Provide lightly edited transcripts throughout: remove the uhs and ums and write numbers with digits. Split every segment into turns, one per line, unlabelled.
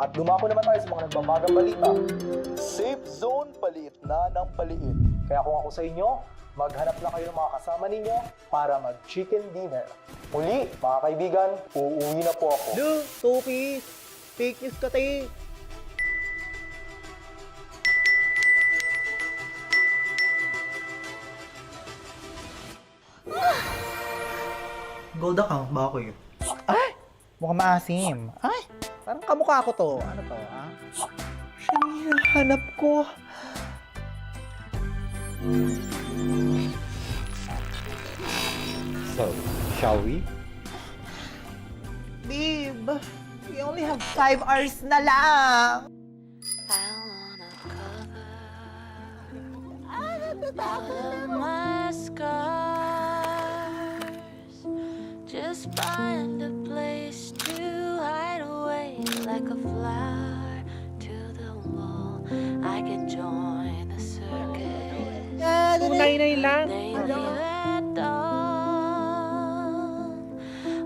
At dumako naman tayo sa mga nagbabagang balita. Safe zone paliit na ng paliit. Kaya kung ako sa inyo, maghanap na kayo ng mga kasama ninyo para mag-chicken dinner. Muli, mga kaibigan, uuwi na po ako.
Lu, Toki, fake news ka tayo. Gold account ba ako yun? Ay! Mukhang maasim. Ay! Parang kamukha ko to. Ano to, ha? Siya na hinahanap ko.
So, shall we?
Babe, we only have 5 hours na lang.
I wanna cover my scars. Just find a place to hide away like a flower to the wall. I could join the circus.
Tunay lang.
Maybe at dawn.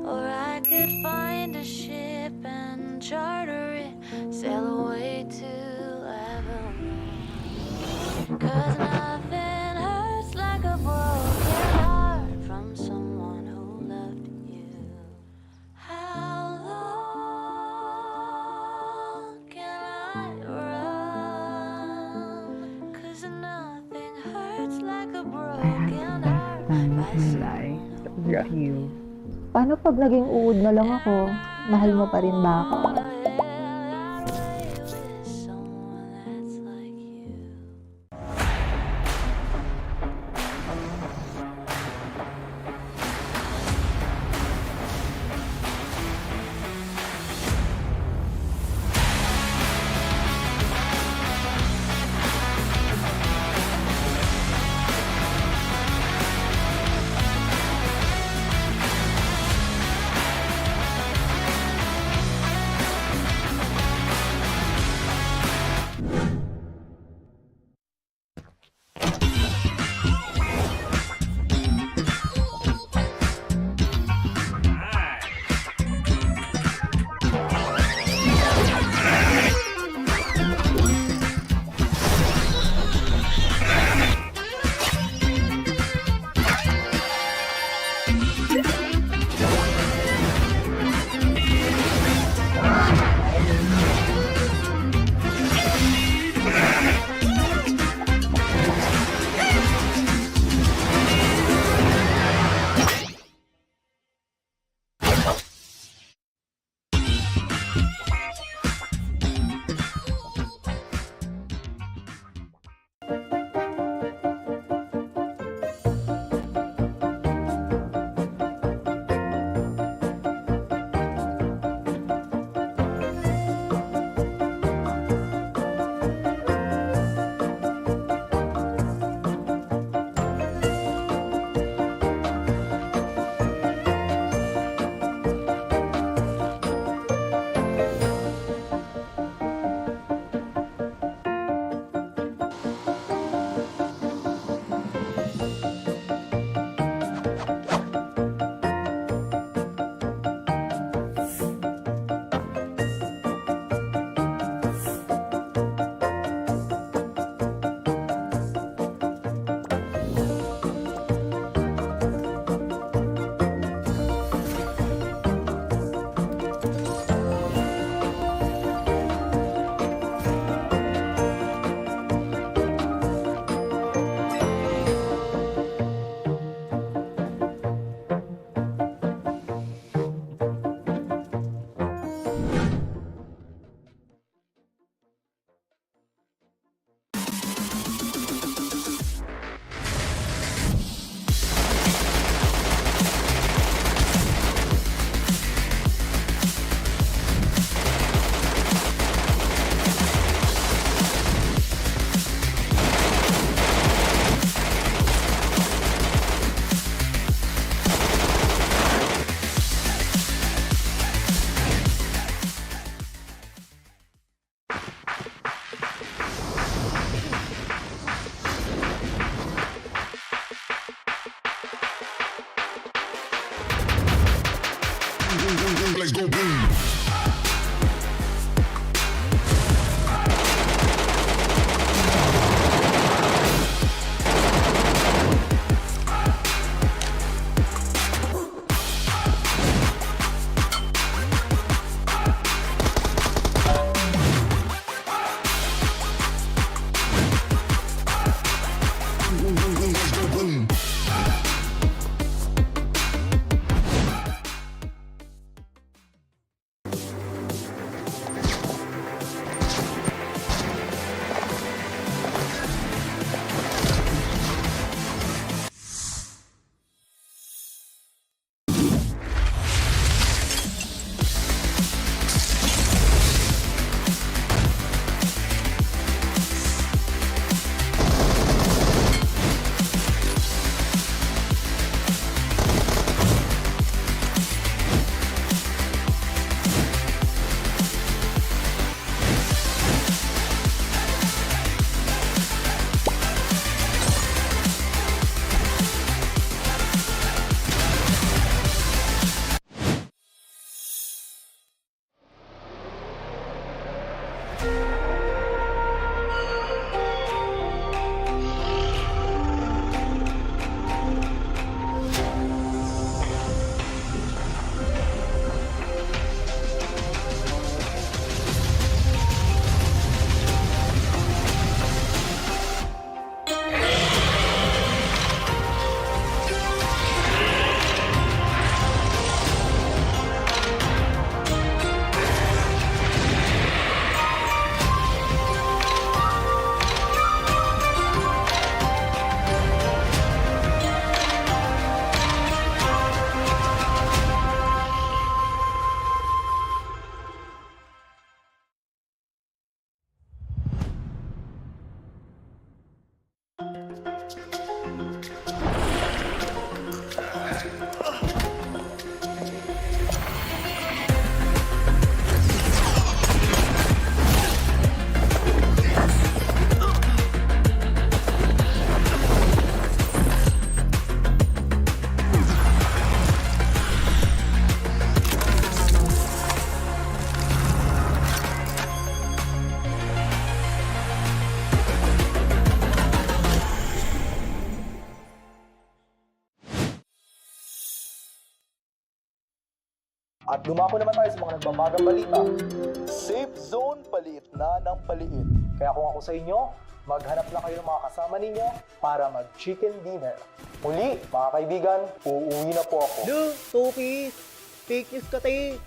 Or I could find a ship and charter it, sail away to Avalon. 'Cause nothing hurts like a broken heart from someone who loved you. How long can I run? 'Cause nothing hurts like a broken heart by someone who loved you.
Paano pag naging uod na lang ako? Mahal mo pa rin ba ako?
Let's go boom.
At dumako naman tayo sa mga nagbabagang balita. Safe zone paliit na ng paliit. Kaya kung ako sa inyo, maghanap na kayo ng mga kasama ninyo para mag-chicken dinner. Muli, mga kaibigan, uuwi na po ako.
Do, Tukis! Fake news ka, te!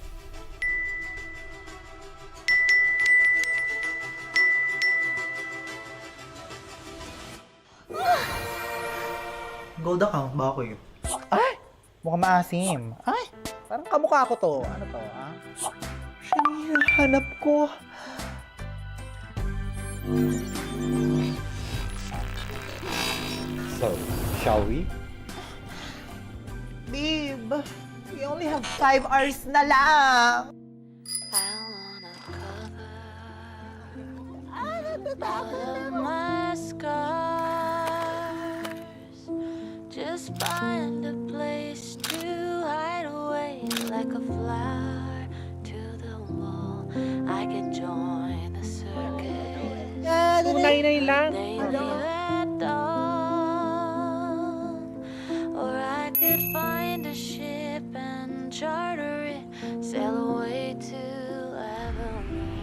Gold account ba ako yun? Ay! Mukhang maasim. Ay! Parang kamukha ko to. Ano to, ha? Siya hanap ko.
So, shall we?
Babe, we only have 5 hours na lang.
I wanna cover all of my scars. Just find a place to hide away like a flower to the wall. I could join the circus.
Tunay lang.
They leave at dawn. Or I could find a ship and charter it, sail away to Evermore.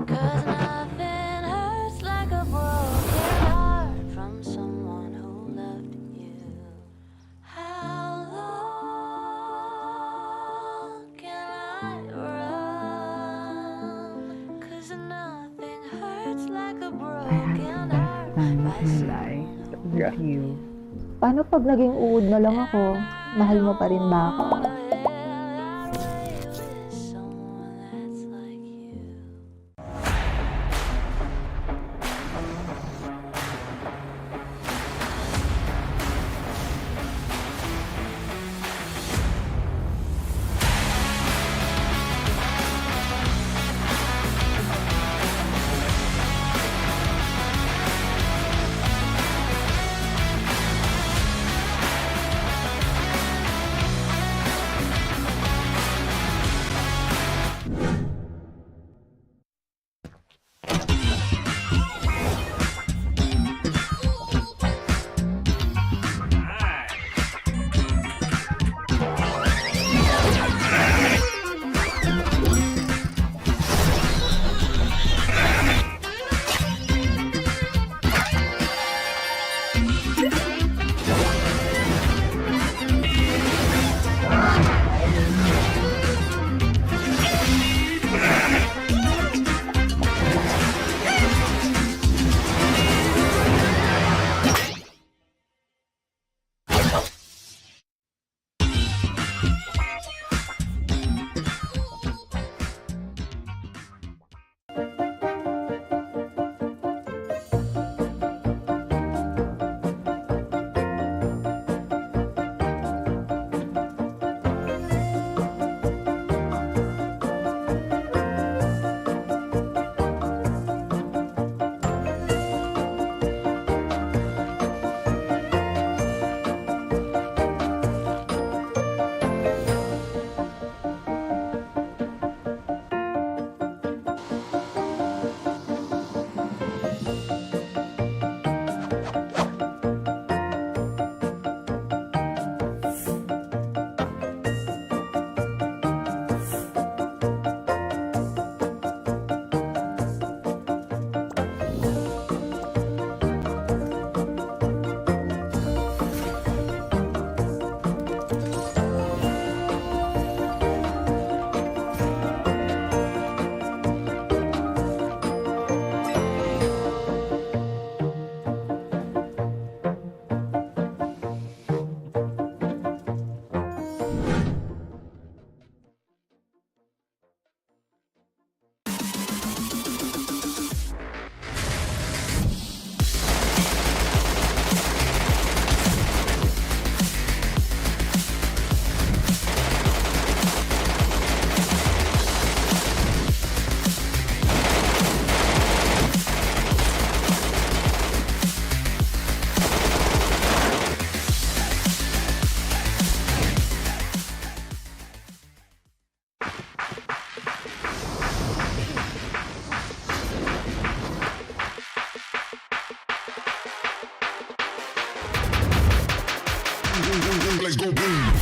'Cause nothing hurts like a broken heart from someone who loved you. How long can I run? 'Cause nothing hurts like a broken heart by someone who loved you.
Paano pag naging uod na lang ako? Mahal mo pa rin ba ako?
Let's go boom. Let's go boom.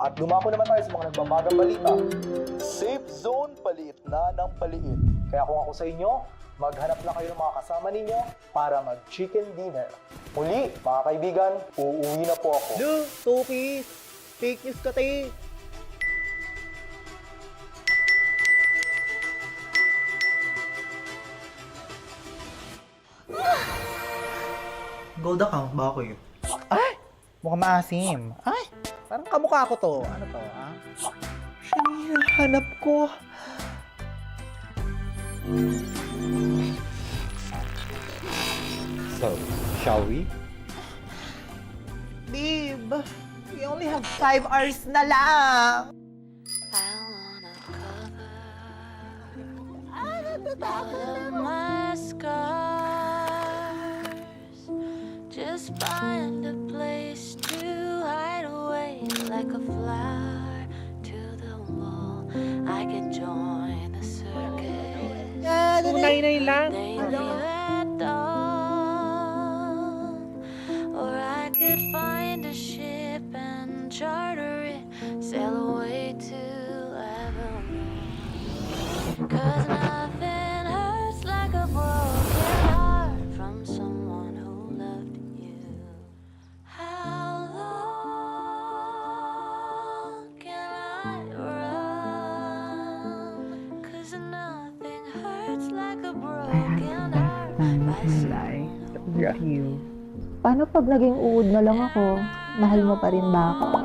At dumako naman tayo sa mga nagbabagang balita. Safe zone paliit na ng paliit. Kaya kung ako sa inyo, maghanap na kayo ng mga kasama ninyo para mag-chicken dinner. Muli, mga kaibigan, uuwi na po ako.
Lu, Tukis! Fake news ka, te! Gold account, bakit? Ay! Mukhang maasim. Ay! Parang kamukha ko to. Ano to, ha? Siya, hanap ko.
So, shall we?
Babe, we only have 5 hours na lang.
I wanna cover all of my scars. Just find a place to hide away like a flower to the wall. I could join the circus.
Tunay lang.
They leave at dawn. Or I could find a ship and charter it, sail away to Avalon. 'Cause nothing hurts like a broken heart from someone who loved you. How long can I run? 'Cause nothing hurts like a broken heart by someone who loved you.
Paano pag naging uod na lang ako? Mahal mo pa rin ba ako?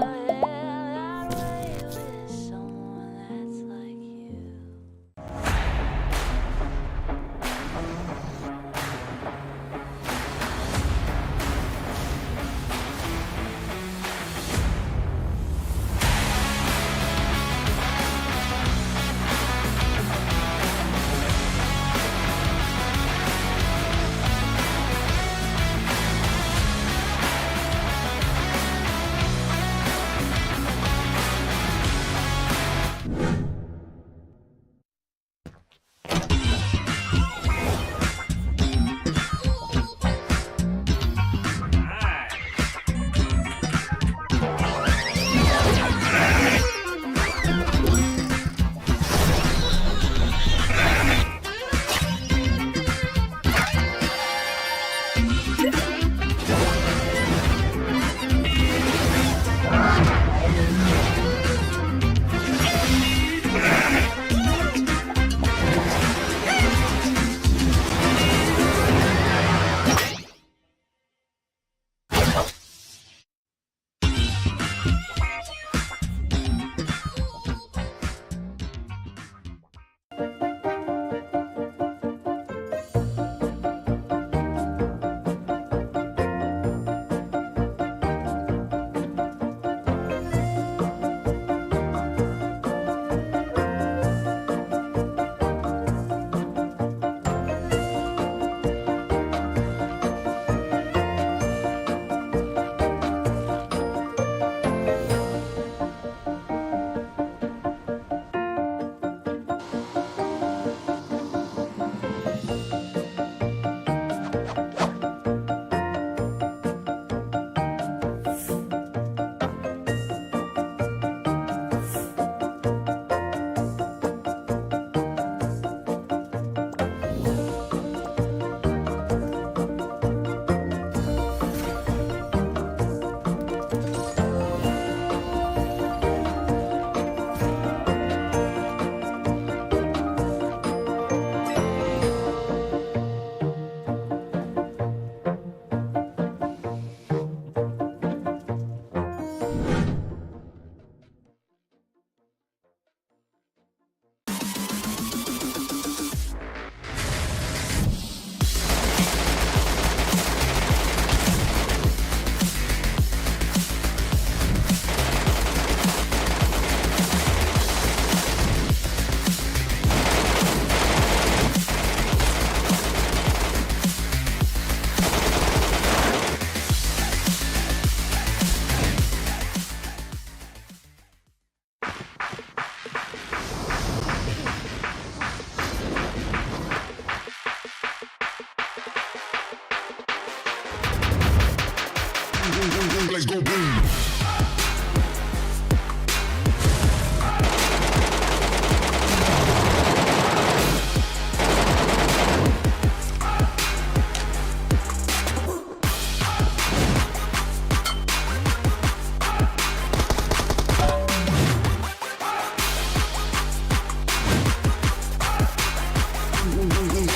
flags go boom. Flags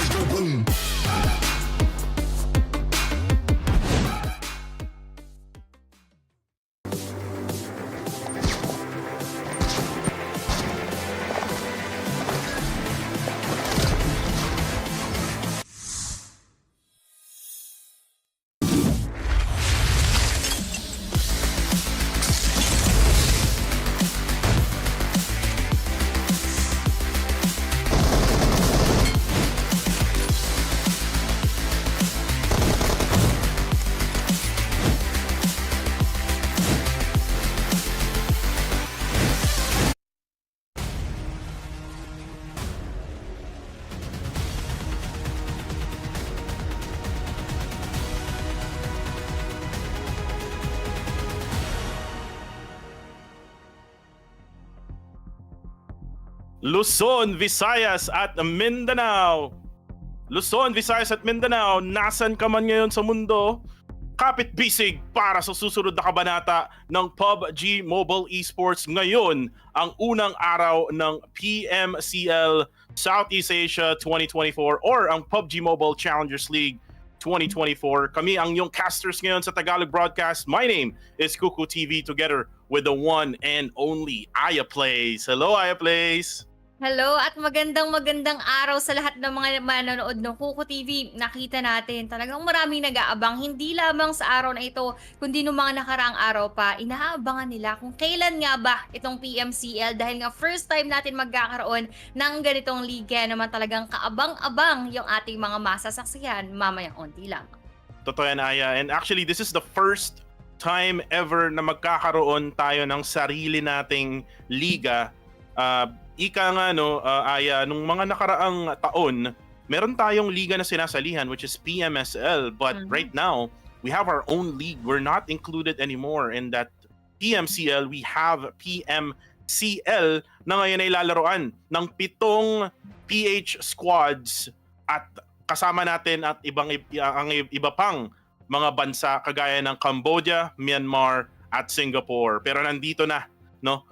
go boom.
Luzon, Visayas at Mindanao. Luzon, Visayas at Mindanao, nasan ka man ngayon sa mundo? Kapit bisig para sa susunod na kabanata ng PUBG Mobile Esports ngayon, ang unang araw ng PMCL Southeast Asia 2024 or ang PUBG Mobile Challengers League 2024. Kami ang iyong casters ngayon sa Tagalog broadcast. My name is Kuku TV together with the one and only Aya Plays. Hello, Aya Plays.
Hello at magandang araw sa lahat ng mga manonood ng Kuko TV. Nakita natin talagang maraming nag-aabang hindi lamang sa araw na ito kundi noong mga nakaraang araw pa. Inaabangan nila kung kailan nga ba itong PMCL dahil nga first time natin magkakaroon ng ganitong liga naman talagang kaabang-abang yung ating mga masasaksihan mamayang onti lang.
Totoo yan, Aya. And actually, this is the first time ever na magkakaroon tayo ng sarili nating liga. Ika nga Aya, nung mga nakaraang taon, meron tayong liga na sinasalihan which is PMSL, but right now we have our own league. We're not included anymore in that PMCL. We have PMCL na ngayon ay lalaroan ng 7 PH squads at kasama natin at ang iba pang mga bansa kagaya ng Cambodia, Myanmar at Singapore. Pero nandito na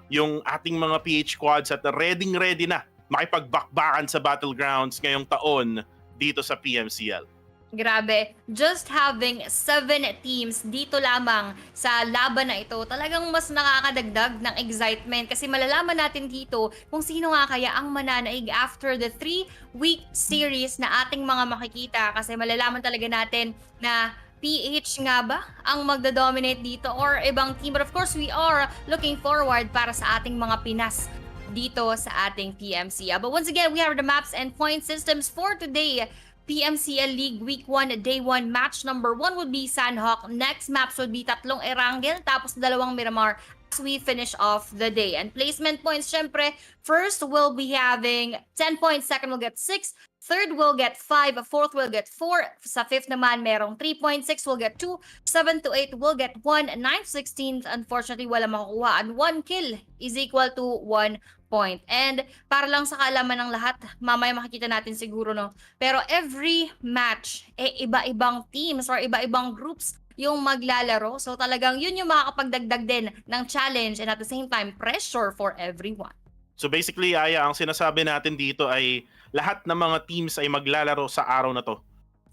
yung ating mga PH squads at ready na makipagbakbakan sa battlegrounds ngayong taon dito sa PMCL.
Grabe, just having 7 teams dito lamang sa laban na ito talagang mas nakakadagdag ng excitement kasi malalaman natin dito kung sino nga kaya ang mananaig after the 3-week series na ating mga makikita kasi malalaman talaga natin na PH nga ba ang magda-dominate dito or ibang team? But of course, we are looking forward para sa ating mga Pinas dito sa ating PMCL. But once again, we have the maps and point systems for today. PMCL League Week 1, Day 1, match number 1 would be Sanhok. Next maps would be 3 Erangel, tapos 2 Miramar as we finish off the day. And placement points, syempre, first we'll be having 10 points, second will get 6, third will get 5, fourth will get 4, sa fifth naman merong 3.6 will get 2, 7 to 8 will get 1, 9 to 16 unfortunately wala makukuha, and 1 kill is equal to 1 point. And para lang sa kaalaman ng lahat, mamaya makikita natin siguro pero every match iba-ibang teams or iba-ibang groups yung maglalaro. So talagang yun yung makakapagdagdag din ng challenge and at the same time pressure for everyone.
So basically, Aya, ang sinasabi natin dito ay lahat ng mga teams ay maglalaro sa araw na to.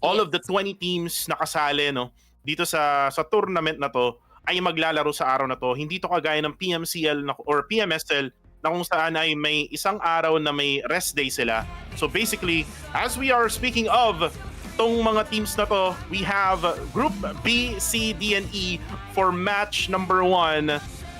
All of the 20 teams na kasali dito sa tournament na to ay maglalaro sa araw na to. Hindi to kagaya ng PMCL or PMSL na kung saan ay may isang araw na may rest day sila. So basically, as we are speaking of tong mga teams na to, we have Group B, C, D, and E for match number 1.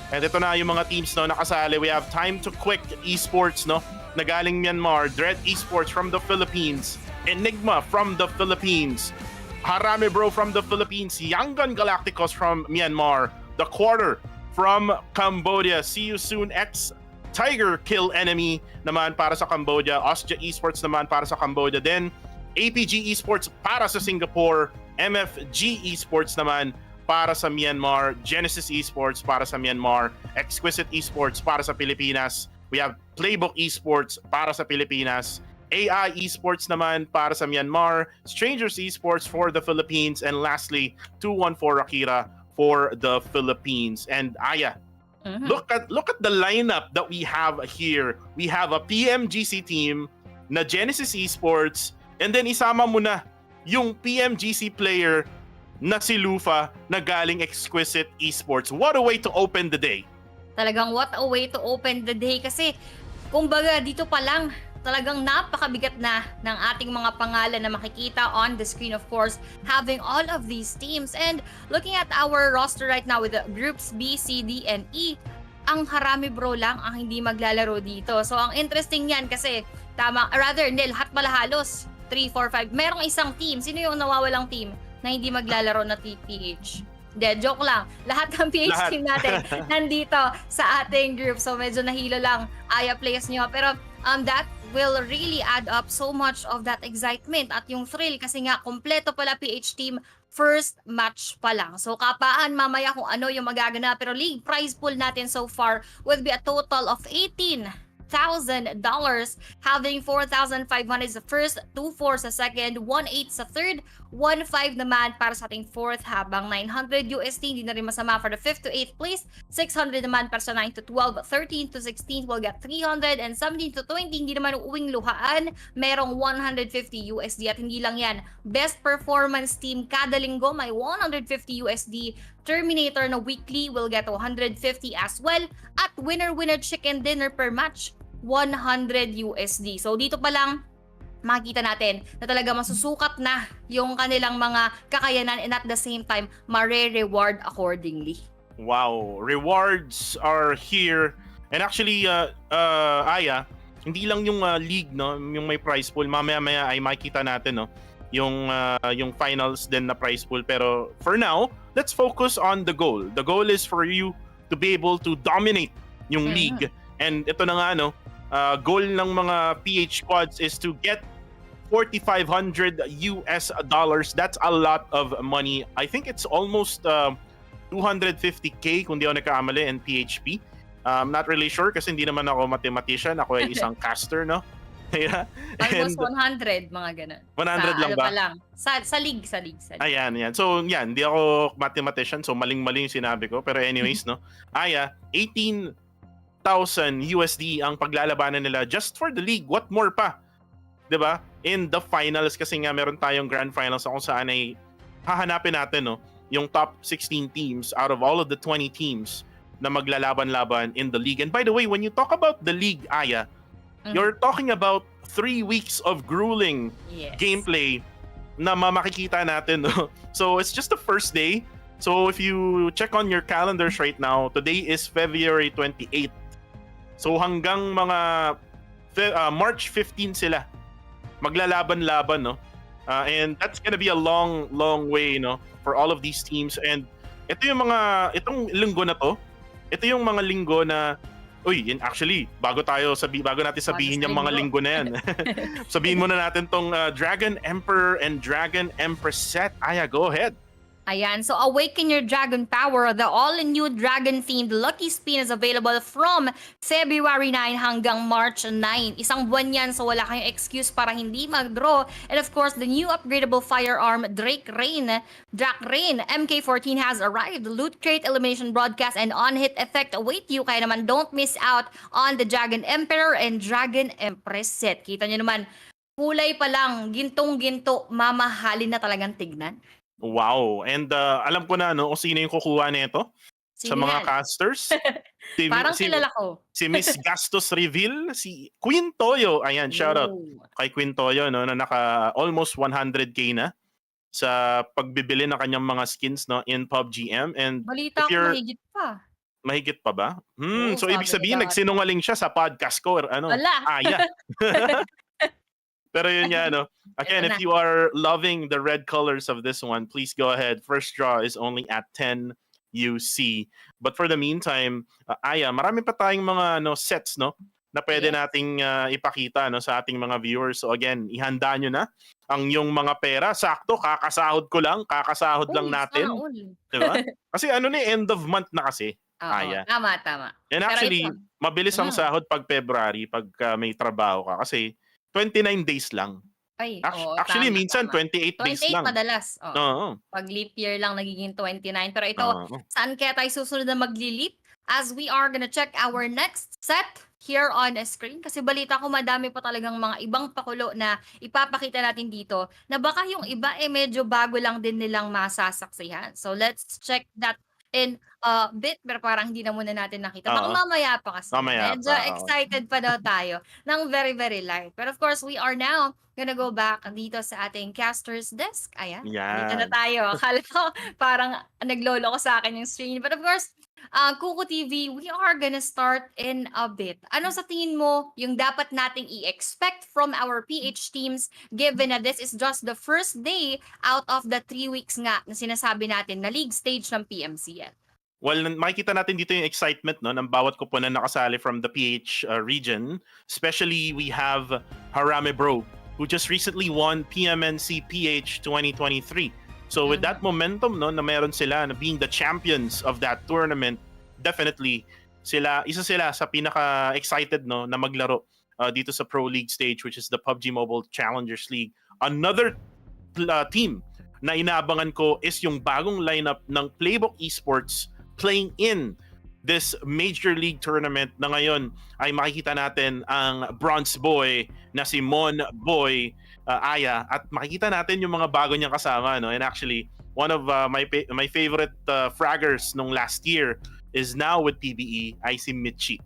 And ito na yung mga teams nakasali. We have Time to Quick Esports na galing Myanmar, Dread Esports from the Philippines, Enigma from the Philippines, Harame Bro from the Philippines, Yangon Galacticos from Myanmar, The Quarter from Cambodia, See You Soon X Tiger Kill Enemy naman para sa Cambodia, Osja Esports naman para sa Cambodia, then APG Esports para sa Singapore, MFG Esports naman para sa Myanmar, Genesis Esports para sa Myanmar, Exquisite Esports para sa Pilipinas. We have Playbook Esports para sa Pilipinas, AI Esports naman para sa Myanmar, Strangers Esports for the Philippines, and lastly, 214 Akira for the Philippines. And Aya, look at the lineup that we have here. We have a PMGC team na Genesis Esports, and then isama mo na yung PMGC player na si Lufa na galing Exquisite Esports. What a way to open the day.
Talagang what a way to open the day kasi kumbaga dito pa lang talagang napakabigat na ng ating mga pangalan na makikita on the screen, of course, having all of these teams. And looking at our roster right now with the groups B, C, D, and E, ang harami bro lang ang hindi maglalaro dito. So ang interesting yan kasi lahat pala halos 3, 4, 5. Merong isang team. Sino yung nawawalang team na hindi maglalaro na TPH? Joke lang. Lahat ng PH team natin nandito sa ating group. So medyo nahilo lang Aya players nyo. Pero that will really add up so much of that excitement at yung thrill kasi nga kompleto pala PH team first match pa lang. So kapaan mamaya kung ano yung magaganap. Pero league prize pool natin so far would be a total of $18,000, having 4,500 sa first, 2,400 sa second, 1,800 sa third, 1,500 naman para sa ating fourth, habang 900 USD, hindi na rin masama for the 5th to 8th place, 600 naman para sa 9 to 12, 13 to 16 will get 300, and 17 to 20, hindi naman uwing luhaan, merong 150 USD. At hindi lang yan, best performance team kada linggo may 150 USD, Terminator na weekly will get 150 as well, at winner-winner chicken dinner per match, 100 USD. So dito pa lang makikita natin na talaga masusukat na yung kanilang mga kakayanan and at the same time mare-reward accordingly.
Wow, rewards are here. And actually, Aya, hindi lang yung league, no, yung may prize pool. Mamaya-maya ay makikita natin, no, yung finals din na prize pool. Pero for now, let's focus on the goal. The goal is for you to be able to dominate yung league. And ito na nga, no, goal ng mga PH squads is to get $4,500 US. That's a lot of money. I think it's almost 250k kung di ako nagkakamali in PHP. I'm not really sure kasi hindi naman ako mathematician. Ako ay isang caster, no? Yeah.
Almost 100, mga ganun.
100 lang ba?
Sa league.
Ayan. So, yan. Hindi ako mathematician. So, maling-mali yung sinabi ko. Pero anyways, no? Aya, 18,000 USD ang paglalabanan nila just for the league. What more pa? 'Di ba? In the finals kasi nga meron tayong grand finals kung saan ay hahanapin natin, no, yung top 16 teams out of all of the 20 teams na maglalaban-laban in the league. And by the way, when you talk about the league, Aya, you're talking about 3 weeks of grueling gameplay na makikita natin, no? So it's just the first day. So if you check on your calendars right now, today is February 28th. So hanggang mga March 15 sila maglalaban-laban, no? And that's gonna be a long way, no, for all of these teams. And itong linggo na to, ito yung mga linggo na actually, bago natin sabihin yung mga linggo na yan. Sabihin muna natin tong Dragon Emperor and Dragon Empress set. Aya, go ahead.
Ayan, so awaken your dragon power. The all-new dragon-themed Lucky Spin is available from February 9 hanggang March 9. Isang buwan yan, so wala kayong excuse para hindi mag-draw. And of course, the new upgradable firearm Drake Rain MK14 has arrived. Loot crate, elimination broadcast, and on-hit effect await you. Kaya naman, don't miss out on the Dragon Emperor and Dragon Empress set. Kita nyo naman, kulay pa lang, gintong-ginto, mamahalin na talagang tignan.
Wow. And alam ko na, no, kung sino yung kukuha nito sa mga casters.
Parang kilala ko.
Si Miss Gastos Reveal, si Queen Toyo. Ayan, shout out kay Queen Toyo, no, na naka almost 100k na sa pagbibili ng kanyang mga skins, no, in PUBG M. And
balita ko mahigit pa.
Mahigit pa ba? So ibig sabihin
nila.
nagsinungaling siya sa podcast ko or ano?
Wala.
Pero yun nga, no. Again, if you are loving the red colors of this one, please go ahead. First draw is only at 10 UC. But for the meantime, Aya, marami pa tayong mga sets, no, na pwede
Yes.
nating ipakita no, sa ating mga viewers. So again, ihanda nyo na ang yung mga pera. Sakto, kakasahod lang
Uy,
natin.
sana all.
Di ba? Kasi ano ni end of month na kasi.
Oo, tama, tama.
And
Pero
actually,
ito,
mabilis ang
mm.
sahod pag February, pag may trabaho ka. Kasi 29 days lang.
Ay, oo,
Actually,
tama,
minsan
tama.
28 days
28
lang.
madalas, oo.
Oo.
Pag leap year lang nagiging 29. Pero ito,
Oo.
saan kaya tayo susunod na magli-leap? As we are gonna check our next set here on screen. Kasi balita ko madami pa talagang mga ibang pakulo na ipapakita natin dito na baka yung iba medyo bago lang din nilang masasaksihan. So let's check that in a bit, pero parang hindi na muna natin nakita. Baka
Oo.
mamaya pa kasi.
Mamaya
Medyo
pa, oo.
excited pa daw tayo ng very, very light. But of course, we are now gonna go back dito sa ating caster's desk. Ayan, dito na
Yan.
tayo. Akala ko parang naglolo ko sa akin yung screen. But of course, Kuko TV, we are gonna start in a bit. Ano sa tingin mo yung dapat nating i-expect from our PH teams given na this is just the first day out of the 3 weeks nga na sinasabi natin na league stage ng PMCL?
Well, makikita natin dito yung excitement no ng bawat kupunan na nakasali from the PH region. Especially we have Harame Bro, who just recently won PMNC PH 2023. So with that momentum no na meron sila na being the champions of that tournament, definitely isa sila sa pinaka-excited no na maglaro dito sa Pro League stage, which is the PUBG Mobile Challengers League. Another team na inaabangan ko is yung bagong lineup ng Playbook Esports playing in this major league tournament na ngayon ay makikita natin ang Bronze Boy na si Mon Boy Aya, at makikita natin yung mga bago niyang kasama no. And actually one of my favorite fraggers nung last year is now with PBE, ay si Michi.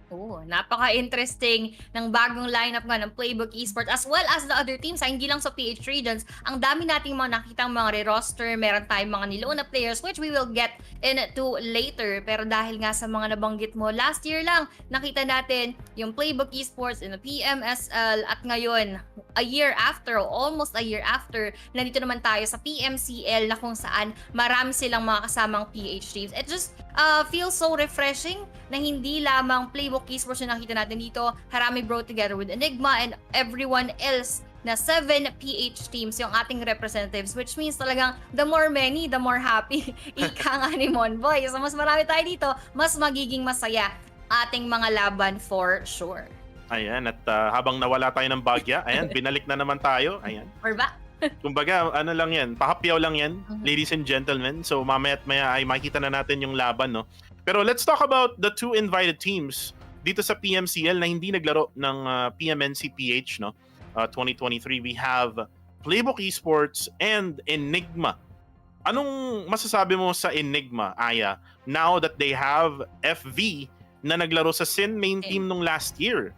Oh, napaka-interesting ng bagong lineup nga ng Playbook Esports as well as the other teams. Hindi lang sa PH regions. Ang dami nating mga nakitang mga re-roster. Meron tayong mga niloon na players which we will get into later. Pero dahil nga sa mga nabanggit mo, last year lang nakita natin yung Playbook Esports in the PMSL, at ngayon, almost a year after, nandito naman tayo sa PMCL na kung saan marami silang mga kasamang PH teams. It just feels so refreshing na hindi lamang Playbook Esports na nakita natin dito, Harame Bro together with Enigma and everyone else na 7 PH teams yung ating representatives, which means talagang the more many, the more happy. Ika nga ni Monboy. So mas marami tayo dito, mas magiging masaya ating mga laban for sure.
Ayan, at habang nawala tayo ng bagya, ayan, binalik na naman tayo. Ayan.
Or ba?
Kumbaga, ano lang yan, pahapyaw lang yan, ladies and gentlemen. So mamaya at maya ay makikita na natin yung laban, no? Pero let's talk about the 2 invited teams dito sa PMCL na hindi naglaro ng PMNC PH, no? 2023. We have Playbook Esports and Enigma. Anong masasabi mo sa Enigma, Aya, now that they have FV na naglaro sa Sin main team nung last year?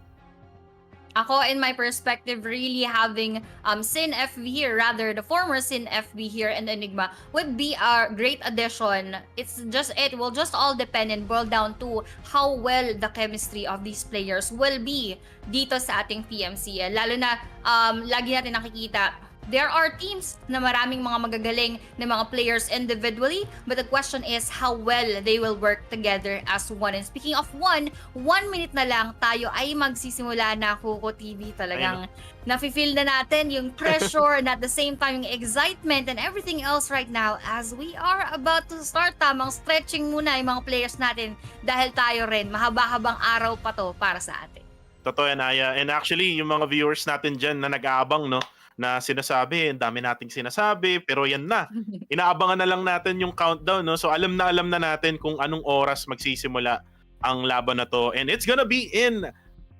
Ako, in my perspective, really having Sin FV here, rather the former Sin FV here and Enigma would be a great addition. It will just all depend and boil down to how well the chemistry of these players will be dito sa ating PMCL. Lalo na lagi natin nakikita, there are teams na maraming mga magagaling na mga players individually, but the question is how well they will work together as one. And speaking of 1 minute na lang tayo ay magsisimula na, Kuko TV. Talagang nafe-feel na natin yung pressure and at the same time yung excitement and everything else right now as we are about to start. Tamang stretching muna yung mga players natin dahil tayo rin, mahaba-habang araw pa to para sa atin.
Totoo yan, Aya. And actually, yung mga viewers natin dyan na nag-aabang, no, na sinasabi, ang dami nating sinasabi, pero yan na. Inaabangan na lang natin yung countdown, no? So alam na natin kung anong oras magsisimula ang laban na to. And it's gonna be in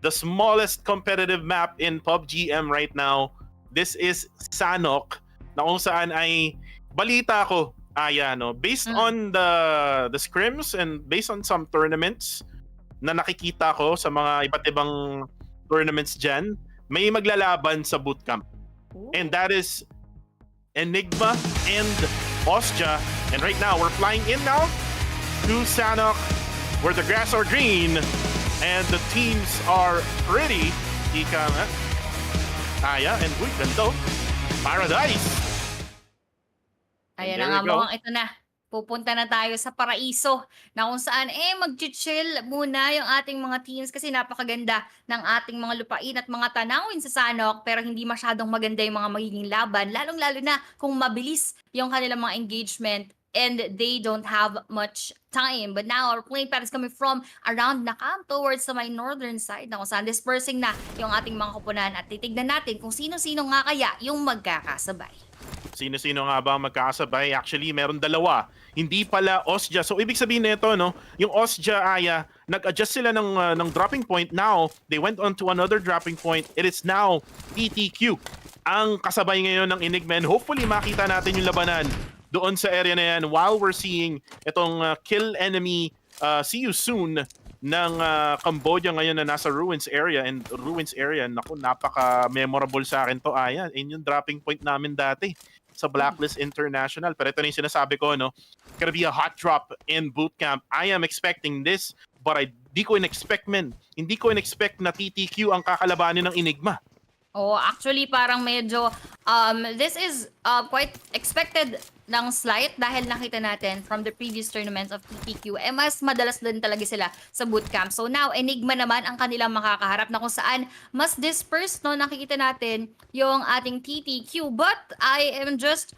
the smallest competitive map in PUBG M right now. This is Sanhok, na kung saan ay balita ko, Aya, no? Based on the scrims and based on some tournaments na nakikita ko sa mga iba't ibang tournaments dyan, may maglalaban sa bootcamp. And that is Enigma and Osja. And right now, we're flying in now to Sanhok, where the grass are green and the teams are pretty. Ika nga. Aya and uy, ganito. Paradise.
Ayan
There
na nga,
we go.
mukhang ito na. pupunta na tayo sa paraiso na kung saan mag-chill muna yung ating mga teams kasi napakaganda ng ating mga lupain at mga tanawin sa Sanhok pero hindi masyadong maganda yung mga magiging laban lalong-lalo na kung mabilis yung kanilang mga engagement and they don't have much time. But now our playing pattern is coming from around Nakam towards sa my northern side na kung saan dispersing na yung ating mga kupunan at titignan natin kung sino-sino nga kaya yung magkakasabay.
Sino-sino nga ba ang magkakasabay? Actually, meron dalawa. Hindi pala Osja. So, ibig sabihin nito, no? Yung Osja, Aya, nag-adjust sila ng dropping point. Now, they went on to another dropping point. It is now TTQ. Ang kasabay ngayon ng Enigma. And hopefully, makita natin yung labanan doon sa area na yan while we're seeing itong kill enemy see you soon ng Cambodia ngayon na nasa Ruins area. And Ruins area, naku, napaka-memorable sa akin to, Aya. Yun yung dropping point namin dati sa Blacklist International. Pero ito na yung sinasabi ko, no? Gonna be a hot drop in bootcamp. I am expecting this, but hindi ko in-expect na TTQ ang kakalabanin ng Enigma.
Oh, actually parang medyo this is quite expected ng slight dahil nakita natin from the previous tournaments of TTQ mas madalas din talaga sila sa bootcamp. So now Enigma naman ang kanilang makakaharap na kung saan mas dispersed no nakikita natin yung ating TTQ, but I am just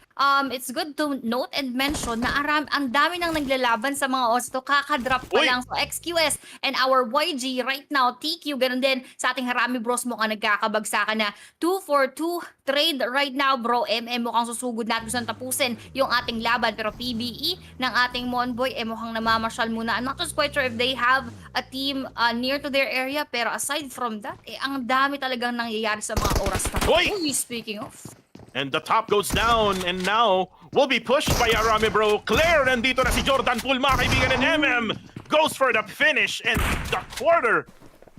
it's good to note and mention na ang dami nang naglalaban sa mga Osto kakadrop pa
Uy!
lang. So XQS and our YG right now TQ ganun din sa ating Harami Bros mukhang nagkakabagsakan na 2-4-2 trade right now bro. Mukhang susugod natin gusto tapusin yung ating laban pero PBE ng ating Monboy mukhang namamasyal muna. I'm not just quite sure if they have a team near to their area pero aside from that ang dami talagang nangyayari sa mga oras na.
Uy!
Speaking of
And the top goes down and now will be pushed by Arami Bro. Claire, nandito na si Jordan Pool, mga kaibigan, and MM goes for the finish and the quarter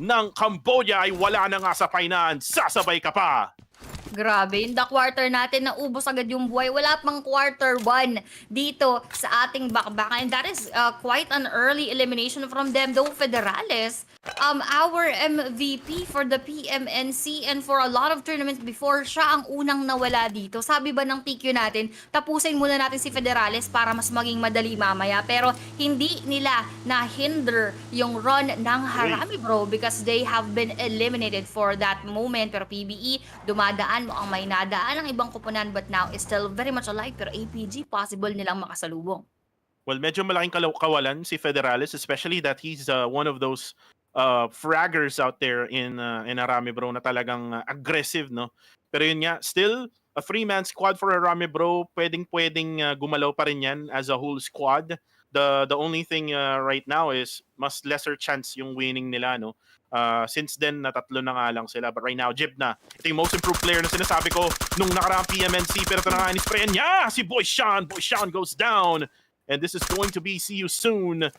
ng Cambodia ay wala na nga sa painan. Sasabay ka pa.
grabe, in the quarter natin, naubos agad yung buhay. Wala pang quarter 1 dito sa ating bakbakan. And that is quite an early elimination from them. Though Federales, our MVP for the PMNC and for a lot of tournaments before, siya ang unang nawala dito. Sabi ba ng TQ natin, tapusin muna natin si Federales para mas maging madali mamaya. Pero hindi nila na-hinder yung run ng Harami Bro because they have been eliminated for that moment. Pero PBE, dumadaan mo ang may nadaan ang ibang kupunan but now is still very much alive. Pero APG, possible nilang makasalubong.
Well, medyo malaking kawalan si Federales, especially that he's one of those fraggers out there in Arami Bro na talagang aggressive, no? Pero yun nga, still a 3-man squad for Arami Bro. Pwedeng gumalaw pa rin yan as a whole squad. The only thing right now is mas lesser chance yung winning nila, no? Since then, natatlo na nga lang sila. But right now, Jib na. Ito yung most improved player na sinasabi ko nung nakaraang PMNC. Pero ito na nga, inisprayan niya si Boy Sean. Boy Sean goes down. And this is going to be see you soon.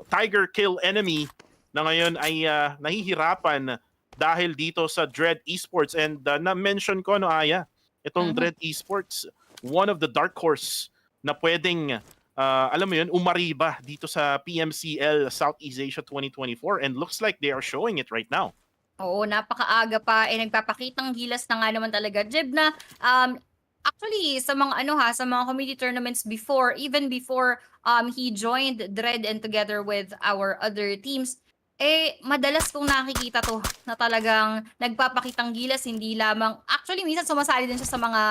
Tiger kill enemy na ngayon ay nahihirapan dahil dito sa Dread Esports. And na-mention ko, no, Aya, itong Dread Esports, one of the dark horse na pwedeng alam mo yun, umariba dito sa PMCL Southeast Asia 2024 and looks like they are showing it right now.
Oo, napakaaga pa nagpapakitang gilas na nga naman talaga Jeb na actually sa mga sa mga community tournaments before, even before he joined Dread and together with our other teams, madalas kong nakikita to na talagang nagpapakitang gilas, hindi lamang actually minsan sumasali din siya sa mga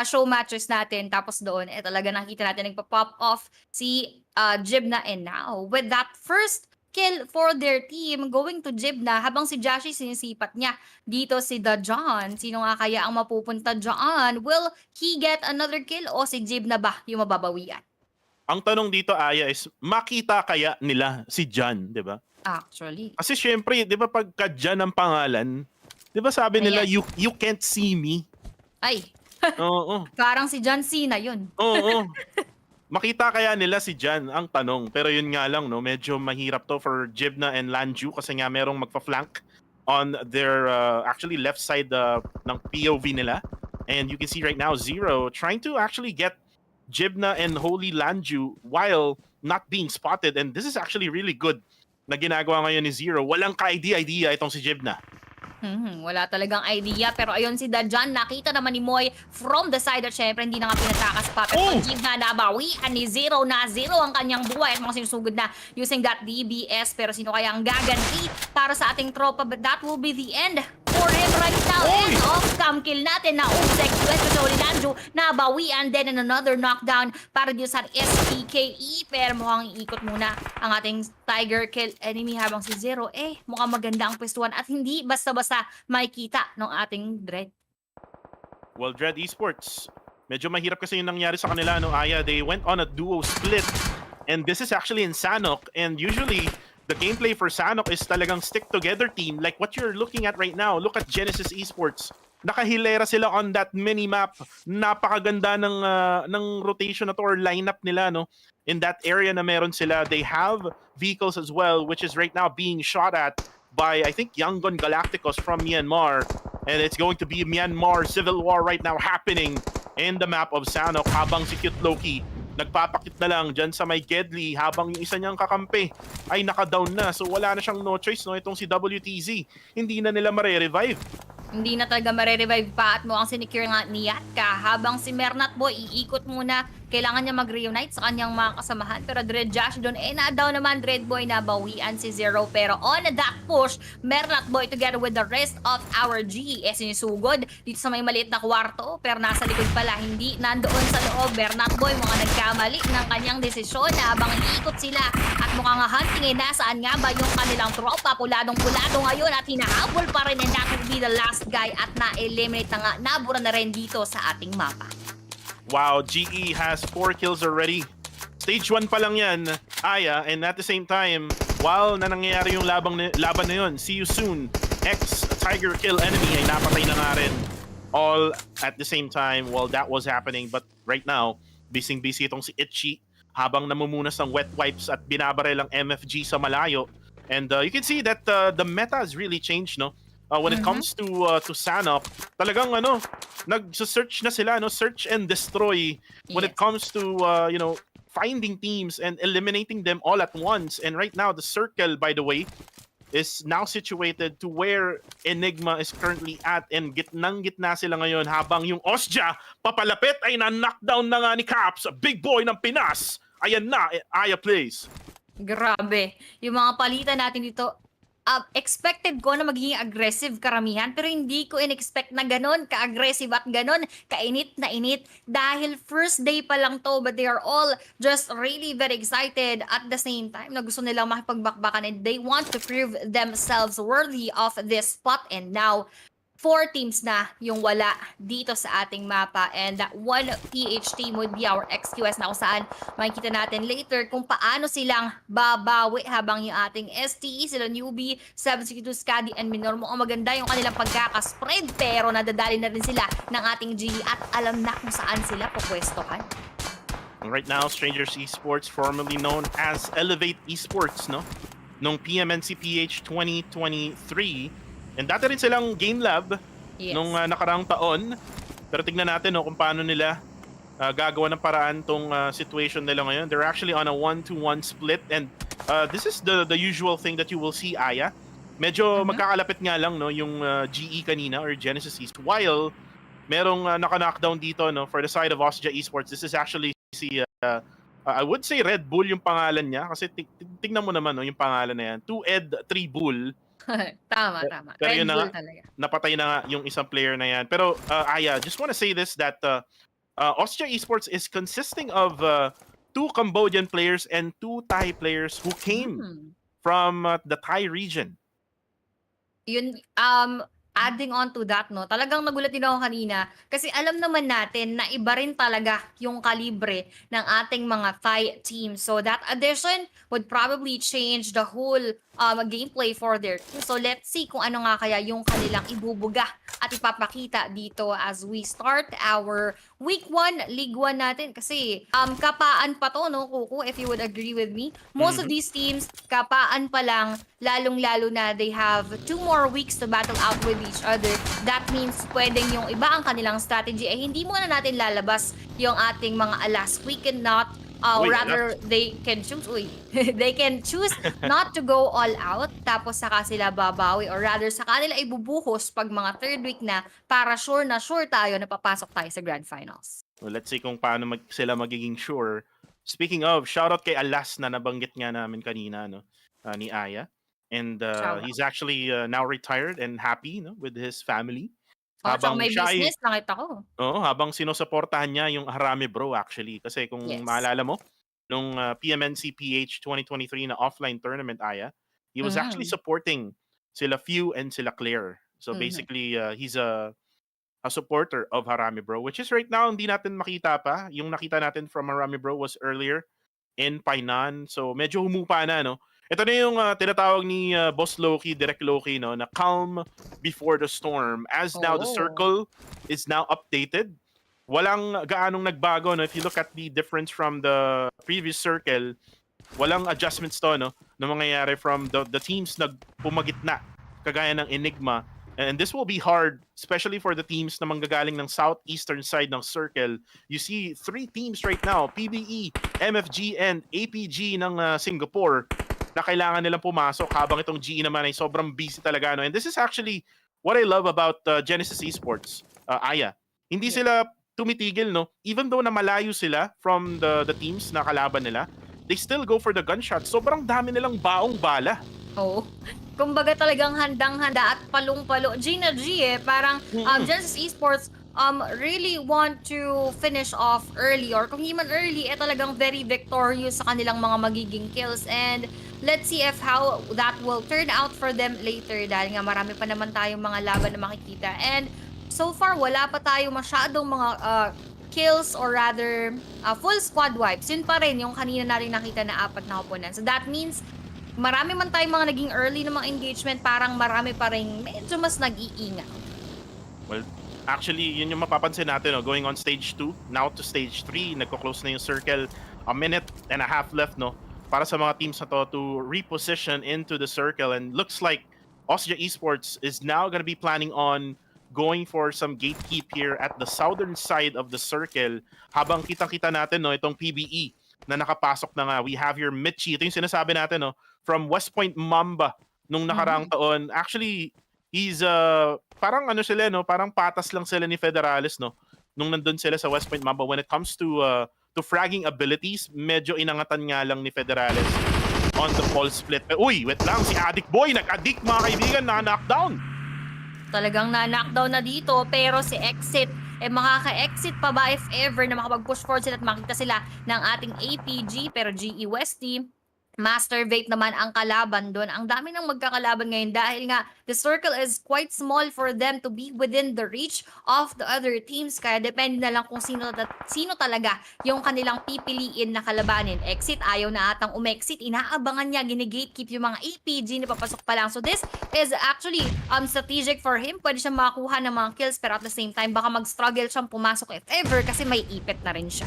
show matches natin, tapos doon talaga nakita natin nagpa-pop off si Jibna. And now with that first kill for their team going to Jibna, habang si Jashi sinisipat niya dito si The John. Sino nga kaya ang mapupunta dyan? Will he get another kill o si Jibna ba yung mababawian?
Ang tanong dito, Aya, is makita kaya nila si John, di ba?
Actually,
Kasi syempre, di ba pagka John ang pangalan, di ba sabi nila, you can't see me?
ay,
Oo.
parang si John Cena yun.
Oo. Makita kaya nila si John ang tanong. Pero yun nga lang, no, medyo mahirap to for Jibna and Lanju kasi nga merong magpa-flank on their actually left side ng POV nila. And you can see right now Zero trying to actually get Jibna and Holy Lanju while not being spotted. And this is actually really good na ginagawa ngayon ni Zero. Walang ka-idea itong si Jibna.
Wala talagang idea. Pero ayun si Dajan, nakita naman ni Moy from the side at syempre hindi na nga pinatakas pa. Pero Jig na nabawian ni 0 na 0 ang kanyang buhay at mga sinusugod na using that DBS. Pero sino kaya ang gaganti para sa ating tropa? But that will be the end for him right now. And off-cam kill natin na Ubsek. West Linanjo nabawian. Then another knockdown para dito sa SPKE. Pero mukhang iikot muna ang ating Tiger kill enemy habang si 0 mukhang maganda ang pwestuhan at hindi basta-basta makikita ng ating Dread.
Well, Dread Esports, medyo mahirap kasi yung nangyari sa kanila, no, Aya. They went on a duo split. And this is actually in Sanhok. And usually, the gameplay for Sanhok is talagang stick-together team. Like what you're looking at right now. Look at Genesis Esports. Nakahilera sila on that mini-map. Napakaganda ng rotation na to or lineup nila, no? In that area na meron sila. They have vehicles as well, which is right now being shot at by, I think, Yangon Galacticos from Myanmar. And it's going to be Myanmar Civil War right now happening in the map of Sanhok habang si Cute Loki nagpapakit na lang dyan sa may Gedli habang yung isa niyang kakampi ay naka-down na. So wala na siyang no choice, no? Itong si WTZ. Hindi na nila mare-revive.
Hindi na talaga mare-revive pa at mukhang sinicure nga ni Yatka habang si Mernat Boy iikot muna. Kailangan niya mag-reunite sa kanyang mga kasamahan. Pero Dread Josh doon, na-down naman Dread Boy na bawian si 0. Pero on that push, Mernat Boy together with the rest of our GES sinisugod dito sa may maliit na kwarto. Pero nasa likod pala, hindi nandoon sa loob. Mernat Boy mukhang nagkamali ng kanyang desisyon na habang iikot sila. At mukhang hahantingin na saan nga ba yung kanilang tropa. Puladong-pulado ngayon at hinahabol pa rin, and that will be the last guy at na-eliminate na nga. Nabura na rin dito sa ating mapa.
Wow, GE has 4 kills already. Stage 1 pa lang yan, Aya, and at the same time, while na nangyayari yung laban na yun, see you soon, ex-Tiger kill enemy ay napatay na nga rin. All at the same time while that was happening. But right now, busy-busy itong si Itchy habang namumunas ng wet wipes at binabarel ang MFG sa malayo. And you can see that the meta has really changed, no? When it comes to Sanhok, talagang nag-search na sila, no? Search and destroy when it comes to finding teams and eliminating them all at once. And right now, the circle, by the way, is now situated to where Enigma is currently at, and gitnang-gitna sila ngayon habang yung Osja papalapit ay na-knockdown na nga ni Caps, big boy ng Pinas. Ayan na, Aya plays.
Grabe. Yung mga palitan natin dito, expected ko na magiging aggressive karamihan, pero hindi ko in-expect na ganon ka-aggressive at ganon kainit na init dahil first day pa lang to, but they are all just really very excited at the same time na gusto nilang makipagbakbakan and they want to prove themselves worthy of this spot. And now 4 teams na yung wala dito sa ating mapa, and that one PH team would be our XQS na kung saan makikita natin later kung paano silang babawi habang yung ating STE, sila newbie, 762 Scadi and Minor. Mukhang maganda yung kanilang pagkakaspread, pero nadadali na rin sila ng ating GE at alam na kung saan sila pupwestohan.
Right now, Strangers Esports, formerly known as Elevate Esports, no? Nung PMNC PH 2023, and dati rin silang game lab nung nakaraang taon. Pero tignan natin kung paano nila gagawa ng paraan tong situation nila ngayon. They're actually on a 1-to-1 split, and this is the usual thing that you will see, Aya. Medyo magkakalapit nga lang, no, yung GE kanina or Genesis East, while merong naka-knockdown dito, no, for the side of Osja Esports. This is actually si I would say Red Bull yung pangalan niya, kasi tignan mo naman, no, yung pangalan na yan. 2Ed 3 Bull.
Tama.
Pero
Red
yun
Bull
na,
talaga.
napatay na nga yung isang player na yan. Pero Aya, just want to say this, that Osja Esports is consisting of 2 Cambodian players and 2 Thai players who came from the Thai region.
Yun, adding on to that, no, talagang nagulat din ako kanina kasi alam naman natin na iba rin talaga yung kalibre ng ating mga Thai team. So that addition would probably change the whole gameplay for their team. So let's see kung ano nga kaya yung kanilang ibubuga at ipapakita dito as we start our Week 1 League 1 natin. Kasi kapaan pa to, no, Kuko, if you would agree with me. Most of these teams, kapaan pa lang, lalong-lalo na they have 2 more weeks to battle out with each other. That means pwedeng yung iba ang kanilang strategy. Hindi muna natin lalabas yung ating mga alas. We cannot
Uy,
rather they can choose they can choose not to go all out tapos saka sila babawi, or rather saka nila ibubuhos pag mga third week na para sure na sure tayo na papasok tayo sa grand finals.
well, let's see kung paano sila magiging sure. Speaking of, shoutout kay Alas na nabanggit nga namin kanina, no? Ni Aya. And
Shout out.
he's actually now retired and happy, no, with his family.
Oh, tsaka
Habang
may
siya ay
business nakita ko.
Oo, habang sinusuportahan niya yung Harami Bro actually. Kasi kung
Yes.
maalala mo, nung PMNC PH 2023 na offline tournament, Aya, he was actually
Mhm.
supporting sila Few and sila Claire. So
Mhm.
basically, he's a supporter of Harami Bro, which is right now hindi natin makita pa. Yung nakita natin from Harami Bro was earlier in Painan. So medyo humupa na, no? Ito na yung tinatawag ni Boss Loki, Direct Loki, no, na calm before the storm. As now the
Oh.
circle is now updated. Walang gaanong nagbago, no? If you look at the difference from the previous circle, walang adjustments to, no, na mangyayari from the teams na pumagitna, kagaya ng Enigma. And this will be hard, especially for the teams na manggagaling ng southeastern side ng circle. You see 3 teams right now, PBE, MFG, and APG ng Singapore, na kailangan nilang pumasok habang itong GE naman ay sobrang busy talaga. No? And this is actually what I love about Genesis Esports, Aya. Hindi sila tumitigil, no? Even though na malayo sila from the teams na kalaban nila, they still go for the gunshot. Sobrang dami nilang baong bala.
Oo. Kumbaga talagang handang-handa at palong-palo. G na G parang Genesis Esports really want to finish off early, or kung hindi man early, talagang very victorious sa kanilang mga magiging kills. And let's see if how that will turn out for them later, dahil nga marami pa naman tayong mga laban na makikita. And so far, wala pa tayo masyadong mga kills, or rather full squad wipes. Yun pa rin yung kanina natin nakita na 4 na opponents. So that means marami man tayong mga naging early na mga engagement, parang marami pa rin medyo mas nag-iingat.
Well, actually, yun yung mapapansin natin, no? Going on stage 2, now to stage 3, nagko-close na yung circle. A minute and a half left, no? Para sa mga teams na to reposition into the circle. And looks like Austria Esports is now gonna be planning on going for some gatekeep here at the southern side of the circle. Habang kitang-kita natin, no, itong PBE na nakapasok na nga. We have here Mitchie. Ito yung sinasabi natin, no? From West Point Mamba nung nakaraang taon. Actually, he's parang ano sila, no? Parang patas lang sila ni Federales, no? Nung nandun sila sa West Point Mamba. When it comes to fragging abilities, medyo inangatan nga lang ni Federales on the fall split. Uy, wait lang, si Addict Boy, nag-addict mga kaibigan, na-knockdown.
Talagang na-knockdown na dito, pero si Exit, makaka-exit pa ba if ever na makapag-push forward sila at makita sila ng ating APG, pero GE Westy, Master Vape naman ang kalaban doon. Ang dami ng magkakalaban ngayon dahil nga the circle is quite small for them to be within the reach of the other teams. Kaya depende na lang kung sino talaga yung kanilang pipiliin na kalabanin. Exit, ayaw na atang umexit. Inaabangan niya, gine-gatekeep yung mga APG na papasok pa lang. So this is actually strategic for him. Pwede siya makakuha ng mga kills, pero at the same time baka mag-struggle siyang pumasok if ever kasi may ipit na rin siya.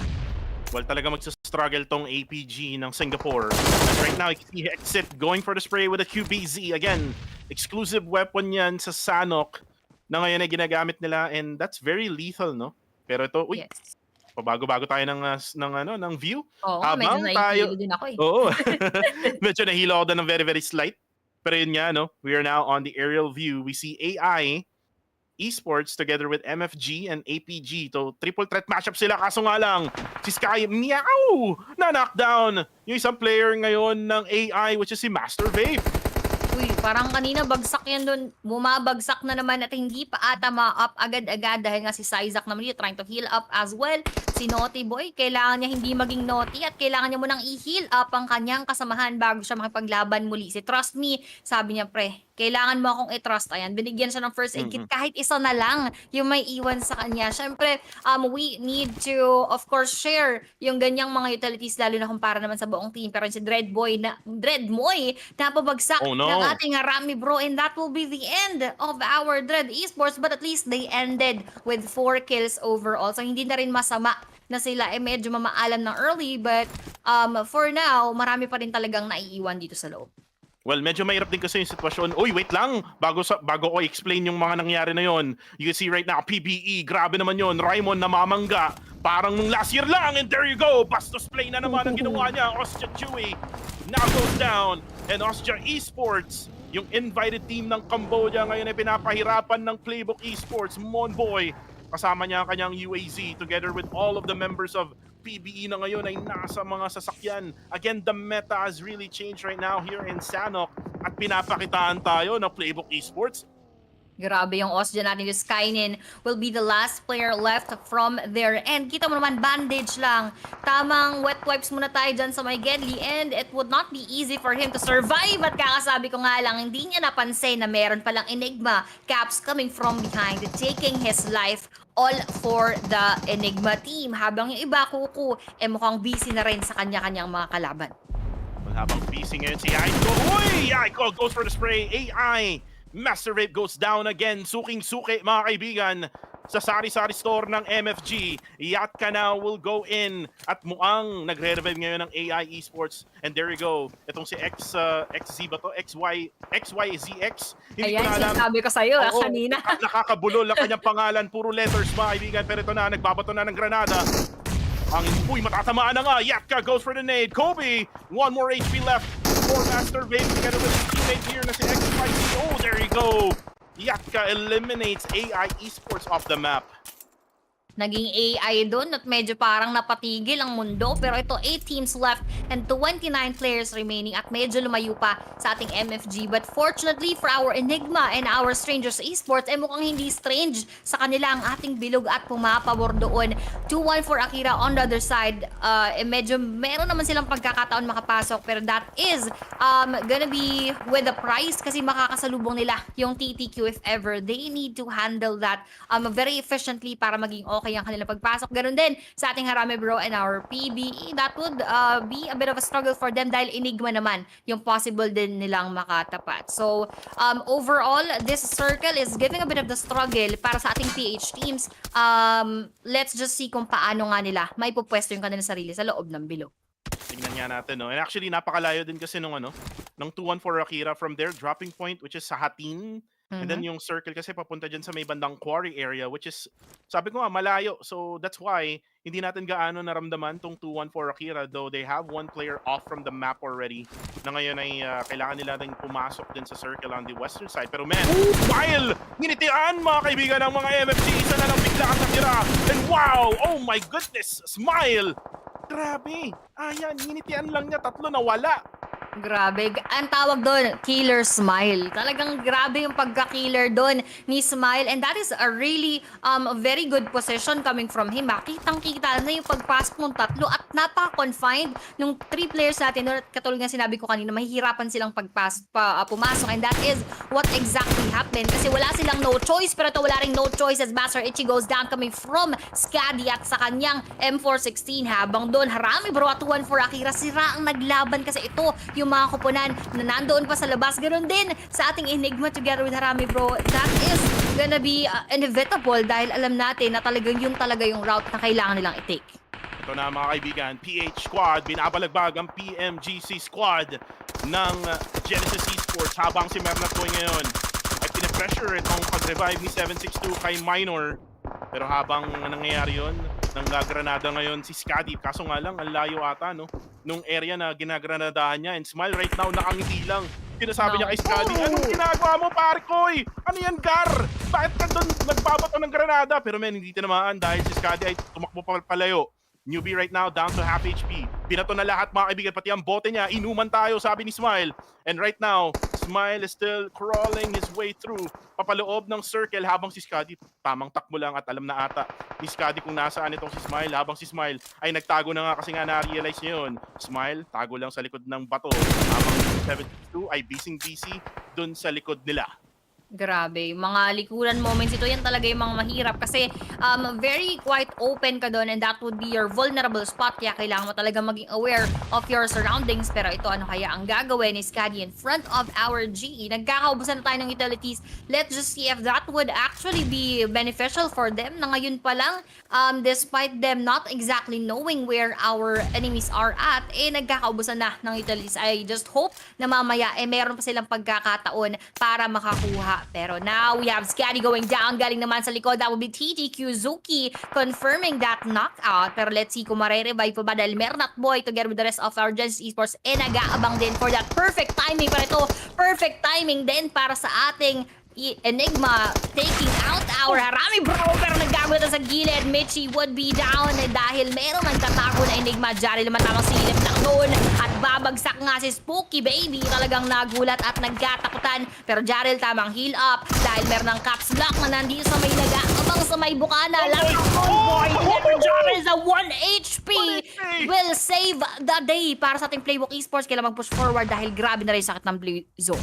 Well, talaga magsa-struggle tong APG ng Singapore. And right now, you see Exit going for the spray with a QBZ. Again, exclusive weapon yan sa Sanhok na ngayon ay ginagamit nila, and that's very lethal, no? Pero ito, uy,
Yes.
pabago-bago tayo ng view.
Oo,
Habang
medyo
tayo,
naihilo din ako eh.
oo, medyo nahilo ako doon ng very, very slight. Pero yun nga, no? We are now on the aerial view. We see AI Esports together with MFG and APG. So, triple threat matchup sila. Kaso nga lang, si Sky, meow! Na-knockdown yung isang player ngayon ng AI, which is si Master Vape.
Uy, parang kanina bagsak yan doon. Bumabagsak na naman at hindi pa ata ma-up agad-agad dahil nga si Syzak naman yun trying to heal up as well. Si Naughty Boy, kailangan niya hindi maging naughty at kailangan niya munang i-heal up ang kanyang kasamahan bago siya makipaglaban muli. Si Trust Me, sabi niya, pre, kailangan mo akong i-trust. Ayan, binigyan siya ng first aid kit. Kahit isa na lang yung may iwan sa kanya. Siyempre, we need to, of course, share yung ganyang mga utilities, lalo na kumpara naman sa buong team. Pero si Dreadmoy, napabagsak
Oh, no.
ng ating Rami Bro, and that will be the end of our Dread Esports. But at least they ended with 4 kills overall. So, hindi na rin masama na sila medyo mamaalam ng early. But for now, marami pa rin talagang naiiwan dito sa loob.
Well, medyo mahirap din kasi yung sitwasyon. Uy, wait lang! Bago ko explain yung mga nangyari na yon. You can see right now, PBE, grabe naman yon. Raimon namamangga. Parang nung last year lang, and there you go! Bastos play na naman ang ginawa niya. Ostia Chewy now goes down. And Ostia Esports, yung invited team ng Cambodia, ngayon ay pinapahirapan ng Playbook Esports. Monboy, kasama niya ang kanyang UAZ together with all of the members of PBE na ngayon ay nasa mga sasakyan. Again, the meta has really changed right now here in Sanhok at pinapakitaan tayo ng Playbook Esports.
Grabe yung odds dyan natin. Yung Skynin will be the last player left from their end. Kita mo naman, bandage lang. Tamang wet wipes muna tayo dyan sa may Gedli and it would not be easy for him to survive. At kakasabi ko nga lang, hindi niya napansin na meron palang Enigma Caps coming from behind, taking his life all for the Enigma team. Habang yung iba, Kuku, mukhang busy na rin sa kanya-kanyang mga kalaban.
Well, habang busy ngayon si Aiko. Uy! Aiko goes for the spray. AI! Master Rate goes down again. Suking-suki mga kaibigan sa sari-sari store ng MFG. Yatka now will go in at muang nagre-revive ngayon ng AI Esports. And there you go. Itong si XZ ba to? XYZX? Hindi
Ayan,
ko na alam.
sinasabi ko sa'yo
Oo,
kanina.
Nakakabulol ang kanyang pangalan. Puro letters mga kaibigan. Pero ito na, nagbabato na ng granada. Uy, matatamaan na nga. Yatka goes for the nade. Kobe, one more HP left. For Master Vape together with his teammate here na si XYZ. Oh, there you go. Yatka eliminates AI Esports off the map.
Naging AI doon at medyo parang napatigil ang mundo. Pero ito, 8 teams left and 29 players remaining at medyo lumayo pa sa ating MFG. But fortunately for our Enigma and our Strangers Esports, mukhang hindi strange sa kanila ang ating bilog at pumapabor doon. 2-1 for Akira on the other side. Medyo meron naman silang pagkakataon makapasok pero that is gonna be with the price kasi makakasalubong nila yung TTQ if ever. They need to handle that very efficiently para maging okay ang kanilang pagpasok. Ganun din sa ating Harame Bro and our PBE. That would be a bit of a struggle for them dahil Enigma naman yung possible din nilang makatapat. So, overall, this circle is giving a bit of the struggle para sa ating PH teams. Let's just see kung paano nga nila may pupwesto yung kanilang sarili sa loob ng bilog.
Tingnan nga natin, no? And actually, napakalayo din kasi nung 2-1 for Akira from their dropping point, which is sa Hatin. And then yung circle kasi papunta dyan sa may bandang quarry area, which is, sabi ko nga, malayo. So that's why hindi natin gaano naramdaman tong 2-1 for Akira, though they have one player off from the map already na ngayon ay kailangan nila rin pumasok din sa circle on the western side. Pero man, while nginitian mga kaibigan ng mga MFC, isa na lang bigla ang natira. And wow, oh my goodness, Smile! Grabe, ayan, nginitian lang niya, 3 nawala.
Grabe. Ang tawag doon, killer smile. Talagang grabe yung pagka-killer doon ni Smile. And that is a really very good position coming from him. Kitang-kita na yung pagpasok ng 3 at napaka-confined nung 3 players natin. Katulad nga sinabi ko kanina, mahihirapan silang pumasok. And that is what exactly happened. Kasi wala silang no choice. Pero ito wala ring no choice as Master Ichi goes down coming from Skadi at sa kanyang M416. Habang doon, Harame Bro at 1 for Akira. Sira ang naglaban kasi ito yung mga kupunan na nandoon pa sa labas. Ganon din sa ating Enigma together with Harame Bro. That is gonna be inevitable dahil alam natin na talagang yung route na kailangan nilang i-take.
Ito na mga kaibigan, PH Squad, binabalagbag ang PMGC Squad ng Genesis Esports habang si Mernat Boy ngayon ay pinapressure itong pag-revive ni 762 kay Minor. Pero habang nangyayari yun, nanggagranada ngayon si Skadi. Kaso nga lang, ang layo ata, no? Nung area na ginagranadahan niya. And Smile right now, nakangiti lang. Sinasabi niya kay Skadi, anong ginagawa mo, Parkoy? Ano yan, Gar? Bakit ka doon nagbabato ng granada? Pero men, hindi tinamaan dahil si Skadi ay tumakbo pa palayo. Newbie right now, down to half HP. Binato na lahat mga kaibigan, pati ang bote niya. Inuman tayo, sabi ni Smile. And right now, Smile is still crawling his way through papaloob ng circle habang si Skadi tamang takbo lang at alam na ata ni Skadi kung nasaan itong si Smile habang si Smile ay nagtago na nga kasi nga na-realize niya yun. Smile, tago lang sa likod ng bato habang 72 ay busy dun sa likod nila.
Grabe, mga likuran moments ito, yan talaga yung mga mahirap kasi very quite open ka doon and that would be your vulnerable spot kaya kailangan mo talaga maging aware of your surroundings. Pero ito, ano kaya ang gagawin ni Scadi in front of our GE? Nagkakaubusan na tayo ng utilities. Let's just see if that would actually be beneficial for them na ngayon pa lang, despite them not exactly knowing where our enemies are at, nagkakaubusan na ng utilities. I just hope na mamaya meron pa silang pagkakataon para makakuha. Pero now we have Scadi going down. Galing naman sa likod. That will be TTQ Zuki confirming that knockout. Pero let's see kung marerevive pa ba dahil Mernat Boy together with the rest of our Genesis Esports nag-aabang din for that perfect timing. Pero ito, perfect timing din para sa ating Enigma taking out our Harami bro, pero naggago na sa gilid. Michi would be down dahil meron nagtatago na Enigma. Jarel naman tamang silip lang doon at babagsak nga si Spooky Baby. Talagang nagulat at nagkatakutan, pero Jarel tamang heal up dahil meron ng caps lock na nandito sa may nag-aabang sa may bukana. Boy, Jarel sa 1 HP will save the day para sa ating Playbook Esports. Kailangan mag-push forward dahil grabe na rin sakit ng blue zone.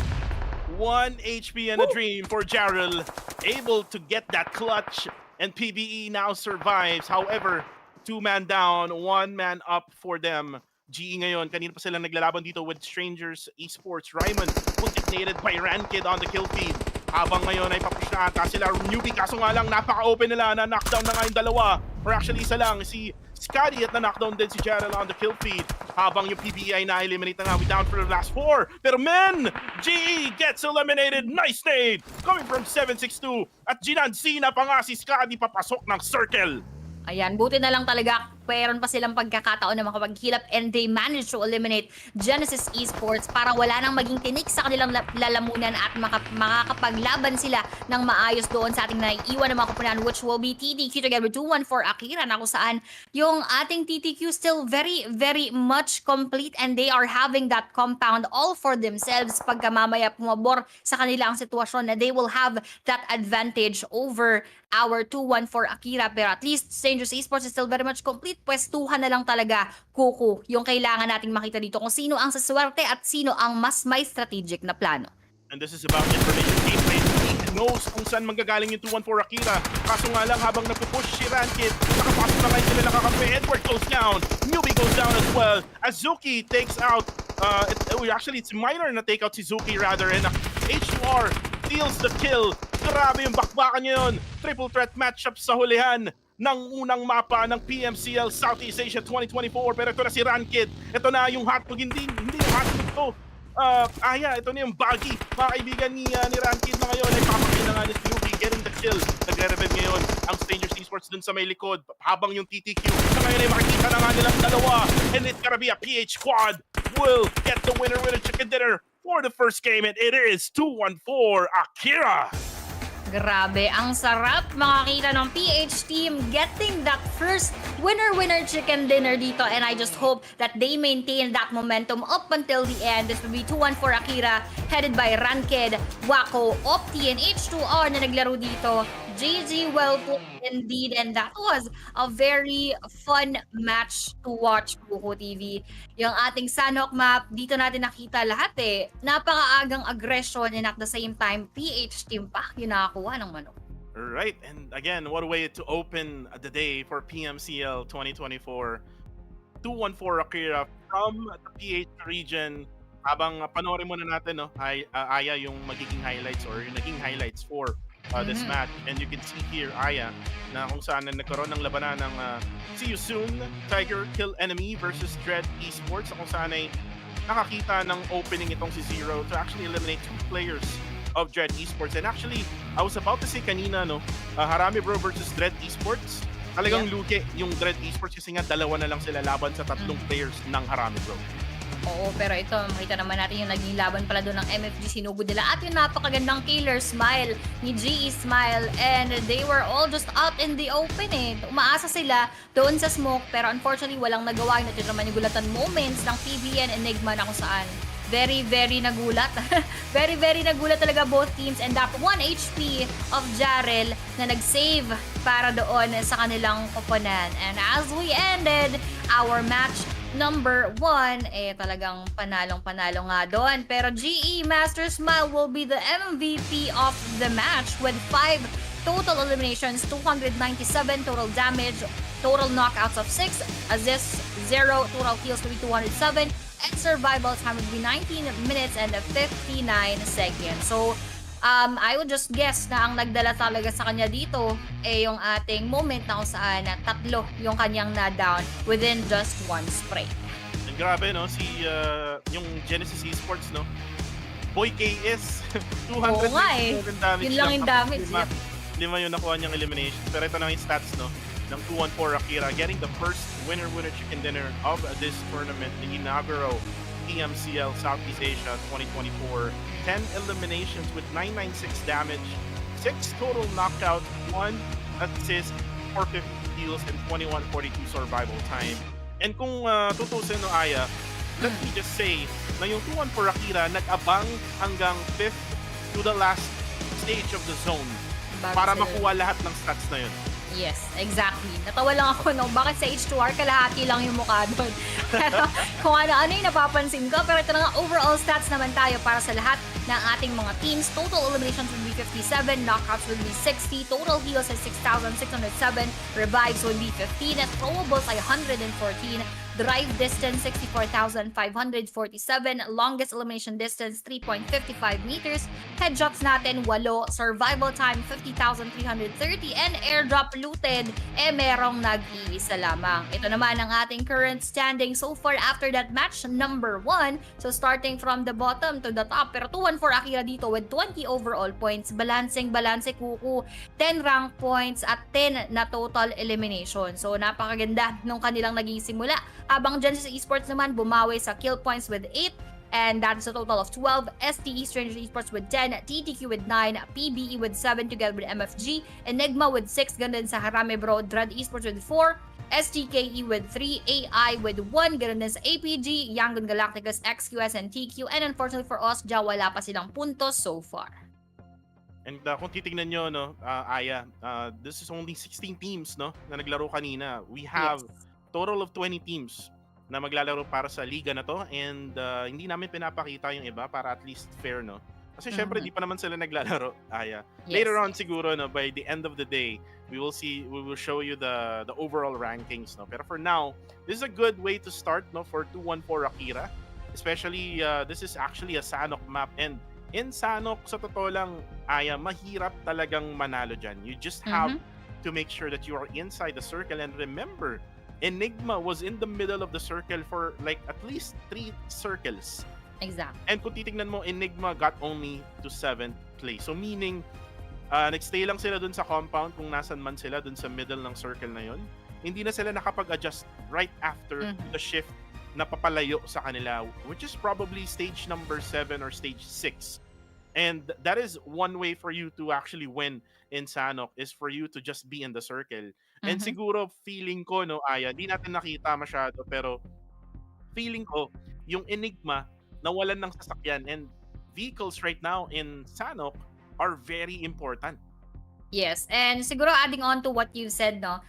1 HP and a dream for Jarrell, able to get that clutch, and PBE now survives. However, 2-man down, 1-man up for them. GE ngayon, kanina pa sila naglalaban dito with Strangers Esports. Ryman was detonated by Rankid on the kill feed. Habang ngayon ay papush na ata sila newbie, kaso nga lang napaka-open nila na knockdown na nga yung dalawa. Or actually isa lang, si Scadi at na-knockdown din si Jarrell on the kill feed. Habang yung PBE ay na-eliminate na nga, we down for the last 4. Pero men, GE gets eliminated. Nice nade! Coming from 762. At ginansina pa nga si Scadi papasok ng circle.
Ayan, buti na lang talaga meron pa silang pagkakataon na makapaghilap and they managed to eliminate Genesis Esports para wala nang maging tinik sa kanilang lalamunan at makakapaglaban sila ng maayos doon sa ating naiiwan ng mga kupunan, which will be TTQ together with 2-1 for Akira, na kung saan yung ating TTQ still very, very much complete and they are having that compound all for themselves. Pagka mamaya pumabor sa kanila ang sitwasyon na they will have that advantage over our 2-1 for Akira. Pero at least Strangers Esports is still very much complete. Pwestuhan na lang talaga, Kuku, yung kailangan nating makita dito kung sino ang saswerte at sino ang mas may strategic na plano.
And this is about information gameplay. He knows kung saan manggagaling yung 2-1 for Akira. Kaso nga lang habang nagpupush si Rankid, nakapasok na ngayon sila nakakampi. Edward goes down. Newbie goes down as well. Azuki takes out, actually it's Minor na take out si Zuki rather. And H2R steals the kill. Grabe yung bakbakan niya yun. Triple threat matchup sa hulihan ng unang mapa ng PMCL Southeast Asia 2024. Pero ito na si Rankid. Ito na yung hotdog. Hindi yung hotdog to. Ito na yung baggy. Mga kaibigan ni Rankid na ngayon ay papakita na nga ni Newbie getting the kill. Nagre-revive ngayon ang Strangers Esports dun sa may likod. Habang yung TTQ sa ngayon ay makikita na nga nilang dalawa. And it's gonna be a PH squad will get the winner with a chicken dinner for the first game. And it is 2-1 for Akira.
Grabe, ang sarap makakita ng PH team getting that first winner-winner chicken dinner dito, and I just hope that they maintain that momentum up until the end. This will be 2-1 for Akira, headed by Ranked, Wako, Opti, and H2R na naglaro dito. GG, well put indeed, and that was a very fun match to watch, Kuko TV. Yung ating Sanhok map, dito natin nakita lahat napakaagang aggression and at the same time, PH team pa yung nakakuha ng manok.
Right, and again, what a way to open the day for PMCL 2024. 2-1 for Akira from the PH region. Habang panoorin muna natin, Aya, yung magiging highlights or yung naging highlights for this match. And you can see here, Aya, na kung saan na nagkaroon ng labanan ng See You Soon, Tiger Kill Enemy versus Dread Esports, kung saan ay nakakita ng opening itong si Zero to actually eliminate 2 players of Dread Esports. And actually, I was about to say kanina, Harami Bro versus Dread Esports. Talagang lugi yung Dread Esports kasi nga dalawa na lang sila laban sa 3 players ng Harami Bro.
Oo, pero ito, makita naman natin yung naging laban pala doon ng MFG, sinugod nila. At yung napakagandang killer smile ni GE Smile. And they were all just out in the open Umaasa sila doon sa smoke, pero unfortunately walang nagawa. Natin naman yung gulatan moments ng PBN Enigma na kung saan very, very nagulat. very, very nagulat talaga both teams. And that 1 HP of Jarrell na nag-save para doon sa kanilang koponan. And as we ended our match number 1, talagang panalong-panalo nga doon. Pero GE Master Smile will be the MVP of the match with 5 total eliminations, 297 total damage, total knockouts of 6, assists 0, total kills will be 207, and survival time would be 19 minutes and 59 seconds. So, I would just guess na ang nagdala talaga sa kanya dito yung ating moment na kung saan tatlo yung kanyang na-down within just one spray.
And grabe, no? Yung Genesis Esports, no? Boy KS, 200
Oo nga eh.
damage.
Yun lang yung damage.
Lima yung nakuha niyang elimination. Pero ito na yung stats, no? Ng 214 Akira, getting the first winner chicken dinner of this tournament, the inaugural PMCL Southeast Asia 2024. 10 eliminations with 996 damage, 6 total knockouts, 1 assist, 450 kills, and 2142 survival time. And kung tutusin, no, Aya, let me just say na yung 214 Akira nag-abang hanggang 5th to the last stage of the zone para makuha lahat ng stats na yun.
Yes, exactly. Natawa lang ako, no? Bakit sa H2R kalahati lang yung mukha doon? Pero kung ano-ano yung napapansin ko. Pero ito na nga, overall stats naman tayo para sa lahat ng ating mga teams. Total eliminations would be 57, knockouts would be 60, total heals ay 6,607, revives would be 15, at throwables ay 114, drive distance 64,547, longest elimination distance 3.55 meters, headshots natin 8, survival time 50,330, and airdrop looted merong nag-iisa lamang. Ito naman ang ating current standing so far after that match, number 1. So starting from the bottom to the top, pero 214 Akira dito with 20 overall points, balance kuku, 10 rank points at 10 na total elimination. So napakaganda nung kanilang naging simula. Habang Genesis Esports naman bumawi sa kill points with 8, and that's a total of 12. STE Stranger Esports with 10, TTQ with 9, PBE with 7 together with MFG, Enigma with 6, ganun sa Harame Bro, Dread Esports with 4, STKE with 3, AI with 1, ganun din sa APG, Yangon Galacticus, XQS, and TQ, and unfortunately for us, wala pa silang puntos so far.
And kung titignan nyo, no, Aya, this is only 16 teams, no, na naglaro kanina. We have total of 20 teams na maglalaro para sa liga na to, and hindi namin pinapakita yung iba para at least fair, no? Kasi syempre di pa naman sila naglalaro, Aya. Later on siguro, no, by the end of the day, we will show you the overall rankings, no? Pero for now, this is a good way to start, no, for 214 Akira. Especially this is actually a Sanhok map, and in Sanhok, sa totoo lang, Aya, mahirap talagang manalo dyan. You just have to make sure that you are inside the circle, and remember, Enigma was in the middle of the circle for like at least 3 circles.
Exactly.
And kung titignan mo, Enigma got only to 7th place. So meaning, nagstay lang sila dun sa compound kung nasan man sila dun sa middle ng circle na yun. Hindi na sila nakapag-adjust right after the shift na papalayo sa kanila, which is probably stage number 7 or stage 6. And that is one way for you to actually win in Sanhok, is for you to just be in the circle. And siguro feeling ko, no, Aya, di natin nakita masyado, pero feeling ko yung Enigma nawalan ng sasakyan, and vehicles right now in Sanhok are very important.
Yes, and siguro adding on to what you said, no,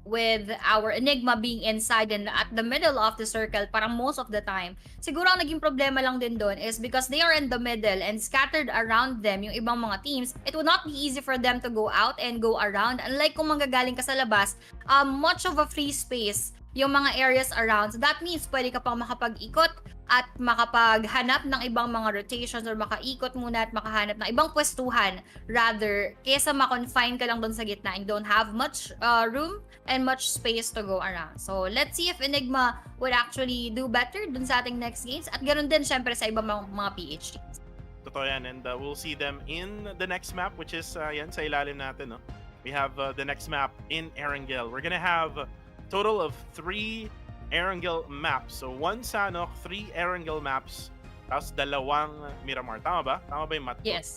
with our Enigma being inside and at the middle of the circle, parang most of the time, siguro ang naging problema lang din doon is because they are in the middle and scattered around them yung ibang mga teams, it would not be easy for them to go out and go around. Unlike kung manggagaling ka sa labas, much of a free space yung mga areas around. So that means pwede ka pang makapag-ikot at makapaghanap ng ibang mga rotations, or makaikot muna at makahanap ng ibang pwestuhan rather kesa ma-confine ka lang doon sa gitna and don't have much room and much space to go around. So let's see if Enigma would actually do better dun sa ating next games, at ganoon din syempre sa ibang mga PhDs.
Totoo yan, and we'll see them in the next map, which is yan sa ilalim natin, no? We have the next map in Erangel. We're gonna have total of 3 Erangel maps. So 1 Sanhok, 3 Erangel maps, tapos 2 Miramar. Tama ba? Tama ba yung math code?
Yes.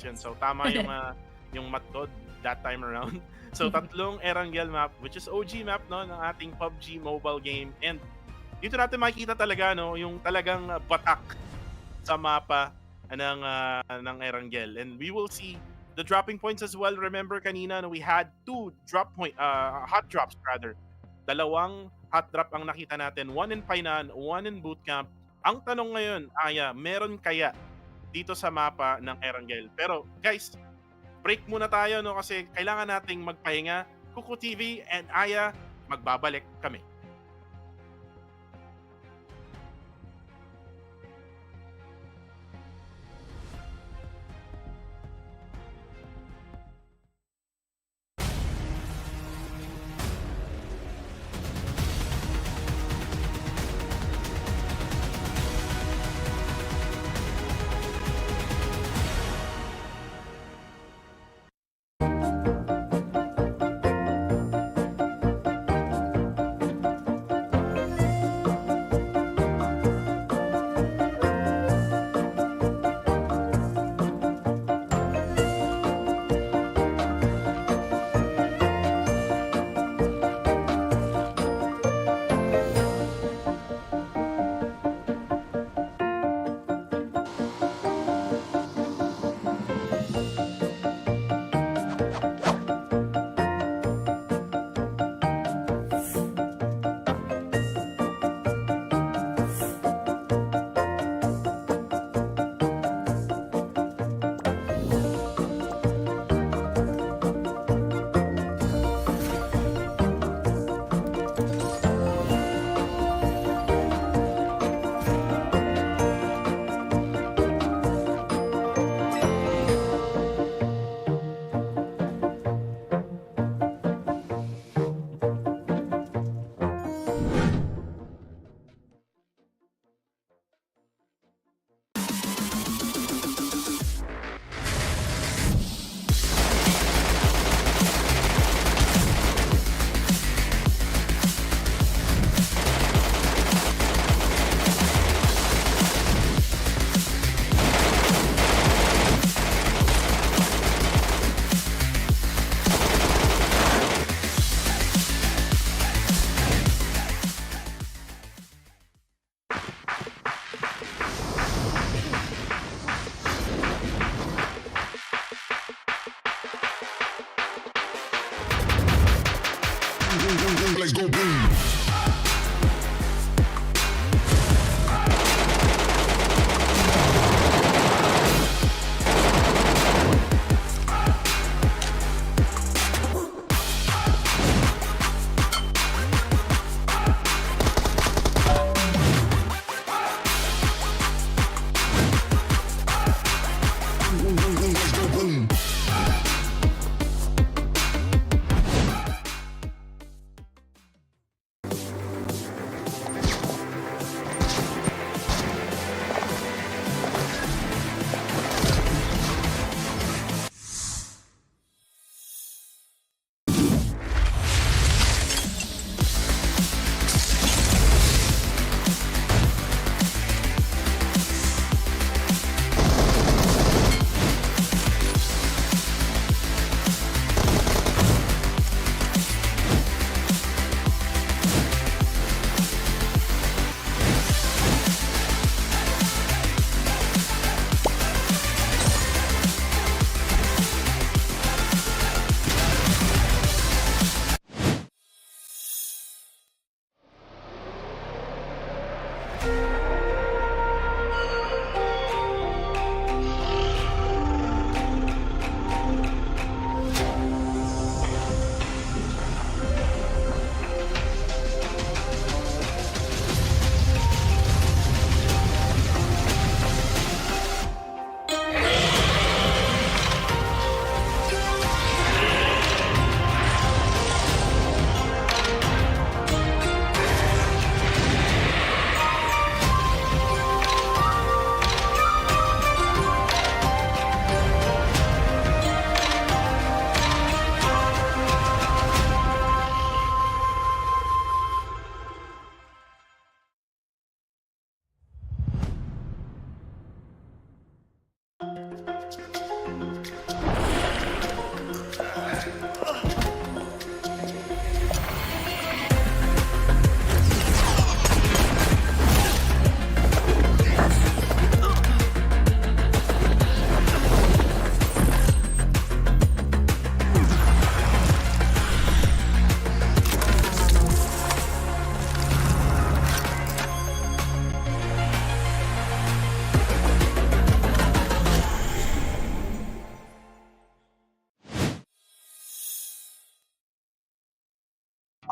Yun. So tama yung math code that time around. So 3 Erangel map, which is OG map, no, ng ating PUBG Mobile game. And dito natin makikita talaga, no, yung talagang batak sa mapa ng Erangel. And we will see the dropping points as well. Remember kanina, no, we had 2 hot drops rather. 2 hot drop ang nakita natin. 1 in Painan, 1 in bootcamp. Ang tanong ngayon, Aya, meron kaya dito sa mapa ng Erangel? Pero guys, break muna tayo no kasi kailangan nating magpahinga. Kuku TV and Aya, magbabalik kami.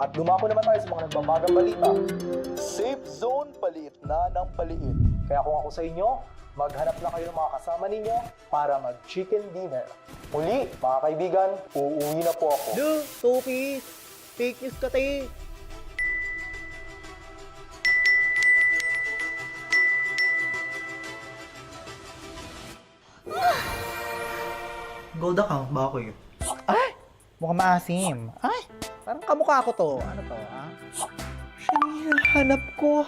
At dumako naman tayo sa mga nagbabagang balita. Safe zone paliit na ng paliit. Kaya kung ako sa inyo, maghanap na kayo ng mga kasama ninyo para mag-chicken dinner. Muli, mga kaibigan, uuwi na po ako.
Do, Tupis! Fake news ka tayo! Gold account ba ako yun? Ay! Mukhang maasim. Ay! Parang kamukha ko to. Ano to, ha? Siya na hinahanap ko.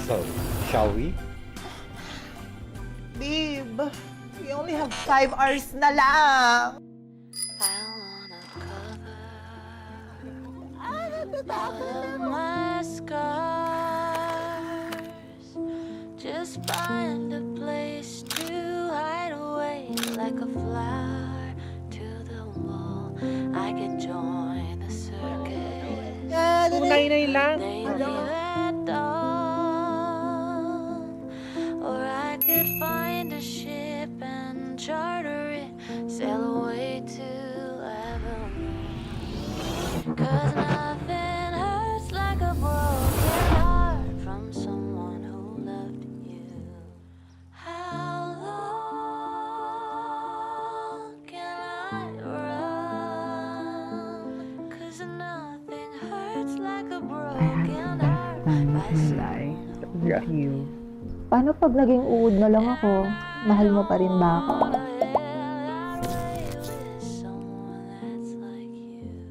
So, shall we?
Babe, we only have 5 hours na lang.
I wanna cover all of my scars. Just find a place to hide away like a flower to the wall. I could join the circus.
Tunay lang.
Maybe at dawn, or I could find a ship and charter it, sail away to Avalon. 'Cause nothing hurts like a broken heart from someone who loved you. How long can I run? 'Cause nothing hurts like a broken heart by someone who
Love you.
Paano pag naging uod na lang ako? Mahal mo pa rin ba ako?
someone that's like you.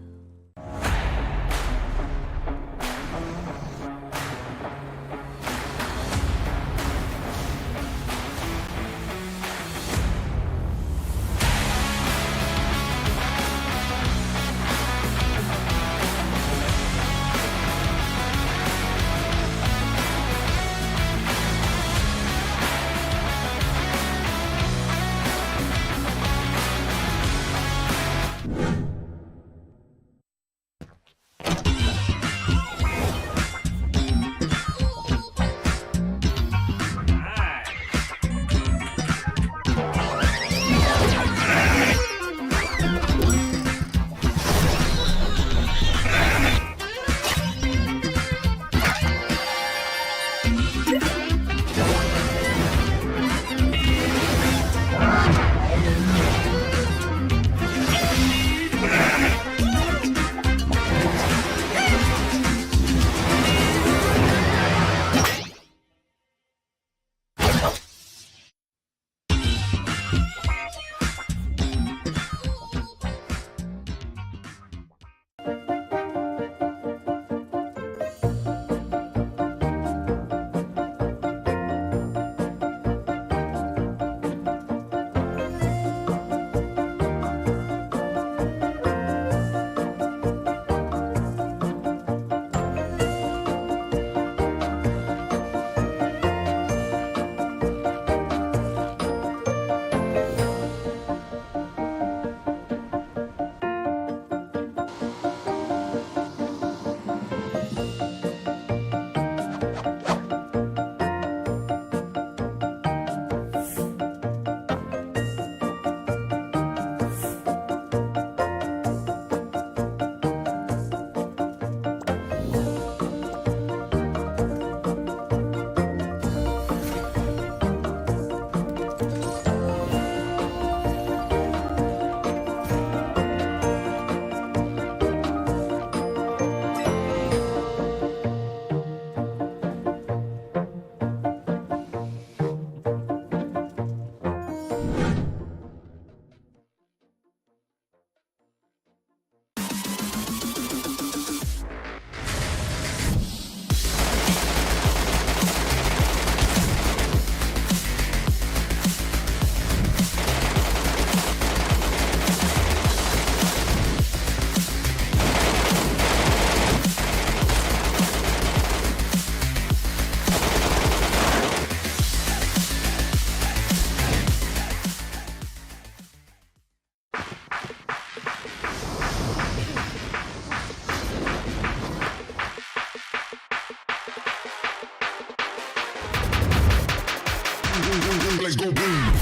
Let's go boom.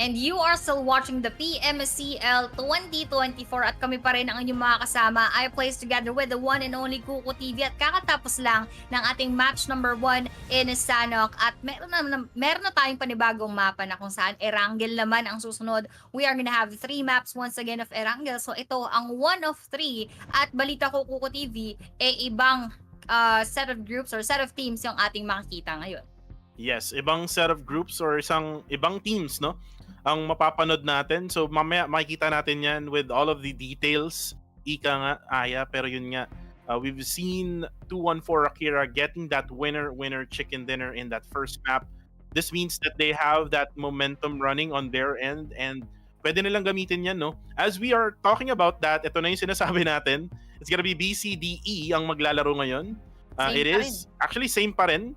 And you are still watching the PMCL 2024 at kami pa rin ang inyong mga kasama. I plays together with the one and only Kuko TV at kakatapos lang ng ating match number 1 in Sanhok at meron na tayong panibagong mapa na kung saan Erangel naman ang susunod. We are gonna have 3 maps once again of Erangel. So ito ang 1 of 3 at balita ko Kuko TV ibang set of groups or set of teams yung ating makikita ngayon.
Yes, ibang set of groups or ibang teams, no? Ang mapapanood natin. So mamaya makikita natin yan with all of the details. Ika nga, Aya, pero yun nga. We've seen 214 Akira getting that winner chicken dinner in that first map. This means that they have that momentum running on their end and pwede nilang gamitin yan, no? As we are talking about that, ito na yung sinasabi natin. It's gonna be BCDE ang maglalaro ngayon. It is actually same pa rin.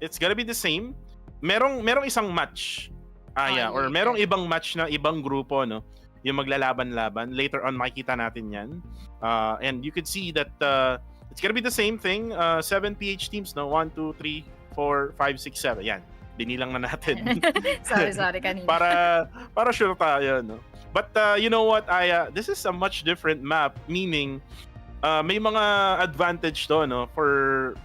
It's gonna be the same. Merong isang match. Or merong ibang match na ibang grupo, no? Yung maglalaban-laban. Later on makikita natin 'yan. And you could see that it's gonna be the same thing. 7 PH teams, no? 1 2 3 4 5 6 7. Yan. Binilang na natin.
sorry kanina.
para sure tayo, no? But you know what, Aya, this is a much different map, meaning may mga advantage to, no, for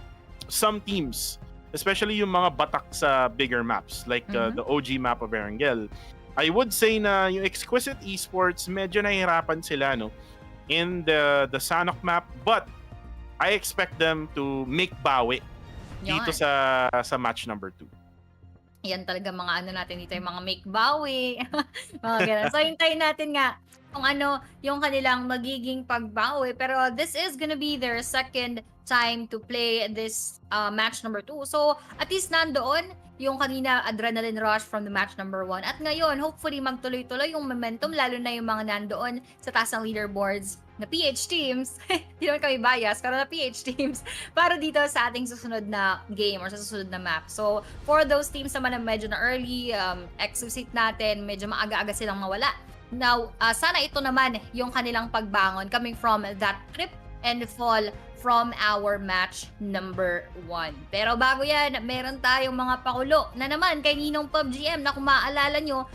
some teams, especially yung mga batak sa bigger maps like the OG map of Erangel. I would say na yung Exquisite Esports medyo nahihirapan sila, no, in the Sanhok map, but I expect them to make bawi dito sa match number 2.
Yan talaga mga ano natin dito, yung mga make bawi, mga ganun. So hintayin natin nga kung ano yung kanilang magiging pagbawi. Pero this is gonna be their second time to play this match number 2. So at least nandoon yung kanina adrenaline rush from the match number 1. At ngayon, hopefully magtuloy-tuloy yung momentum, lalo na yung mga nandoon sa taas ng leaderboards na PH teams. Hindi naman kami bias, pero na PH teams para dito sa ating susunod na game or sa susunod na map. So, for those teams naman na medyo na early, exit natin, medyo maaga-aga silang mawala. Now, sana ito naman yung kanilang pagbangon coming from that trip and fall from our match number 1. Pero bago yan, meron tayong mga pakulo na naman kay Ninong PUBG na kung maaalala nyo,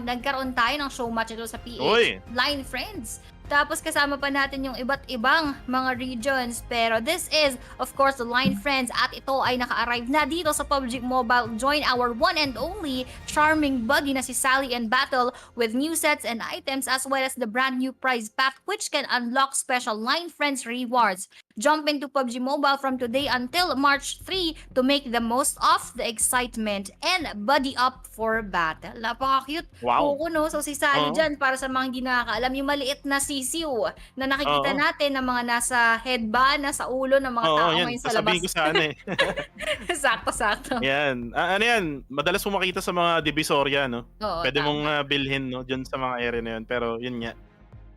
nagkaroon tayo ng show match ito sa PH Line Friends. Tapos kasama pa natin yung iba't ibang mga regions. Pero this is, of course, the Line Friends. At ito ay naka-arrive na dito sa PUBG Mobile. Join our one and only charming buddy na si Sally and Battle with new sets and items as well as the brand new prize pack which can unlock special Line Friends rewards. Jump into PUBG Mobile from today until March 3 to make the most of the excitement and buddy up for battle. Napaka-cute.
Wow.
Kuko, no? So si Sally dyan, para sa mga hindi nakakaalam, yung maliit na sisiw na nakikita natin na mga nasa head ba, nasa ulo ng mga tao ngayon sa labas.
Sasabihin ko sana eh.
Sakto-sakto.
Yan. Ano yan? Madalas mo makita sa mga divisoria, no?
Oo,
Pwede
tama.
mong bilhin, no? Dyan sa mga area na yun. Pero yun nga.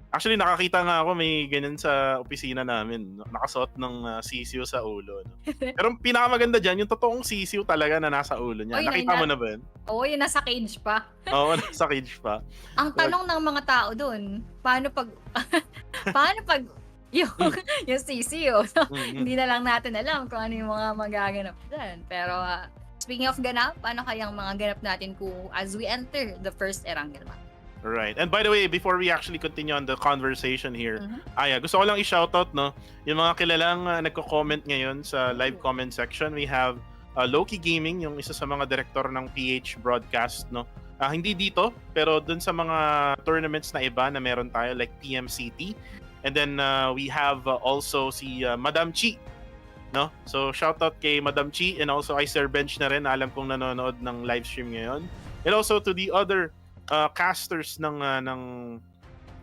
Actually, nakakita nga ako may ganyan sa opisina namin. No? Nakasuot ng sisiw sa ulo. No? Pero ang pinakamaganda dyan, yung totoong sisiw talaga na nasa ulo niya.
Oy,
Nakita mo na ba yun?
Oo, yun nasa cage pa.
Oo, nasa cage pa.
Ang tanong ng mga tao doon, paano pag yung sisiyo? So, hindi na lang natin alam kung ano yung mga magaganap dyan. Pero speaking of ganap, ano kayang mga ganap natin as we enter the first Erangel map?
Right. And by the way, before we actually continue on the conversation here, gusto ko lang i-shoutout, no, yung mga kilalang nagko-comment ngayon sa live comment section. We have Loki Gaming, yung isa sa mga director ng PH broadcast, no. Hindi dito, pero dun sa mga tournaments na iba na meron tayo like PMCT. And then we have also si Madam Chi, no. So shoutout kay Madam Chi and also Sir Bench na rin, alam kong nanonood ng live stream ngayon. And also to the other casters ng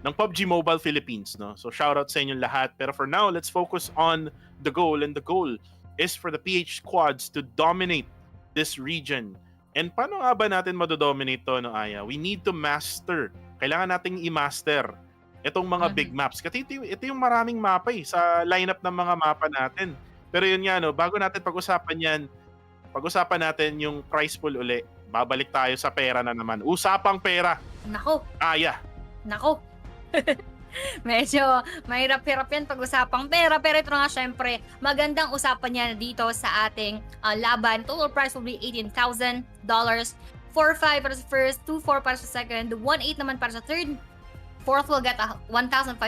PUBG Mobile Philippines, no. So shout out sa inyong lahat. Pero for now, let's focus on the goal, and the goal is for the PH squads to dominate this region. And paano nga ba natin madodominate to, no, Aya? We need to master. Kailangan nating i-master itong mga big maps. Kasi ito yung maraming mapa sa lineup ng mga mapa natin. Pero yun nga, no, bago natin pag-usapan natin yung prize pool uli. Babalik tayo sa pera na naman. Usapang pera.
Nako. Nako. Medyo mahirap-hirap yan pag-usapang pera. Pero ito nga, syempre, magandang usapan yan dito sa ating laban. Total prize will be $18,000 4-5 para sa first, 2-4 para sa second, 1-8 naman para sa third. Fourth will get 1,500,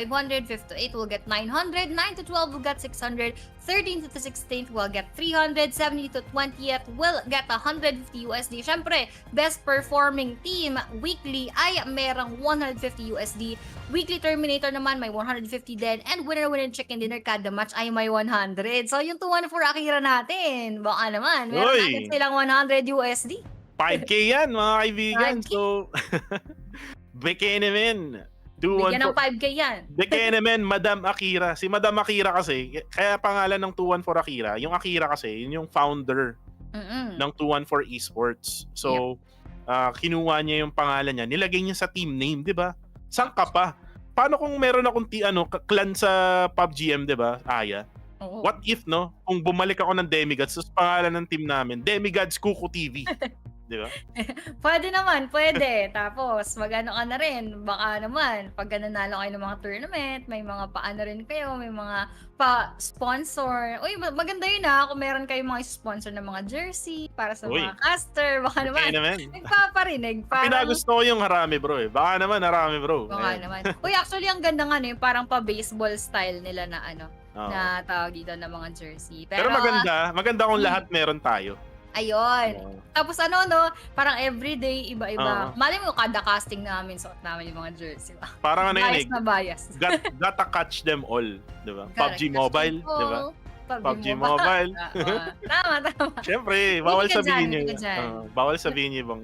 fifth to 8th will get 900, 9th to 12th will get 600, 13th to 16th will get 300, 17th to 20th will get 150 USD. Syempre, best performing team weekly ay merang 150 USD. Weekly Terminator naman may 150 din, and winner chicken dinner kada match ay may 100. So yung 214 Akira natin, baka naman meron
Uy!
agad silang 100 USD.
5K yan, mga kaibigan.
5K.
So, Bekenemen.
Bigyan ng 5K yan.
Bekenemen, Madam Akira. Si Madam Akira kasi, kaya pangalan ng 214 Akira, yung Akira kasi, yun yung founder ng 214 Esports. So, kinuha niya yung pangalan niya, nilagay niya sa team name, di ba? Saan ka pa? Paano kung meron akong clan sa PUBG, di ba? Aya.
Oo.
What if, no? Kung bumalik ako ng Demigods, tapos pangalan ng team namin, Demigods Kuku TV. Di ba?
Pwede naman, pwede. Tapos, magano ka na rin. Baka naman, pag nanalo kayo ng mga tournament, may mga paano rin kayo, may mga pa-sponsor. Uy, maganda yun kung meron kayong mga sponsor ng mga jersey para sa
Uy.
mga caster. Baka naman, nagpaparinig.
Pinagusto ko yung harami, bro. Baka naman harami, bro.
Baka naman. Uy, actually, ang ganda nga, yung parang pa-baseball style nila na na tawag dito ng mga jersey.
Pero maganda kung lahat meron tayo.
Ayun. Tapos parang everyday, iba-iba. Mali mo, kada casting namin, suot namin yung mga jersey.
Parang
bias na bias.
Gotta catch them all, di ba? PUBG Mobile, di ba? PUBG
Mobile.
Mobile.
Tama.
Siyempre, bawal
Hindi ka
sabihin
dyan,
niyo.
hindi ka dyan.
Bawal sabihin niyo ibang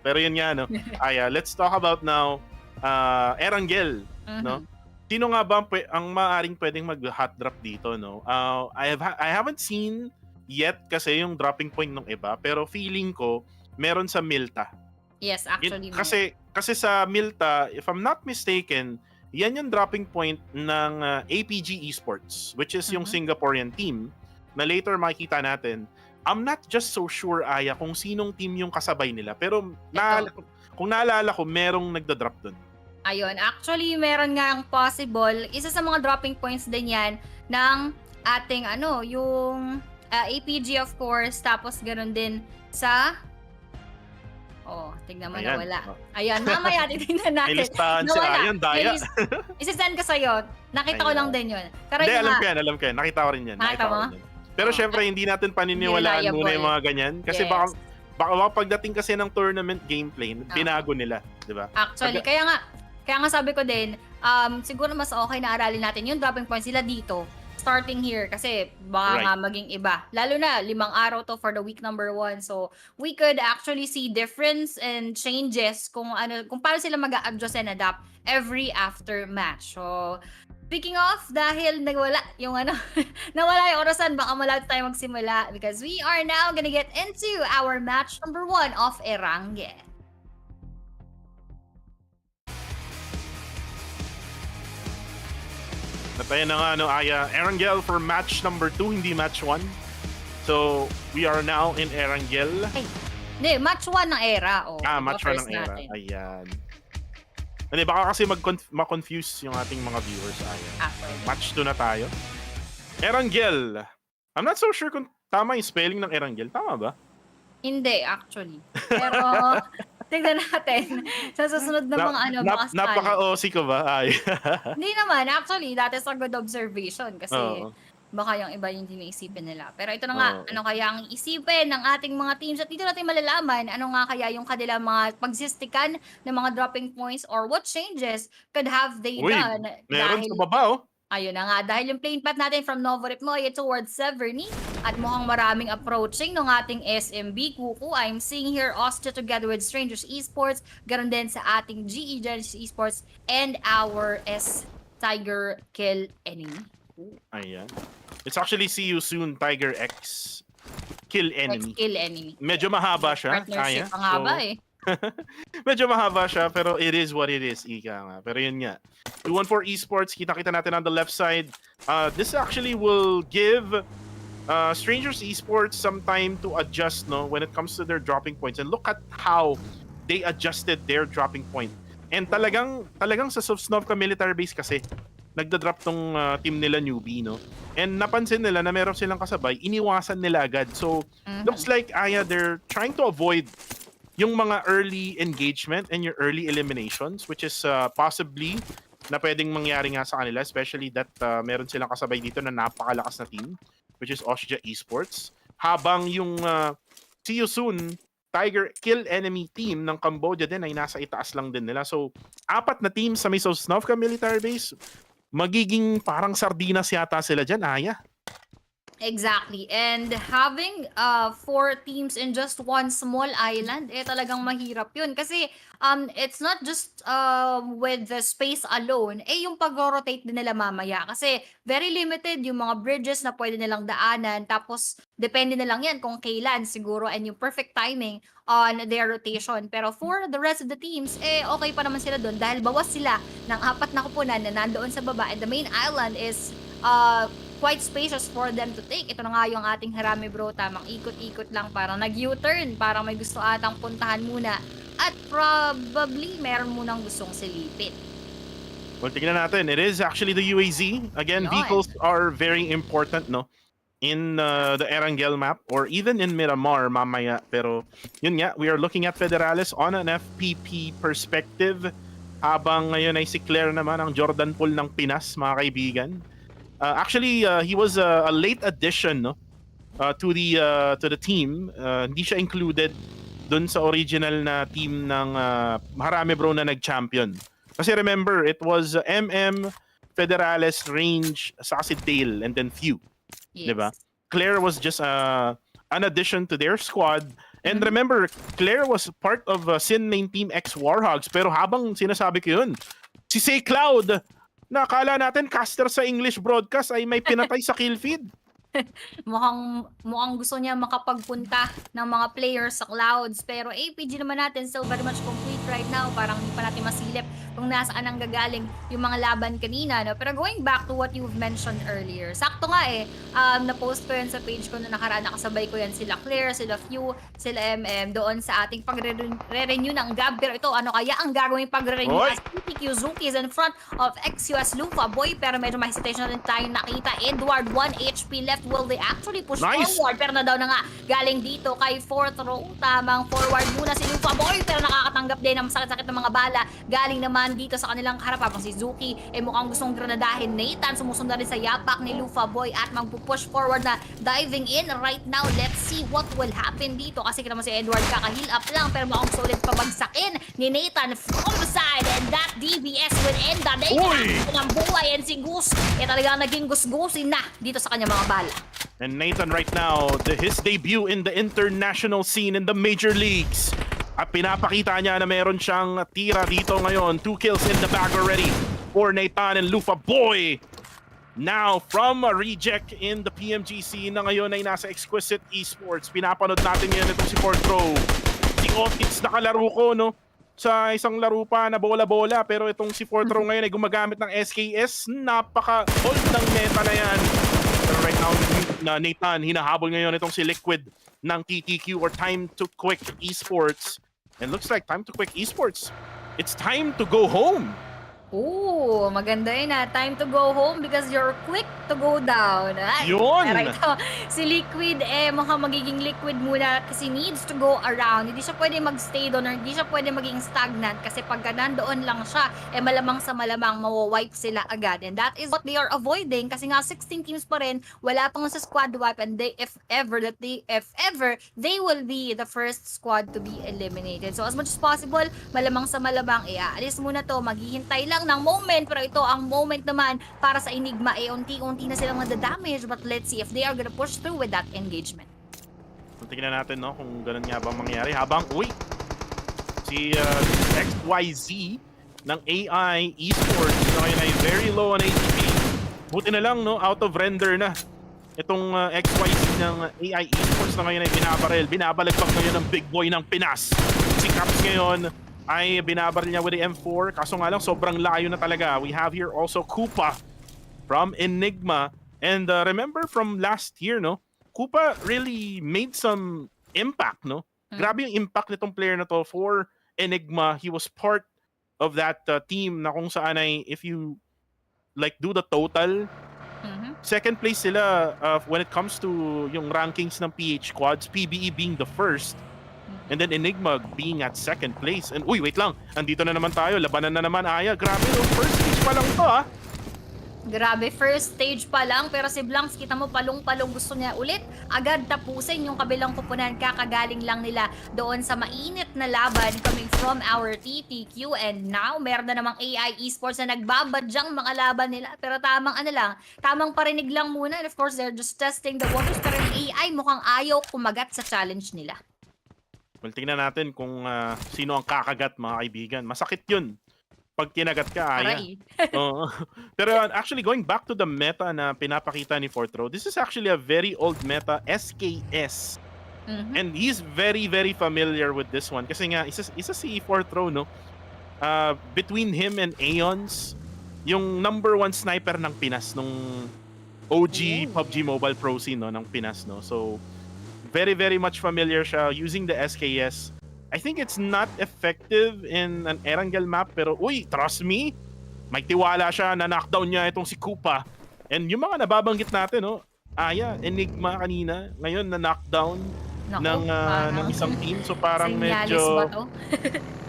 Pero yun nga, no? Let's talk about now, Erangel, no? Sino nga ba ang maaaring pwedeng mag-hot drop dito, no? I haven't seen yet kasi yung dropping point ng iba, pero feeling ko meron sa Milta.
Yes, actually.
Kasi sa Milta, if I'm not mistaken, yan yung dropping point ng APG Esports, which is yung Singaporean team na later makikita natin. I'm not just so sure, Aya, kung sinong team yung kasabay nila, pero kung naalala ko, merong nagda-drop dun.
Ayun, actually meron nga ang possible, isa sa mga dropping points din yan ng ating yung APG of course, tapos ganoon din sa tignan mo nawala. Ayan, mamaya titingnan natin.
Ilistahan siya, ayun, daya.
Isisend ko sa'yo. Nakita ko lang din yun. Pero
Hindi, alam ko yan. Nakita ko rin yan.
Nakita mo?
Pero syempre, hindi natin paniniwalaan muna yung mga ganyan. Kasi baka pagdating kasi ng tournament gameplay, binago nila. Di ba?
Actually, kaya nga sabi ko din, siguro mas okay na aralin natin yung dropping points sila dito. Starting here kasi baka nga maging iba. Lalo na 5 araw to for the week number 1. So we could actually see difference and changes kung paano sila mag-a-adjust and adapt every after match. So speaking of, dahil nawala yung nawala yung orasan, baka malapit tayo magsimula because we are now gonna get into our match number 1 of Erangel.
Natayan na nga, Aya. Erangel for match number 2, hindi match 1. So, we are now in Erangel.
Hindi, match 1 ng era.
Match 1 ng era.
Natin.
Ayan. Hindi, baka kasi ma-confuse yung ating mga viewers, Aya. Match 2 na tayo. Erangel. I'm not so sure kung tama yung spelling ng Erangel. Tama ba?
Hindi, actually. Pero, tignan natin. Sa susunod na mga baka style.
Napaka-OC ko ba? Ay.
Hindi naman. Actually, that is a good observation. Kasi, baka yung iba yung isipin nila. Pero ito na nga, ano kaya ang isipin ng ating mga teams? At dito natin malalaman, ano nga kaya yung kanilang mga pagsistikan ng mga dropping points or what changes could have they done.
Meron sa baba,
Ayun na nga, dahil yung playing path natin from Novorip Moye towards Severny at mukhang maraming approaching ng ating SMB Kuku. I'm seeing here Austria together with Strangers Esports, ganoon din sa ating GE Genesis Esports and our Tiger Kill Enemy.
Ayan. It's actually see you soon, Tiger X Kill Enemy.
Kill Enemy.
Medyo mahaba siya.
Partnership ang haba
Medyo mahaba siya, pero it is what it is, ika nga. Pero yun nga. 214 Esports, kita-kita natin on the left side. This actually will give Strangers Esports some time to adjust, when it comes to their dropping points. And look at how they adjusted their dropping point. And talagang sa Sovsnovka military base kasi, nagda-drop tong team nila newbie, And napansin nila na meron silang kasabay, iniwasan nila agad. So, looks like, they're trying to avoid yung mga early engagement and your early eliminations, which is possibly na pwedeng mangyari nga sa kanila, especially that meron silang kasabay dito na napakalakas na team, which is Osja Esports. Habang yung see you soon, Tiger Kill Enemy team ng Cambodia din ay nasa itaas lang din nila. So, 4 na teams sa may Sosnovka military base, magiging parang sardinas yata sila dyan, Aya.
Exactly. And having 4 teams in just one small island, talagang mahirap yun. Kasi it's not just with the space alone, yung pag-rotate din nila mamaya. Kasi very limited yung mga bridges na pwede nilang daanan. Tapos, depende na lang yan kung kailan siguro and yung perfect timing on their rotation. Pero for the rest of the teams, okay pa naman sila doon dahil bawas sila ng 4 na kupunan na nandoon sa baba and the main island is quite spacious for them to take. Ito na nga yung ating Harami bro, tamang ikot-ikot lang, parang nag-U-turn, parang may gusto atang puntahan muna at probably meron munang gustong silipin.
Well, tingnan natin. It is actually the UAZ. Again,
Yun.
vehicles are very important, no? In the Erangel map or even in Miramar mamaya. Pero yun nga, we are looking at Federales on an FPP perspective. Habang ngayon ay si Claire naman ang Jordan Pool ng Pinas, mga kaibigan. Actually, he was a late addition, no, to the team. Hindi siya included dun sa original na team ng Harami bro na nag-champion. Kasi remember, it was MM, Federales, Range, saka si Dale, and then Few.
Yes.
Diba? Claire was just an addition to their squad. And remember, Claire was part of Sin main team X Warhogs. Pero habang sinasabi ko yun, si Say Cloud, na akala natin caster sa English broadcast ay may pinatay sa kill feed.
Mukhang gusto niya makapagpunta ng mga players sa clouds. Pero APG naman natin still very much complete right now. Parang hindi pa natin masilip kung nasaan ang gagaling yung mga laban kanina. No? Pero going back to what you've mentioned earlier, sakto nga na-post ko yan sa page ko na nakaraan. Nakasabay ko yan sila Claire, sila Few, sila MM doon sa ating pagre-renew ng gab. Pero ito, ano kaya ang gagawin pagre-renew as PTQ Zuki is in front of XUS Lufa Boy. Pero medyo may hesitation na rin tayong nakita. Edward, 1 HP left. Will they actually push forward? Pero na daw na nga galing dito kay 4th row. Tamang forward muna si Lufa Boy. Pero nakakatanggap din ng sakit-sakit ng mga bala. Galing naman dito sa kanilang harapan si Zuki. Mukhang gustong granadahin. Nathan sumusunod rin sa yapak ni Lufa Boy at magpupush forward na diving in right now. Let's see what will happen dito. Kasi kita mo si Edward kaka-heal up lang. Pero mukhang solid pabagsakin ni Nathan from the side. And that DBS will end the day. Ng buhay. And si Goose talagang naging gusgusin na dito sa kanyang mga bala.
And Nathan right now, his debut in the international scene in the major leagues. At pinapakita niya na meron siyang tira dito ngayon. 2 kills in the bag already for Nathan and Lufa Boy. Now, from a reject in the PMGC na ngayon ay nasa Exquisite Esports. Pinapanood natin ngayon itong si Fortro. Si Otits nakalaro ko, no? Sa isang laro pa na bola-bola. Pero itong si Fortro ngayon ay gumagamit ng SKS. Napaka-old ng meta na yan. Pero right now, Nathan, hinahabol ngayon itong si Liquid ng TTQ or Time to Quick Esports. And looks like Time to Quick Esports, it's time to go home.
Ooh, maganda yun Time to go home because you're quick to go down. Ay,
Yun!
pero ito, si Liquid, mukhang magiging Liquid muna kasi needs to go around. Hindi siya pwede magstay doon or hindi siya pwede maging stagnant kasi pagka nandoon lang siya, malamang sa malamang mawawipe sila agad. And that is what they are avoiding kasi nga 16 teams pa rin, wala pang sa squad wipe and if ever, they will be the first squad to be eliminated. So as much as possible, malamang sa malamang, aalis muna to, maghihintay lang ng moment, pero ito ang moment naman para sa Enigma, unti-unti na silang nada-damage, but let's see if they are gonna push through with that engagement.
Tingnan natin, no, kung ganun nga bang mangyari habang, si XYZ ng AI Esports na ngayon ay very low on HP. Buti na lang, no, out of render na itong XYZ ng AI Esports na ngayon ay binabalagpak ngayon ng big boy ng Pinas. Si Caps ngayon ay binabaril niya with the M4. Kaso nga lang, sobrang layo na talaga. We have here also Koopa from Enigma. And remember from last year, no? Koopa really made some impact, no? Grabe yung impact nitong player na to for Enigma. He was part of that team na kung saan ay, if you like do the total, second place sila when it comes to yung rankings ng PH squads, PBE being the first. And then Enigma being at second place. And uy, wait lang. Andito na naman tayo. Labanan na naman, Aya. Grabe, no? First stage pa lang to, ah.
Grabe, first stage pa lang, pero si Blanks, kita mo palong-palong gusto niya ulit agad tapusin yung kabilang kupunan. Kakagaling lang nila doon sa mainit na laban coming from our TTQ, and now meron na namang AI Esports na nagbabadyang mga laban nila, pero tamang parinig lang muna, and of course they're just testing the waters, pero yung AI mukhang ayaw kumagat sa challenge nila.
Well, tingnan natin kung sino ang kakagat, mga kaibigan. Masakit yun pag kinagat ka, Aya.
Aray.
Oo. Pero actually, going back to the meta na pinapakita ni Fourth Row, this is actually a very old meta, SKS. And he's very, very familiar with this one. Kasi nga, isa si Fourth Row, no? Between him and Aeons, yung #1 sniper ng Pinas, nung OG PUBG Mobile Pro scene, no, ng Pinas, no? So, very, very much familiar siya using the SKS. I think it's not effective in an Erangel map, pero uy, trust me, may tiwala siya na knockdown niya itong si Koopa. And yung mga nababanggit natin, no, Aya, Enigma kanina, ngayon na knockdown ng isang team. So parang
Senyales
medyo
ba to?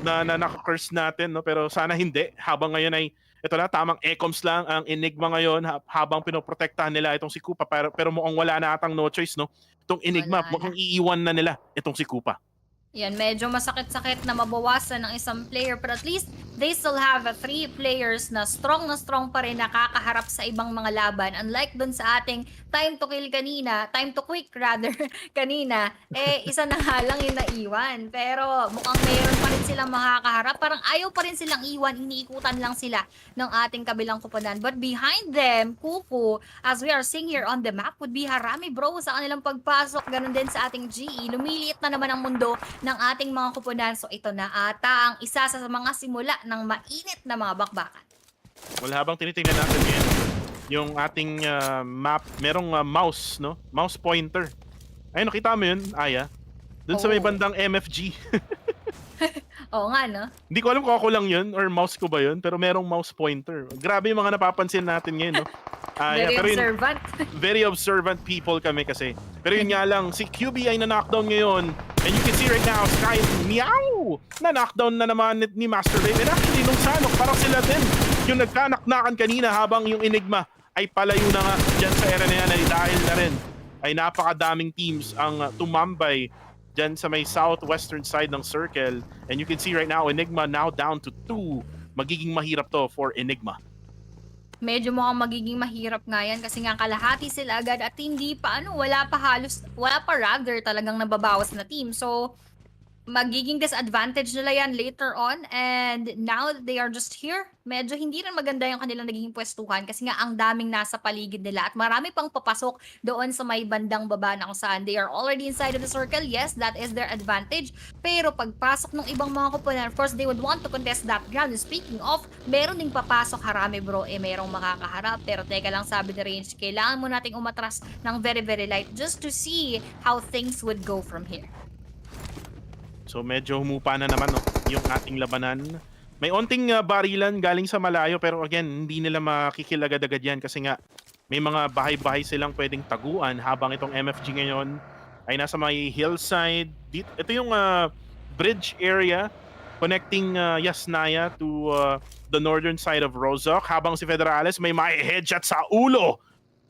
na naka-curse natin, no, pero sana hindi. Habang ngayon ay ito na, tamang ecoms lang ang Enigma ngayon habang pinoprotektahan nila itong si Koopa, pero mukhang wala na atang no choice, no. Itong Enigma,
Wala na.
mukhang iiwan na nila itong si Koopa.
Yan, medyo masakit-sakit na mabawasan ng isang player, but at least they still have 3 players na strong pa rin nakakaharap sa ibang mga laban. Unlike dun sa ating time to quick kanina, isa na nga lang yung naiwan. Pero mukhang mayroon pa rin silang makakaharap. Parang ayaw pa rin silang iwan, iniikutan lang sila ng ating kabilang kupunan. But behind them, Kuku, as we are seeing here on the map, would be Harami, bro, sa kanilang pagpasok. Ganun din sa ating GE. Lumiliit na naman ang mundo ng ating mga kupunan. So ito na ata ang isa sa mga simula ng mainit na mga bakbakan.
Well, habang tinitingnan natin ngayon, yung ating map, merong mouse, no? Mouse pointer. Ayun, nakita mo yun, Aya? Doon sa may bandang MFG.
Oo nga, no?
Hindi ko alam kung ako lang yun or mouse ko ba yun, pero merong mouse pointer. Grabe yung mga napapansin natin ngayon, no?
Very
pero
observant.
Very observant people kami kasi. Pero yun nga lang, si QB ay na-knockdown ngayon. And you can see right now, Sky, meow! Na-knockdown na naman ni Master Raven. And actually, nung Sanhok, parang sila din yung nagkanaknakan kanina habang yung Enigma ay palayo na nga dyan sa era na yan ay dahil na rin ay napakadaming teams ang tumambay dyan sa may southwestern side ng circle. And you can see right now, Enigma now down to 2. Magiging mahirap to for Enigma.
Medyo mukhang magiging mahirap nga yan kasi nga kalahati sila agad at hindi pa wala pa rather talagang nababawas na team. So magiging disadvantage nila yan later on, and now that they are just here, medyo hindi rin maganda yung kanilang nagiging pwestuhan kasi nga ang daming nasa paligid nila at marami pang papasok doon sa may bandang baba na kung saan they are already inside of the circle. Yes, that is their advantage, pero pagpasok ng ibang mga kupunan, of course they would want to contest that ground. And speaking of, meron ding papasok, Harami, bro, merong makakaharap, pero teka lang, sabi ni Range, kailangan mo nating umatras ng very very light just to see how things would go from here.
So medyo humupa na naman, no, yung ating labanan. May onting barilan galing sa malayo, pero again, hindi nila makikilagad-agad yan kasi nga may mga bahay-bahay silang pwedeng taguan habang itong MFG ngayon ay nasa may hillside. Ito yung bridge area connecting Yasnaya to the northern side of Rozok, habang si Federales may headshot sa ulo.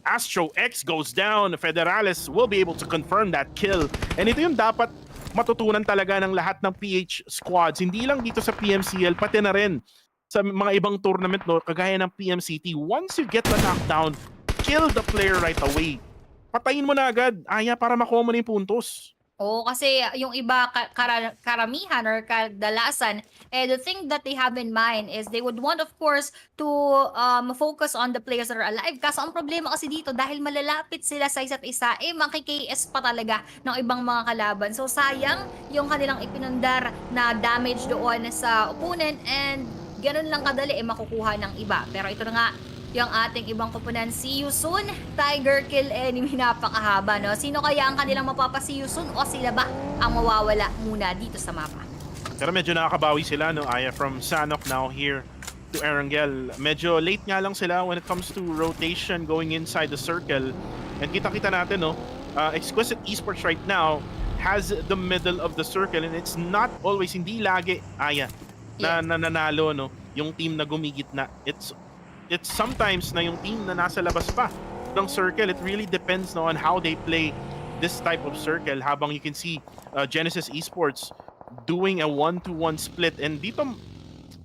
Astro X goes down. Federales will be able to confirm that kill. And ito yung dapat matutunan talaga ng lahat ng PH squads, hindi lang dito sa PMCL, pati na rin sa mga ibang tournament, no, kagaya ng PMCT. Once you get the knockdown, kill the player right away. Patayin mo na agad, Aya, para makuha mo na yung puntos.
Oo, kasi yung iba karamihan or kadalasan, the thing that they have in mind is they would want, of course, to focus on the players that are alive. Kaso ang problema kasi dito, dahil malalapit sila sa isa't isa, maki-KS pa talaga ng ibang mga kalaban. So sayang yung kanilang ipinundar na damage doon sa opponent, and ganun lang kadali makukuha ng iba. Pero ito na nga, yung ating ibang kupunan, see you soon. Tiger kill enemy, napakahaba, no? Sino kaya ang kanilang mapapa-see you soon, o sila ba ang mawawala muna dito sa mapa?
Pero medyo nakakabawi sila, no, Aya, from Sanhok now here to Erangel. Medyo late nga lang sila when it comes to rotation going inside the circle. And kita-kita natin, no, Exquisite Esports right now has the middle of the circle, and it's not always, hindi lagi, na nananalo, no? Yung team na gumigitna. It's sometimes na yung team na nasa labas pa ng circle. It really depends, no, on how they play this type of circle. Habang you can see Genesis Esports doing a 1-to-1 split, and dito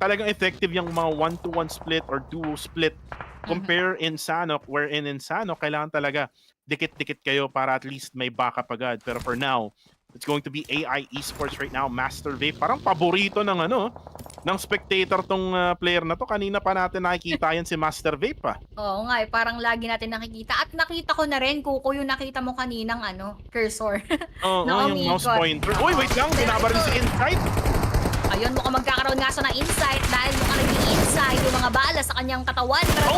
talagang effective yung mga 1-to-1 split or duo split compare in Sanhok, wherein in Sanhok kailangan talaga dikit-dikit kayo para at least may backup agad. Pero for now, it's going to be AI Esports right now. Master Vape, parang paborito ng ng spectator tong player na to. Kanina pa natin nakikita yan si Master Vape pa.
Oo nga, parang lagi natin nakikita. At nakita ko na rin, Kuko, yung nakita mo kaninang cursor.
Oo,
na
yung mouse
umikot.
pointer. Uy, wait lang, binabaril si Insight.
Ayun, mukhang magkakaroon nga siya ng insight dahil mukhang naging inside yung mga bala sa kanyang katawan. Pero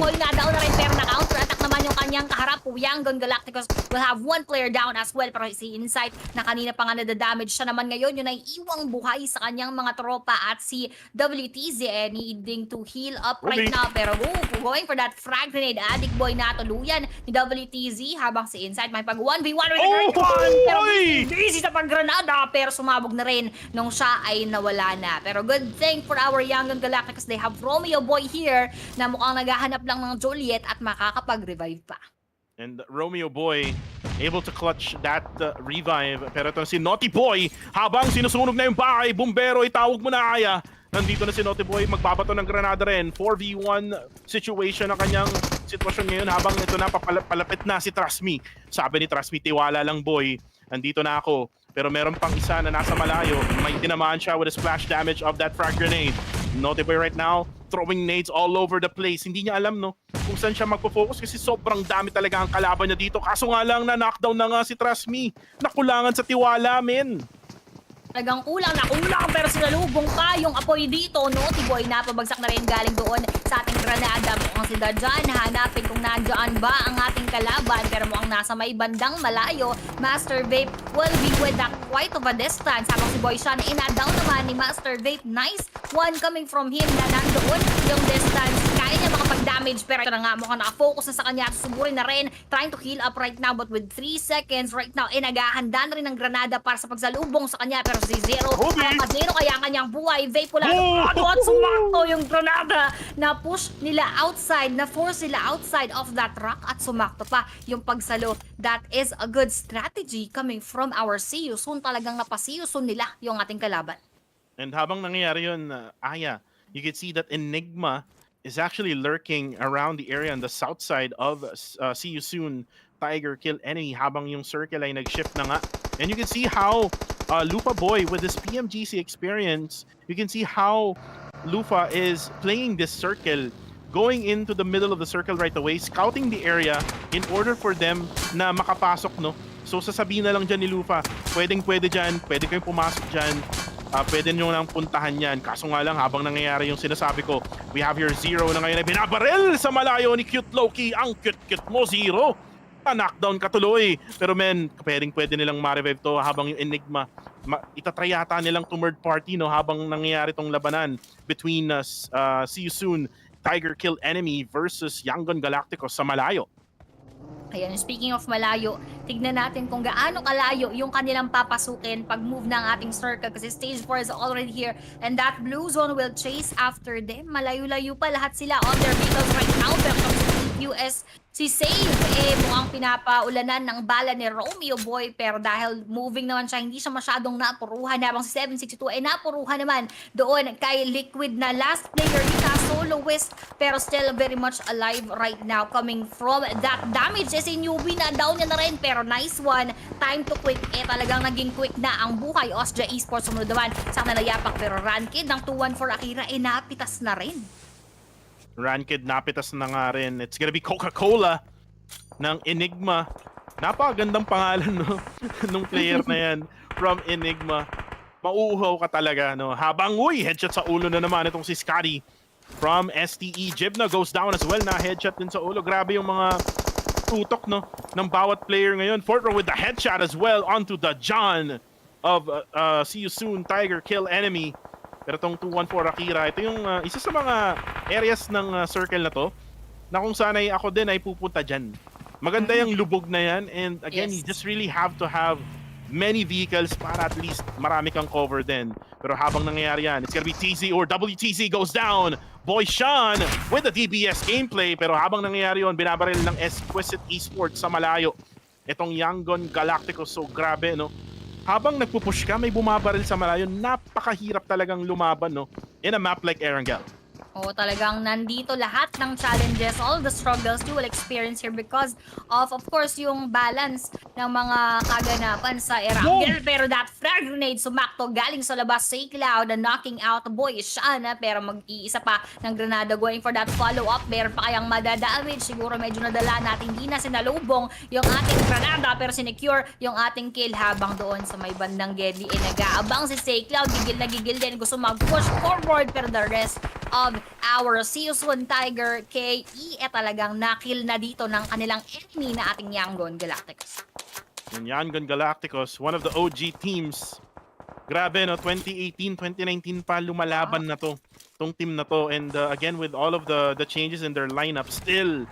Boy na down na rin, pero na-counter-attack naman yung kanyang kaharap. Yangon Galacticos will have one player down as well. Pero si Insight na kanina pa nga nadadamage siya naman ngayon, yun ay iwang buhay sa kanyang mga tropa. At si WTZ needing to heal up right now. Pero going for that frag grenade, Addict Boy na tuluyan ni WTZ habang si Insight may pag 1v1 with the great one. Pero busy sa paggranada, pero sumabog na rin nung siya ay nawala na. Pero good thing for our Yangon Galacticos, they have Romeo Boy here na mukhang naghahanap lang ng Juliet at makakapag-revive pa.
And Romeo Boy able to clutch that revive. Pero ito si Naughty Boy, habang sinusunog na yung bahay, bumbero, itawag mo na Aya. Nandito na si Naughty Boy, magbabato ng granada rin. 4v1 situation ang kanyang sitwasyon ngayon habang ito na papalapit na si Trust Me. Sabi ni Trust Me, tiwala lang boy, nandito na ako. Pero meron pang isa na nasa malayo. May tinamaan siya with a splash damage of that frag grenade. Naughty Boy right now, throwing nades all over the place. Hindi niya alam, no, kung saan siya magpo-focus kasi sobrang dami talaga ang kalaban niya dito. Kaso nga lang na knockdown na nga si Trust Me. Nakulangan sa tiwala, men.
Talagang kulang na kulang pero sinalubong pa yung apoy dito. Naughty Boy na pabagsak na rin galing doon sa ating granada. Mukhang si Dajan hanapin kung nandiyan ba ang ating kalaban pero mukhang nasa may bandang malayo. Master Vape will be with that quite of a distance. Habang si Boy siya na ina-down naman ni Master Vape. Nice one coming from him na nandoon yung distance. Kaya niya makapag-damage pero ito na nga mukhang nakafocus na sa kanya. Susuburin na rin. Trying to heal up right now but with 3 seconds right now naghahanda na rin ng granada para sa pagsalubong sa kanya pero si Zero Zero kaya ang kanyang buhay. Vape wala at sumakto yung granada na push nila outside, na force nila outside of that rock at sumakto pa yung pagsalo. That is a good strategy coming from our CU. Soon talagang napasiyusun nila yung ating kalaban.
And habang nangyayari yun, Aya, you can see that Enigma is actually lurking around the area on the south side of See You Soon Tiger Kill Enemy habang yung circle ay nag-shift na nga. And you can see how Lufa Boy with this PMGC experience, you can see how Lufa is playing this circle, going into the middle of the circle right away, scouting the area in order for them na makapasok, no? So sasabihin na lang dyan ni Lufa, pwede dyan, pwede kayong pumasok dyan, pwede nyo nang puntahan yan. Kaso nga lang, habang nangyayari yung sinasabi ko, we have your Zero na ngayon ay binabaril sa malayo ni Cute Loki. Ang cute mo, Zero! Knockdown ka tuloy. Pero men, pwede nilang ma-revive to habang yung Enigma, itatry yata nilang to third party, no, habang nangyayari tong labanan between See You Soon, Tiger Kill Enemy versus Yangon Galacticos sa malayo.
Ayan, speaking of malayo, tignan natin kung gaano kalayo yung kanilang papasukin pag move ng ating circle kasi stage 4 is already here and that blue zone will chase after them. Malayo-layo pa lahat sila on their vehicles right now pero US si Save mukhang pinapaulanan ng bala ni Romeo Boy pero dahil moving naman siya hindi siya masyadong napuruhan habang si 762 napuruhan naman doon kay Liquid na last player dito soloist pero still very much alive right now coming from that damage si newbie na down niya na rin pero nice one, time to quit talagang naging quick na ang buhay. Osja Esports sumunod naman sa nalayapak pero Rankid ng 2-1 for Akira napitas na rin.
Rankid napitas na nga rin. It's gonna be Coca-Cola ng Enigma. Napakagandang pangalan, no? Nung player na yan from Enigma. Mauuhaw ka talaga, no? Habang, headshot sa ulo na naman itong si Scotty from STE. Jibna goes down as well na headshot din sa ulo. Grabe yung mga tutok, no, ng bawat player ngayon. Fortro with the headshot as well onto the John of See You Soon Tiger Kill Enemy. Pero itong 2-1-4 Akira, ito yung isa sa mga areas ng circle na to na kung saan ay ako din ay pupunta dyan. Maganda yung lubog na yan and again, you just really have to have many vehicles para at least marami kang cover din. Pero habang nangyayari yan, it's gonna be TZ or WTZ goes down. Boy Sean with the DBS gameplay. Pero habang nangyayari yun, binabaril ng Exquisite Esports sa malayo. Itong Yangon Galacticos, so grabe, no? Habang nagpupush ka, may bumabaril sa malayo. Napakahirap talagang lumaban, no? In a map like Erangel.
Oo, talagang nandito lahat ng challenges, all the struggles you will experience here because of course, yung balance ng mga kaganapan sa Erangel. Pero that frag grenade sumakto galing sa labas sa Cloud, knocking out Boy Sean. Pero mag-iisa pa ng granada going for that follow-up. Meron pa kayang madadamage. Siguro medyo nadala natin. Hindi na sinalubong yung ating granada pero sinecure yung ating kill habang doon sa may bandang Gedli. Nag-aabang si Cloud. Gigil na gigil din. Gusto mag-push forward pero the rest of our Season Tiger KE talagang nakill na dito ng kanilang enemy na ating Yangon Galacticos.
Yung Yangon Galacticos, one of the OG teams. Grabe, no? 2018, 2019 pa lumalaban na to. Tong team na to. And again, with all of the changes in their lineup, still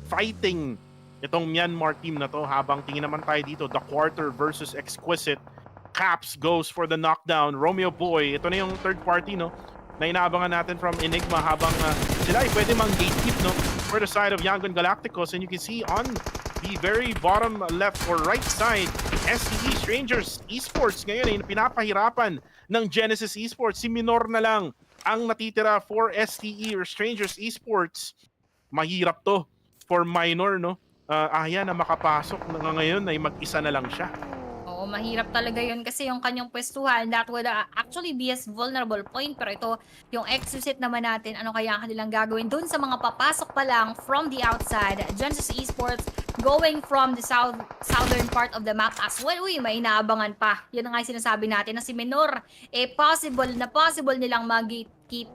fighting itong Myanmar team na to. Habang tingin naman tayo dito, the quarter versus Exquisite. Caps goes for the knockdown. Romeo Boy, ito na yung third party, no? Na inaabangan natin from Enigma habang sila ay pwede mang gatekeep, no? For the side of Yangon Galacticos. And you can see on the very bottom left or right side, SEA Strangers Esports ngayon ay pinapahirapan ng Genesis Esports. Si Minor na lang ang natitira for STE or Strangers Esports. Mahirap to for Minor, no? Na makapasok na ngayon ay mag-isa na lang siya.
Oo, mahirap talaga yun kasi yung kanyang pwestuhan, that would actually be a vulnerable point. Pero ito, yung exit naman natin, ano kaya ang kanilang gagawin dun sa mga papasok pa lang from the outside. Genesis Esports going from the southern part of the map as well. Uy, may inaabangan pa. Yun nga yung sinasabi natin na si Minor, possible nilang mag-keep,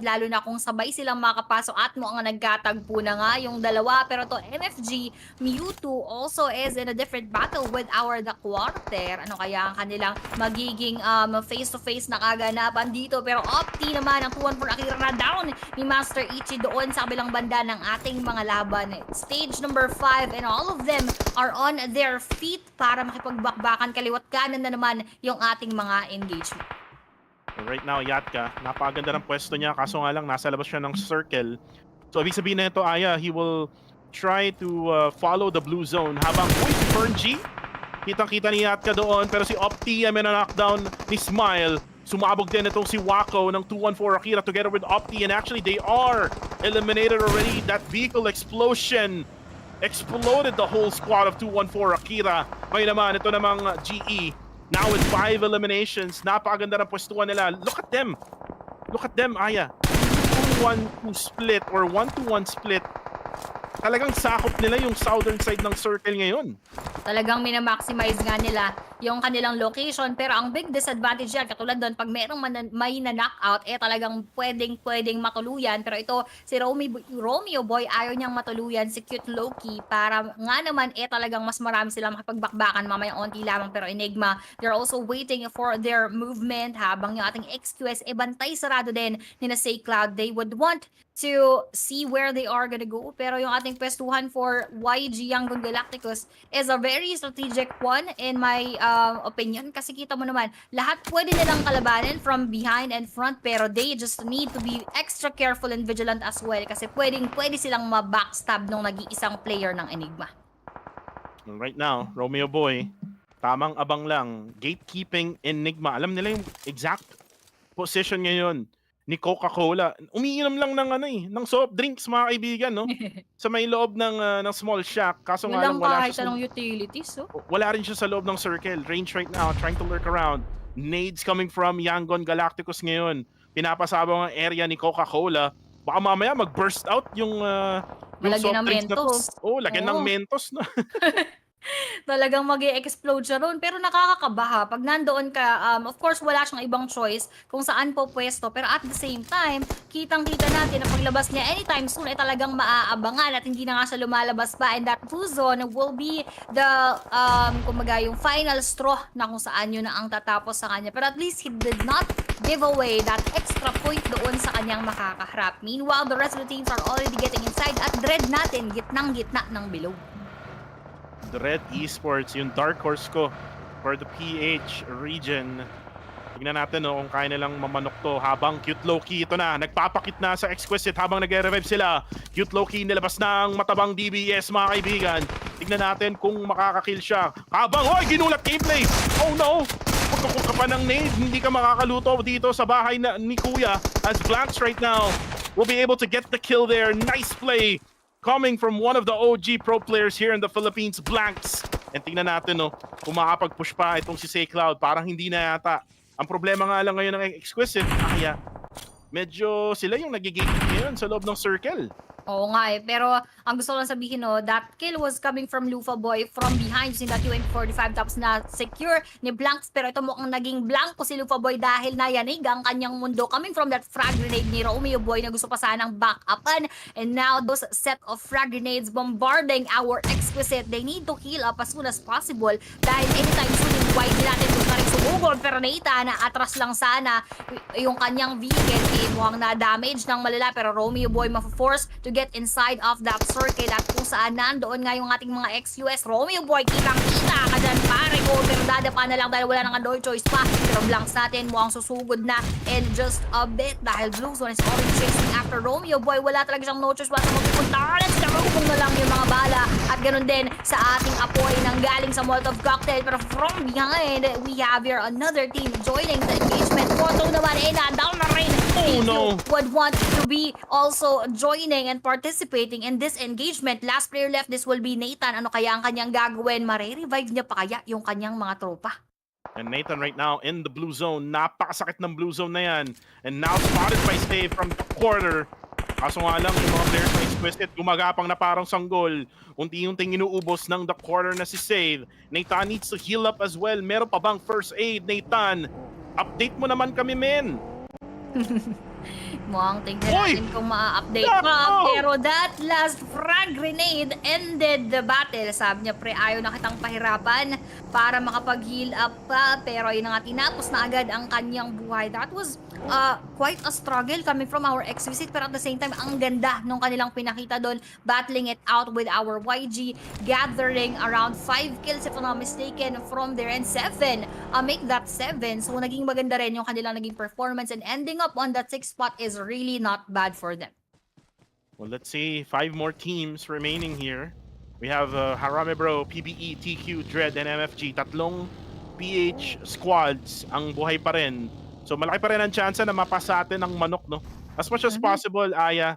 lalo na kung sabay silang makapasok at mukhang nagkatagpo na nga yung dalawa. Pero to MFG, Mewtwo also is in a different battle with our The Quarter. Ano kaya ang kanilang magiging face-to-face na kaganapan dito. Pero Opti naman ang 2-1 for Akira na down ni Master Ichi doon sa kabilang banda ng ating mga laban. Stage number 5 and all of them are on their feet para makipagbakbakan kaliwat kanan na naman yung ating mga engagement.
So right now, Yatka, napakaganda ng pwesto niya kaso nga lang nasa labas siya ng circle. So ibig sabihin na ito, Aya, he will try to follow the blue zone habang si Ferngy, kitang-kita ni Yatka doon pero si Opti ay may na-knockdown ni Smile. Sumabog din itong si Wako ng 2-1 for Akira together with Opti and actually they are eliminated already. That vehicle explosion exploded the whole squad of 2-1 for Akira. May naman, ito namang GE. Now with 5 eliminations, napakaganda ng pwestuhan nila. Look at them. Look at them, Aya. 2-1-2 split or 1-2-1 split. Talagang sakop nila yung southern side ng circle ngayon.
Talagang minamaximize nga nila yung kanilang location. Pero ang big disadvantage yan, katulad doon, pag merong may na-knockout, talagang pwedeng matuluyan. Pero ito, si Romeo Boy, ayaw niyang matuluyan si Cute Loki para nga naman, talagang mas marami sila makipagbakbakan mamayang onti lamang. Pero Enigma, they're also waiting for their movement habang yung ating XQS, bantay sarado din ni na Say Cloud. They would want to see where they are gonna go. Pero yung ating pwestuhan for YG Yangon Galacticos is a very strategic one in my opinion. Kasi kita mo naman, lahat pwede nilang kalabanin from behind and front pero they just need to be extra careful and vigilant as well kasi pwede silang ma-backstab nung nag-iisang player ng Enigma.
Right now, Romeo Boy, tamang abang lang. Gatekeeping Enigma. Alam nila yung exact position ngayon ni Coca-Cola. Umiinom lang ng soft drinks, mga kaibigan, no? Sa may loob ng small shack. Kaso nga lang wala siya sa
utilities, oh.
Wala rin siya sa loob ng circle. Range right now, trying to lurk around. Nades coming from Yangon Galacticos ngayon. Pinapasabang ang area ni Coca-Cola. Baka mamaya mag-burst out yung
Malagyan
soft
ng
drinks na to.
Mentos.
Lagyan ng Mentos na.
Talagang mag-i-explode siya ron. Pero nakakakabaha. Pag nandoon ka, of course, wala siyang ibang choice kung saan po pwesto. Pero at the same time, kitang-kita natin na paglabas niya anytime soon ay talagang maaabangan at hindi na nga siya lumalabas pa. And that blue zone will be the, kumbaga, yung final straw na kung saan yun na ang tatapos sa kanya. Pero at least he did not give away that extra point doon sa kanyang makakaharap. Meanwhile, the rest of the teams are already getting inside at Dread natin, gitnang-gitna ng below.
Red Esports, yung dark horse ko for the PH region. Tignan natin kung kaya nilang mamanok to habang Cute Loki ito na. Nagpapakit na sa Exquisite habang nagre-revive sila. Cute Loki nilabas ng matabang DBS mga kaibigan. Tignan natin kung makakakill siya. Habang, ginulat gameplay! Oh no! Pagkakuk ka pa ng nade, hindi ka makakaluto dito sa bahay ni Kuya as Blanks right now will be able to get the kill there. Nice play coming from one of the OG pro players here in the Philippines, Blanks. And tingnan natin kung makapag-push pa itong si Cloud. Parang hindi na yata. Ang problema nga lang ngayon ng Exquisite, kaya medyo sila yung nagigate ngayon sa loob ng circle.
Oo nga pero ang gusto ko lang sabihin that kill was coming from Lufa Boy from behind using that UM45 tapos na secure ni Blanks pero ito mukhang naging blanco si Lufa Boy dahil nayanig ang kanyang mundo coming from that frag grenade ni Romeo Boy na gusto pa sanang back upan and now those set of frag grenades bombarding our Exquisite. They need to heal up as soon as possible dahil anytime soon yung wide natin gusto na rin sumugod pero Neita na atras lang sana yung kanyang vehicle mukhang na-damage ng malala pero Romeo Boy ma-force to get inside of that circle at kung saan nandoon nga yung ating mga ex-US. Romeo Boy, kitang-kita ka dyan pare ko pero dadapa na lang dahil wala nang no choice pa pero Blanks natin mukhang susugod na in just a bit dahil Blue Zone is already chasing after Romeo Boy. Wala talaga siyang no choice wala sa magpupunta. Let's karugong na lang yung mga bala at ganun din sa ating apoy nang galing sa Molotov cocktail pero from behind we have here another team joining the engagement. Photo naman down na rin.
No.
Would want to be also joining and participating in this engagement. Last player left, this will be Nathan. Ano kaya ang kanyang gagawin? Mare-revive niya pa kaya yung kanyang mga tropa?
And Nathan right now in the blue zone. Napakasakit ng blue zone na yan. And now spotted by Stave from the quarter. Kaso nga lang, yung mga players na Exquisite gumagapang na parang sanggol. Unti-unting inuubos ng the quarter na si Save. Nathan needs to heal up as well. Meron pa bang first aid, Nathan? Update mo naman kami, men.
Mukhang tingnan natin kung ma-update pa. Pero that last frag grenade ended the battle. Sabi niya, pre, ayaw na kitang pahirapan para makapag-heal up pa. Pero yun na nga, tinapos na agad ang kanyang buhay. That was quite a struggle coming from our Exquisite. Pero at the same time, ang ganda nung kanilang pinakita doon. Battling it out with our YG. Gathering around 5 kills, if I'm not mistaken, from there. And 7. Make that 7. So, naging maganda rin yung kanilang naging performance. And ending up on that 6th spot is really not bad for them.
Well, let's see. 5 more teams remaining here. We have Harame Bro, PBE, TQ, Dread, and MFG. Tatlong PH squads ang buhay pa rin. So malaki pa rin ang chance na mapasa atin ng manok, no? As much as possible, Aya,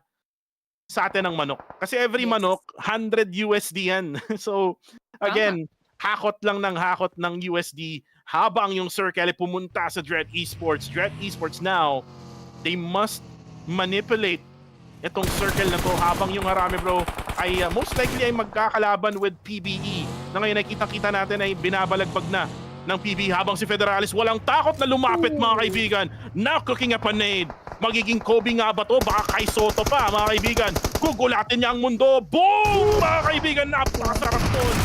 sa atin ng manok. Kasi every manok, 100 USD yan. So, again, hakot lang ng hakot ng USD habang yung circle ay pumunta sa Dread Esports. Dread Esports now, they must manipulate itong circle na to habang yung Harame Bro ay most likely ay magkakalaban with PBE na ngayon ay kita-kita natin ay binabalagbag na ng PBE habang si Federalis walang takot na lumapit mga kaibigan. Now cooking up a nade. Magiging Kobe nga ba to? Baka kay Soto pa mga kaibigan. Gugulatin niya ang mundo. Boom! Mga kaibigan, napakasarap nun.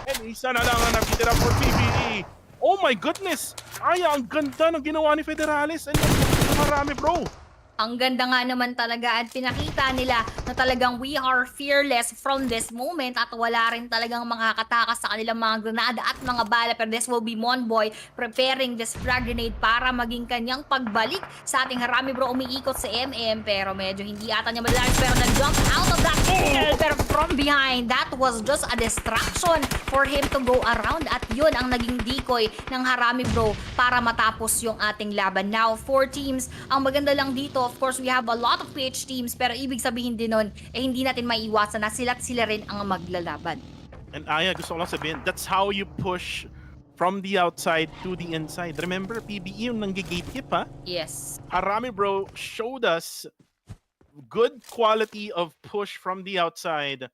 And isa na lang ang nakitira for PBE. Oh my goodness! Ay, ang ganda ng ginawa ni Federalis and Harame Bro.
Ang ganda nga naman talaga at pinakita nila na talagang we are fearless from this moment at wala rin talagang makakatakas sa kanilang mga granada at mga bala. Pero this will be Monboy preparing this frag grenade para maging kanyang pagbalik sa ating Harame Bro. Umiikot sa MM pero medyo hindi ata niya malalas pero nag-jump out of that kill. Pero from behind, that was just a distraction for him to go around at yun ang naging decoy ng Harame Bro para matapos yung ating laban. Now, 4 teams. Ang maganda lang dito, of course, we have a lot of PH teams pero ibig sabihin din nun, hindi natin maiiwasan na sila rin ang maglalaban.
And Aya, gusto ko lang sabihin, that's how you push from the outside to the inside. Remember, PBE yung nanggigate-keep, ha?
Yes.
Harame Bro showed us good quality of push from the outside.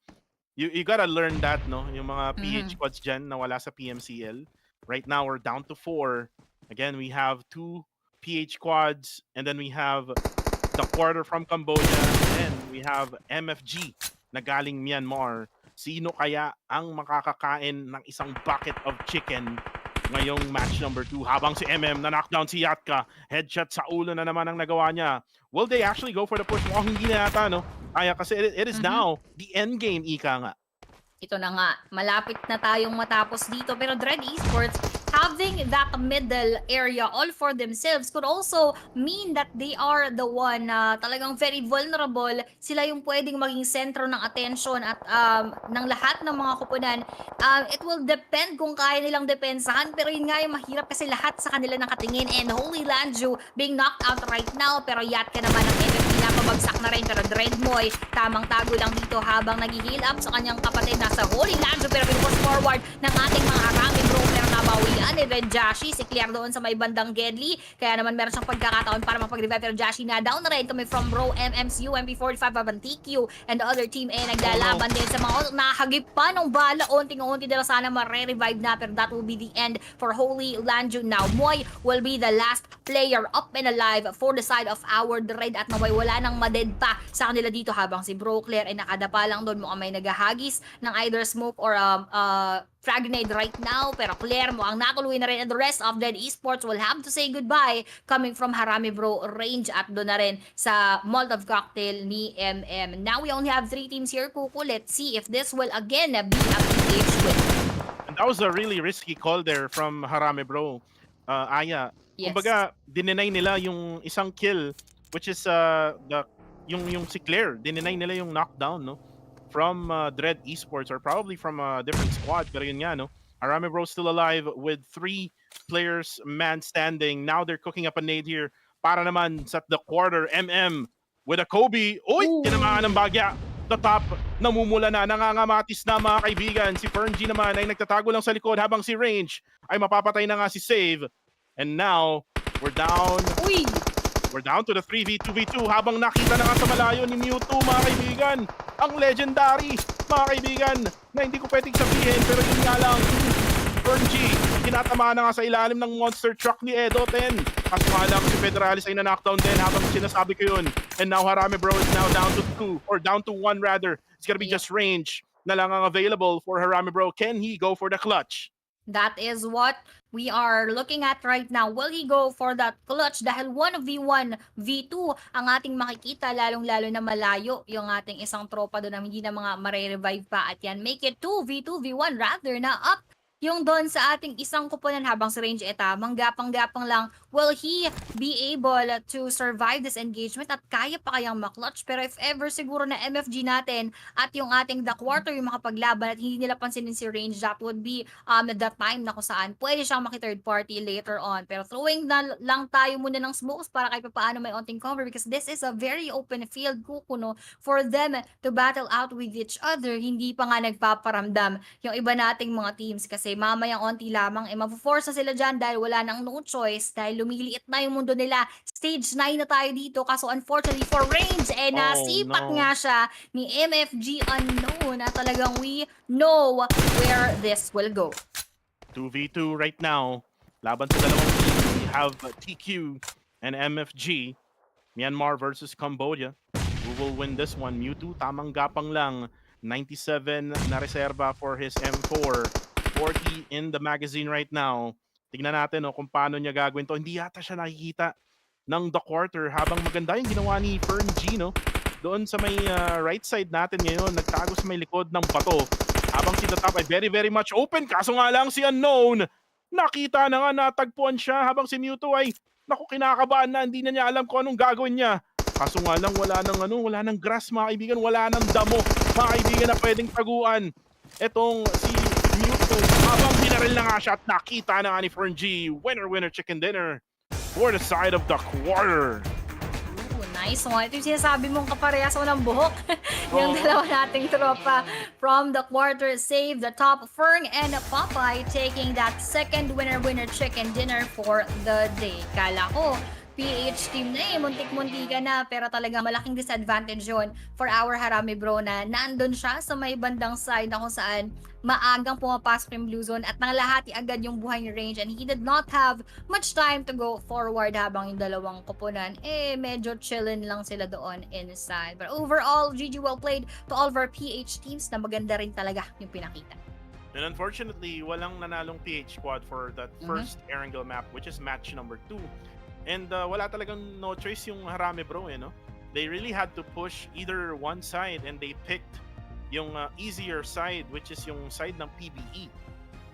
You gotta learn that, no? Yung mga PH squads dyan na wala sa PMCL. Right now, we're down to 4. Again, we have 2 PH squads, and then we have the quarter from Cambodia, and we have MFG na galing Myanmar. Sino kaya ang makakakain ng isang bucket of chicken ngayong match number 2? Habang si MM na knockdown si Yatka, headshot sa ulo na naman ang nagawa niya. Will they actually go for the push? Mukhang hindi na yata, no? Kaya kasi it is now the end game, ika nga.
Ito na nga, malapit na tayong matapos dito pero Dread Esports have having that middle area all for themselves could also mean that they are the one na talagang very vulnerable. Sila yung pwedeng maging sentro ng attention at ng lahat ng mga koponan. It will depend kung kaya nilang depensahan, pero yun nga yung mahirap kasi lahat sa kanila nakatingin. And Holy Lanju being knocked out right now, pero yat ka naman ng MFP na pabagsak na rin. Pero Dreadmoy tamang tago lang dito habang nag-heal up sa kanyang kapatid. Nasa Holy Lanju pero pinupush forward ng ating mga Arami bro, pero nabawian ni Red Jashi. Si Claire doon sa may bandang Gedli, kaya naman meron siyang pagkakataon para mapag-revive. Pero Jashi na down na rin coming from bro MMCU, MP45 habang TQ and the other team naglalaban din sa mga nakahagip pa ng bala. Unting-unti nila sana mare-revive na, pero that will be the end for Holy Lanju. Now Moy will be the last player up and alive for the side of our Dread at naway wala nang maded pa sa kanila dito habang si Bro Claire ay nakadapa lang doon. Mukhang may naghahagis ng either smoke or frag grenade right now, pero Claire mukhang nakuluwi na rin, and the rest of Dead Esports will have to say goodbye coming from Harami Bro range at doon na rin sa Molotov cocktail ni MM. Now we only have 3 teams here, Kuku. Let's see if this will again be a PH win.
And that was a really risky call there from Harame Bro. Aya,
Yes.
kumbaga dininay nila yung isang kill, which is yung si Claire, dininay nila yung knockdown, no? From Dread Esports or probably from a different squad, pero yun nga, no? Harame Bro still alive with 3 players man standing. Now they're cooking up a nade here para naman sa the quarter. MM with a Kobe. Uy, tinamaan ng bagya. The top, namumula na, nangangamatis na mga kaibigan. Si Ferngy naman ay nagtatago lang sa likod habang si Range ay mapapatay na nga si Save. And now, we're down.
Uy!
We're down to the 3v2v2 habang nakita na nga sa malayo ni Mewtwo, mga kaibigan. Ang legendary, mga kaibigan, na hindi ko pwedeng sabihin, pero yun nga lang. Ferngy, kinatamaan na nga sa ilalim ng monster truck ni Edo 10. Kaso nga lang si Federalis ay na-knockdown din habang sinasabi ko yun. And now Harame Bro is now down to 2, or down to 1 rather. It's gonna be just Range na lang ang available for Harame Bro. Can he go for the clutch?
That is what we are looking at right now. Will he go for that clutch? Dahil 1v1, v2 ang ating makikita, lalong-lalo na malayo yung ating isang tropa doon na hindi na mga mare-revive pa. At yan, make it 2v2, v1 rather na up yung doon sa ating isang kupunan habang si Range tamang gapang-gapang lang. Will he be able to survive this engagement at kaya pa kayang maklutch? Pero if ever siguro na MFG natin at yung ating the quarter yung makapaglaban at hindi nila pansinin si Range, that would be the time na kung saan pwede siyang maki-third party later on. Pero throwing na lang tayo muna ng smokes para kahit paano may onting cover, because this is a very open field, Kukuno, for them to battle out with each other. Hindi pa nga nagpaparamdam yung iba nating mga teams kasi mamayang onti lamang mapo-force na sila dyan dahil wala nang no choice, dahil lumiliit na yung mundo nila. Stage 9 na tayo dito, kaso unfortunately for Range nasipat nga siya ni MFG Unknown at talagang we know where this will go.
2v2 right now. Laban sa dalawang team. We have TQ and MFG. Myanmar versus Cambodia. Who will win this one? Mewtwo, tamang gapang lang. 97 na reserva for his M4. 40 in the magazine right now. Tignan natin kung paano niya gagawin to. Hindi yata siya nakikita ng the quarter habang maganda yung ginawa ni Ferngy, no? Doon sa may right side natin ngayon, nagtago sa may likod ng bato. Habang si the top ay very very much open. Kaso nga lang si Unknown, nakita na nga, natagpuan siya habang si Mewtwo ay naku, kinakabahan na, hindi na niya alam kung anong gagawin niya. Kaso nga lang wala nang grass, mga kaibigan, wala nang damo, mga kaibigan, na pwedeng taguan etong si Mewtwo habang binaril na nga siya at nakita na nga ni Ferngy. Winner chicken dinner for the side of the quarter.
Nice one. Ito yung sinasabi mong kaparehas mo ng buhok. Yung dalawa nating tropa from the quarter save the top. Fern and Popeye taking that second winner chicken dinner for the day. Kala ko PH team na muntik-muntika na, pero talagang malaking disadvantage yon for our Harame Bro na nandun siya sa may bandang side na kung saan maagang pumapasok yung blue zone at nanglahati agad yung buhay ni Range, and he did not have much time to go forward habang yung dalawang koponan medyo chillin lang sila doon inside. But overall, GG well played to all of our PH teams na maganda rin talaga yung pinakita.
And unfortunately, walang nanalong PH squad for that first Erangel map, which is match number 2. And wala talagang no choice yung Harame Bro, no? They really had to push either one side, and they picked yung easier side, which is yung side ng PBE.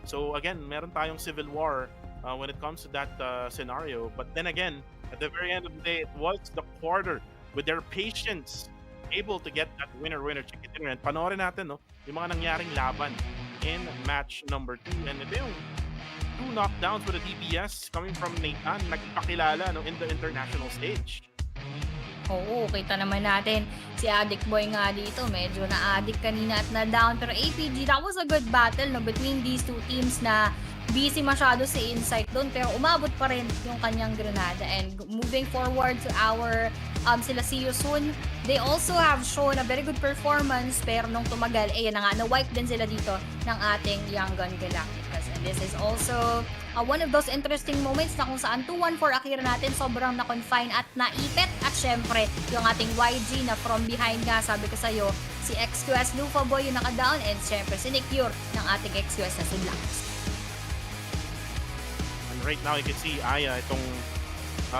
So again, meron tayong civil war when it comes to that scenario. But then again, at the very end of the day, it was the quarter with their patience able to get that winner chicken dinner. And panoorin natin, no, yung mga nangyaring laban in match number 2. And ito yung 2 knockdowns with the DPS coming from Nathan, nagpakilala, no, in the international stage.
Oo, kita naman natin si Addict Boy nga dito. Medyo na-addict kanina at na-down. Pero APG, that was a good battle, no, between these two teams na busy masyado si Insight doon. Pero umabot pa rin yung kanyang granada. And moving forward to our sila See You Soon, they also have shown a very good performance. Pero nung tumagal, yan na nga, na-wipe din sila dito ng ating Young Gun Galacticos. And this is also one of those interesting moments na kung saan 2-1 for Akira natin, sobrang na-confine at naipit. At syempre, yung ating YG na from behind nga, sabi ko sa'yo, si XQS Lufa Boy yung naka-down, and syempre si Nick ng ating XQS na si Blanx.
And right now, you can see Aya, itong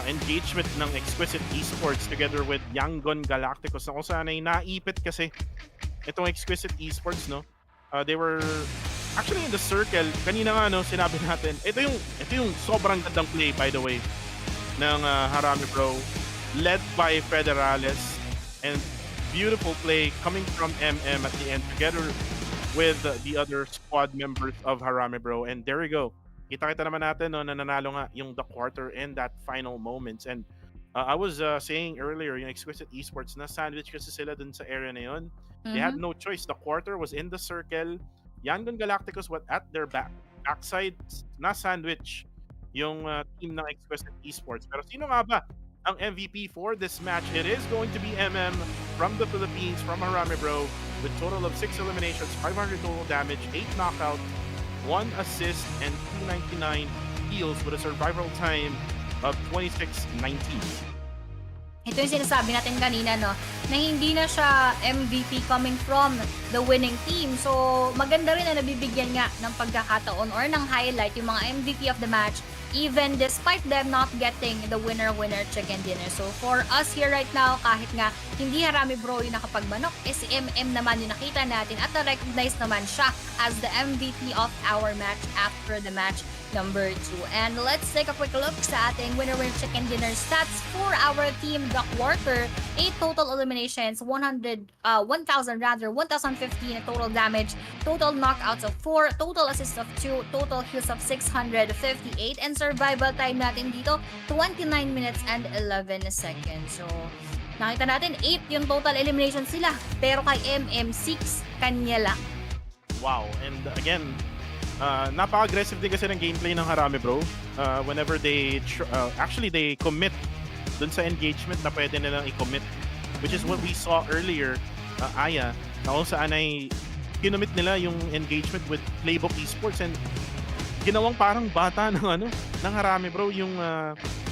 engagement ng Exquisite Esports together with Young Gun Galacticos na kung saan ay naipit kasi itong Exquisite Esports, no? They were actually in the circle. Kanina nga, no, sinabi natin, ito yung sobrang gandang play, by the way, ng Harami Bro, led by Federales, and beautiful play coming from MM at the end together with the other squad members of Harami Bro. And there we go. Kita-kita naman natin, no, na nanalo nga yung the quarter and that final moments. And I was saying earlier, yung Exquisite Esports, na sandwich kasi sila dun sa area na yun. They had no choice. The quarter was in the circle. Young Gun Galacticos was at their backside na sandwich yung team ng Exquisite Esports. Pero sino nga ba ang MVP for this match? It is going to be MM from the Philippines, from Harami Bro, with total of 6 eliminations, 500 total damage, 8 knockouts, 1 assist, and 299 kills with a survival time of 26-19.
Ito yung sinasabi natin kanina, no, na hindi na siya MVP coming from the winning team. So, maganda rin na nabibigyan nga ng pagkakataon or ng highlight yung mga MVP of the match, even despite them not getting the winner chicken dinner. So, for us here right now, kahit nga hindi Harami Bro yung nakapagmanok, si MM naman yung nakita natin at na-recognize naman siya as the MVP of our match after the match number 2. And let's take a quick look sa ating winner chicken dinner stats for our team the quarter. 8 total eliminations, 1,015 total damage, total knockouts of 4, total assists of 2, total kills of 658, and survival time natin dito 29 minutes and 11 seconds. So, nakita natin 8 yung total elimination sila, pero kay MM 6 kanya lang.
Wow, and again, napaka-aggressive din kasi ng gameplay ng Harami Bro. Whenever they actually they commit dun sa engagement na pwede nilang i-commit, which is what we saw earlier, Aya, na kung saan ay kinomit nila yung engagement with Playbook Esports, and ginawang parang bata ng ng Harami Bro yung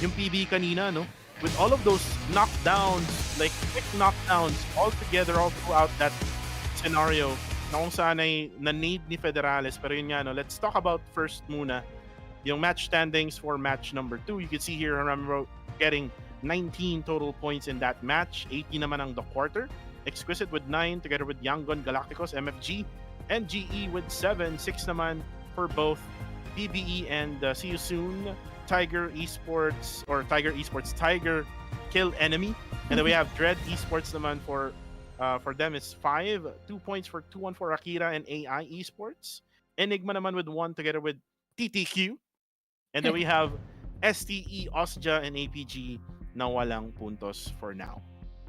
PB kanina, no, with all of those knockdowns, like quick knockdowns all together all throughout that scenario, na kung saan ay na-need ni Federales. Pero yun nga, no, let's talk about first muna yung match standings for match number 2. You can see here Harami Bro getting 19 total points in that match, 18 naman ang the quarter, Exquisite with 9 together with Young Gun Galacticos, MFG, and GE with 7, 6 naman for both PBE and See You Soon, Tiger Esports Tiger Kill Enemy, and then we have Dread Esports naman for them is 5, 2 points for 2-1 for Akira and AI Esports, Enigma naman with 1 together with TTQ, and then we have STE, Osja, and APG na walang puntos for now.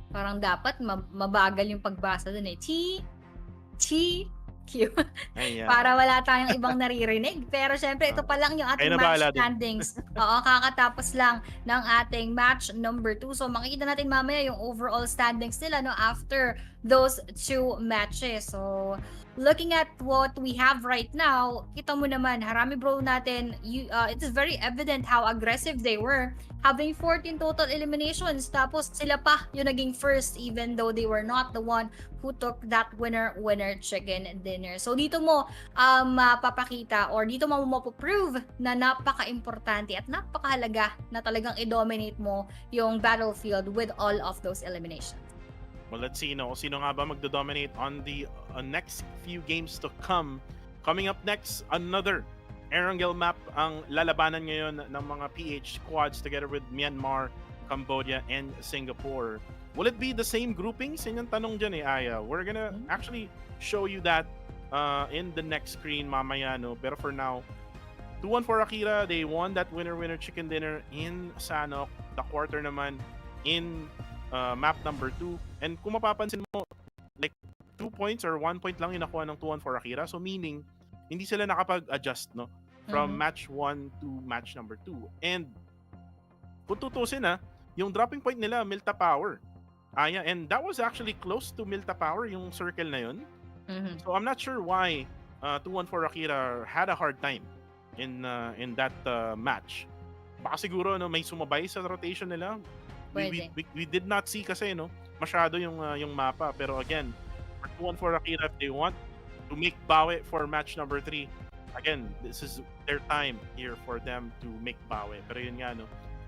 Parang dapat mabagal yung pagbasa dun eh. Q. Para wala tayong ibang naririnig. Pero syempre, ito pa lang yung ating match standings. Oo, kakatapos lang ng ating match number 2. So, makikita natin mamaya yung overall standings nila, no, after those 2 matches. So, looking at what we have right now, kita mo naman, Harami Bro natin, it is very evident how aggressive they were, having 14 total eliminations. Tapos sila pa yung naging first, even though they were not the one who took that winner chicken dinner. So dito mo mapapakita or dito mo mapoprove na napaka-importante at napakahalaga na talagang i-dominate mo yung battlefield with all of those eliminations.
Well, let's see, sino nga ba magdo-dominate on the next few games to come. Coming up next, another Erangel map ang lalabanan ngayon ng mga PH squads together with Myanmar, Cambodia, and Singapore. Will it be the same groupings? Yan yung tanong dyan Aya. We're gonna actually show you that in the next screen mamaya, no? Pero for now, 2-1 for Akira. They won that winner-winner chicken dinner in Sanhok. The quarter naman in map number 2. And kung mapapansin mo, like 2 points or 1 point lang yung nakuha ng 2-1 for Akira. So meaning, hindi sila nakapag-adjust, no? From match 1 to match number 2. And kung tutusin yung dropping point nila, Milta Power. Aya, and that was actually close to Milta Power, yung circle na yun. So I'm not sure why 2-1 for Akira had a hard time in that match. Baka siguro may sumabay sa rotation nila. We did not see kasi masyado yung mapa. Pero again, for 2-1 for Akira, if they want to make bawi for match number 3, again, this is their time here for them to make bawi. Pero yun nga,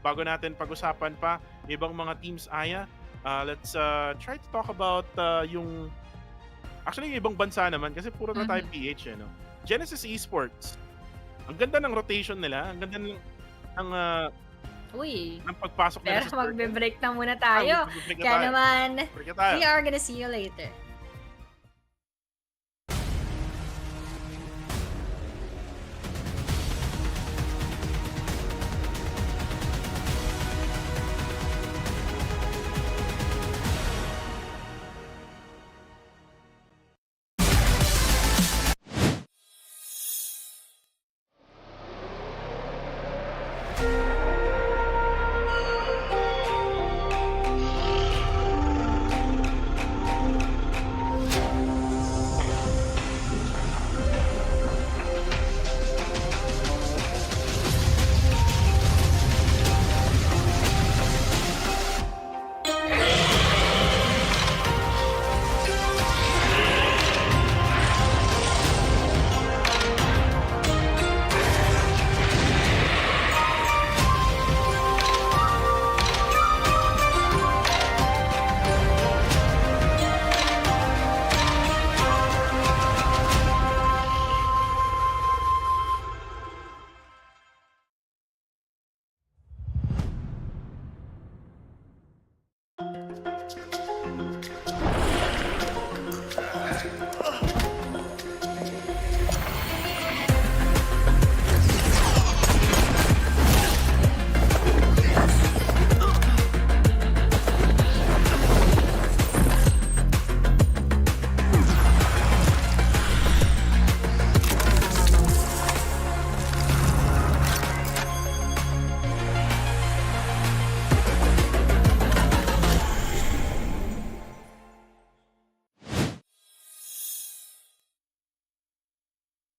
bago natin pag-usapan pa ibang mga teams, Aya, let's try to talk about yung actually yung ibang bansa naman kasi puro na tayo PH Genesis Esports. Ang ganda ng rotation nila, ang ganda ng pagpasok nila
pero
sa
magbe-break na muna tayo. Kaya naman, we are gonna see you later.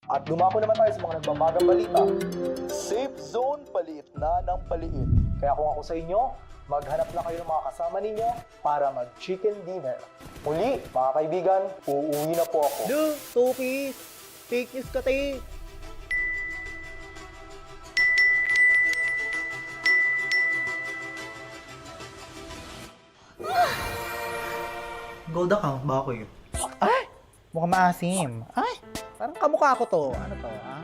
At dumako naman tayo sa mga nagbabagang balita. Safe zone paliit na ng paliit. Kaya kung ako sa inyo, maghanap na kayo ng mga kasama ninyo para mag-chicken dinner. Muli, mga kaibigan, uuwi na po ako.
Tukis! Fake news ka, te! Gold account ba ako yun? Ay! Mukhang maasim. Ay! Parang kamukha ko to. Ano to, ha?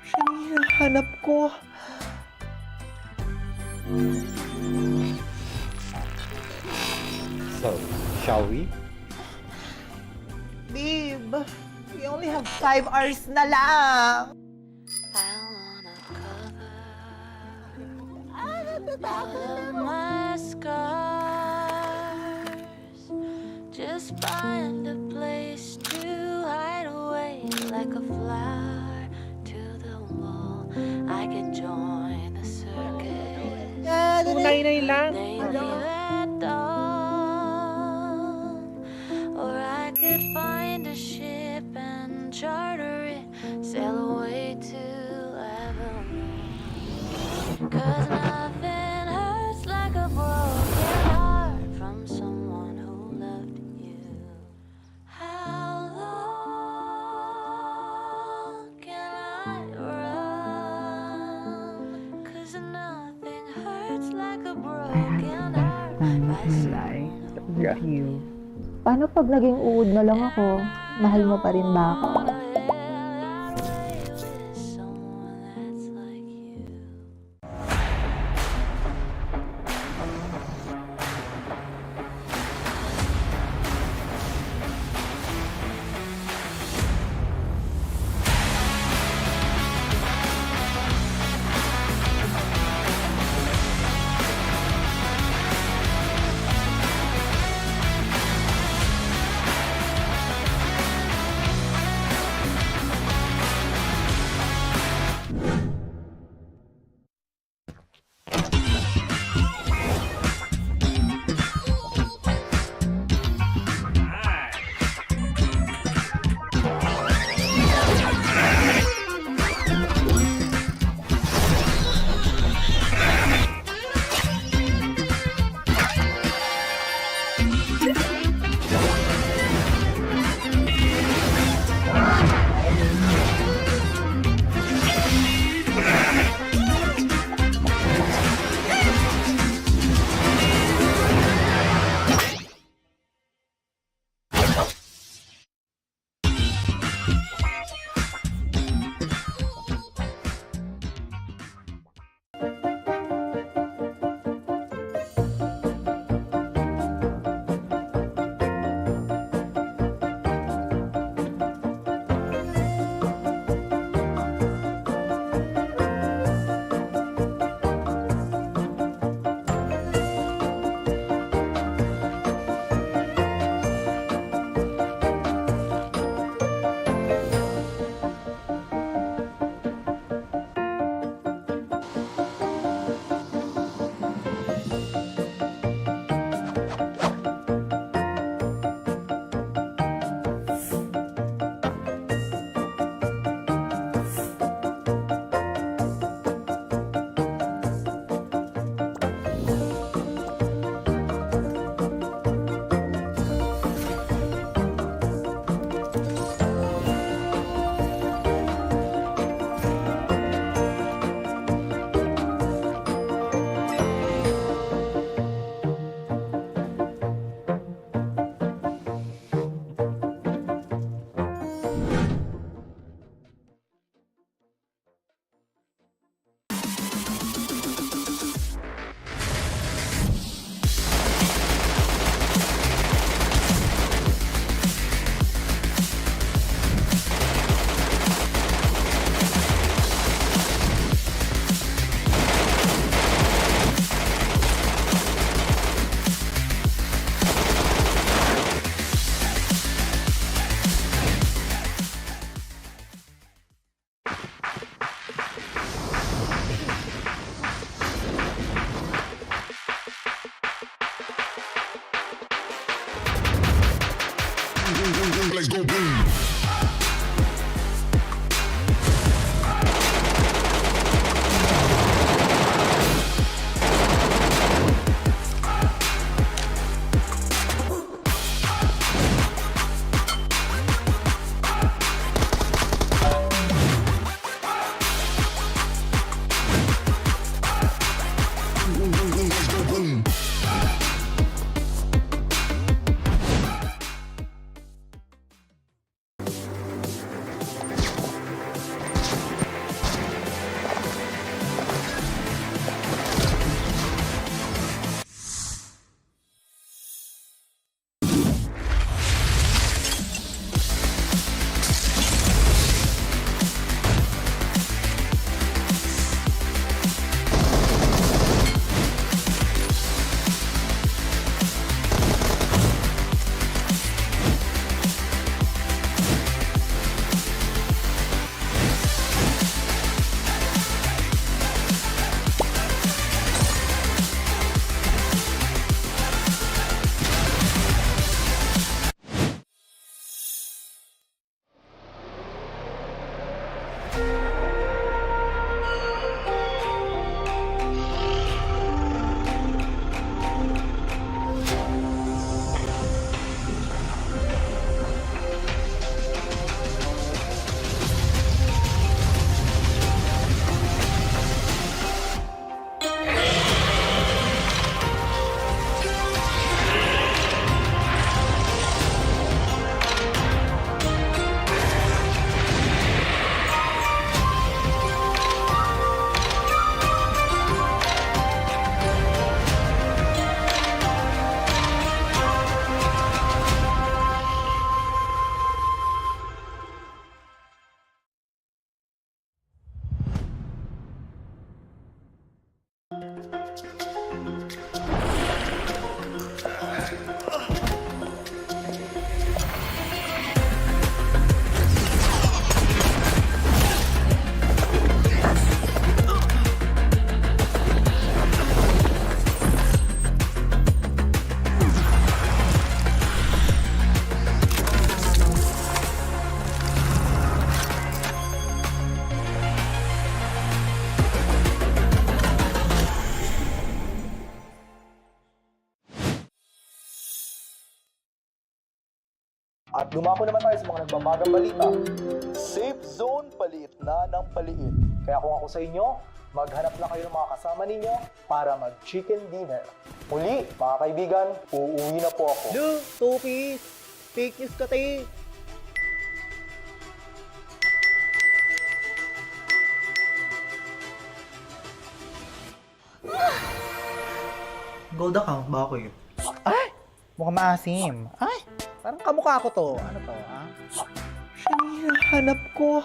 Siya na hinahanap ko.
So, shall we?
Babe, we only have 5 hours na lang.
I wanna cover all of my scars. Just find a place to hide away like a flower to the wall. I could join the circus.
Tunay lang.
Maybe at dawn, or I could find a ship and charter it, sail away to Avalon. 'Cause nothing hurts like a broken heart from someone who loved you. How long can I run? 'Cause nothing hurts like a broken heart by someone who loved you.
Paano pag naging uod na lang ako? Mahal mo pa rin ba ako?
Away with someone
At dumako naman tayo sa mga nagbabagang balita. Safe zone paliit na ng paliit. Kaya kung ako sa inyo, maghanap na kayo ng mga kasama ninyo para mag-chicken dinner. Muli, mga kaibigan, uuwi na po ako.
Lu, Tupis! Fake news ka, te! Gold account ba ako yun? Ay! Mukhang maasim. Ay! Parang kamukha ko to. Ano to, ha? Siya na hinahanap ko.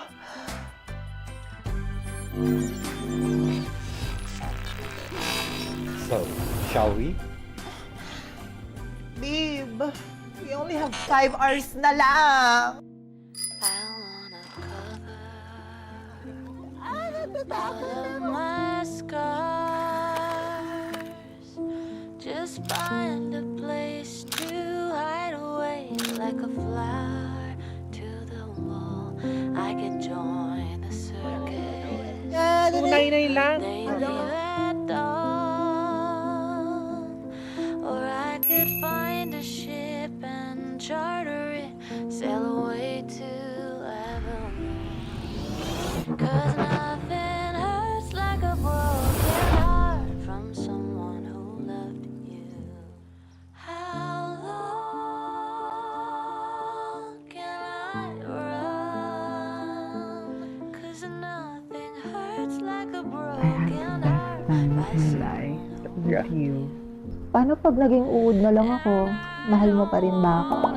So, shall we?
Babe, we only have 5 hours na lang.
I wanna cover all of my scars. Just find a place to hide away like a flower to the wall. I could join the circus.
Tunay lang.
Maybe at dawn, or I could find a ship and charter it, sail away to Avalon. 'Cause nothing hurts like a broken heart from someone who loved you. How long can I run? 'Cause nothing hurts like a broken heart by someone who loved you.
Paano pag naging uod na lang ako? Mahal mo pa rin ba ako?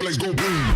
Let's go boom.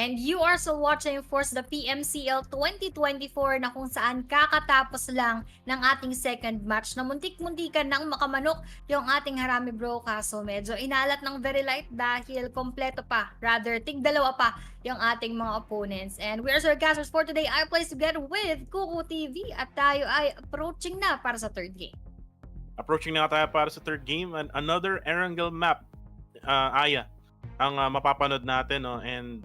And you are still watching, of course, the PMCL 2024 na kung saan kakatapos lang ng ating second match na muntik-muntikan nang makamanok yung ating Harami Bro. Kaso medyo inalat ng very light dahil kompleto pa, rather tig-dalawa pa yung ating mga opponents. And we are Sarcasters for today. I play together with Kuku TV at tayo ay approaching na para sa third game.
Approaching na tayo para sa third game, and another Erangel map, Aya, ang mapapanood natin, no? And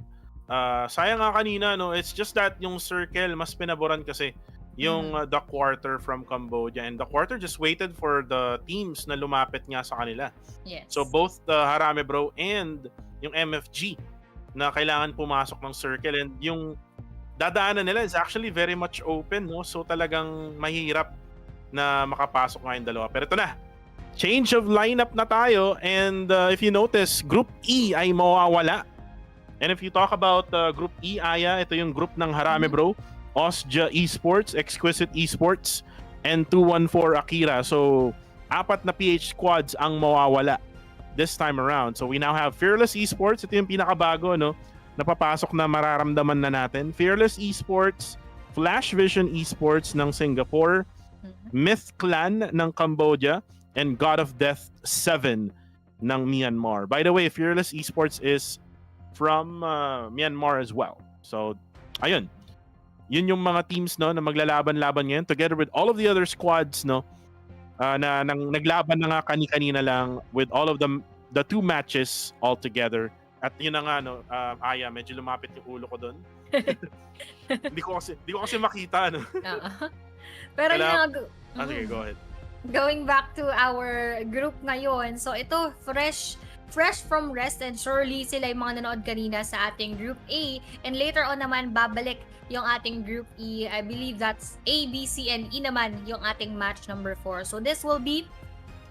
sayang nga kanina, no? It's just that yung circle mas pinaboran kasi yung the quarter from Cambodia, and the quarter just waited for the teams na lumapit nga sa kanila.
Yes.
So both the Harami Bro and yung MFG na kailangan pumasok ng circle, and yung dadaanan nila is actually very much open, no? So talagang mahirap na makapasok nga yung dalawa. Pero ito na, change of lineup na tayo, and if you notice, Group E ay mawawala. And if you talk about Group E, Aya, ito yung group ng Harami Bro, Osja Esports, Exquisite Esports, and 214 Akira. So, 4 na PH squads ang mawawala this time around. So, we now have Fearless Esports. Ito yung pinakabago, no? Napapasok na mararamdaman na natin. Fearless Esports, Flash Vision Esports ng Singapore, Myth Clan ng Cambodia, and God of Death 7 ng Myanmar. By the way, Fearless Esports is from Myanmar as well. So, ayun. Yun yung mga teams, no, na maglalaban-laban ngayon together with all of the other squads, no, na naglaban na nga kanina lang with all of them, the 2 matches all together. At yun na nga, no, Aya, medyo lumapit yung ulo ko doon. Hindi ko kasi makita, no.
Pero
sige, go ahead.
Going back to our group ngayon, so ito, fresh from rest, and surely sila yung mga nanood kanina sa ating Group A, and later on naman babalik yung ating Group E. I believe that's A, B, C, and E naman yung ating match number 4. So this will be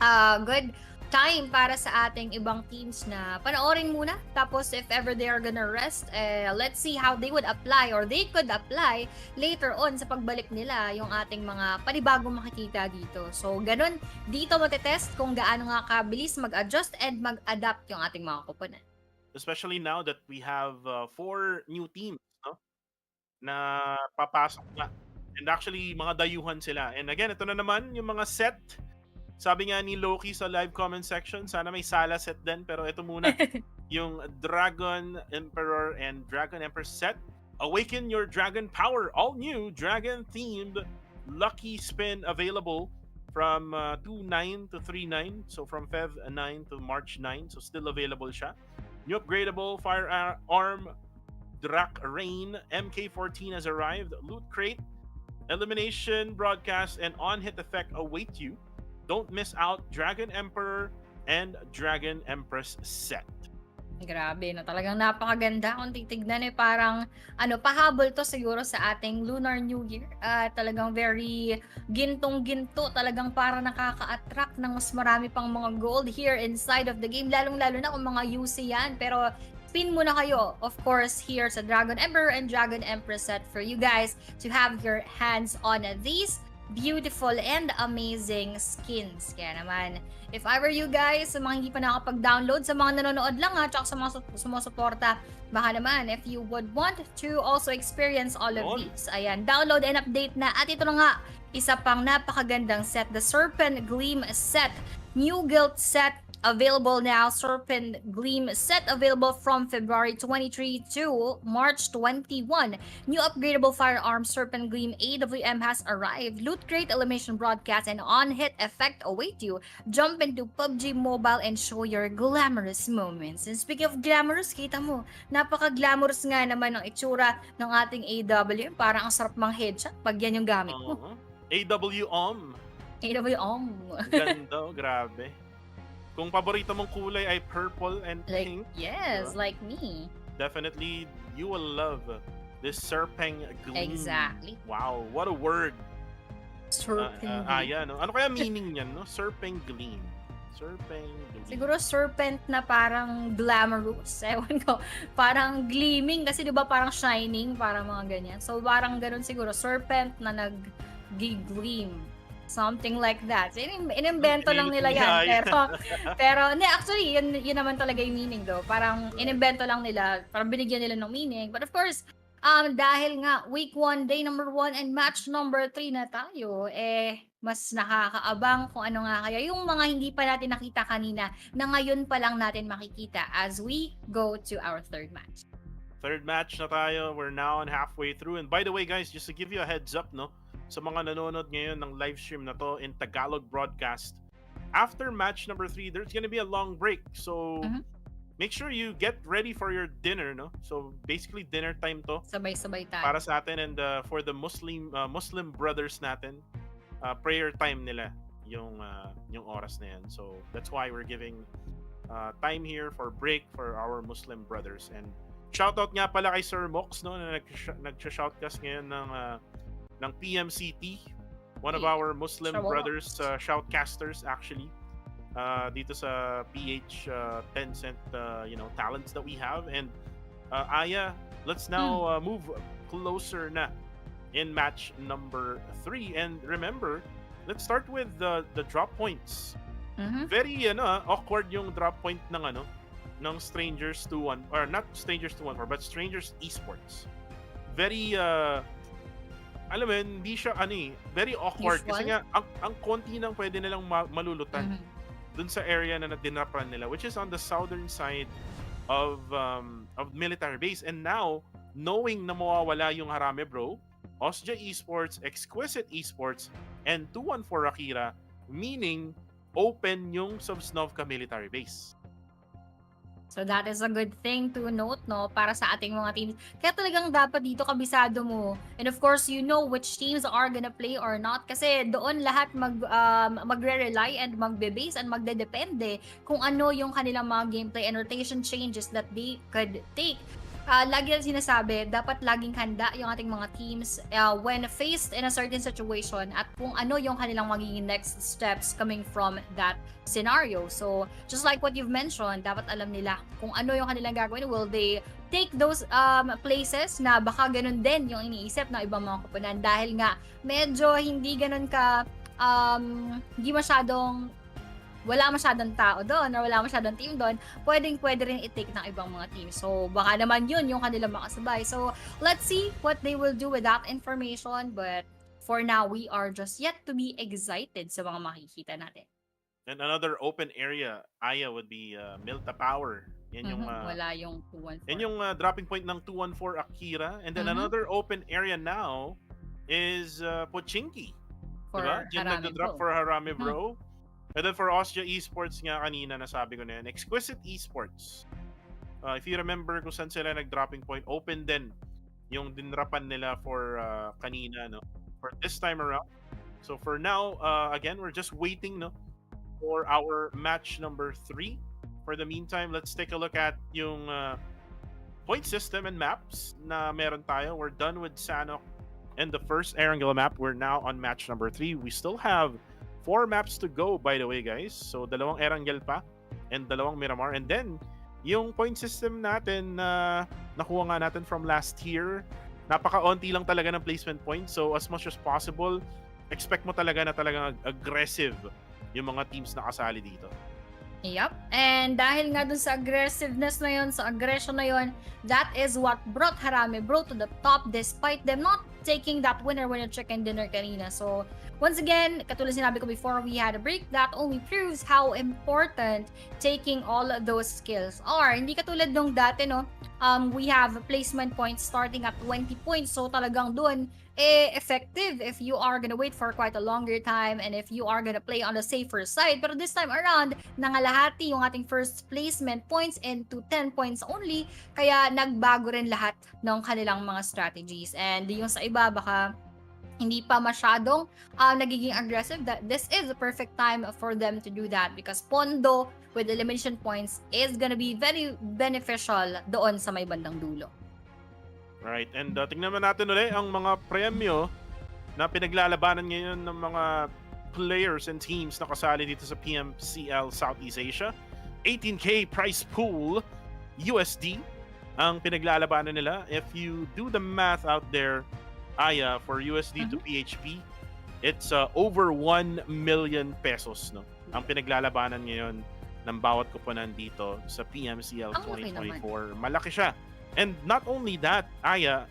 a good time para sa ating ibang teams na panoorin muna. Tapos if ever they are gonna rest, let's see how they would apply, or they could apply later on sa pagbalik nila yung ating mga panibagong makikita dito. So ganun, dito matetest kung gaano nga kabilis mag-adjust and mag-adapt yung ating mga koponan.
Especially now that we have 4 new teams, no, na papasok na. And actually, mga dayuhan sila. And again, ito na naman yung mga set. Sabi nga ni Loki sa live comment section, sana may Sala set din, pero ito muna, yung Dragon Emperor and Dragon Empress set. Awaken your dragon power, all new dragon-themed lucky spin available from 2/9 to 3/9, so from Feb 9 to March 9, so still available siya. New upgradable firearm Drak Rain MK14 has arrived. Loot crate, elimination broadcast, and on-hit effect await you. Don't miss out Dragon Emperor and Dragon Empress set.
Grabe, no? Talagang napakaganda kung titignan, parang pahabol to siguro sa ating Lunar New Year. Talagang very gintong-ginto, talagang para nakaka-attract ng mas marami pang mga gold here inside of the game, lalong-lalo na kung mga UC yan. Pero spin muna kayo, of course, here sa Dragon Emperor and Dragon Empress set for you guys to have your hands on these beautiful and amazing skins. Kaya naman, if I were you guys, sa mga hindi pa nakapag-download, sa mga nanonood lang tsaka sa mga sumusuporta, baka naman, if you would want to also experience all of these, ayan, download and update na. At ito na nga, isa pang napakagandang set, the Serpent Gleam set, new guild set, available now. Serpent Gleam set available from February 23 to March 21. New upgradable firearm Serpent Gleam AWM has arrived. Loot crate, elimination broadcast, and on-hit effect await you. Jump into PUBG Mobile and show your glamorous moments. And speaking of glamorous, kita mo, napaka-glamorous nga naman ang itsura ng ating AWM. Parang ang sarap mang headshot pag yan yung gamit mo.
AWM. Ganda, grabe. Kung paborito mong kulay ay purple and pink.
Yes, like me.
Definitely, you will love this Serpent Gleam.
Exactly.
Wow, what a word.
Serpent Gleam.
No? Ano kaya meaning niyan, no? Serpent Gleam. Serpent Gleam.
Siguro serpent na parang glamorous. Ewan ko. Parang gleaming kasi 'di ba parang shining, parang mga ganyan. So parang ganoon siguro, serpent na nag-gleam. Something like that. So, inimbento lang nila yan.
Yeah,
Pero, hindi, actually, yun naman talaga yung meaning though. Parang inimbento lang nila, parang binigyan nila ng meaning. But of course, dahil nga week 1, day number 1, and match number 3 na tayo, mas nakakaabang kung ano nga kaya yung mga hindi pa natin nakita kanina na ngayon pa lang natin makikita as we go to our third match.
Third match na tayo. We're now on halfway through. And by the way, guys, just to give you a heads up, no, sa mga nanonood ngayon ng live stream na to in Tagalog broadcast, after match number 3, there's gonna be a long break. So, make sure you get ready for your dinner, no? So, basically, dinner time to
Sabay-sabay tayo.
para sa atin, and for the Muslim brothers natin, prayer time nila yung oras na yan. So, that's why we're giving time here for break for our Muslim brothers. And shoutout nga pala kay Sir Mox, no, na nagsha-shoutcast ngayon ng PMCT, one of our Muslim brothers, shoutcasters actually, dito sa PH 10 cent talents that we have. And Aya, let's now move closer na in match number 3. And remember, let's start with the drop points. Very awkward yung drop point ng Strangers 2-1, or not Strangers 2-1, but Strangers Esports. Very alam mo, hindi siya very awkward.
Usual?
Kasi nga ang konti nang pwede nilang malulutan dun sa area na dinrapan nila, which is on the southern side of military base. And now, knowing na mawawala yung Harame Bro, Osja Esports, Exquisite Esports, and 214 Akira, meaning open yung Sovsnovka military base.
So that is a good thing to note, no, para sa ating mga teams. Kaya talagang dapat dito kabisado mo. And of course, you know which teams are gonna play or not. Kasi doon lahat magre-rely and magbe-base and magdedepende kung ano yung kanilang mga gameplay and rotation changes that they could take. Lagi lang sinasabi, dapat laging handa yung ating mga teams when faced in a certain situation at kung ano yung kanilang magiging next steps coming from that scenario. So, just like what you've mentioned, dapat alam nila kung ano yung kanilang gagawin. Will they take those places na baka ganun din yung iniisip ng ibang mga koponan dahil nga medyo hindi ganun ka hindi masyadong wala masyadong tao doon or wala masyadong team doon, pwede rin i-take ng ibang mga team. So, baka naman yun yung kanilang makasabay. So, let's see what they will do with that information. But for now, we are just yet to be excited sa mga makikita natin.
And another open area, Aya, would be Milta Power. Yan yung
wala yung 214.
yan yung dropping point ng 214 Akira. And then another open area now is Pochinki.
For
diba? Diyan
Harame
nagda-drop
Bro.
for Harame Bro. And then for Osja Esports nga kanina, nasabi ko na yan, Exquisite Esports. If you remember kung saan sila nag-dropping point, open din yung dinrapan nila for kanina, no? For this time around. So for now, again, we're just waiting, no, for our match number 3. For the meantime, let's take a look at yung point system and maps na meron tayo. We're done with Sanhok and the first Erangel map. We're now on match number 3. We still have 4 maps to go, by the way, guys. So, 2 Erangel pa and 2 Miramar. And then, yung point system natin na nakuha nga natin from last year, napaka-onti lang talaga ng placement points. So, as much as possible, expect mo talaga na talagang aggressive yung mga teams na kasali dito.
Yep. And dahil nga dun sa aggressiveness na yun, sa aggression na yun, that is what brought Harame Bro to the top despite them not taking that winner chicken dinner kanina. So, once again, katulad sinabi ko before we had a break, that only proves how important taking all of those skills are. Hindi katulad nung dati, no? We have placement points starting at 20 points. So, talagang dun, effective if you are gonna wait for quite a longer time and if you are gonna play on the safer side. Pero this time around, nangalahati yung ating first placement points into 10 points only. Kaya nagbago rin lahat ng kanilang mga strategies. And yung sa iba, baka hindi pa masyadong nagiging aggressive. That this is the perfect time for them to do that because Pondo with elimination points is gonna be very beneficial doon sa may bandang dulo.
Right, and tingnan natin ulit ang mga premyo na pinaglalabanan ngayon ng mga players and teams na kasali dito sa PMCL Southeast Asia. 18K prize pool USD ang pinaglalabanan nila. If you do the math out there, Aya, for USD to PHP, It's over 1 million pesos, no? Ang pinaglalabanan ngayon ng bawat koponan dito sa PMCL
Ang laki
2024. Malaki siya. And not only that, Aya,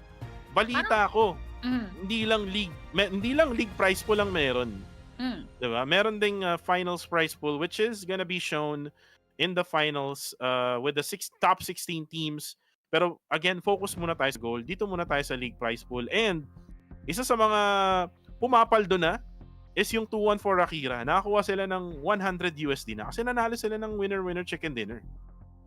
balita ko,
Mm.
hindi lang league prize pool lang meron.
Mm.
'Di ba? Meron ding finals prize pool which is gonna be shown in the finals with the top 16 teams. Pero again, focus muna tayo sa gold. Dito muna tayo sa league prize pool. And isa sa mga pumapaldo na is yung 214 Akira. Nakakuha sila ng 100 USD na kasi nanalo sila ng winner-winner chicken dinner.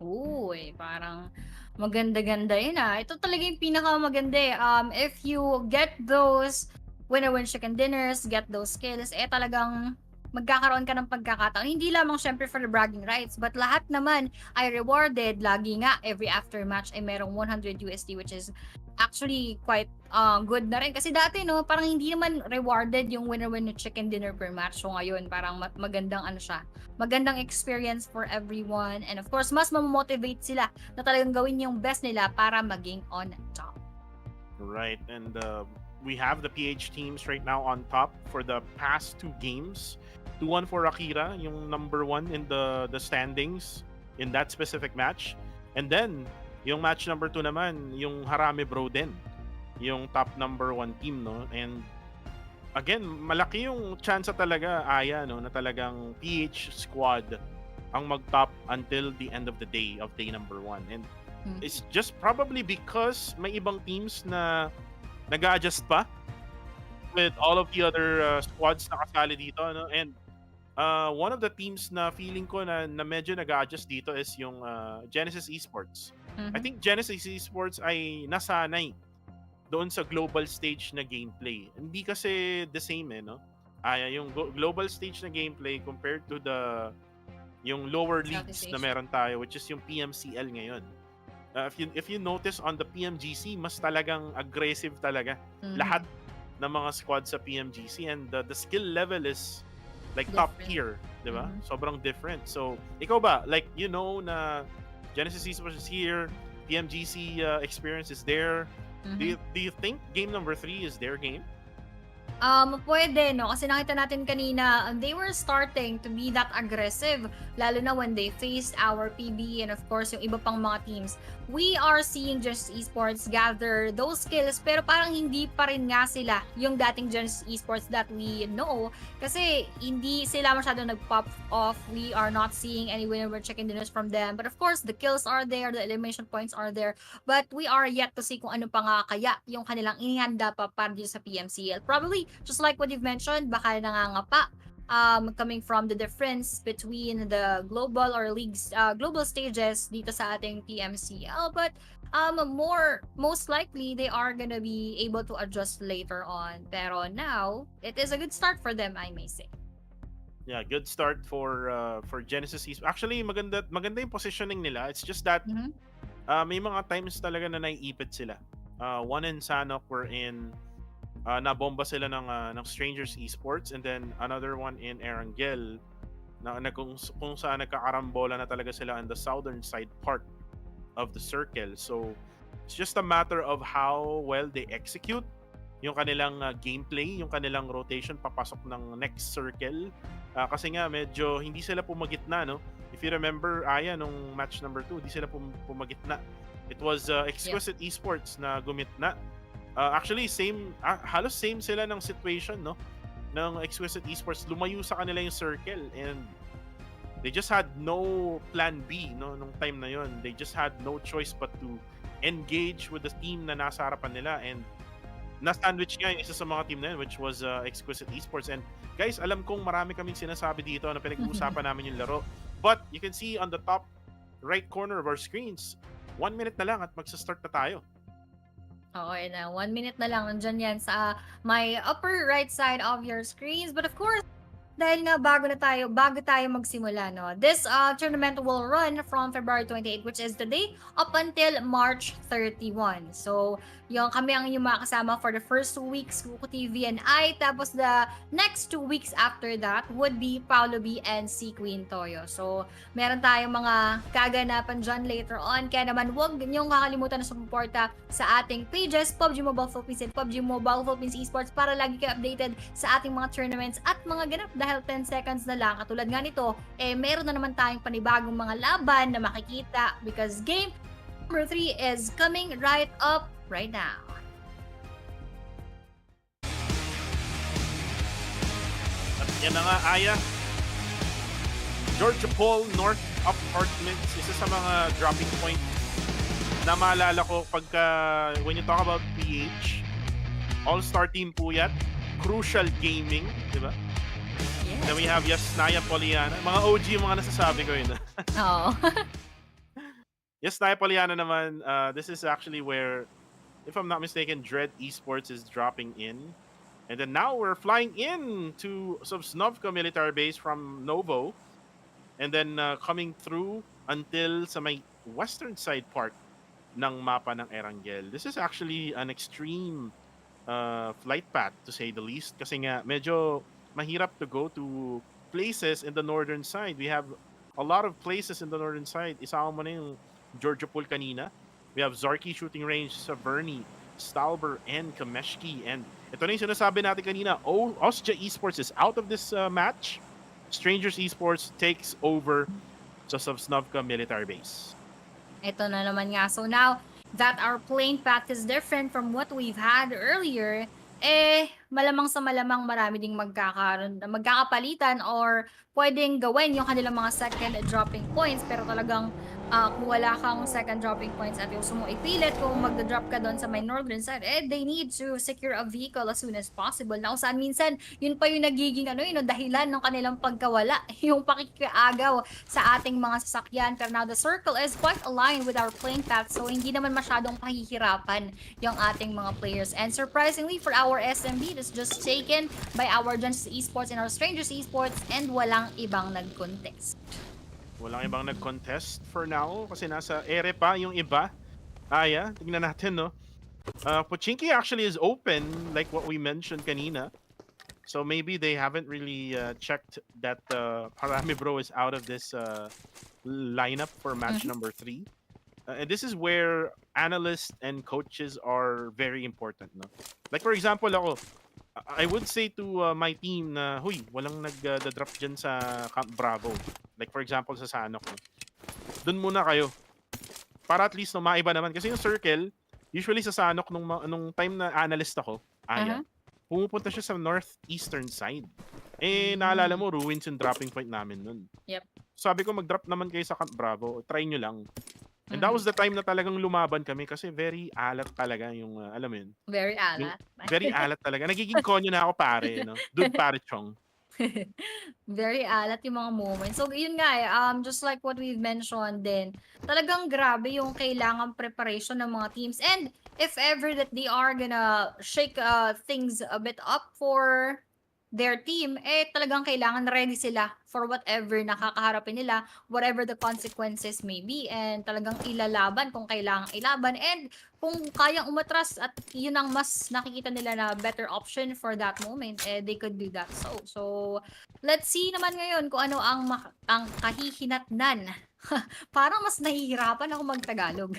Uy, parang maganda-ganda yun ah. Ito talaga yung pinakamaganda eh. If you get those winner-win chicken dinners, get those skills, talagang magkakaroon ka ng pagkakataon. Hindi lamang syempre for the bragging rights, but lahat naman ay rewarded. Lagi nga, every after match ay merong 100 USD, which is actually quite good na rin. Kasi dati, no, parang hindi naman rewarded yung winner-winner chicken dinner per match. So ngayon, parang magandang ano siya. Magandang experience for everyone. And of course, mas mamotivate sila na talagang gawin yung best nila para maging on top.
Right. And we have the PH teams right now on top for the past 2 games. 2-1 Akira, yung number 1 in the standings in that specific match. And then, yung match number 2 naman, yung Harame Bro din. Yung top number 1 team, no? And again, malaki yung chance talaga, Aya, no, na talagang PH squad ang mag-top until the end of the day of day number 1. And it's just probably because may ibang teams na nag-adjust pa with all of the other squads na kasali dito, no? And one of the teams na feeling ko na medyo nag-adjust dito is yung Genesis Esports. I think Genesis Esports ay nasanay doon sa global stage na gameplay. Hindi kasi the same no? Yung global stage na gameplay compared to yung lower leagues na meron tayo, which is yung PMCL ngayon. If you notice on the PMGC, mas talagang aggressive talaga lahat ng mga squad sa PMGC, and the skill level is like
Different.
top tier, di ba? Sobrang different. So, ikaw ba, like, you know na Genesis Esports is here, PMGC experience is there. Do you think game number 3 is their game?
Pwede, no? Kasi nakita natin kanina, they were starting to be that aggressive, lalo na when they faced our PB and of course, yung iba pang mga teams. We are seeing Genesis Esports gather those skills, pero parang hindi pa rin nga sila yung dating Genesis Esports that we know. Kasi hindi sila masyado nag-pop off. We are not seeing any winner chicken dinners from them. But of course, the kills are there, the elimination points are there. But we are yet to see kung ano pa nga kaya yung kanilang inihanda pa para dito sa PMCL. Probably, just like what you've mentioned, baka nangangapa coming from the difference between the global or leagues, global stages dito sa ating PMCL. But most likely, they are gonna be able to adjust later on. Pero now, it is a good start for them, I may say.
Yeah, good start for Genesis Esports. Actually, maganda yung positioning nila. It's just that may mga times talaga na naiipit sila. One in Sanhok wherein nabomba sila ng Strangers Esports, and then another one in Erangel na kung saan nagkakarambola na talaga sila on the southern side part of the circle. So it's just a matter of how well they execute yung kanilang gameplay, yung kanilang rotation papasok ng next circle. Kasi nga medyo hindi sila pumagitna, no? If you remember, Aya, nung match number 2, hindi sila pumagitna. It was Exquisite Esports na gumitna. Actually, halos same sila ng situation, no? Ng Exquisite Esports, lumayo sa kanila yung circle, and they just had no plan B, no? Nung time na yon, they just had no choice but to engage with the team na nasa harapan nila, and na-sandwich nga yung isa sa mga team na yun, which was Exquisite Esports. And guys, alam kong marami kaming sinasabi dito na pinag-uusapan namin yung laro, but you can see on the top right corner of our screens, 1 minute na lang at magsa-start na tayo.
Okay na, 1 minute na lang, nandyan yan sa my upper right side of your screens. But of course, dahil nga bago tayo magsimula, no? This tournament will run from February 28, which is today, up until March 31. So, yung kami ang inyong mga kasama for the first 2 weeks, Kuko TV and I. Tapos the next 2 weeks after that would be Paolo B and si Queen Toyo. So, meron tayong mga kaganapan dyan later on. Kaya naman, huwag niyong kakalimutan na sumuporta sa ating pages, PUBG Mobile Philippines and PUBG Mobile Philippines Esports, para lagi kayo updated sa ating mga tournaments at mga ganap, dahil 10 seconds na lang. Katulad nga nito, meron na naman tayong panibagong mga laban na makikita because game number 3 is coming right up right now.
At yan na nga, Aya. Georgia Paul North Apartments, isa sa mga dropping point na maalala ko pagka when you talk about PH, all-star team po yan, Crucial Gaming, di ba?
Yes.
Then we have Yasnaya Poliana. Mga OG yung mga nasasabi ko yun.
Oo.
Yasnaya Poliana naman, this is actually where, if I'm not mistaken, Dread Esports is dropping in. And then now we're flying in to Sovsnovka military base from Novo. And then coming through until sa may western side part ng mapa ng Erangel. This is actually an extreme flight path, to say the least. Kasi nga, medyo mahirap to go to places in the northern side. We have a lot of places in the northern side. Isama mo na yung Georgia Pool kanina. We have Zarki shooting range sa Verni, Stalber, and Kameshki. And ito na yung sinasabi natin kanina, Osja Esports is out of this match. Strangers Esports takes over sa Sovsnovka military base.
Ito na naman nga. So now that our playing path is different from what we've had earlier, malamang sa malamang marami ding magkakapalitan or pwedeng gawin yung kanilang mga second dropping points. Pero talagang kung wala kang second dropping points at gusto mo ipilit kung magda-drop ka doon sa my northern side, they need to secure a vehicle as soon as possible. Na kung saan minsan, yun pa yung nagiging dahilan ng kanilang pagkawala, yung pakikiagaw sa ating mga sasakyan. Pero now the circle is quite aligned with our playing path, so hindi naman masyadong pahihirapan yung ating mga players. And surprisingly for our SMB, it's just taken by our Genesis Esports and our Strangers Esports, and walang ibang nag-contest.
Walang ibang nag-contest for now kasi nasa ere pa yung iba. Aya, tignan natin, no? Pochinki actually is open like what we mentioned kanina. So maybe they haven't really checked that Parami Bro is out of this lineup for match number 3. And this is where analysts and coaches are very important, no? Like for example, ako, I would say to my team na, huy, walang nag-drop dyan sa Camp Bravo. Like for example sa Sanhok. No? Doon muna kayo. Para at least maiba naman. Kasi yung circle, usually sa Sanhok, nung time na analyst ako, pumupunta siya sa northeastern side. Naalala mo, ruins yung dropping point namin nun.
Yep.
Sabi ko, mag-drop naman kayo sa Camp Bravo. Try nyo lang. And that was the time na talagang lumaban kami kasi very alat talaga yung, alam mo yun.
Very alat.
Very alat talaga. Nagiging konyo na ako pare, no? Dude pare chong.
Very alat yung mga moments. So, yun nga just like what we've mentioned din, talagang grabe yung kailangan preparation ng mga teams. And if ever that they are gonna shake things a bit up for their team, talagang kailangan ready sila for whatever nakakaharapin nila, whatever the consequences may be, and talagang ilalaban kung kailangan ilaban, and kung kayang umatras at yun ang mas nakikita nila na better option for that moment, they could do that. So let's see naman ngayon kung ano ang kahihinatnan. Parang mas nahihirapan ako mag-Tagalog.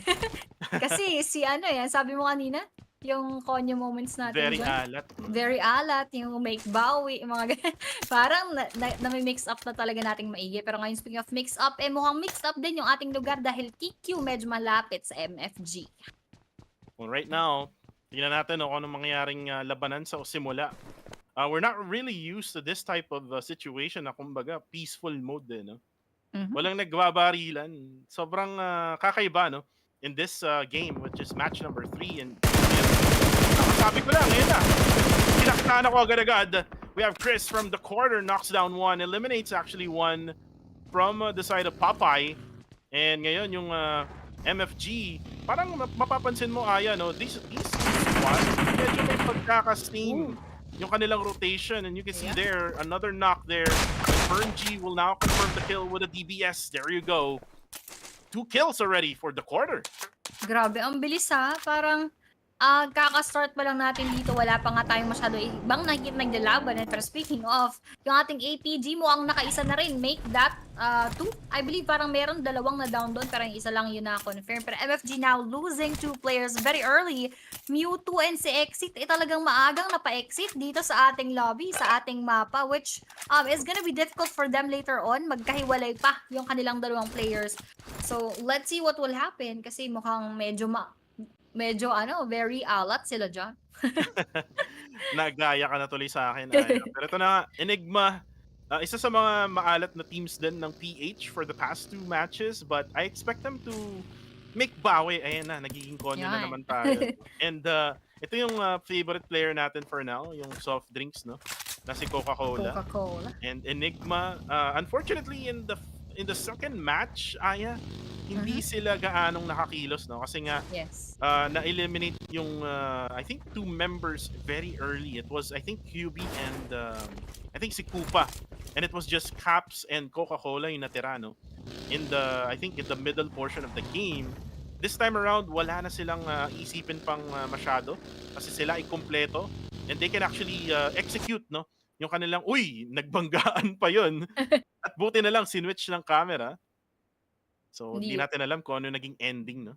Kasi sabi mo kanina, yung konyo moments natin
Very
dyan.
alat.
Very alat, yung make bawi, yung mga ganyan. Parang nami-mix up na talaga nating maigi. Pero ngayon, speaking of mix up, mukhang mixed up din yung ating lugar dahil TQ medyo malapit sa MFG.
Well, right now, tingnan natin kung anong mangyaring labanan sa simula. We're not really used to this type of situation na kumbaga peaceful mode din. No? Walang nagbabarilan. Sobrang kakaiba, no? In this game, which is match number 3. And sabi ko lang, ngayon na. Tinaktaan ako agad-agad. We have Chris from the corner, knocks down 1, eliminates actually 1 from the side of Popeye. And ngayon, yung MFG, parang mapapansin mo, Aya, no? These squads, medyo may pagkaka-steam yung kanilang rotation, and you can see
Yeah.
there, another knock there. G will now confirm the kill with a DBS. There you go. 2 kills already for the quarter.
Grabe, ang bilis ha. Parang kaka-start pa lang natin dito. Wala pa nga tayong masyado ibang nakikita naglalaban. Pero speaking of, yung ating APG mo ang nakaisa na rin. Make that 2. I believe parang meron dalawang na down doon. Pero yung isa lang yun na confirm. Pero MFG now losing 2 players very early. Mewtwo and si Exit talagang maagang napa-exit dito sa ating lobby, sa ating mapa. Which is gonna be difficult for them later on. Magkahiwalay pa yung kanilang dalawang players. So, let's see what will happen. Kasi mukhang medyo very alat sila dyan.
Nagaya ka na tuloy sa akin, Aya. Pero ito na nga, Enigma. Isa sa mga maalat na teams din ng PH for the past 2 matches, but I expect them to make bawi. Ayan na, nagiging konyo na
Yan.
naman tayo. And ito yung favorite player natin for now, yung soft drinks, no? Na si Coca-Cola.
Coca-Cola.
And Enigma, unfortunately in the second match, Aya, hindi sila gaanong nakakilos, no? Kasi nga
Yes.
na-eliminate yung I think 2 members very early. It was I think QB and I think si Koopa. And it was just Caps and Coca-Cola yung natira, no? I think in the middle portion of the game. This time around, wala na silang isipin pang masyado kasi sila ay kumpleto and they can actually execute, no? Yung kanilang, nagbanggaan pa yun. At buti na lang, sinwitch ng camera. So, hindi
Hindi.
natin alam kung ano naging ending, no?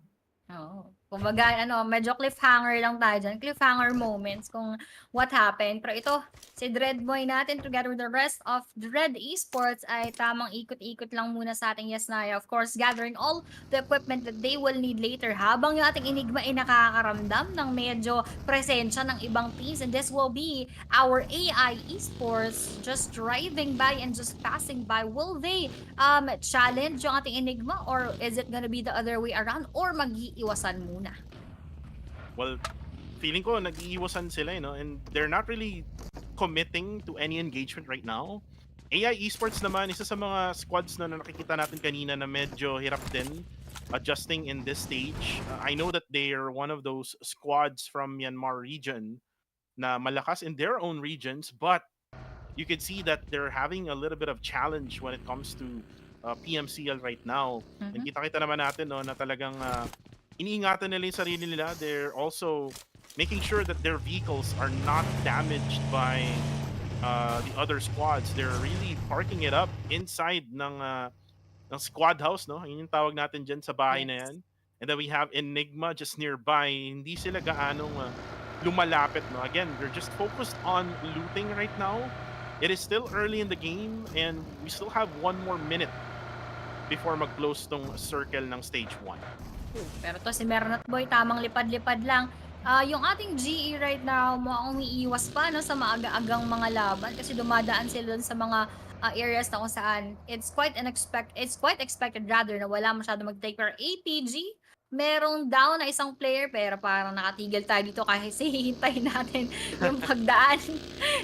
Oo. Kumbaga, medyo cliffhanger lang tayo dyan. Cliffhanger moments kung what happened. Pero ito, si Dreadboy natin together with the rest of Dread Esports ay tamang ikot-ikot lang muna sa ating Yasnaya. Of course, gathering all the equipment that they will need later habang yung ating Enigma ay nakakaramdam ng medyo presensya ng ibang teams. And this will be our AI Esports just driving by and just passing by. Will they challenge yung ating Enigma or is it gonna be the other way around or mag-iiwasan muna?
Well, feeling ko nag-iiwasan sila, and they're not really committing to any engagement right now. AI Esports naman, isa sa mga squads na nakikita natin kanina na medyo hirap din adjusting in this stage. I know that they are one of those squads from Myanmar region na malakas in their own regions, but you can see that they're having a little bit of challenge when it comes to PMCL right now. And kita-kita naman natin, no, na talagang iniingatan nila yung sarili nila. They're also making sure that their vehicles are not damaged by the other squads. They're really parking it up inside ng squad house, no? Yun yung tawag natin dyan sa bahay na yan. And then we have Enigma just nearby. Hindi sila gaanong lumalapit, no? Again, they're just focused on looting right now. It is still early in the game and we still have 1 more minute before mag-close tong circle ng stage 1.
Pero to si Mernat Boy, tamang lipad-lipad lang. Yung ating GE right now, mukhang umiiwas pa sa maaga-agang mga laban kasi dumadaan sila dun sa mga areas na kung saan it's quite expected rather na wala masyado mag-take. Pero APG, merong down na isang player pero parang nakatigil tayo dito kasi hihintayin natin yung pagdaan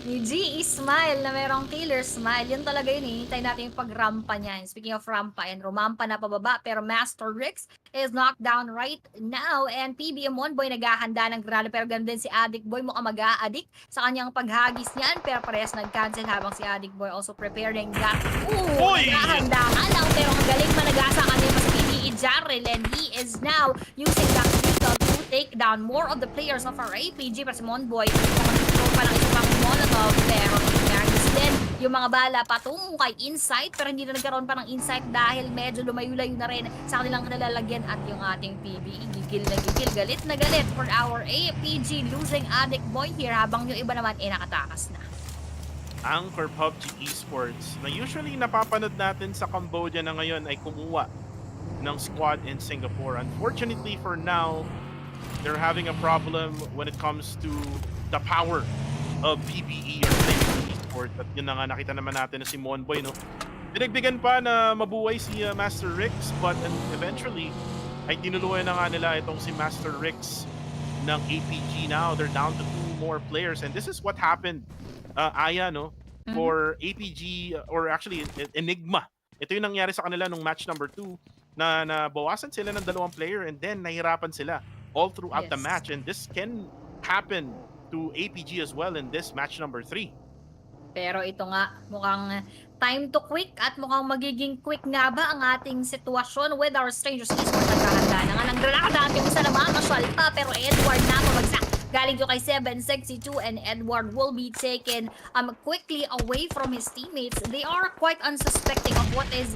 ni GE Smile na merong killer smile. Yun talaga yun, hihintayin natin yung pagrampa niya. Speaking of rampa, and rumampa na pababa pero Master Rix is knocked down right now and PBM Boy naghahanda ng granada pero ganun din si Addict Boy mukhang mag-a-addict sa kanyang paghagis niyan pero parehas nag-cancel habang si Addict Boy also preparing that. Naghahanda ka lang pero ang galing managasa kanina mas PBE Jarrell and he is now using that vehicle to take down more of the players of our APG pero si Monboy throw pa ng isang Molotov pero nangyayos din yung mga bala patungo kay Insight pero hindi na nagkaroon pa ng Insight dahil medyo lumayo-layo na rin sa kanilang kinalalagyan at yung ating PBE gigil na gigil, galit na galit for our APG losing Addict Boy here habang yung iba naman nakatakas na.
Anchor PUBG Esports na usually napapanood natin sa Cambodia na ngayon ay kumuha ng squad in Singapore. Unfortunately for now, they're having a problem when it comes to the power of PBE or Esports. At yun na nga nakita naman natin na si Monboy, no? Pinagbigan pa na mabuhay si Master Rix but eventually ay tinuluyan na nga nila itong si Master Rix ng APG now. They're down to 2 more players and this is what happened, Aya, no? For APG or actually Enigma. Ito yung nangyari sa kanila nung match number 2 na nabawasan sila ng 2 player and then nahirapan sila all throughout the match and this can happen to APG as well in this match number 3.
Pero ito nga, mukhang time to quick at mukhang magiging quick nga ba ang ating sitwasyon with our Strangers Esports. Naghahanda na nga ng granada at yung isa naman masyalta pero Edward na pabagsak. Galing to kay 762 and Edward will be taken quickly away from his teammates. They are quite unsuspecting of what is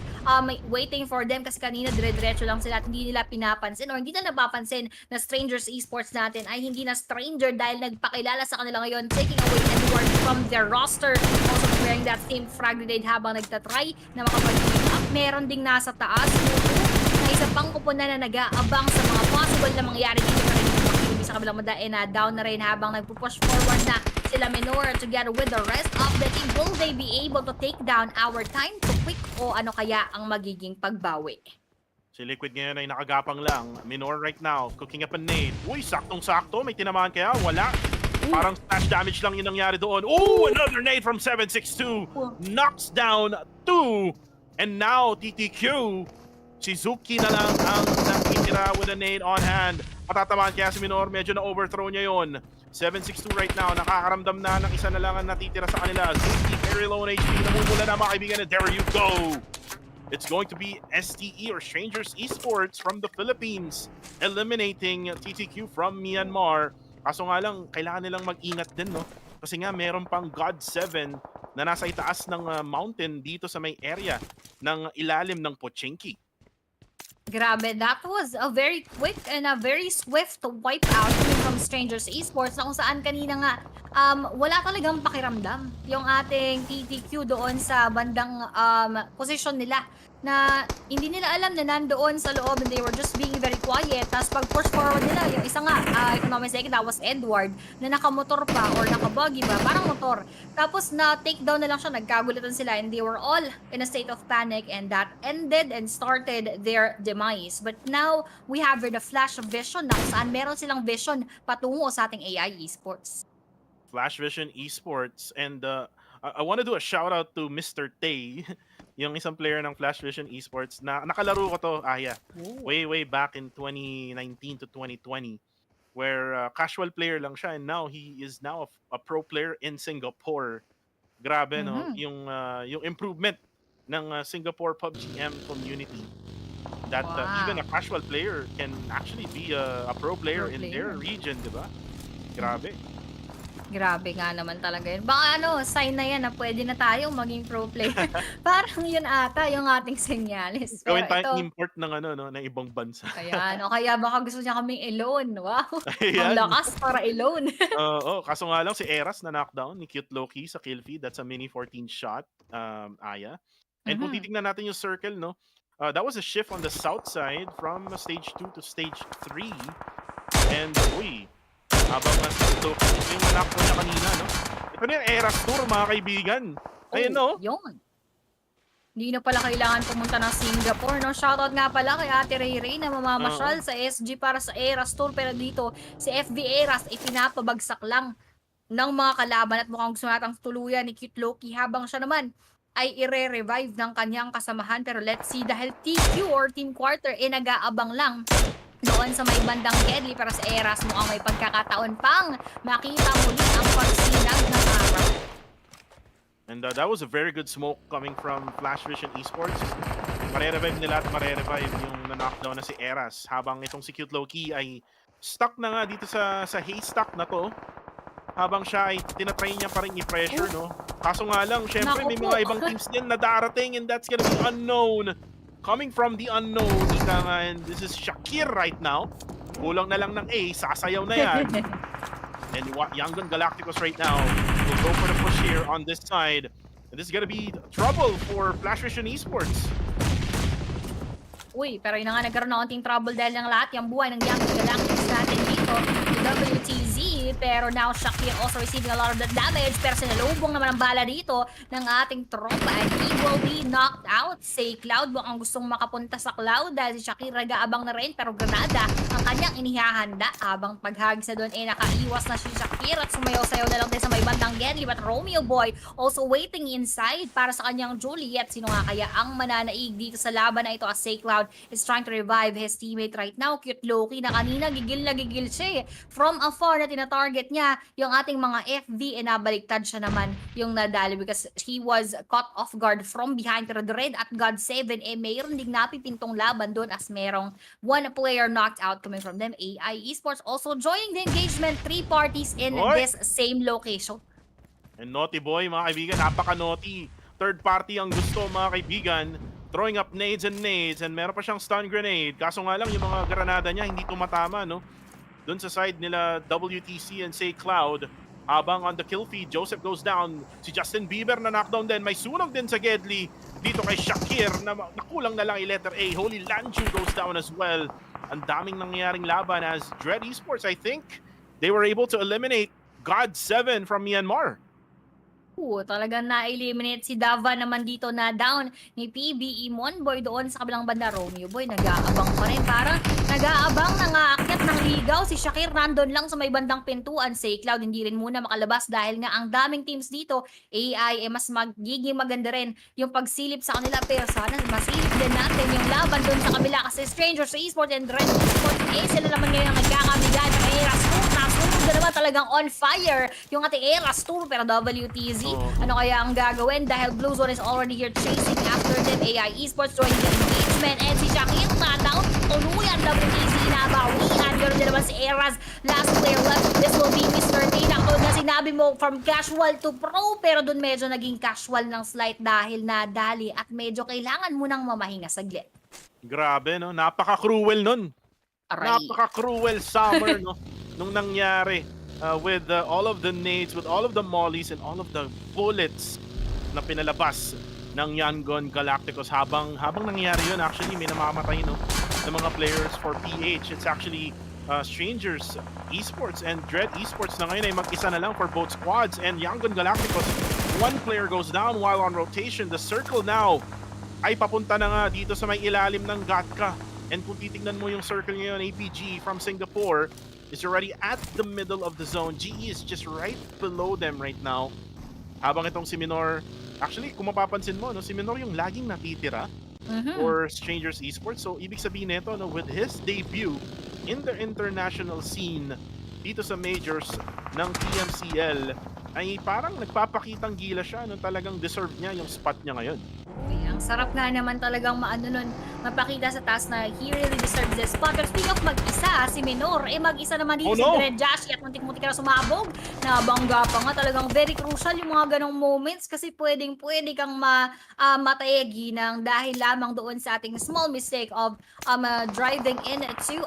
waiting for them kasi kanina dire-diretso lang sila at hindi nila pinapansin or hindi na napapansin na Strangers Esports natin ay hindi na stranger dahil nagpakilala sa kanila ngayon, taking away Edward from their roster. Also wearing that same frag grenade habang nagtatry na makapag-pick up. Meron ding nasa taas na isa pang kupunan na nag-aabang sa mga possible na mangyari dito pa rin sa kabilang mada na down na rin habang nagpupush forward na sila Minor together with the rest of the team. Will they be able to take down our time to quick o ano kaya ang magiging pagbawi?
Si Liquid ngayon ay nakagapang lang. Minor right now, cooking up a nade. Uy, saktong-sakto. May tinamaan kaya? Wala. Parang splash damage lang yung nangyari doon. Oh, another nade from 762. Knocks down 2. And now, TTQ. Shizuki na lang ang nakitira with a nade on hand. Patatamaan kaya si Minor, medyo na-overthrow niya yon. 762 right now, nakakaramdam na ng isa na lang ang natitira sa kanila. Zuki, very low on HP, namumula na mga kaibigan, and there you go! It's going to be STE or Strangers Esports from the Philippines, eliminating TTQ from Myanmar. Kaso nga lang, kailangan nilang mag-ingat din, no? Kasi nga, meron pang God 7 na nasa itaas ng mountain dito sa may area ng ilalim ng Pochinki.
Grabe, that was a very quick and a very swift wipeout from Strangers Esports na kung saan kanina nga wala talagang pakiramdam yung ating TTQ doon sa bandang position nila na hindi nila alam na nandoon sa loob and they were just being very quiet. Tapos pag push forward nila, yung isa nga, if I'm not mistaken, that was Edward na nakamotor pa or nakabuggy ba, parang motor. Tapos na takedown na lang siya, nagkagulatan sila and they were all in a state of panic and that ended and started their demise. But now, we have the flash of vision na kung saan meron silang vision patungo sa ating AI Esports.
Flash Vision Esports, and I want to do a shout out to Mr. Tay, yung isang player ng Flash Vision Esports na nakalaro ko to, way back in 2019 to 2020, where casual player lang siya and now he is now a pro player in Singapore. Grabe, no? Yung improvement ng Singapore PUBG M community. That even a casual player can actually be a pro player in their region, di ba? Grabe.
Grabe nga naman talaga yun. Baka sign na yan na pwede na tayong maging pro player. Parang yun ata yung ating senyales.
Gawin tayong import ng ng ibang bansa.
Kaya kaya baka gusto niya kaming alone. Wow.
Ayan.
Ang lakas para alone.
Oo, kaso nga lang si Eras na knockdown ni Cute Loki sa kill feed. That's a mini 14 shot, Aya. And kung titignan natin yung circle, no? That was a shift on the south side from stage 2 to stage 3. And habang ito yung knockdown niya kanina, no? Ito na yung Eras tour, mga kaibigan. Ayun, no?
Yun. Hindi na pala kailangan pumunta ng Singapore, no? Shoutout nga pala kay Ate Ray Ray na mamamasyal sa SG para sa Eras tour. Pero dito, si FB Eras ay pinapabagsak lang ng mga kalaban at mukhang gusto natang tuluyan ni Cute Loki habang siya naman ay ire-revive ng kanyang kasamahan. Pero let's see, dahil TQ or Team Quarter ay nag-aabang lang doon sa may bandang deadly para sa Eras, mukhang may pagkakataon pang makita muli ang pagsinag ng araw.
And that was a very good smoke coming from Flash Vision Esports. Mare-revive nila at mare-revive yung na-knockdown na si Eras habang itong si Cute Loki ay stuck na nga dito sa haystack na to. Habang siya ay tinatry niya pa rin i-pressure, no? Kaso nga lang, syempre may mga ibang teams din na darating and that's gonna be unknown. Coming from the unknown, and this is Shakir right now. Kulang na lang ng A, sasayaw na yan. And Young Gun Galacticos right now will go for the push here on this side. And this is gonna be trouble for Flash Vision Esports.
Uy, pero yun na nga, nagkaroon ng konting trouble dahil ng lahat yung buhay ng Young Galacticos natin dito. WTZ, pero now Shakir also receiving a lot of the damage, pero sinalubong naman ang bala dito ng ating tropa and he will be knocked out. Say Cloud, mukhang gustong makapunta sa Cloud dahil si Shakir nag-aabang na rin, pero granada ang kanyang inihahanda habang paghagis na doon nakaiwas na si Shakir at sumayaw-sayaw na lang din sa may bandang Gedli, but Romeo Boy also waiting inside para sa kanyang Juliet. Sino nga kaya ang mananaig dito sa laban na ito as Cloud is trying to revive his teammate right now. Cute Loki na kanina gigil na gigil siya eh. From afar na tina-target niya yung ating mga FV e nabaliktad siya naman yung nadali because he was caught off guard from behind. Pero Dread at God 7 eh mayroon ding napipintong laban doon as merong one player knocked out coming from them. AI Esports also joining the engagement. 3 parties in
Oy!
this same location.
And naughty boy, mga kaibigan, napaka-naughty. Third party ang gusto, mga kaibigan. Throwing up nades and meron pa siyang stun grenade. Kaso nga lang, yung mga granada niya hindi tumatama, no? Doon sa side nila WTC and Say Cloud. Habang on the kill feed, Joseph goes down. Si Justin Bieber na knockdown din. May sunog din sa Gedli. Dito kay Shakir na nakulang na lang letter A. Holy Lanju goes down as well. Ang daming nangyayaring laban as Dread Esports, I think, they were able to eliminate God 7 from Myanmar.
Talagang na-eliminate si Dava naman dito na down ni PBE Monboy doon sa kabilang banda. Romeo Boy nag-aabang pa rin. Parang nag-aabang, nangaakyat ng ligaw. Si Shakir nandun lang sa may bandang pintuan. Say Cloud hindi rin muna makalabas dahil nga ang daming teams dito. AI mas magiging maganda rin yung pagsilip sa kanila. Pero sana masilip din natin yung laban doon sa kabila kasi Strangers Esports and Dread Esports sila naman ngayon ang nagkakabigan. May Rastur na naman talagang on fire yung ating Rastur pero WTZ. Ano kaya ang gagawin dahil Blue Zone is already here chasing after them. AI Esports joining the engagement and si Shakir na down. Tuluyan WTZ nabawian. Ganoon din naman si Eras. Last player left. This will be Mr. Tina. Kung na sinabi mo from casual to pro pero dun medyo naging casual ng slight dahil nadali at medyo kailangan mo nang mamahinga saglit.
Grabe, no? Napaka-cruel nun.
Aray.
Napaka-cruel summer, no? Nung nangyari with all of the nades, with all of the mollies, and all of the bullets na pinalabas ng Yangon Galacticos habang nangyari yun. Actually, may namamatay, no? Ng mga players for PH. It's actually Strangers Esports and Dread Esports na ngayon ay mag-isa na lang for both squads. And Yangon Galacticos, one player goes down while on rotation. The circle now ay papunta na nga dito sa may ilalim ng Gatka. And kung titignan mo yung circle ngayon, APG from Singapore is already at the middle of the zone. GE is just right below them right now. Habang itong si Minor, actually kung mapapansin mo, no, si Minor yung laging natitira for Strangers Esports. So ibig sabihin nito, no, with his debut in the international scene dito sa majors ng PMCL, ay parang nagpapakitang gila siya, no, talagang deserve niya yung spot niya ngayon.
Ang sarap nga naman talagang mapakita sa taas na he really deserves this spot. Pero speaking of mag-isa, si Minor, mag-isa naman dito si Dread Jashi at muntik-muntik na sumabog. Nabangga pa nga, talagang very crucial yung mga ganong moments kasi pwede kang matayagi ng dahil lamang doon sa ating small mistake of driving into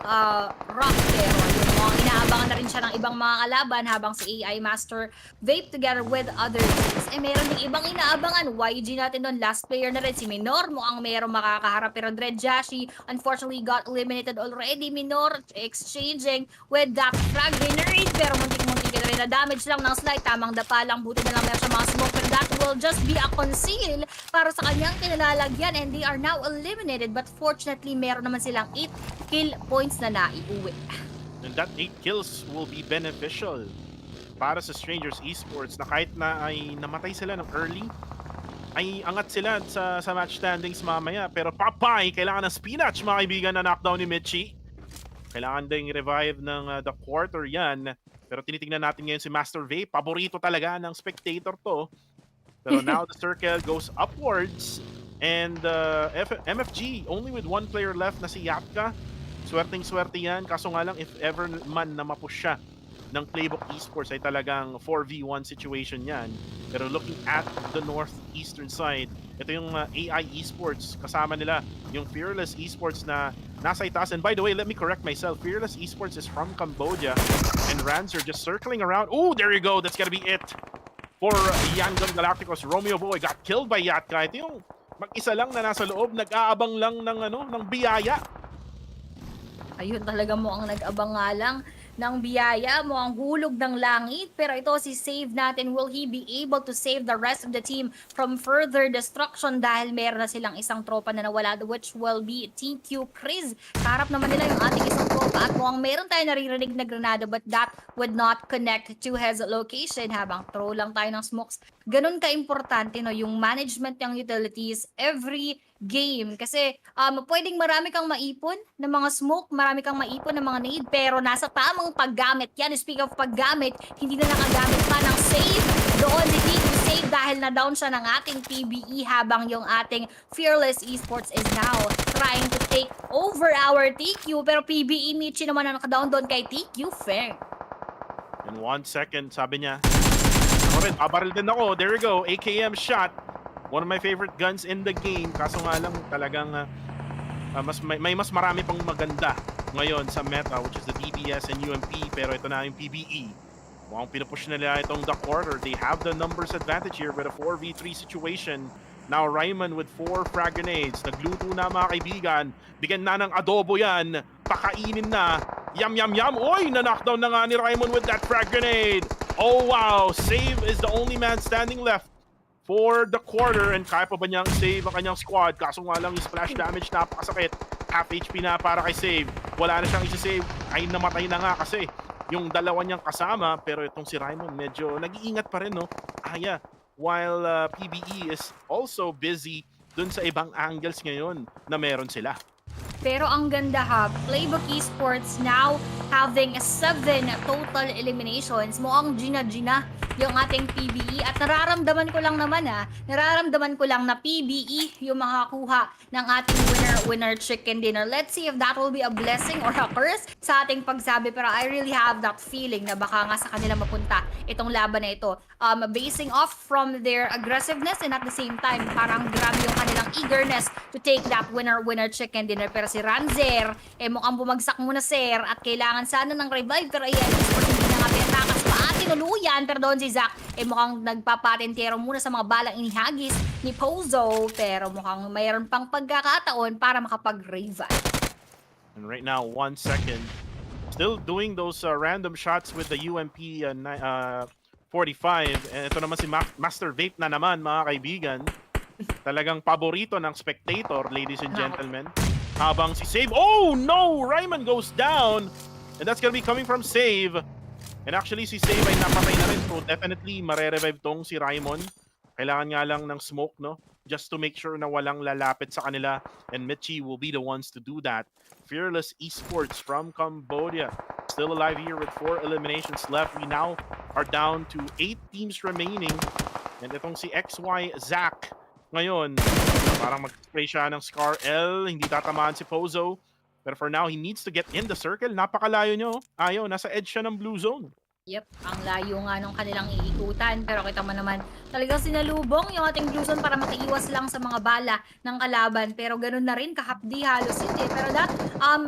rock. Pero yung inaabangan na rin siya ng ibang mga kalaban habang si AI Master vape together with other teams. Meron ding ibang inaabangan. YG natin doon, last player na rin si Minor mo ang merong makakaharap pero Dread Jashi unfortunately got eliminated already. Minor exchanging with that frag grenade pero muntik-muntik na rin na damage lang ng slide. Tamang dapa lang, buti na lang meron siya mga smoke pero that will just be a conceal para sa kanyang kinalalagyan and they are now eliminated but fortunately meron naman silang 8 kill points na naiuwi.
And that 8 kills will be beneficial para sa Strangers Esports na kahit na ay namatay sila ng early, ay angat sila sa match standings mamaya. Pero Papay, kailangan ng spinach mga kaibigan na knockdown ni Mitchie. Kailangan ding revive ng the quarter yan. Pero tinitingnan natin ngayon si Master Vape. Paborito talaga ng spectator to. Pero now the circle goes upwards. And MFG, only with one player left na si Yatka. Swerteng-swerte yan. Kaso nga lang, if ever man na mapush siya ng Playbook Esports ay talagang 4v1 situation yan. Pero looking at the northeastern side, ito yung AI Esports. Kasama nila yung Fearless Esports na nasa itaas. And by the way, let me correct myself. Fearless Esports is from Cambodia. And Rans are just circling around. Oh, there you go. That's gonna be it for Yangon Galacticos. Romeo Boy got killed by Yatka. Ito yung mag-isa lang na nasa loob. Nag-aabang lang ng biyaya.
Ayun talaga mo ang nag-abang nga lang ng biyaya mo, ang hulog ng langit. Pero ito si Save natin, will he be able to save the rest of the team from further destruction dahil meron na silang isang tropa na nawala, which will be TQ Chris. Karap naman nila yung ating isang tropa at mukhang meron tayo naririnig na granada but that would not connect to his location habang throw lang tayo ng smokes. Ganun ka-importante no, yung management ng utilities every game. Kasi pwedeng marami kang maipon ng mga smoke, marami kang maipon ng mga nade, pero nasa tamang paggamit yan. Speak of paggamit, hindi na nakagamit pa ng save. Doon si TQ Save dahil na down siya ng ating PBE habang yung ating Fearless Esports is now trying to take over our TQ. Pero PBE Michi naman ang nakadown doon kay TQ Fair.
In 1 second, sabi niya, ako rin, babaril din ako. There we go, AKM shot. One of my favorite guns in the game. Kaso nga lang talagang may mas marami pang maganda ngayon sa meta, which is the DBS and UMP. Pero ito na yung PBE. Mukhang pinupush nila itong the quarter. They have the numbers advantage here with a 4v3 situation. Now Ryman with 4 frag grenades. Nagluto na mga kaibigan. Bigyan na ng adobo yan. Pakainin na. Yum yum yum. Oy, na-knockdown na nga ni Ryman with that frag grenade. Oh wow, Save is the only man standing left for the quarter, and kaya pa ba niyang save ang kanyang squad? Kaso nga lang yung splash damage napakasakit. Half HP na para kay Save. Wala na siyang isa-save. Ay namatay na nga kasi yung dalawa niyang kasama, pero itong si Raymond medyo nag-iingat pa rin, no? While PBE is also busy dun sa ibang angles ngayon na meron sila.
Pero ang ganda ha, Playbook Esports now having 7 total eliminations. Mukhang gina-gina yung ating PBE at nararamdaman ko lang naman na PBE yung makakuha ng ating winner chicken dinner. Let's see if that will be a blessing or a curse sa ating pagsabi, pero I really have that feeling na baka nga sa kanila mapunta itong laban na ito. Basing off from their aggressiveness and at the same time parang grabe yung kanilang eagerness to take that winner chicken dinner. Pero si Ranzer mukhang bumagsak muna sir at kailangan sana ng revive, pero ayan, hindi na nga pinatakas pa tinuluyan. Pero doon si Zack mukhang nagpapatentero muna sa mga balang inihagis ni Pozo, pero mukhang mayroon pang pagkakataon para makapag-revive.
And right now, 1 second. Still doing those random shots with the UMP 45. And ito naman si Master Vape na naman, mga kaibigan. Talagang paborito ng spectator, ladies and gentlemen. Habang si Save, oh no! Ryman goes down! And that's gonna be coming from Save. And actually, si Save ay napatay na rin. So definitely, mare-revive tong si Raymond. Kailangan nga lang ng smoke, no? Just to make sure na walang lalapit sa kanila. And Michi will be the ones to do that. Fearless Esports from Cambodia. Still alive here with 4 eliminations left. We now are down to 8 teams remaining. And itong si XY Zack ngayon, parang mag-spray siya ng Scar L. Hindi tatamaan si Pozo. Pero for now, he needs to get in the circle. Napakalayo nyo. Ayaw, nasa edge siya ng blue zone.
Yep, ang layo nga nung kanilang iikutan. Pero kita mo naman, talagang sinalubong yung ating blue zone para makaiwas lang sa mga bala ng kalaban. Pero ganun na rin, kahapdi halos hindi. Pero that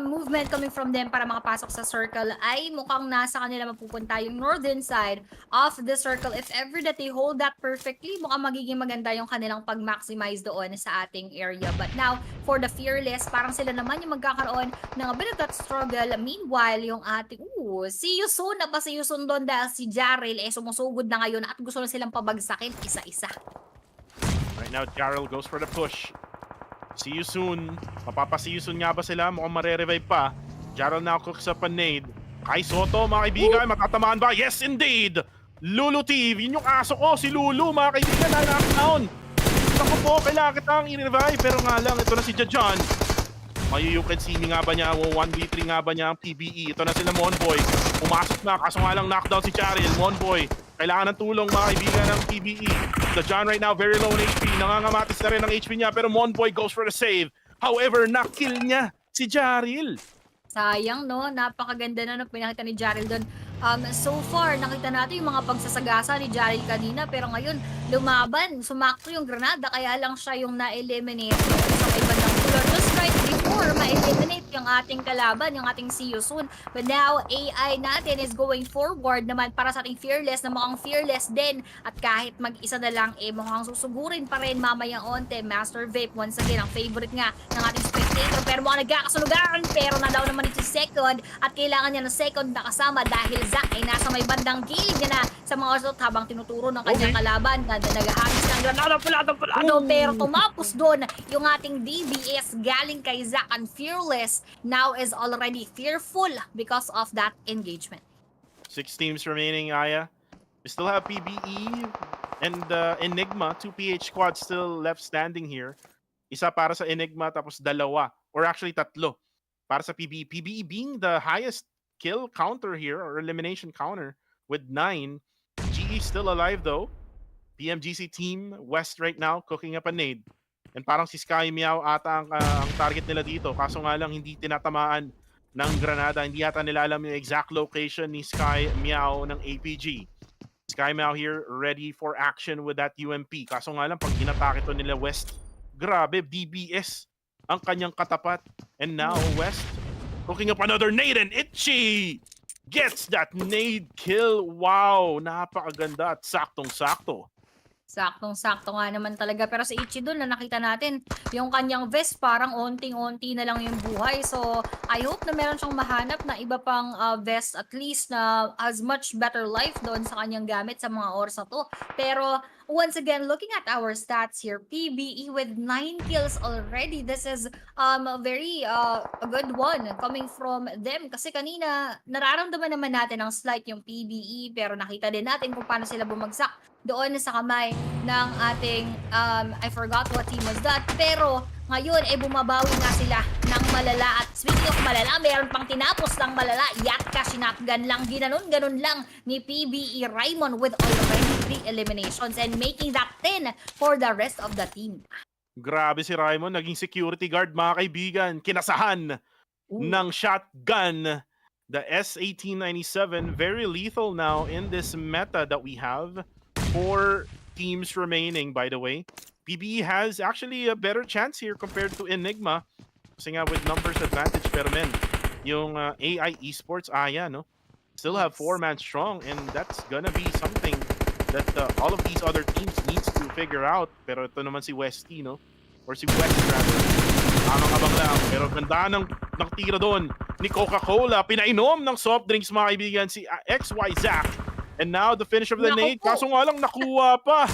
movement coming from them para makapasok sa circle ay mukhang nasa kanila mapupunta yung northern side of the circle. If ever that they hold that perfectly, mukhang magiging maganda yung kanilang pag-maximize doon sa ating area. But now, for the Fearless, parang sila naman yung magkakaroon ng a bit of that struggle. Meanwhile, yung ating, see you soon na pa see you soon doon dahil si Jarrell sumusugod na ngayon at gusto na silang pabagsakin isa-isa.
Right now, Jarrell goes for the push. See you soon. Mapapa-see you soon nga ba sila? Mukhang mare-revive pa. Jarrell now cooks up a nade. Kai Soto, mga kaibigan, matatamaan ba? Yes, indeed! Lulu TV, yun yung aso ko, si Lulu, mga kaibigan, na-knockdown. Ako po, kailangan kitang i-revive. Pero nga lang, ito na si Jajan. You can see me nga ba niya, 1v3 nga ba niya ang PBE. Ito na sila Monboy. Pumasok na, kaso nga lang knockdown si Charil. Monboy, kailangan ng tulong mga kaibigan ng PBE. The John right now, very low on HP. Nangangamatis na rin ang HP niya, pero Monboy goes for the save. However, na-kill niya si Jaril.
Sayang, no? Napakaganda na pinakita ni Jaril doon. So far, nakita natin yung mga pagsasagasa ni Jaril kanina, pero ngayon, lumaban, sumakto yung granada, kaya lang siya yung na-eliminate sa may bandang tulor. Just right before ma-eliminate yung ating kalaban, yung ating see you soon. But now, AI natin is going forward naman para sa ating Fearless, na mukhang Fearless din. At kahit mag-isa na lang, mukhang susugurin pa rin mamayang onte. Master Vape, once again, ang favorite nga ng ating spectator Dominator, pero mukhang nagkakasunugan, pero na-down naman ito si second, at kailangan niya ng second na kasama dahil Zack ay nasa may bandang gilid niya na sa mga result habang tinuturo ng kanyang kalaban na naghahangis ng granada pulado, pero tumapos doon yung ating DBS galing kay Zack, and Fearless now is already fearful because of that engagement.
6 teams remaining, Aya. We still have PBE and Enigma, 2 PH squads still left standing here. Isa para sa Enigma, tapos dalawa, or actually tatlo, para sa PBE. PBE being the highest kill counter here, or elimination counter, with 9. GE still alive though. PMGC team, West right now, cooking up a nade. And parang si Sky Meow ata ang target nila dito. Kaso nga lang hindi tinatamaan ng granada. Hindi yata nila alam yung exact location ni Sky Meow ng APG. Sky Meow here ready for action with that UMP. Kaso nga lang pag inatake to nila West, grabe, DBS ang kanyang katapat. And now West cooking up another nade, and Itchy gets that nade kill. Wow, napakaganda at saktong-sakto.
Saktong-sakto nga naman talaga. Pero sa Ichi doon na nakita natin, yung kanyang vest parang onting-onti na lang yung buhay. So, I hope na meron siyang mahanap na iba pang vest at least na has much better life doon sa kanyang gamit sa mga oras na to. Pero, once again, looking at our stats here, PBE with 9 kills already. This is a very a good one coming from them. Kasi kanina, nararamdaman naman natin ang slight yung PBE, pero nakita din natin kung paano sila bumagsak doon sa kamay ng ating, I forgot what team was that, pero ngayon ay bumabawi nga sila ng malala. At speaking of malala, meron pang tinapos ng malala. Yatka, sinatgan lang, ginanon-ganon lang ni PBE Raymond with already 3 eliminations and making that 10 for the rest of the team.
Grabe si Raymond, naging security guard mga kaibigan. Kinasahan ng shotgun. The S1897, very lethal now in this meta that we have. 4 teams remaining, by the way. PBE has actually a better chance here compared to Enigma. Kasi nga with numbers advantage, pero men, yung AI Esports, Aya, no? Still have 4-man strong, and that's gonna be something that all of these other teams needs to figure out. Pero ito naman si Westy, no? Or si West, rather. Abang lang. Pero ganda ng tira doon ni Coca-Cola. Pinainom ng soft drinks, mga kaibigan, si XY Zack. And now the finish of the nade. Kaso nga lang nakuha pa.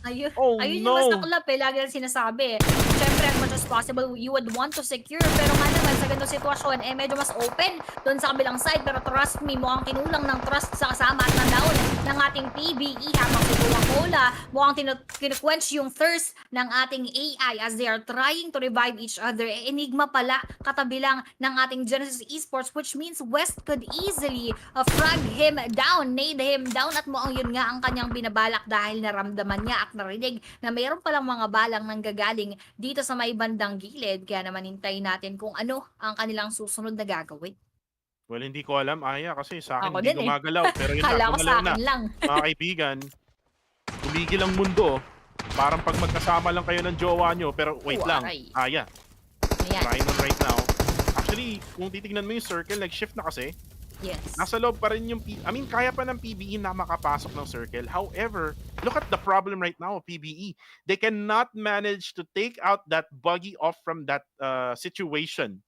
Ayun,
Oh,
ayun
no.
yung masaklap lagi lang sinasabi. Siyempre, as much as possible, you would want to secure. Pero nga naman, sa ganitong sitwasyon, medyo mas open doon sa kabilang side. Pero trust me, mukhang kinulang ng trust sa kasama at na-down ng ating PBE habang si Coca-Cola. Mukhang kinuquench yung thirst ng ating AI as they are trying to revive each other. Enigma pala, katabi lang ng ating Genesis Esports, which means West could easily frag him down, nade him down. At mukhang yun nga ang kanyang binabalak dahil naramdaman niya at narinig na mayroon palang mga balang nanggagaling dito sa may bandang gilid. Kaya naman hintayin natin kung ano ang kanilang susunod na gagawin.
Well, hindi ko alam, Aya, kasi sa akin
Ako
hindi
din
gumagalaw. Pero yun
Kala
na,
ko
gumalaw
sa
na.
akin lang.
Mga kaibigan, tumigil ang mundo. Parang pag magkasama lang kayo ng jowa nyo. Pero wait lang,
Aray.
Aya,
Ayan.
Rhino right now. Actually, kung titignan mo yung circle, nag-shift na kasi.
Yes.
Nasa loob pa rin yung kaya pa ng PBE na makapasok ng circle. However, look at the problem right now of PBE. They cannot manage to take out that buggy off from that situation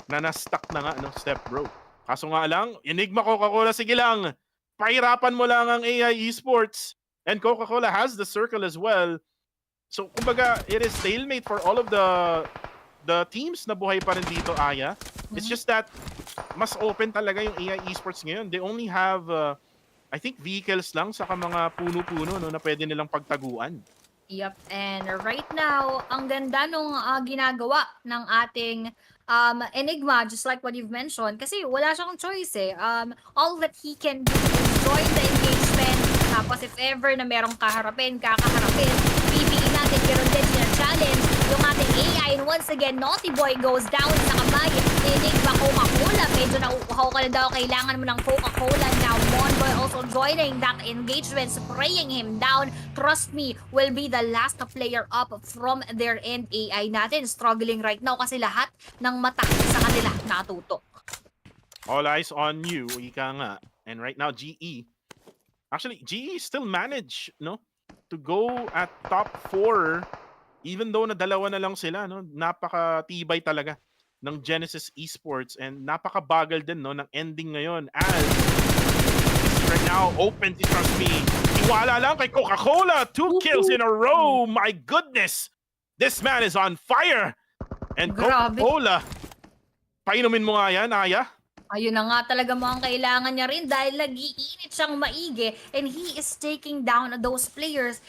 na na-stuck na nga ng step bro. Kaso nga lang, Enigma, Coca-Cola, sige lang. Pahirapan mo lang ang AI Esports. And Coca-Cola has the circle as well. So, kumbaga, it is stalemate for all of the teams na buhay pa rin dito, Aya. It's just that mas open talaga yung AI Esports ngayon. They only have, I think, vehicles lang saka mga puno-puno no, na pwede nilang pagtaguan.
Yep, and right now, ang ganda nung ginagawa ng ating Enigma, just like what you've mentioned, kasi wala siyang choice eh. All that he can do is join the engagement, tapos if ever na merong kakaharapin, PBE natin, meron din challenge yung ating AI, and once again, Naughty Boy goes down sa kamay. Enigma, Coca-Cola, medyo nauuhaw ka na daw, kailangan mo ng Coca-Cola now. Monboy also joining that engagement, spraying him down. Trust me, will be the last player up from their end. AI natin struggling right now kasi lahat ng mata sa kanila natutok.
All eyes on you, ika nga. And right now, GE. Actually, GE still managed, no, to go at top 4 even though na dalawa na lang sila, no, napakatibay talaga ng Genesis Esports and napakabagal din, no, ng ending ngayon as right now open to trust me. Iwala lang kay Coca-Cola. 2 kills in a row. My goodness. This man is on fire. And
Grabe.
Coca-Cola, painumin mo nga yan, Aya.
Ayun na nga talaga mga kailangan niya rin dahil nag-iinit siyang maigi and he is taking down those players.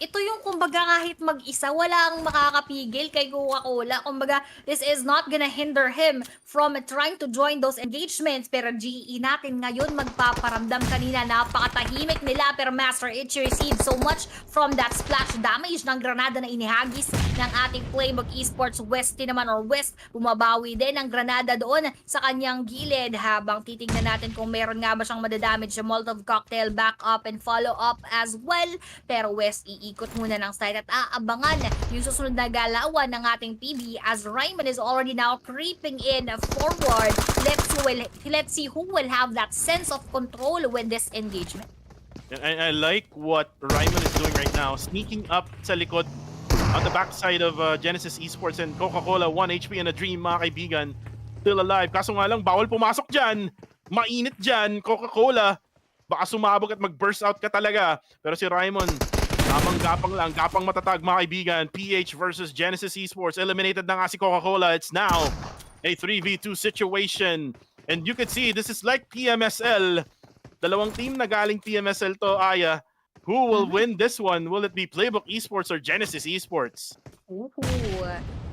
Ito yung kumbaga kahit mag-isa, walang makakapigil kay Coca-Cola. Kumbaga, this is not gonna hinder him from trying to join those engagements. Pero GE natin ngayon magpaparamdam kanina. Napakatahimik nila pero Master Itchy received so much from that splash damage ng granada na inihagis ng ating Playbook Esports. Westy naman or West, bumabawi din ang granada doon sa kanyang gilid. Habang titignan natin kung meron nga ba siyang madadamage sa Molotov cocktail, back up and follow up as well. Pero West, iikot muna ng site at aabangan yung susunod na galawan ng ating PB as Raymond is already now creeping in forward. Let's see who will have that sense of control with this engagement.
I like what Raymond is doing right now, sneaking up sa likod on the backside of Genesis Esports and Coca-Cola. 1 HP and a dream, mga kaibigan. Still alive. Kaso nga lang, bawal pumasok dyan. Mainit dyan, Coca-Cola. Baka sumabog at mag-burst out ka talaga. Pero si Raymond, tamang gapang lang. Gapang matatag, mga kaibigan. PH versus Genesis Esports. Eliminated na nga si Coca-Cola. It's now a 3v2 situation. And you can see, this is like PMSL. Dalawang team na galing PMSL to, Aya. Who will win this one? Will it be Playbook Esports or Genesis Esports?
Ooh,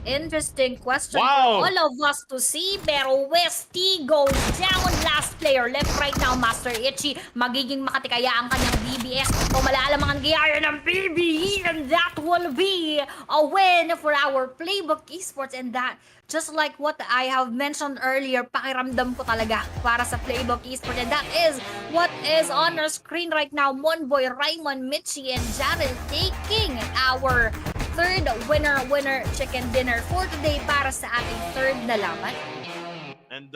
interesting question
Wow.
for all of us to see. Pero Westy goes down. Last player left right now, Master Itchy. Magiging makatikaya ang kanyang DBS. Kung malalamangan gaya ng PBE, and that will be a win for our Playbook Esports. And that, just like what I have mentioned earlier, pakiramdam ko talaga para sa Playbook Esports. And that is what is on our screen right now. Monboy, Raymond, Mitchie, and Jared taking our third winner chicken dinner for today para sa ating third na laban.
And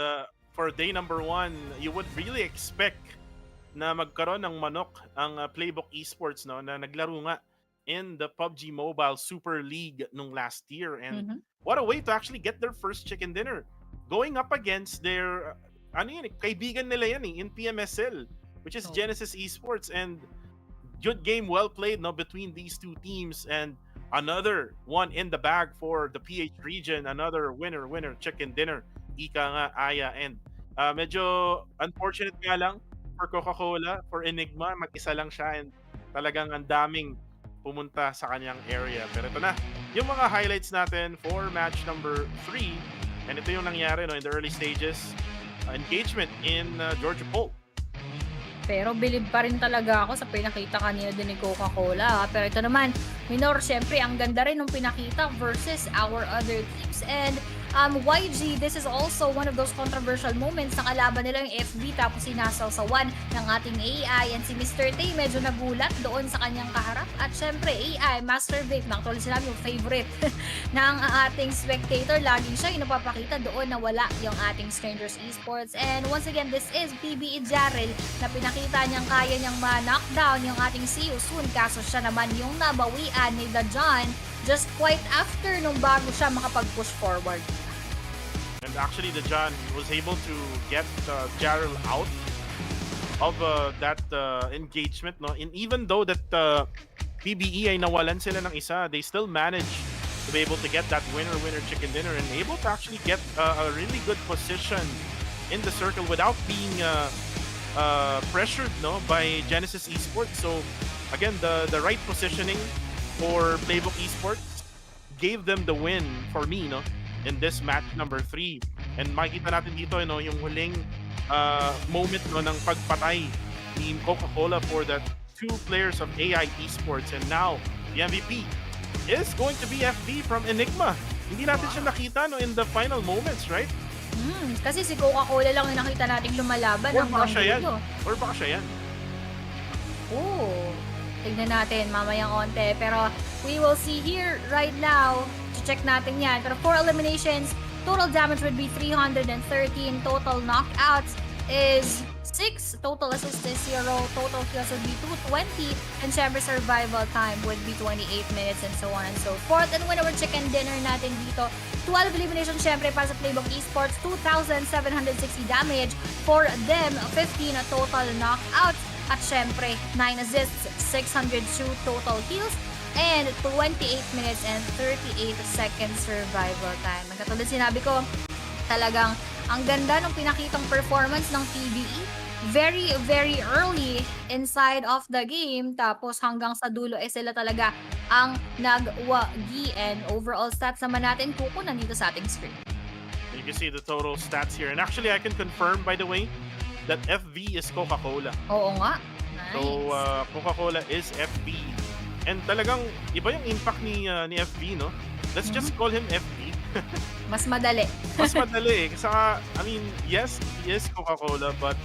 for day number 1, you would really expect na magkaroon ng manok ang Playbook Esports, no, na naglaro nga in the PUBG Mobile Super League nung last year. And what a way to actually get their first chicken dinner. Going up against their kaibigan nila yan in PMSL, which is Genesis Esports. And good game, well played, no, between these two teams. And another one in the bag for the PH region. Another winner chicken dinner. Ika nga, Aya. And medyo unfortunate nga lang for Coca-Cola, for Enigma. Mag-isa lang siya and talagang ang daming pumunta sa kanyang area. Pero ito na, yung mga highlights natin for match number 3. And ito yung nangyari, no, in the early stages. Engagement in Georgia Pole.
Pero bilib pa rin talaga ako sa pinakita kanina din ni Coca-Cola. Pero ito naman, Minor, syempre ang ganda rin ng pinakita versus our other teams. And YG, this is also one of those controversial moments. Nakalaban nila yung FB tapos sinasawsawan ng ating AI. And si Mr. Tay medyo nagulat doon sa kanyang kaharap. At syempre AI, Master Vape, actually sila yung favorite ng ating spectator. Laging siya yung napapakita doon na wala yung ating Strangers Esports. And once again, this is PBE Jarrell na pinakita niyang kaya niyang ma-knockdown yung ating See You Soon. Kaso siya naman yung nabawian ni The John just quite after nung bago siya makapag-push forward.
And actually, the John was able to get Jarrell out of that engagement, no. And even though that PBE ay nawalan sila ng isa, they still managed to be able to get that winner chicken dinner and able to actually get a really good position in the circle without being pressured, no, by Genesis Esports. So again, the right positioning for Playbook Esports gave them the win for me, no, in this match number 3. And makikita natin dito, you know, yung huling moment, no, ng pagpatay ni Coca-Cola for the 2 players of AI Esports. And now the MVP is going to be FD from Enigma. Hindi natin siya nakita, no, in the final moments, right?
Kasi si Coca-Cola lang yung nakita nating lumalaban.
Or baka siya yan. Or baka siya yan.
Oh, tignan natin mamayang onte. Pero we will see here right now. Check natin yan. Pero 4 eliminations, total damage would be 313, total knockouts is 6, total assist is 0, total kills would be 220, and syempre survival time would be 28 minutes and so on and so forth. And when our chicken dinner natin dito, 12 eliminations syempre para sa Playbook Esports, 2,760 damage for them, 15 total knockouts, at syempre 9 assists, 602 total kills, and 28 minutes and 38 seconds survival time. Katulad sinabi ko, talagang ang ganda ng pinakitang performance ng PBE. Very, very early inside of the game. Tapos hanggang sa dulo sila talaga ang nagwagi. And overall stats naman natin kukunan dito sa ating screen.
You can see the total stats here. And actually, I can confirm, by the way, that FV is Coca-Cola.
Oo nga. Nice.
So, Coca-Cola is FV. And talagang iba yung impact ni FV, no? Let's just call him FV.
Mas madali.
Mas madali eh. Saka, I mean, yes, he is Coca-Cola, but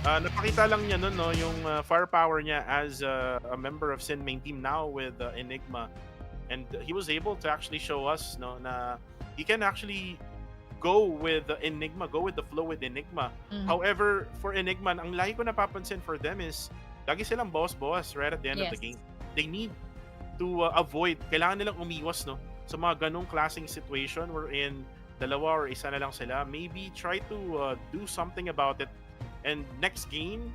napakita lang niya nun, no, yung firepower niya as a member of Sin main team now with Enigma. And he was able to actually show us, no, na he can actually go with Enigma, go with the flow with Enigma. However, for Enigma, ang lagi ko napapansin for them is lagi silang boss right at the end of the game. They need to avoid, kailangan nilang umiwas, no, sa mga ganong klaseng situation wherein dalawa or isa na lang sila. Maybe try to do something about it. And next game,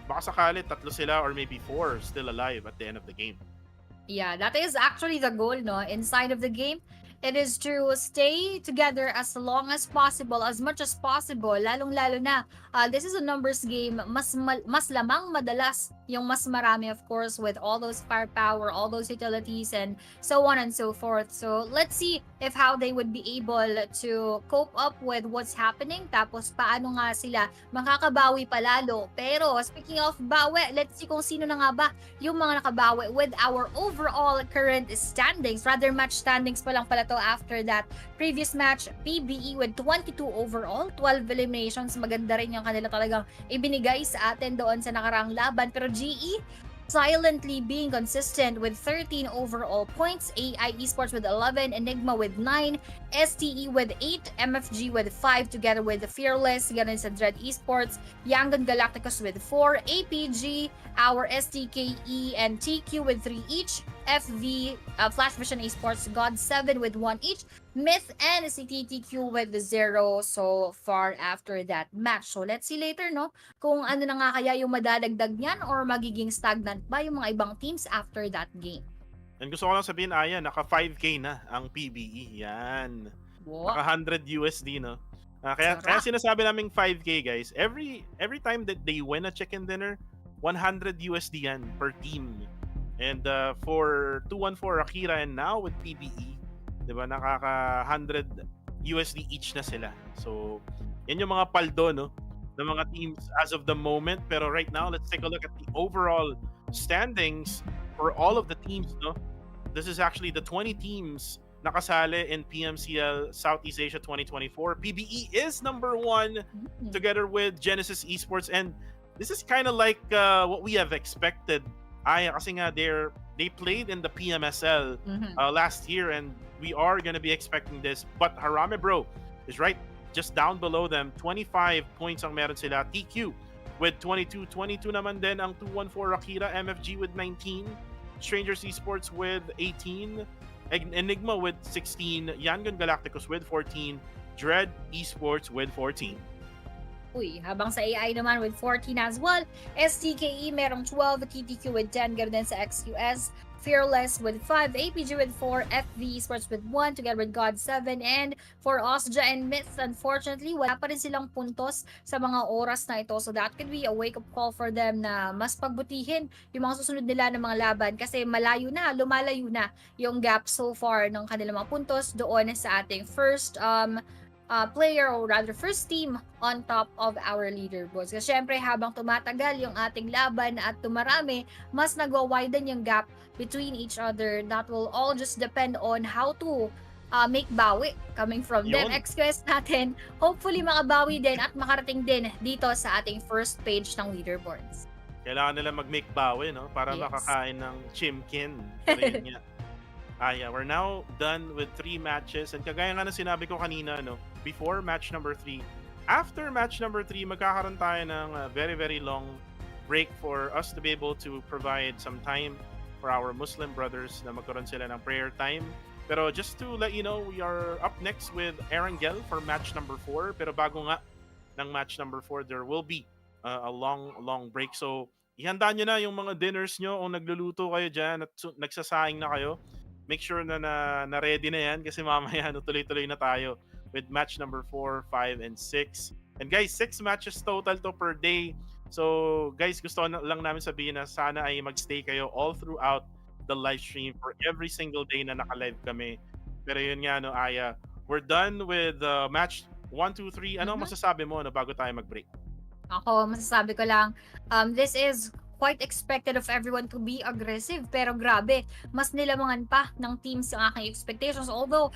baka sakali tatlo sila or maybe 4 still alive at the end of the game.
Yeah, that is actually the goal, no? Inside of the game, it is to stay together as long as possible, as much as possible. Lalong-lalo na, this is a numbers game. Mas lamang madalas yung mas marami, of course, with all those firepower, all those utilities, and so on and so forth. So, let's see if how they would be able to cope up with what's happening. Tapos, paano nga sila makakabawi palalo. Pero, speaking of bawi, let's see kung sino na nga ba yung mga nakabawi with our overall current standings. Rather, match standings pa lang pala to after that previous match. PBE with 22 overall, 12 eliminations. Maganda rin yung kanila talagang ibinigay sa atin doon sa nakaraang laban. Pero GE silently being consistent with 13 overall points, AI Esports with 11, Enigma with 9, STE with 8, MFG with 5, together with the Fearless, ganun sa Dread Esports, Yangon Galacticos with 4, APG, our STKE and TQ with 3 each, FV, Flash Vision Esports, God 7 with 1 each, Myth and CTTQ with 0 so far after that match. So let's see later, no, kung ano na nga kaya yung madadagdag niyan or magiging stagnant ba yung mga ibang teams after that game.
And gusto ko lang sabihin, Aya, naka 5K na ang PBE. Yan.
Wow.
Naka 100 USD, no? Kaya sinasabi namin 5K, guys. Every time that they win a chicken dinner, 100 USD yan per team. And for 214 Akira and now with PBE, diba, nakaka 100 USD each na sila. So, yan yung mga paldo, no, ng mga teams as of the moment. Pero right now, let's take a look at the overall standings for all of the teams, no. This is actually the 20 teams nakasali in PMCL Southeast Asia 2024. PBE is number 1 together with Genesis Esports, and this is kind of like what we have expected. Kasi nga they played in the PMSL last year, and we are gonna be expecting this. But Harame Bro is right just down below them. 25 points ang meron sila. TQ with 22. 22 naman din ang 214 Akira. MFG with 19. Strangers Esports with 18. Enigma with 16. Yangon Galacticos with 14. Dread Esports with 14.
Uy, habang sa AI naman with 14 as well. STKE merong 12, TTQ with 10, ganoon din sa XQS. Fearless with 5, APG with 4, FV Esports with 1, together with God 7, and for Osja and Myth, unfortunately, wala pa rin silang puntos sa mga oras na ito. So that could be a wake-up call for them na mas pagbutihin yung mga susunod nila ng mga laban kasi lumalayo na yung gap so far ng kanilang mga puntos doon sa ating first player or rather first team on top of our leaderboards. Kasi syempre habang tumatagal yung ating laban at tumarami, mas nagwa-widen yung gap between each other. That will all just depend on how to make bawi coming from them. XQS natin, hopefully makabawi din at makarating din dito sa ating first page ng leaderboards.
Kailangan nila mag-make bawi, no? Para makakain ng chimkin. Rin niya. Yeah, we're now done with 3 matches. And kagaya nga na sinabi ko kanina, no, before match number 3, After match number 3, magkakaroon tayo ng very, very long break for us to be able to provide some time for our Muslim brothers na magkaroon sila ng prayer time. Pero just to let you know, we are up next with Erangel for match number 4. Pero bago nga ng match number 4, there will be a long break. So, ihanda nyo na yung mga dinners nyo kung nagluluto kayo dyan at nagsasaing na kayo. Make sure na ready na yan kasi mamaya tuloy-tuloy na tayo with match number 4, 5, and 6. And guys, 6 matches total to per day. So guys, gusto lang namin sabihin na sana ay magstay kayo all throughout the live stream for every single day na naka-live kami. Pero yun nga, no, Aya, we're done with match 1, 2, 3. Ano masasabi mo bago tayo mag-break?
Ako, masasabi ko lang, this is quite expected of everyone to be aggressive. Pero grabe, mas nilamangan pa ng teams ang aking expectations. Although,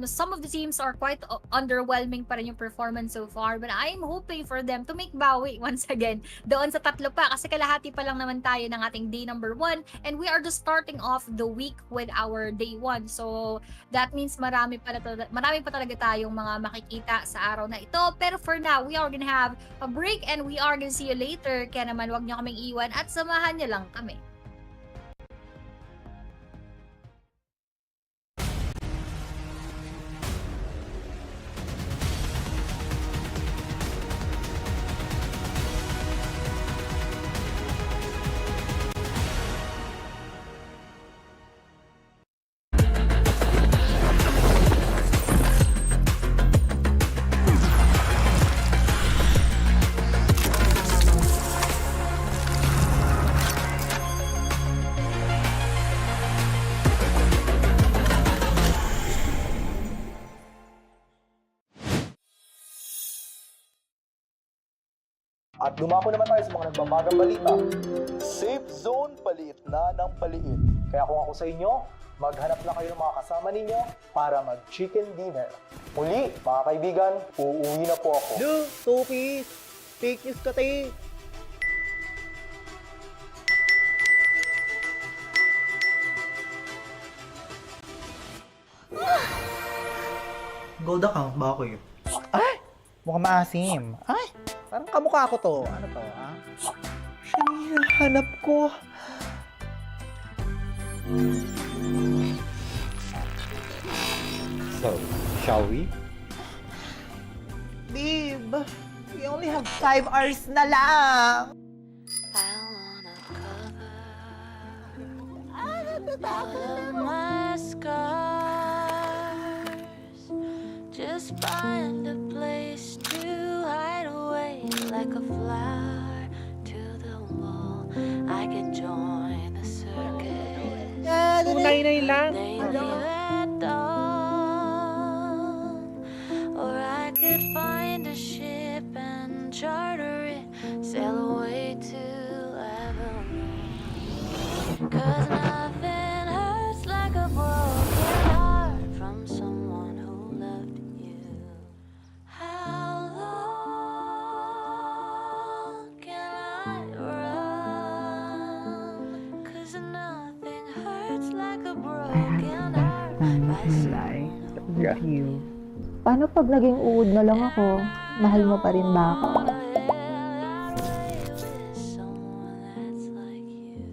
some of the teams are quite underwhelming pa rin yung performance so far. But I'm hoping for them to make bawi once again. Doon sa tatlo pa. Kasi kalahati pa lang naman tayo ng ating day number 1. And we are just starting off the week with our day 1. So, that means marami pa talaga tayong mga makikita sa araw na ito. Pero for now, we are gonna have a break and we are gonna see you later. Kaya naman, wag nyo kaming iwan at samahan niyo lang kami.
At dumako naman tayo sa mga nagbabagang balita. Safe zone paliit na ng paliit. Kaya kung ako sa inyo, maghanap na kayo ng mga kasama ninyo para mag-chicken dinner. Muli, mga kaibigan, uuwi na po ako.
Duh, Sophie! Fake news ka tayo! Gold account ba ako yun? Ay! Mukhang maasim. Ay! Parang kamukha ko to. Ano to, ha? Siya hinahanap ko.
So, shall we?
Babe, we only have 5 hours na lang.
I wanna cover all of my scars. Just find a place to hide away like a flower to the wall. I could join the circus.
Tunay lang.
They leave at dawn. Or I could find a ship and charter it, sail away to Avalon. 'Cause nothing hurts like a broken heart from someone who loved you. How long can I run? 'Cause nothing hurts like a broken heart by someone who
Yeah.
Paano pag naging uod na lang ako? Mahal mo pa rin ba ako?
someone that's like you.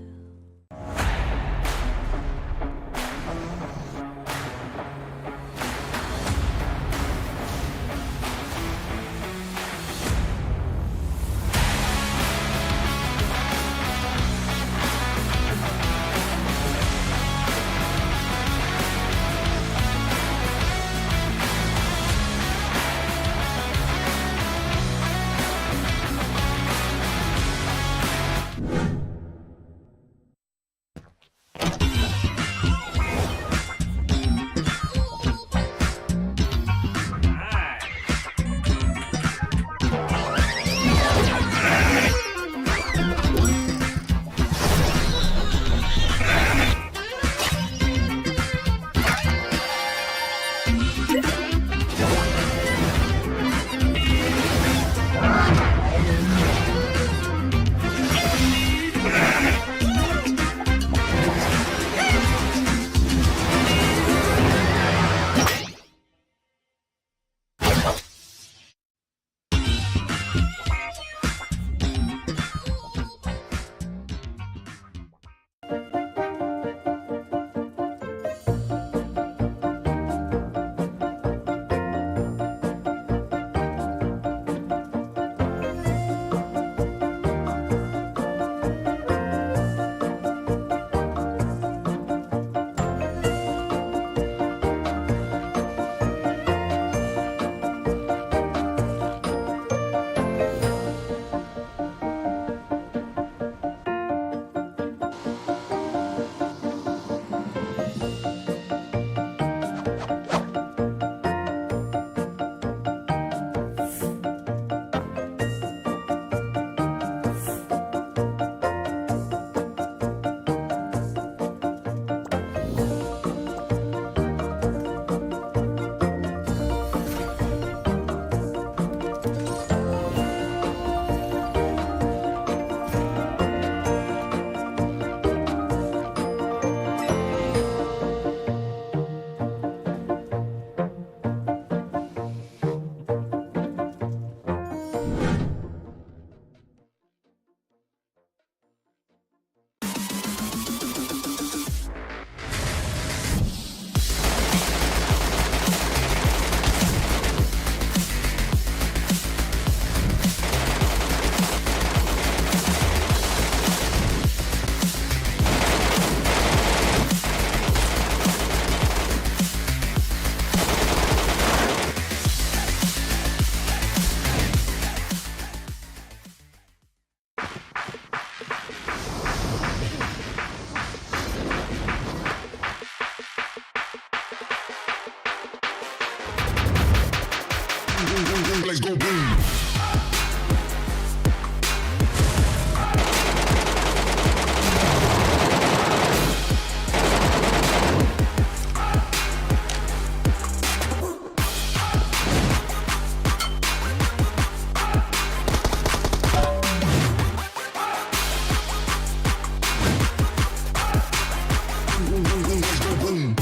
place go boom. Let's go boom.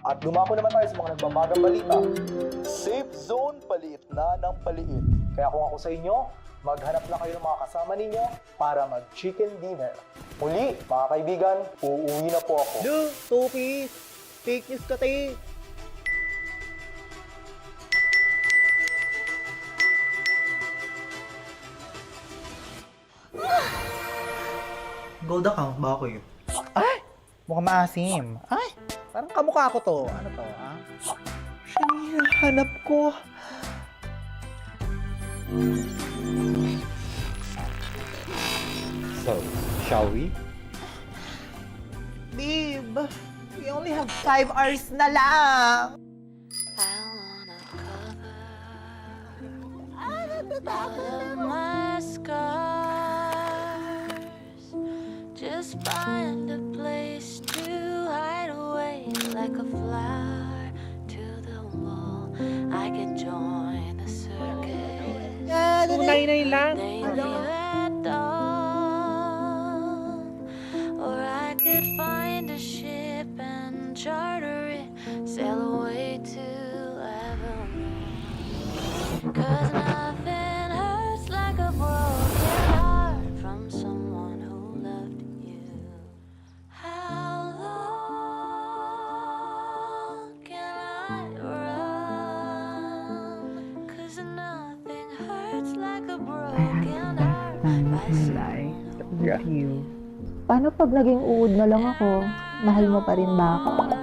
At dumako naman tayo sa mga nagbabagang balita. Safe zone paliit na ng paliit. Kaya kung ako sa inyo, maghanap na kayo ng mga kasama ninyo para mag-chicken dinner. Muli, mga kaibigan, uuwi na po ako.
Duh, Topi! Fake news ka, te! Gold account ba ako yun? Ay! Mukhang maasim. Ay! Parang kamukha ko to. Ano to, ha? Siya, hanap ko.
So, shall we?
Babe, we only have 5 hours na lang.
I wanna cover all of my scars. Just find a place to hide away like a flower to the wall. I could join the circus.
Tunay lang.
They leave at dawn. Or I could find a ship and charter it, sail away to Avalon. 'Cause nothing hurts like a broken heart from someone who loved you. How long can I run? 'Cause nothing hurts like a broken heart by someone who loved you.
Paano pag naging uod na lang ako? Mahal mo pa rin ba ako?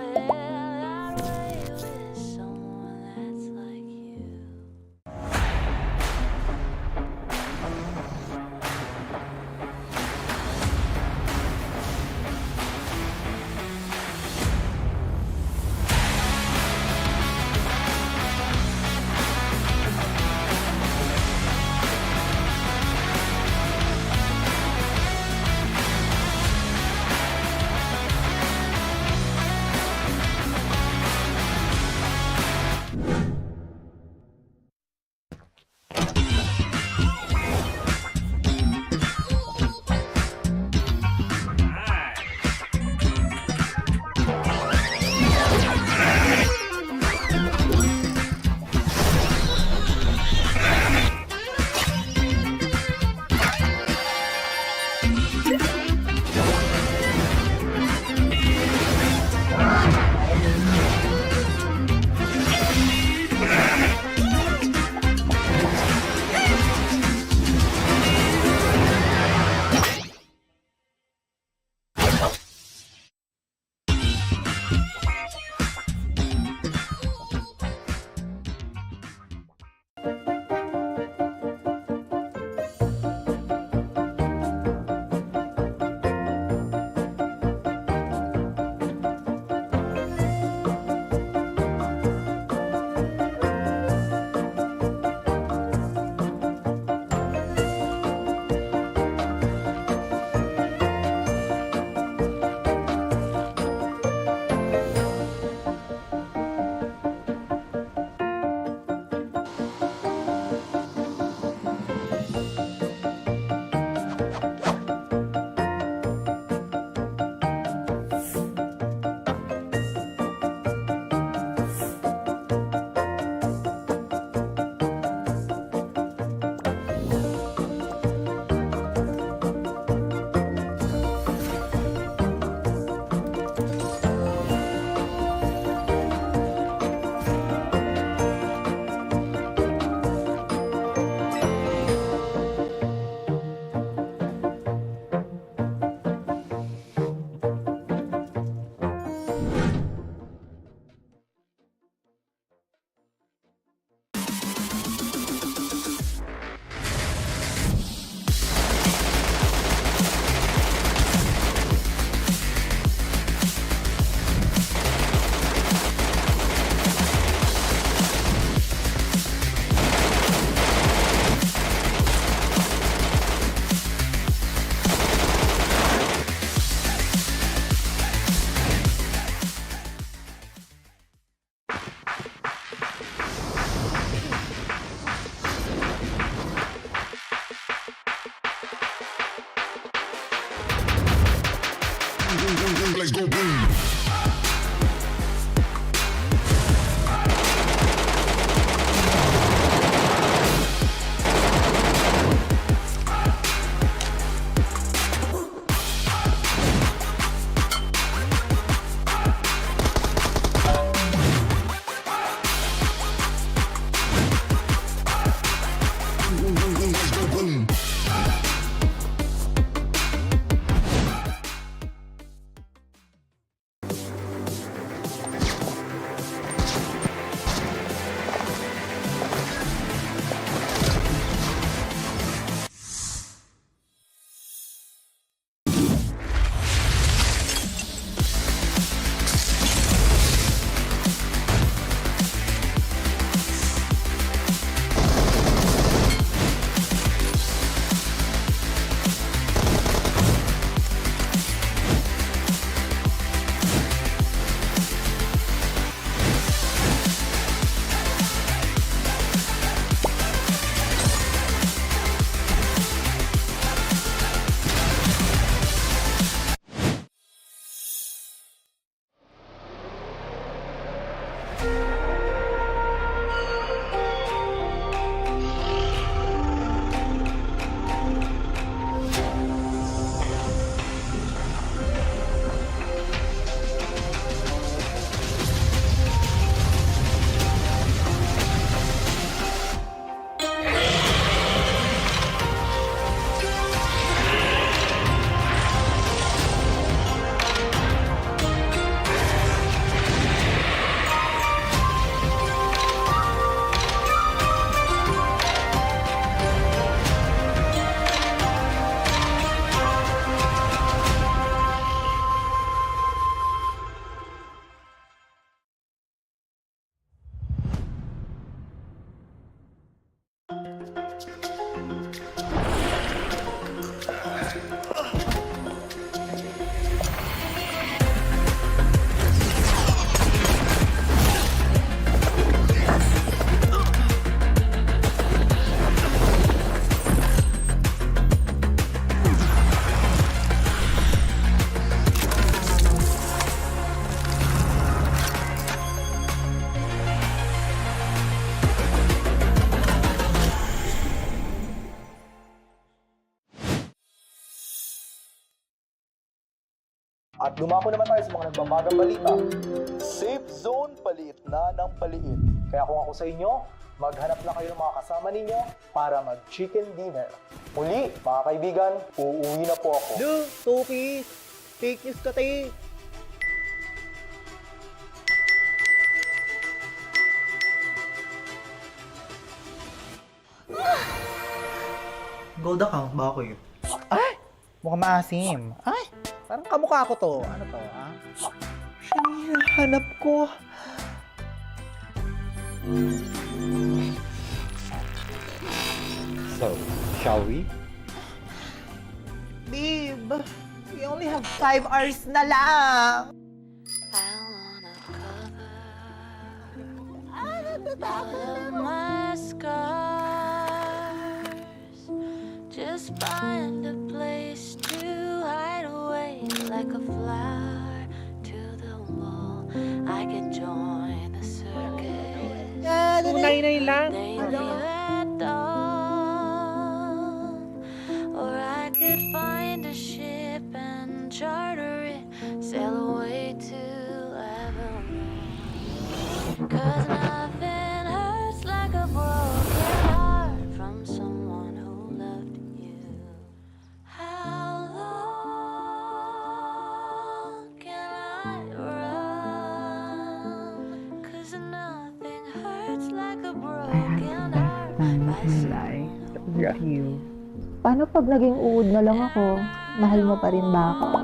legs go boom. Legs go boom.
At dumako naman tayo sa mga nagbabagang balita. Safe zone paliit na ng paliit. Kaya kung ako sa inyo, maghanap na kayo ng mga kasama ninyo para mag-chicken dinner. Muli, mga kaibigan, uuwi na po ako.
Lu, Tukis! Fake news ka, te! Gold account, bakit? Ay! Mukhang maasim. Ay! Parang kamukha ko to. Ano to, ha? Siya hanap ko.
So, shall we?
Babe, we only have 5 hours na lang.
I wanna cover all of my scars. Just find a place to hide away like a flower to the wall. I could join the circus.
Tunay lang.
They leave at dawn. Or I could find a ship and charter it, sail away to Avalon. 'Cause nothing hurts like a broken heart from someone who loved you. How long can I run? 'Cause nothing hurts like a broken heart by someone who loved you.
Paano pag naging uod na lang ako? Mahal mo pa rin ba ako?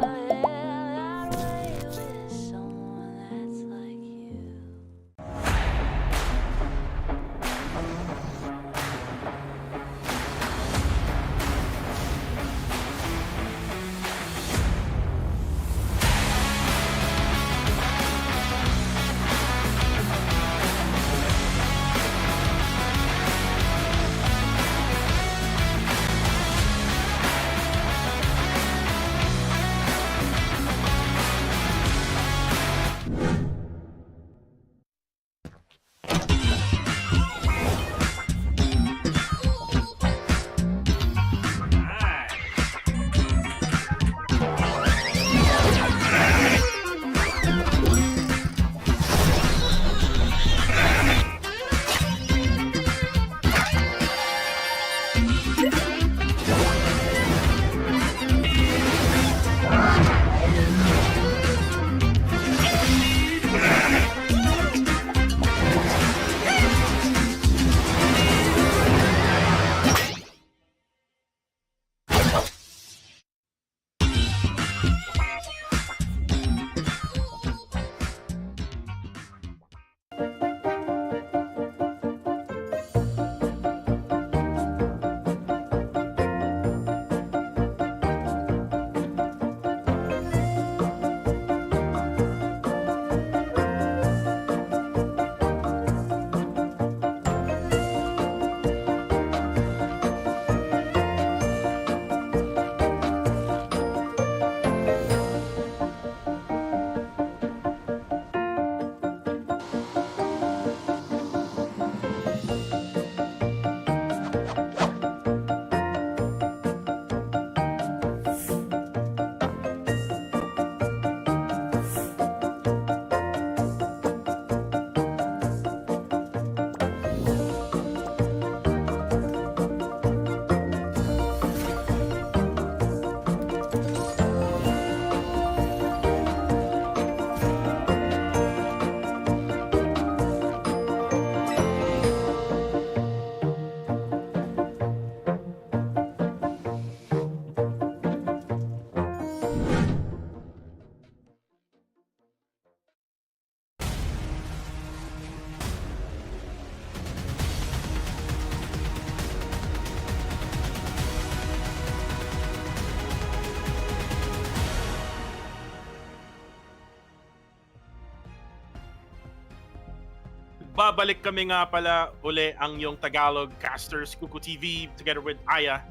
babalik kami nga pala uli ang yung Tagalog Casters Kuku TV together with Aya.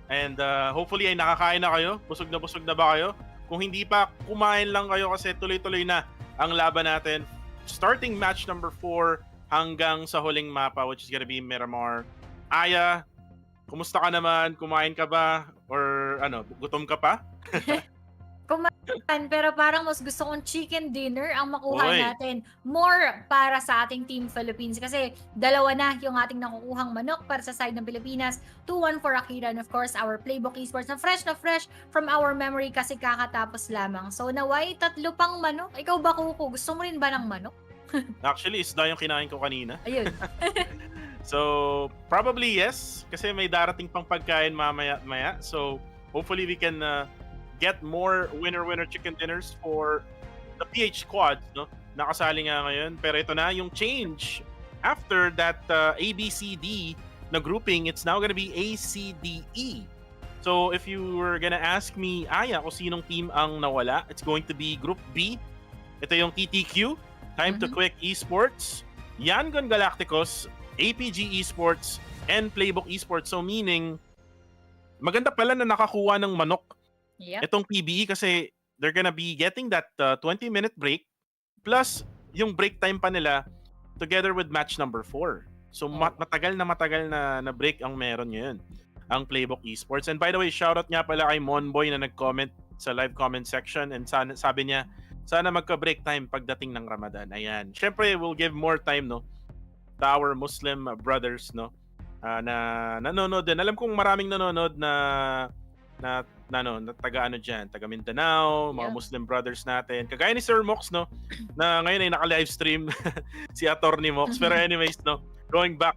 And hopefully ay nakakain na kayo. Busog na ba kayo? Kung hindi pa, kumain lang kayo kasi tuloy-tuloy na ang laban natin. Starting match number 4 hanggang sa huling mapa, which is gonna be Miramar. Aya, kumusta ka naman? Kumain ka ba? Or gutom ka pa?
Kumain, pero parang mas gusto kong chicken dinner ang makuha
Uy.
natin. More para sa ating Team Philippines kasi dalawa na yung ating nakukuhang manok para sa side ng Pilipinas. 2-1 for Akira and of course our Playbook Esports na fresh from our memory kasi kakatapos lamang. So naway, 3 pang manok. Ikaw ba, Kuko? Gusto mo rin ba ng manok?
Actually, isda yung kinain ko kanina.
Ayun.
So, probably yes. Kasi may darating pang pagkain mamaya. So, hopefully we can get more winner chicken dinners for the PH squad, no? Nakasali nga ngayon. Pero ito na yung change. After that ABCD na grouping, it's now gonna be ACDE. So, if you were gonna ask me, Aya, kung sinong team ang nawala, it's going to be Group B. Ito yung TTQ, Time to Quick Esports, Yangon Galacticos, APG Esports, and Playbook Esports. So meaning, maganda pala na nakakuha ng manok
Yep.
itong PBE kasi they're gonna be getting that 20-minute break plus yung break time pa nila together with match number 4. So matagal na break ang meron ngayon ang Playbook Esports. And by the way, shoutout nga pala kay Monboy na nag-comment sa live comment section and sabi niya, sana magka-break time pagdating ng Ramadan. Ayan. Syempre, we'll give more time, no, to our Muslim brothers, no, na nanonood din. Alam kong maraming nanonood na taga taga Mindanao, mga
Yeah.
Muslim brothers natin. Kagaya ni Sir Mox, no, na ngayon ay naka-live stream si Attorney Mox. Pero anyways, no, going back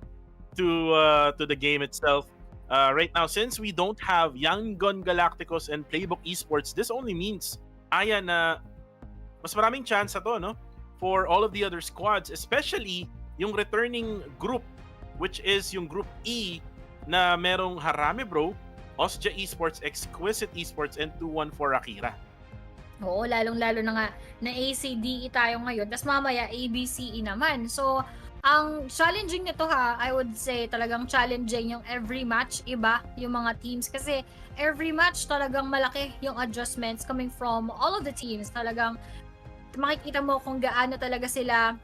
to the game itself, right now, since we don't have Yangon Galacticos and Playbook Esports, this only means, Aya, na mas maraming chance to, no, for all of the other squads, especially yung returning group, which is yung Group E na merong Harami Bro, Osja Esports, Exquisite Esports, and 2-1 for Akira.
Oo, lalong-lalo na nga na ACDE tayo ngayon. Tapos mamaya ABCE naman. So, ang challenging nito I would say talagang challenging yung every match, iba yung mga teams. Kasi every match talagang malaki yung adjustments coming from all of the teams. Talagang makikita mo kung gaano talaga sila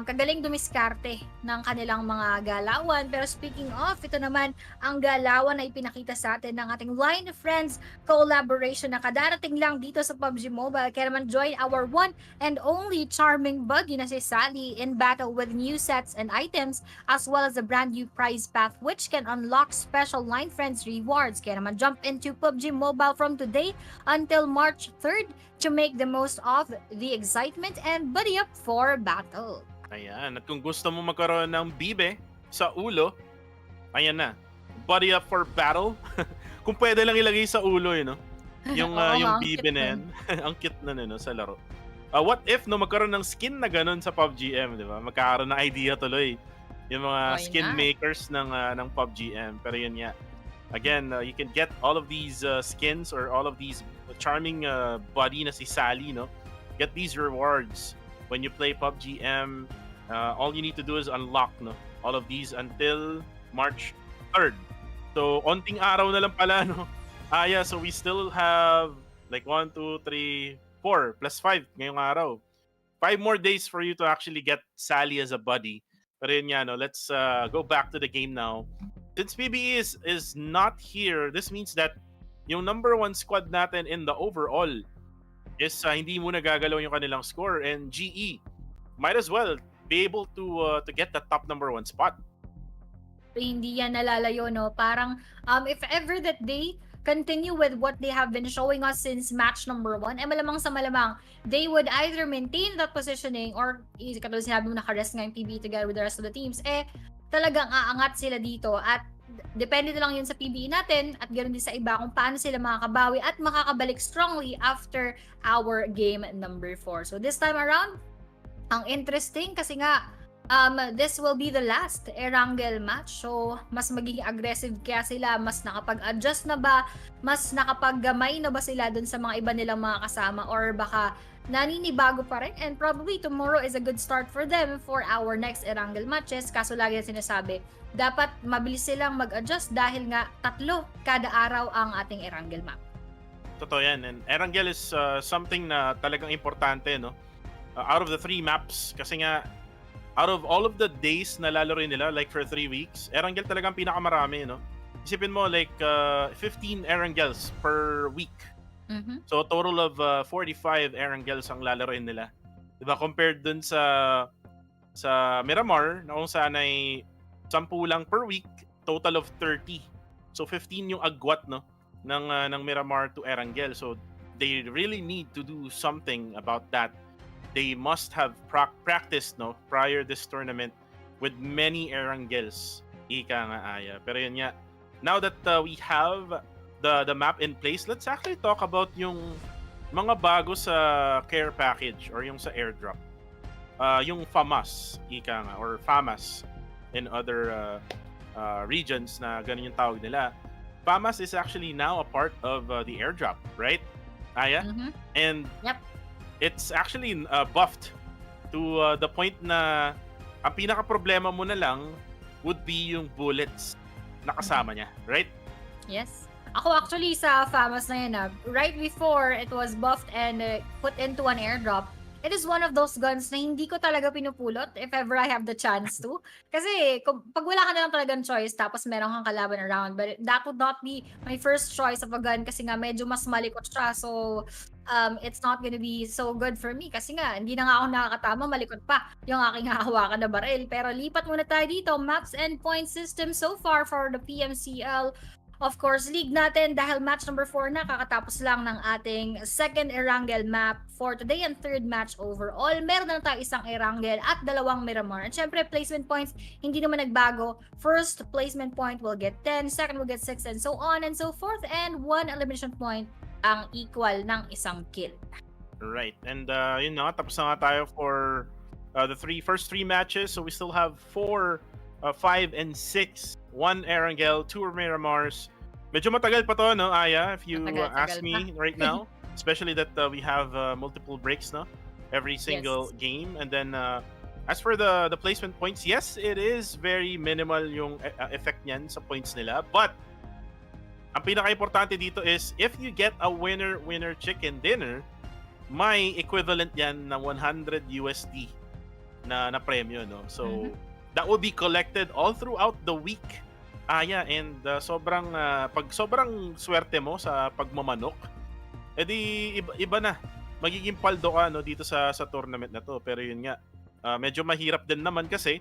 kagaling dumiskarte ng kanilang mga galawan. Pero speaking of, ito naman ang galawan na ipinakita sa atin ng ating Line of Friends collaboration na kadarating lang dito sa PUBG Mobile. Kaya naman join our one and only charming buddy na si Sally in battle with new sets and items as well as a brand new prize path which can unlock special Line Friends rewards. Kaya naman jump into PUBG Mobile from today until March 3rd to make the most of the excitement and buddy up for battle.
Ayan. At kung gusto mo magkaroon ng bibe sa ulo, ayan na. Buddy up for battle. Kung pwede lang ilagay sa ulo, no? Yung,
Oo,
yung
ang
bibe
cute
na yan. Ang cute na no, sa laro. What if no magkaroon ng skin na ganun sa PUBG M, di ba? Magkakaroon ng idea tuloy. Yung mga
Why
skin
not?
makers ng PUBG M. Pero yun nga. Again, you can get all of these skins or all of these charming body na si Sally, no? Get these rewards when you play PUBG M. All you need to do is unlock, no, all of these until March 3rd. So, onting araw na lang pala, no? Aya, so we still have like 1, 2, 3, 4 plus 5 ngayong araw. 5 more days for you to actually get Sally as a buddy. Pero yun nga, no, let's go back to the game now. Since PBE is not here, this means that yung number 1 squad natin in the overall is hindi muna gagalaw yung kanilang score, and GE might as well be able to get the top number 1 spot.
Hindi yan nalalayo, no? Parang if ever that they continue with what they have been showing us since match number 1, malamang sa malamang they would either maintain that positioning or katulad sinabi mo nakarest nga yung PBE together with the rest of the teams, talagang aangat sila dito at depende na lang yun sa PBE natin at ganoon din sa iba kung paano sila makakabawi at makakabalik strongly after our game number 4. So this time around, ang interesting kasi nga this will be the last Erangel match. So, mas magiging aggressive kaya sila, mas nakapag-adjust na ba, mas nakapaggamay na ba sila dun sa mga iba nilang mga kasama, or baka naninibago pa rin. And probably tomorrow is a good start for them for our next Erangel matches. Kaso lagi na sinasabi, dapat mabilis silang mag-adjust dahil nga 3 kada araw ang ating Erangel map.
Totoo yan. And Erangel is something na talagang importante, no? Out of the 3 maps, kasi nga, out of all of the days na lalaroin nila, like for 3 weeks, Erangel talagang pinakamarami, no? Isipin mo, like 15 Erangels per week.
Mhm.
So, a total of 45 Erangels ang lalaroin nila. Diba? Compared dun sa Miramar, na kung saan ay 10 lang per week, total of 30. So, 15 yung agwat, no? ng Miramar to Erangel. So they really need to do something about that. They must have practiced prior this tournament with many Erangels. Ika nga Aya. Pero yun nga, now that we have the map in place, let's actually talk about yung mga bago sa care package or yung sa airdrop. Yung FAMAS, ika nga, or FAMAS in other regions na ganun yung tawag nila. FAMAS is actually now a part of the airdrop, right, Aya?
Mhm.
And
Yep.
it's actually buffed to the point na ang pinaka-problema mo na lang would be yung bullets na kasama niya, right?
Yes. Ako actually sa FAMAS na yan, right before it was buffed and put into an airdrop, it is one of those guns na hindi ko talaga pinupulot if ever I have the chance to. Kasi pag wala ka na lang talagang choice tapos meron kang kalaban around, but that would not be my first choice of a gun kasi nga medyo mas malikot siya. So, it's not gonna be so good for me kasi nga hindi na nga ako nakakatama, malikot pa yung aking hahawakan na baril. Pero lipat muna tayo dito, maps and point system so far for the PMCL. Of course, league natin dahil match number 4 na, kakatapos lang ng ating second Erangel map for today and third match overall. Meron na tayo isang Erangel at 2 Miramar. And syempre, placement points, hindi naman nagbago. First placement point will get 10, second will get 6, and so on and so forth. And 1 elimination point ang equal ng isang kill.
Right. And yun na, tapos na nga tayo for the first three matches. So we still have 4, 5, and 6. 1 Erangel, 2 Miramars. Medyo matagal pa to, no, Aya? If you ask me right now. Especially that we have multiple breaks, no? Every single game. And then, as for the placement points, yes, it is very minimal yung effect niyan sa points nila. But, ang pinaka-importante dito is, if you get a winner chicken dinner, may equivalent yan na 100 USD na premyo, no? So, that will be collected all throughout the week. Yeah, and pag sobrang swerte mo sa pagmamanok, edi iba na. Magiging paldo ka dito sa tournament na to. Pero yun nga, medyo mahirap din naman kasi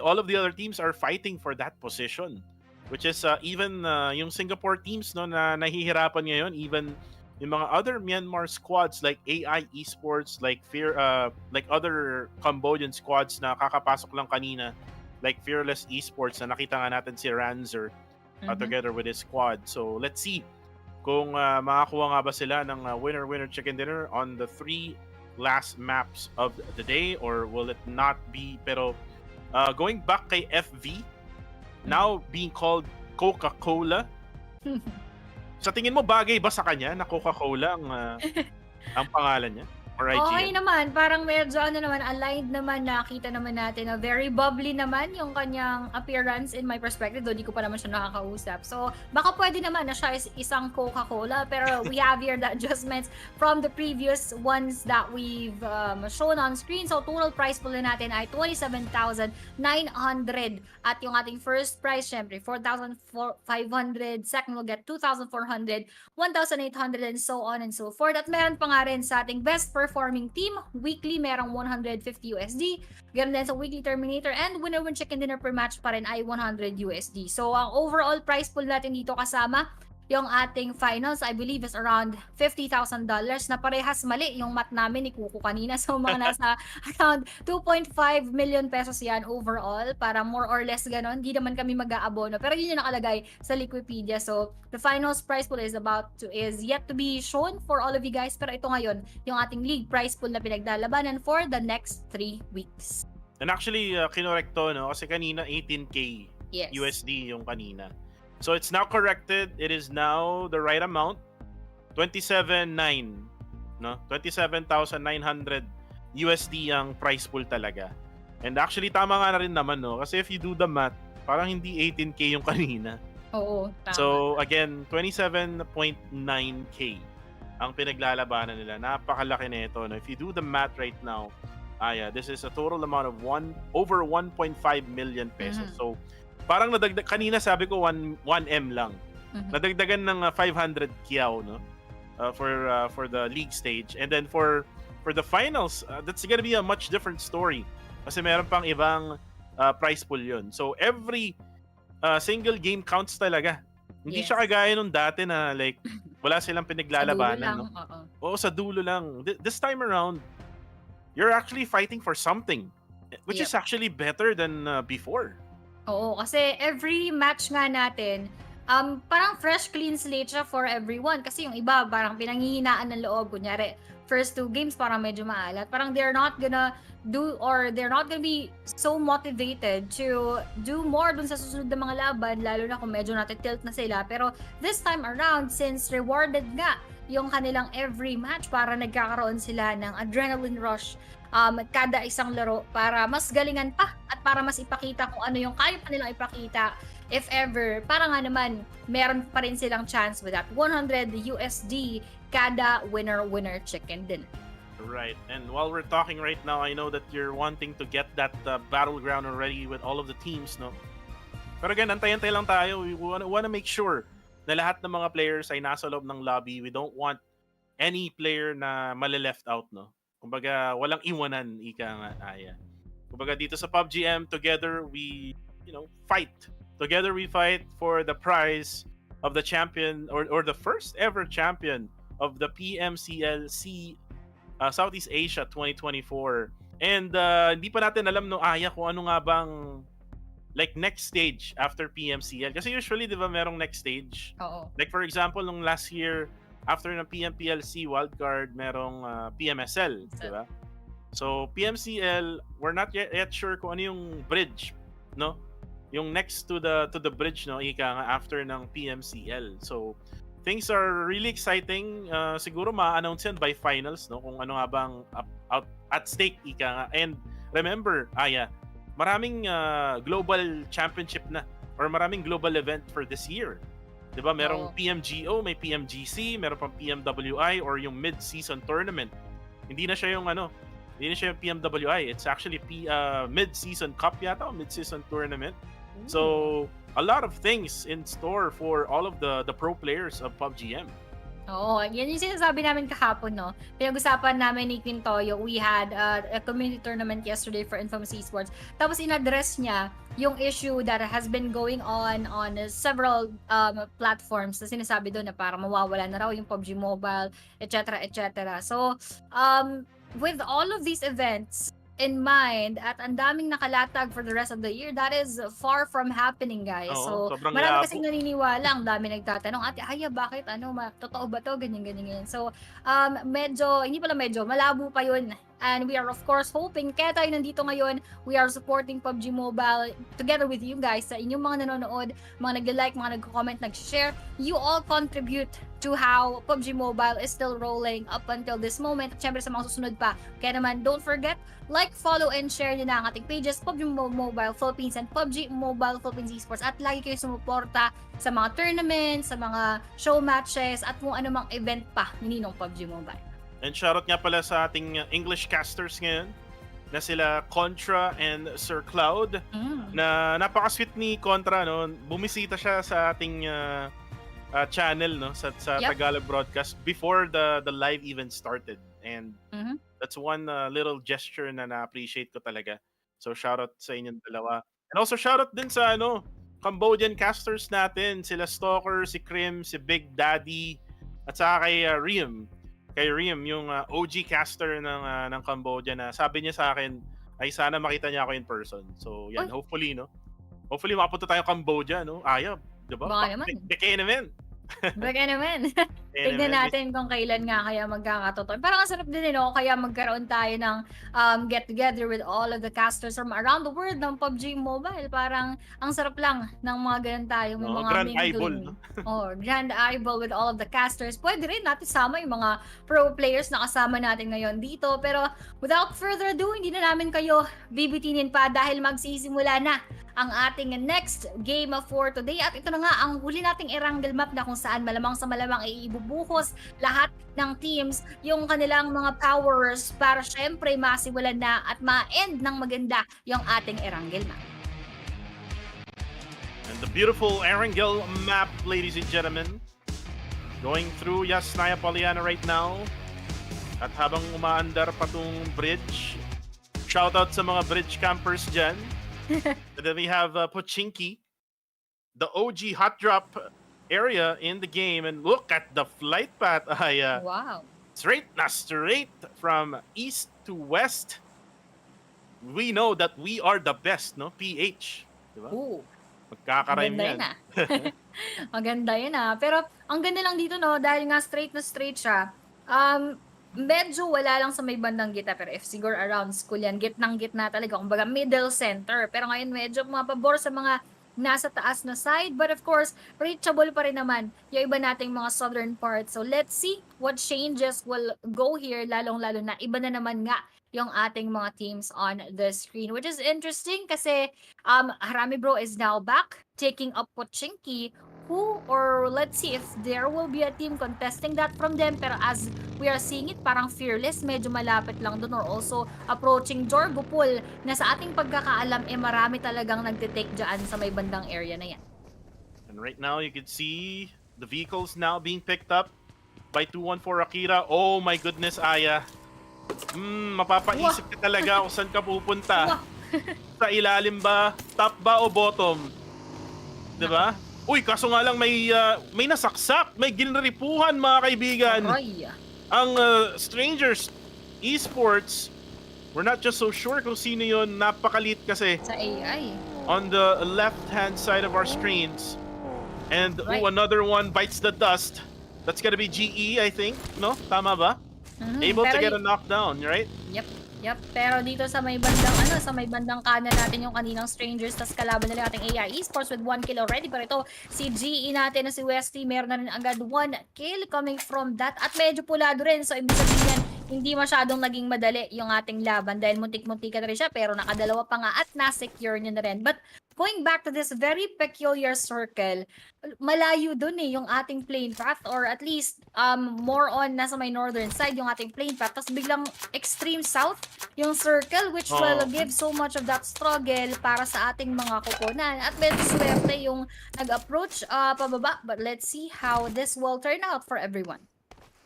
all of the other teams are fighting for that position. Which is even yung Singapore teams na nahihirapan ngayon, even yung mga other Myanmar squads like AI Esports, like other Cambodian squads na kakapasok lang kanina, like Fearless Esports na nakita nga natin si Ranzer together with his squad. So let's see kung makakuha nga ba sila ng winner chicken dinner on the 3 last maps of the day, or will it not be? Pero going back kay FV, now being called Coca-Cola, sa tingin mo bagay ba sa kanya na Coca-Cola ang pangalan niya? Or IGN?
Okay naman, parang medyo aligned naman, nakita naman natin na very bubbly naman yung kanyang appearance in my perspective, though di ko pa naman siya nakakausap. So, baka pwede naman na siya is isang Coca-Cola, pero we have here the adjustments from the previous ones that we've shown on screen. So, total price pool natin ay 27,900 at yung ating first prize, syempre, 4,500, second will get 2,400, 1,800, and so on and so forth. At meron pa nga rin sa ating best performing team, weekly merong 150 USD. Ganun din sa weekly terminator, and winner win chicken dinner per match pa rin ay 100 USD. So ang overall price pool natin dito kasama yung ating finals, I believe is around $50,000 na parehas mali yung math namin ni Kuko kanina. So mga nasa around 2.5 million pesos yan overall, para more or less ganon. Di naman kami mag-aabono, pero yun yung nakalagay sa Liquipedia. So the finals prize pool is yet to be shown for all of you guys, pero ito ngayon yung ating league prize pool na pinaglalabanan for the next 3 weeks.
And actually, kinorek to, no? Kasi kanina 18K
Yes.
USD yung kanina. So it's now corrected. It is now the right amount. 27.9, no? 27,900 USD ang price pool talaga. And actually, tama nga na rin naman, no? Kasi if you do the math, parang hindi 18K yung kanina.
Oo, tama.
So again, 27.9K ang pinaglalabanan nila. Napakalaki nito, no? If you do the math right now, this is a total amount of over 1.5 million pesos. So parang nadagdag kanina, sabi ko 1M lang. Nadagdagan ng 500 kyaw, no? For the league stage. And then for the finals, that's gonna be a much different story. Kasi meron pang ibang prize pool yun. So every single game counts talaga. Hindi
Yes.
siya kagaya nung dati na like wala silang pinaglalabanan.
Sa dulo lang,
No? Oo, sa dulo lang. This time around, you're actually fighting for something, which is actually better than before.
Oo, kasi every match nga natin, parang fresh clean slate siya for everyone. Kasi yung iba, parang pinanghihinaan ng loob. Kunyari, first 2 games parang medyo maalat. Parang they're not gonna be so motivated to do more dun sa susunod na mga laban, lalo na kung medyo natitilt na sila. Pero this time around, since rewarded nga yung kanilang every match, para nagkakaroon sila ng adrenaline rush kada isang laro para mas galingan pa at para mas ipakita kung ano yung kaya pa nilang ipakita if ever. Para nga naman, meron pa rin silang chance with that 100 USD kada winner chicken dinner.
Right. And while we're talking right now, I know that you're wanting to get that battleground already with all of the teams, no? Pero again, antay-antay lang tayo. We wanna make sure na lahat ng mga players ay nasa loob ng lobby. We don't want any player na mali-left out, no? Kumbaga, walang iwanan, ika nga, Aya. Kumbaga, dito sa PUBG M, together we, fight. Together we fight for the prize of the champion or the first ever champion of the PMCL SEA Southeast Asia 2024. And hindi pa natin alam no Aya kung ano nga bang like next stage after PMCL. Kasi usually, di ba, merong next stage?
Oo.
Like for example, nung last year, after ng PMPL SEA wildcard, merong PMSL, di ba? So PMCL, we're not yet sure kung ano yung bridge, no? Yung next to the bridge, no, ika nga, after ng PMCL. So things are really exciting. Siguro ma-announce yan by finals, no? Kung ano nga bang out at stake, ika nga. And remember, Aya, maraming global championship na or maraming global event for this year. 'Di ba? Merong PMGO, may PMGC, meron pang PMWI or yung mid-season tournament. Hindi na siya yung PMWI. It's actually mid-season cup yata, mid-season tournament. So, a lot of things in store for all of the pro players of PUBG M.
Oo, yan yung sinasabi namin kahapon, no? Pinag-usapan namin ni Quintoyo, we had a community tournament yesterday for Infamous Esports. Tapos in-address niya yung issue that has been going on several platforms na sinasabi doon na parang mawawala na raw yung PUBG Mobile, etc. etc. So, with all of these events in mind at ang daming nakalatag for the rest of the year, that is far from happening, guys.
Oo,
So,
sobrang
marami
labo.
kasing naniniwala, ang dami nagtatanong, Ate Aya, bakit totoo ba to, ganyan. So, medyo malabo pa yun. And we are of course hoping, kaya tayo nandito ngayon, we are supporting PUBG Mobile together with you guys, sa inyong mga nanonood, mga nag-like, mga nag-comment, nag-share. You all contribute to how PUBG Mobile is still rolling up until this moment. At syempre sa mga susunod pa. Kaya naman, don't forget, like, follow, and share nyo na ang ating pages, PUBG Mobile Philippines and PUBG Mobile Philippines Esports. At lagi kayo sumuporta sa mga tournaments, sa mga show matches, at kung anumang event pa ni Ninong PUBG Mobile.
And shoutout nga pala sa ating English casters ngayon na sila Contra and Sir Cloud na napaka-sweet ni Contra, no? Bumisita siya sa ating channel, no, sa Tagalog broadcast before the live even started. And that's one little gesture na na-appreciate ko talaga. So shoutout sa inyong dalawa. And also shoutout din sa Cambodian casters natin, sila Stalker, si Krim, si Big Daddy, at saka kay Riem. Kay Riem, yung OG caster ng Cambodia, na sabi niya sa akin ay sana makita niya ako in person. So yan, hopefully, no? Hopefully makapunta tayo Cambodia, no? Ayab, 'di ba?
Baka naman.
Dekay naman.
Baka naman.
Kaya
Tignan
naman,
natin kung kailan nga kaya magkakatotoo. Parang ang sarap din, no? Kaya magkaroon tayo ng get together with all of the casters from around the world ng PUBG Mobile. Parang ang sarap lang ng mga ganun tayo. May mga
Grand
mingling.
eyeball, no?
Grand eyeball with all of the casters. Pwede rin natin sama yung mga pro players na kasama natin ngayon dito. Pero without further ado, hindi na namin kayo bibitinin pa dahil magsisimula na ang ating next game for today. At ito na nga ang huli nating Erangel map na kung saan malamang sa malamang ay ibubuhos lahat ng teams yung kanilang mga powers para syempre masimulan na at ma-end ng maganda yung ating Erangel map.
And the beautiful Erangel map, ladies and gentlemen. Going through Yasnaya Poliana right now. At habang umaandar pa tong bridge, shoutout sa mga bridge campers dyan. And then we have Pochinki, the OG hot drop area in the game. And look at the flight path.
Wow.
Straight from east to west. We know that we are the best, no? PH. Diba?
Ooh.
Magkakarime
Maganda
yan.
yun ah. Maganda yun ah. Pero ang ganda lang dito no, dahil nga straight na straight siya, medyo wala lang sa may bandang gitna. Pero if siguro around school yan, gitnang gitna talaga. Kumbaga middle center. Pero ngayon medyo mapabor sa mga nasa taas na side. But of course, reachable pa rin naman yung iba nating mga southern parts. So let's see what changes will go here. Lalong-lalo na iba na naman nga yung ating mga teams on the screen. Which is interesting kasi Harami Bro is now back taking up Pochinki, who, or let's see if there will be a team contesting that from them. Pero as we are seeing it, parang Fearless, medyo malapit lang dun, or also approaching Jorgopol, na sa ating pagkakaalam, marami talagang nagtitake dyan sa may bandang area na yan.
And right now, you can see the vehicles now being picked up by 214 Akira. Oh my goodness, Aya. Mapapaisip ka talaga kung saan ka pupunta. Sa ilalim ba, top ba o bottom? Diba? Uy, kaso nga lang may nasaksak, may ginripuhan mga kaibigan.
Aray.
Ang Strangers Esports, we're not just so sure kung sino yun, napakalit kasi
Sa AI.
on the left-hand side of our screens. And
Right.
another one bites the dust. That's gonna be GE, I think, no? Tama ba? Able to
Pero
get a knockdown, right?
Yep. Pero dito sa may bandang sa may bandang kanan natin yung kaninang Strangers, tas kalaban nila ating AI Esports with 1 kill already. Pero ito, si GE natin na si Westy, meron na rin agad 1 kill coming from that. At medyo pulado rin. So, ibig sabihin yan, hindi masyadong naging madali yung ating laban dahil muntik-muntika na rin siya. Pero nakadalawa pa nga at na-secure niya na rin. But going back to this very peculiar circle, malayo dun yung ating plane path, or at least more on nasa may northern side yung ating plane path, tapos biglang extreme south yung circle, which will give so much of that struggle para sa ating mga kukunan. At medyo swerte yung nag-approach pababa, but let's see how this will turn out for everyone.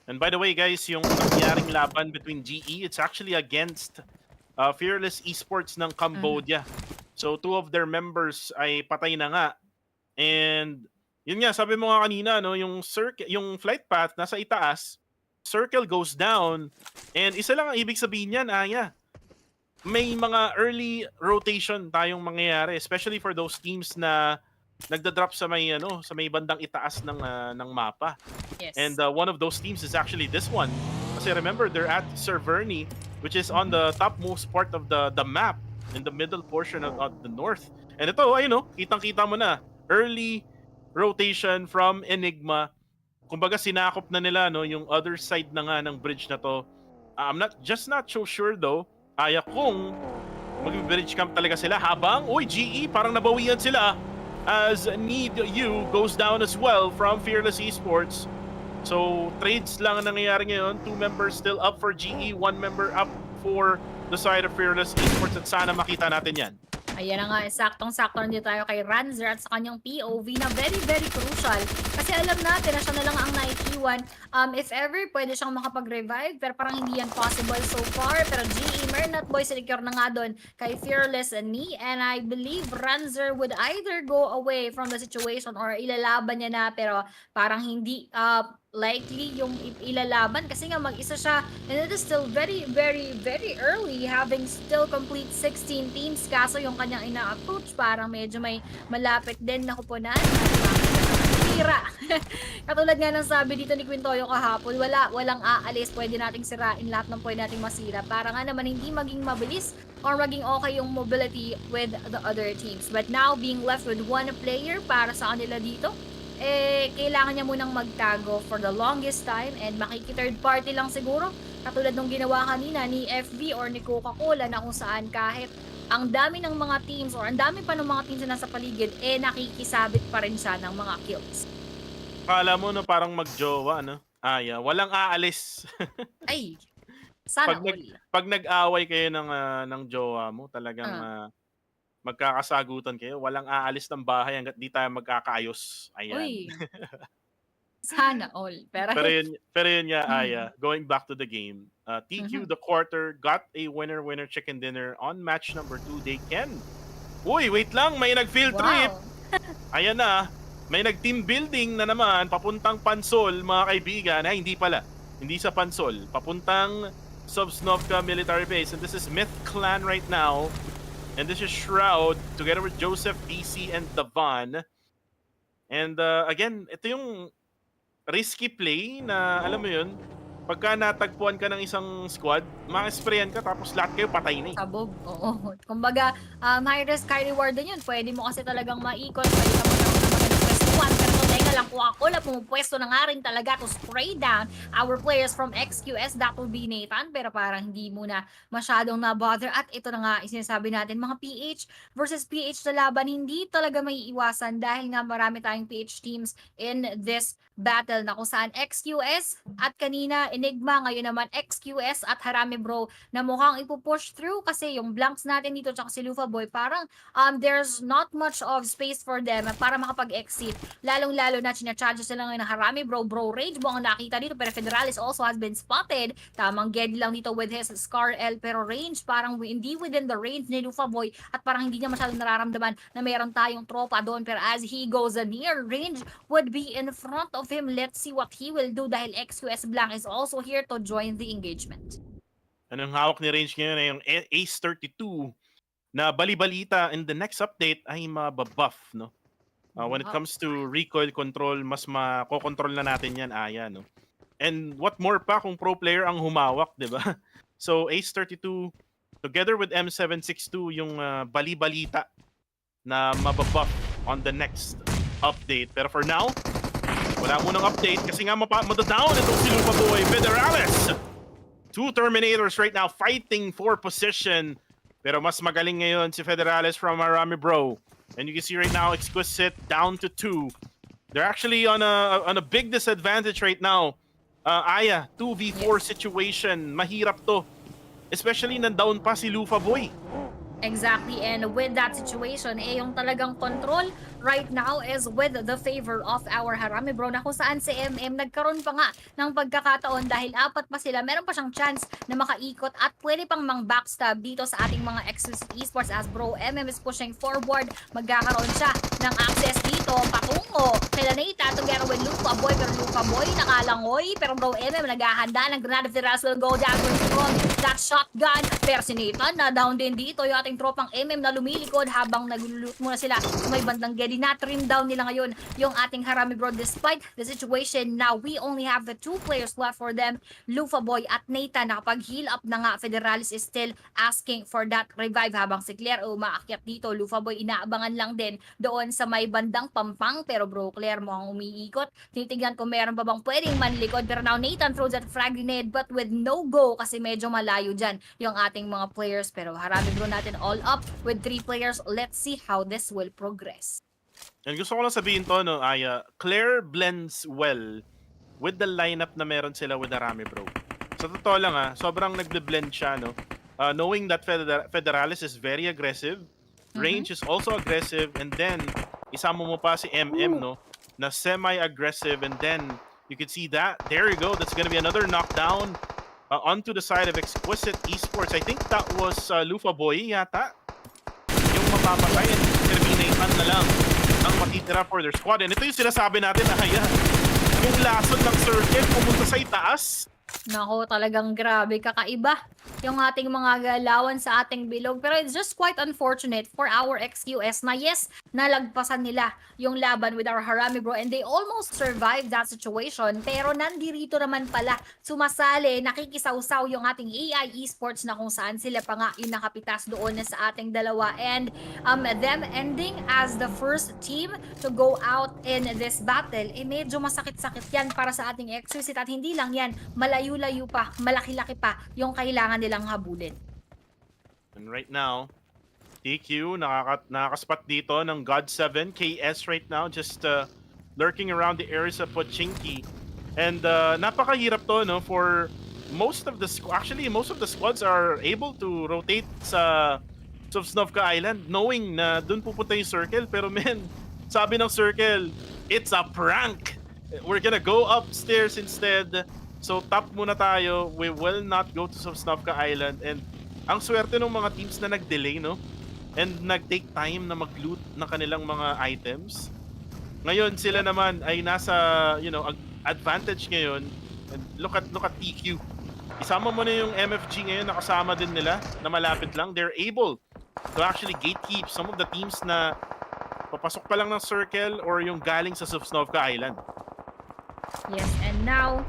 And by the way, guys, yung nangyaring laban between GE, it's actually against Fearless Esports ng Cambodia. So, 2 of their members ay patay na nga. And yun nga, sabi mo nga kanina, no, yung flight path nasa itaas, circle goes down, and isa lang ang ibig sabihin niyan, Aya. May mga early rotation tayong mangyayari, especially for those teams na nagda-drop sa may bandang itaas ng mapa.
Yes.
And one of those teams is actually this one. Kasi remember, they're at Cerverni, which is on the topmost part of the map, in the middle portion of the north. And ito, ayun, kitang-kita mo na, early rotation from Enigma. Kumbaga sinakop na nila yung other side na nga ng bridge na to. I'm not so sure though, Aya, kung mag-bridge camp talaga sila habang, GE, parang nabawian sila as Need You goes down as well from Fearless Esports. So, trades lang ang nangyayari ngayon. 2 members still up for GE, 1 member up for the side of Fearless Esports, at sana makita natin yan.
Ayan na nga, saktong-sakto nandito tayo kay Ranzer at sa kanyang POV na very, very crucial. Kasi alam natin na siya na lang ang naiiwan. If ever, pwede siyang makapag-revive, pero parang hindi yan possible so far. Pero GE, Mernat Boy, secure na nga doon kay Fearless ni. And I believe Ranzer would either go away from the situation or ilalaban niya na, pero parang hindi likely yung ilalaban kasi nga mag-isa siya, and it is still very, very, very early, having still complete 16 teams. Kaso yung kanyang ina-approach parang medyo may malapit din na kupunan. masira. Katulad nga ng sabi dito ni Quintoyo kahapon, walang aalis, pwede nating sirain lahat ng pwede nating masira para nga naman hindi maging mabilis or maging okay yung mobility with the other teams. But now, being left with one player para sa kanila dito, kailangan niya munang magtago for the longest time and makiki-third party lang siguro. Katulad nung ginawa kanina ni FB or ni Coca-Cola na kung saan kahit ang dami ng mga teams or ang dami pa ng mga teams na nasa paligid, nakikisabit pa rin siya ng mga kills.
Kala mo no parang magjowa, no? Walang aalis.
Ay, sana
pag nag-away kayo ng jowa mo, talagang magkakasagutan kayo. Walang aalis ng bahay hangga't di tayo magkakaayos. Ayan.
Uy, sana all.
Pero yun nga, Aya, going back to the game, TQ the quarter got a winner chicken dinner on match number 2. They can. Uy, wait lang, may nag-field trip. Ayan na, may nag-team building na naman, papuntang Pansol, mga kaibigan. Hindi pala, hindi sa Pansol, papuntang Sovsnovka military base. And this is Myth Clan right now. And this is Shroud, together with Joseph, DC, and Davan. And again, ito yung risky play na, alam mo yun, pagka natagpuan ka ng isang squad, maka-sprayan ka tapos lahat kayo patay na eh.
Sabog, oo. Kumbaga, high risk, high reward din yun. Pwede mo kasi talagang maikot, pwede ka magkaroon ng magandang pwestuhan. Pero teka lang, Coca-Cola, pumupwesto na nga rin talaga to spray down our players from XQS. That will be Nathan, pero parang hindi muna masyadong na-bother. At ito na nga, sinasabi natin, mga PH versus PH na laban, hindi talaga may iwasan dahil nga marami tayong PH teams in this battle na kung saan XQS at kanina Enigma, ngayon naman XQS at Harami Bro na mukhang ipupush through kasi yung blanks natin dito tsaka si Lufa Boy parang there's not much of space for them para makapag-exit, lalong-lalo na sinacharge sila ngayon ng Harami Bro Rage mo ang nakita dito, pero Federalis also has been spotted. Tamang Ged lang dito with his Scar L, pero range parang hindi within the range ni Lufa Boy at parang hindi niya masyadong nararamdaman na mayroon tayong tropa doon, pero as he goes near range would be in front of him. Let's see what he will do dahil XQS Blanc is also here to join the engagement.
Anong hawak ni Range ngayon ay yung Ace 32 na bali-balita in the next update ay mababuff, no? When it comes to recoil control, mas makokontrol na natin yan, Aya, no? And what more pa kung pro player ang humawak, di ba? So Ace 32 together with M762 yung bali-balita na mababuff on the next update. Pero for now, wala munang update kasi nga madadown itong si Lupa Boy. Federalis! 2 Terminators right now fighting for position. Pero mas magaling ngayon si Federalis from Arami Bro. And you can see right now, Exquisite down to 2. They're actually on a big disadvantage right now. Aya, 2v4 situation. Mahirap to. Especially nandown pa si Lufa Boy.
Exactly, and with that situation, yung talagang control right now is with the favor of our Harami Bro na kung saan si MM nagkaroon pa nga ng pagkakataon dahil 4 pa sila, meron pa siyang chance na makaikot at pwede pang backstab dito sa ating mga exclusive esports as Bro MM is pushing forward. Magkakaroon siya ng access dito patungo kay Lanita together with Lupa Boy, pero Lupa Boy nakalangoy, pero Bro MM naghahanda ng granada. Federals will go down from that shotgun, pero si Nathan na down din dito. Yung ating tropang MM na lumilikod habang naglulot muna sila sa may bandang Gedi. Na-trim down nila ngayon yung ating Harami Bro despite the situation. Now we only have the 2 players left for them, Lufa Boy at Nathan. Nakapag-heal up na nga, Federalis is still asking for that revive habang si Claire umaakyat dito. Lufa Boy inaabangan lang din doon sa may bandang Pampang, pero Bro Claire mo ang umiikot. Tinitignan ko meron pa bang pwedeng manlikod, pero now Nathan throws that frag grenade but with no go kasi medyo malayo dyan yung ating mga players. Pero Harami Bro natin all up with 3 players. Let's see how this will progress.
And gusto ko lang sabihin to, no, Aya, Claire blends well with the lineup na meron sila with Arami Bro. Sa totoo lang sobrang nagbe-blend siya, no? Knowing that Federalis is very aggressive, Range is also aggressive, and then isama mo pa si MM, no, na semi-aggressive, and then you can see that, there you go, that's gonna be another knockdown onto the side of Exquisite Esports. I think that was Lufa Boy yata yung mapapatay, and terminate na lang ang matitira for their squad. And ito yung sinasabi natin na yung lason ng circle pumunta sa itaas.
Nako, talagang grabe, kakaiba yung ating mga galawan sa ating bilog. Pero it's just quite unfortunate for our XQS na yes, nalagpasan nila yung laban with our Harami bro and they almost survived that situation. Pero nandirito naman pala sumasali, nakikisawsaw yung ating AI Esports na kung saan sila pa nga yung nakapitas doon na sa ating dalawa. And them ending as the first team to go out in this battle, medyo masakit-sakit yan para sa ating XQS at hindi lang yan, malayo-layo pa, malaki-laki pa yung kailangan nilang habulin.
And right now, TQ nakakaspot dito ng God7 KS right now, just lurking around the areas of Pochinki. And napakahirap to, no, for most of the most of the squads are able to rotate sa Sovsnovka Island knowing na dun pupunta yung circle, pero men, sabi ng circle, it's a prank. We're gonna go upstairs instead. So top muna tayo. We will not go to Sovsnovka Island. And ang swerte ng mga teams na nag-delay, no? And nag-take time na mag-loot ng kanilang mga items. Ngayon sila naman ay nasa, advantage ngayon. And look at TQ. Isama mo na yung MFG ngayon, nakasama din nila na malapit lang. They're able to actually gatekeep some of the teams na papasok pa lang ng circle or yung galing sa Sovsnovka Island.
Yes, and now,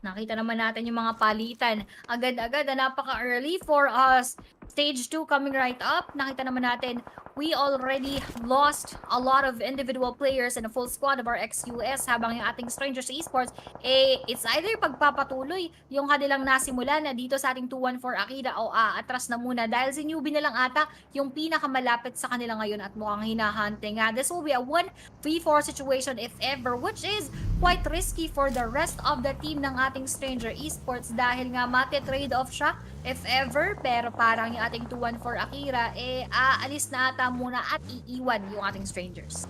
nakita naman natin yung mga palitan. Agad-agad na napaka-early for us. Stage 2 coming right up. Nakita naman natin, we already lost a lot of individual players and a full squad of our XQS habang yung ating Strangers Esports, it's either pagpapatuloy yung kanilang nasimulan na dito sa ating 214 Akira o atras na muna dahil si newbie na lang ata yung pinakamalapit sa kanila ngayon at mukhang hinahunting. This will be a 1v4 situation if ever, which is quite risky for the rest of the team ng ating Stranger Esports dahil nga mati-trade off siya if ever, pero parang yung ating 214 Akira, aalis na ata muna at iiwan yung ating Strangers.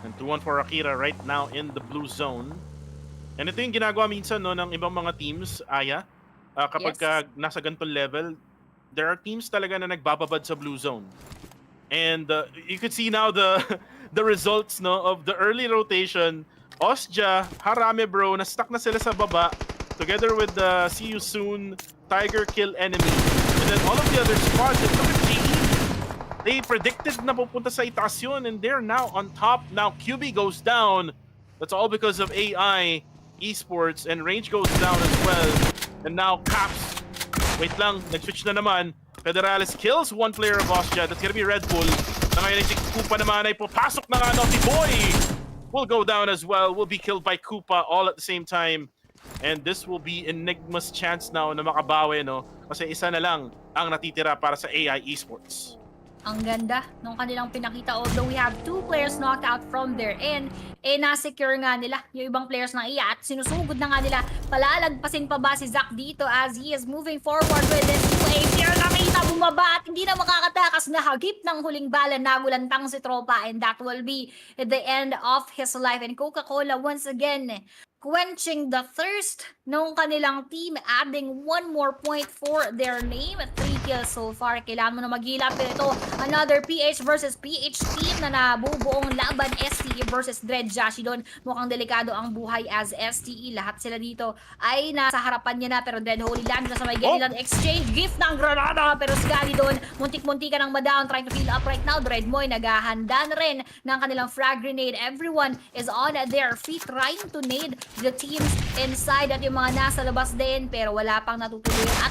And 214 Akira right now in the blue zone. And ito yung ginagawa minsan, no, ng ibang mga teams, Aya. Kapag nasa ganitong level, there are teams talaga na nagbababad sa blue zone. And you could see now the the results, no, of the early rotation. Osja, Harame bro, na-stuck na sila sa baba together with the See You Soon, Tiger Kill Enemy. And then all of the other squads, and look at GE. They predicted na pupunta sa itaas yun, and they're now on top. Now QB goes down. That's all because of AI Esports, and Range goes down as well. And now Caps. Wait lang, nag-switch na naman. Federales kills one player of Osja. That's gonna be Red Bull. Na ngayon si Kupa naman ay papasok na nga, Naughty Boy will go down as well. Will be killed by Kupa all at the same time. And this will be Enigma's chance now na makabawi, no? Kasi isa na lang ang natitira para sa AI Esports.
Ang ganda nung kanilang pinakita, although we have 2 players knocked out from their end, na-secure nga nila yung ibang players ng iya at sinusugod na nga nila. Palalagpasin pa ba si Zack dito as he is moving forward with this play. Pero nakita bumaba at hindi na makakatakas na hagip ng huling bala, nagulantang si Tropa, and that will be the end of his life. And Coca-Cola once again quenching the thirst nung kanilang team, adding 1 more point for their name. 3 kills so far. Kailangan mo na maghilap. Pero ito, another PH versus PH team na nabubuong laban. STE versus Dread Jashi doon. Mukhang delikado ang buhay as STE. Lahat sila dito ay nasa harapan niya na. Pero Dread Holy Land na sa may Geniland exchange. Gift ng granada. Pero Scally doon, muntik-muntik ka ng madown. Trying to fill up right now. Dread Moy naghahanda na rin ng kanilang frag grenade. Everyone is on their feet trying to nade the teams inside at yung mga nasa labas din, pero wala pang natutuloy. At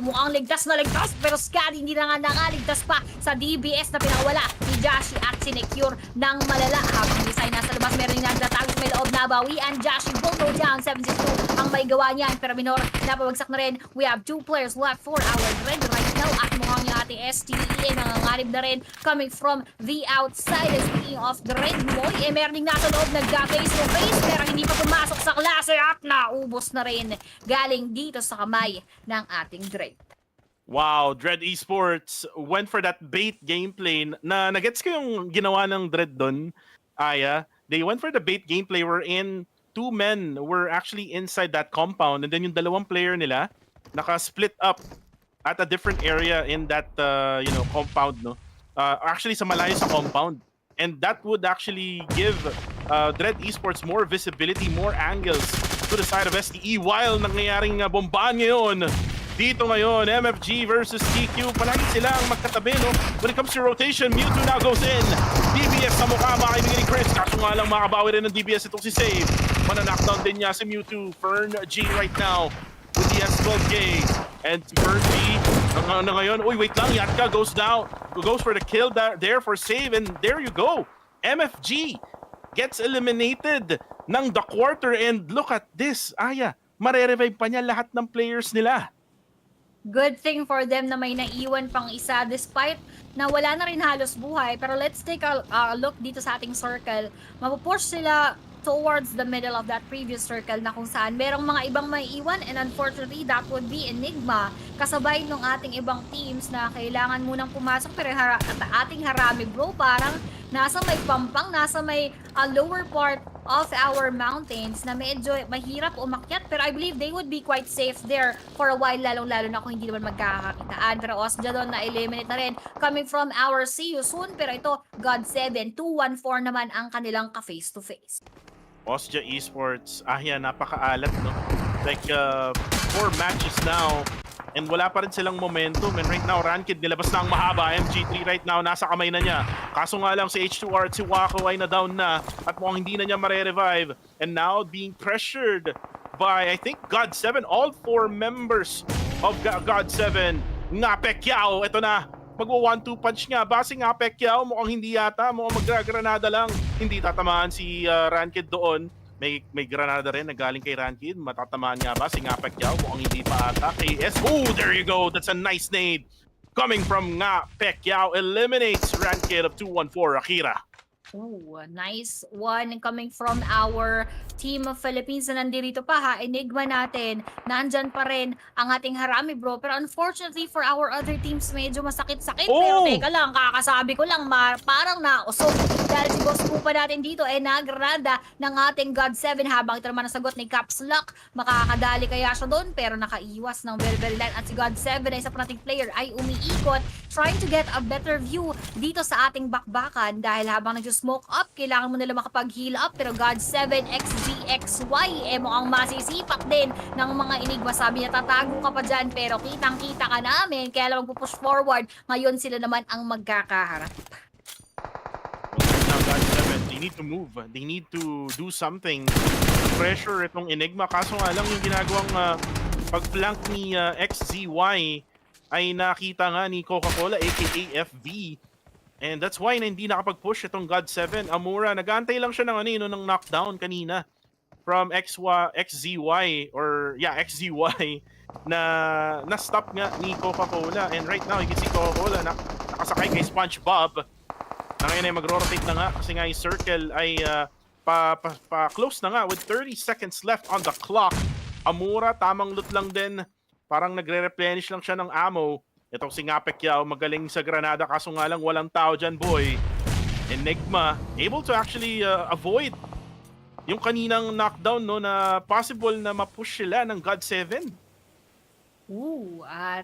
mukhang ligtas na ligtas, pero Scally hindi na nga nakaligtas pa sa DBS na pinakawala ni Jashi at sinecure ng malala. Habang Desai nasa labas, meron yung nagtatagos may loob na bawian. Jashi will go down, 7-2 ang may gawa niyan, pero Minor napabagsak na rin. We have 2 players left for our Red right now at mukhang yung ating STE nangangarib na rin coming from the outside. Speaking of the Red Boy, meron yung nasa loob nagka-face to face, pero hindi pa pumasok sa klase at naubos na rin galing dito sa kamay ng ating Dread.
Wow, Dread Esports went for that bait gameplay na nagets ko yung ginawa ng Dread doon, Aya. They went for the bait gameplay wherein 2 men were actually inside that compound, and then yung dalawang player nila naka-split up at a different area in that compound, no? Actually sa malayo sa compound. And that would actually give Dread Esports more visibility, more angles to the side of STE while nangyayaring bombaan ngayon. Dito ngayon, MFG versus TQ. Palagi silang magkatabi, no? When it comes to rotation, Mewtwo now goes in. DBS sa mukha, mga kaibigan ni Chris. Kaso nga lang makabawi rin ng DBS itong si Save. Mananockdown din niya si Mewtwo. Fern G right now with the S12K. And Fern G, ngayon, uy, wait lang, Yatka goes down. Goes for the kill there for Save. And there you go. MFG gets eliminated ng the quarter. And look at this, Aya. Mare-revive pa niya lahat ng players nila.
Good thing for them na may naiwan pang isa despite na wala na rin halos buhay. Pero let's take a look dito sa ating circle. Mapupush sila towards the middle of that previous circle na kung saan merong mga ibang may iwan, and unfortunately that would be Enigma kasabay ng ating ibang teams na kailangan munang pumasok. Pero ating Harami bro parang nasa may pampang, nasa may lower part of our mountains na medyo mahirap umakyat, pero I believe they would be quite safe there for a while, lalong-lalo na kung hindi naman magkakakitaan. Pero Osja doon na-eliminate na rin coming from our See You Soon, pero ito God7 2-1-4 naman ang kanilang ka-face to face.
Osja Esports, napakaalat, no? Like, 4 matches now, and wala pa rin silang momentum. And right now, Rankid nilabas na ang mahaba. MG3 right now, nasa kamay na niya. Kaso nga lang si H2R at si Wako ay na-down na at mukhang hindi na niya mare-revive. And now, being pressured by, I think, God7. All 4 members of God7. Nga Pacquiao, ito na. Magwa 1-2 punch nga. Base nga Pacquiao, mukhang hindi yata. Mukhang maggranada lang. Hindi tatamaan si Rankid doon. May granada rin na galing kay Rankid. Matatamaan nga ba si Nga Pacquiao? Mukhang hindi pa ata. KS. Oh, there you go. That's a nice nade. Coming from Nga Pacquiao. Eliminates Rankid of 2-1-4. Akira.
Ooh, nice one coming from our team of Philippines na nandito pa ha. Enigma natin, nandyan pa rin ang ating Harami bro. Pero unfortunately for our other teams, medyo masakit-sakit. Pero teka lang, kakasabi ko lang, parang nausog. Dahil si Boss Pupa natin dito ay nagrada ng ating God7 habang ito naman nasagot ni Caps Lock. Makakadali kaya siya doon pero nakaiwas ng very light. At si God7 ay isa pa nating player ay umiikot trying to get a better view dito sa ating bakbakan dahil habang nag-smoke up, kailangan mo nila makapag-heal up pero God7 XZXY mukhang masisipak din ng mga Enigma. Sabi niya, tatago ka pa dyan pero kitang-kita ka namin kaya lang magpupush forward. Ngayon sila naman ang magkakaharap.
Now God7, they need to move. They need to do something to pressure itong Enigma. Kaso nga lang yung ginagawang pag-flank ni XZY ay nakita nga ni Coca-Cola aka FV. And that's why na hindi nakapag-push itong God7. Amura, nag-aantay lang siya ng ng knockdown kanina from XZY or XZY na stop nga ni Coca-Cola. And right now, you can see Coca-Cola nakasakay kay SpongeBob. Na ngayon ay magro-rotate na nga kasi nga yung circle ay pa-close na nga with 30 seconds left on the clock. Amura, tamang loot lang din. Parang nagre-replenish lang siya ng ammo. Itong si Nga Pacquiao, magaling sa granada kaso nga lang walang tao dyan, boy. Enigma, able to actually avoid yung kaninang knockdown, no, na possible na mapush sila ng God7.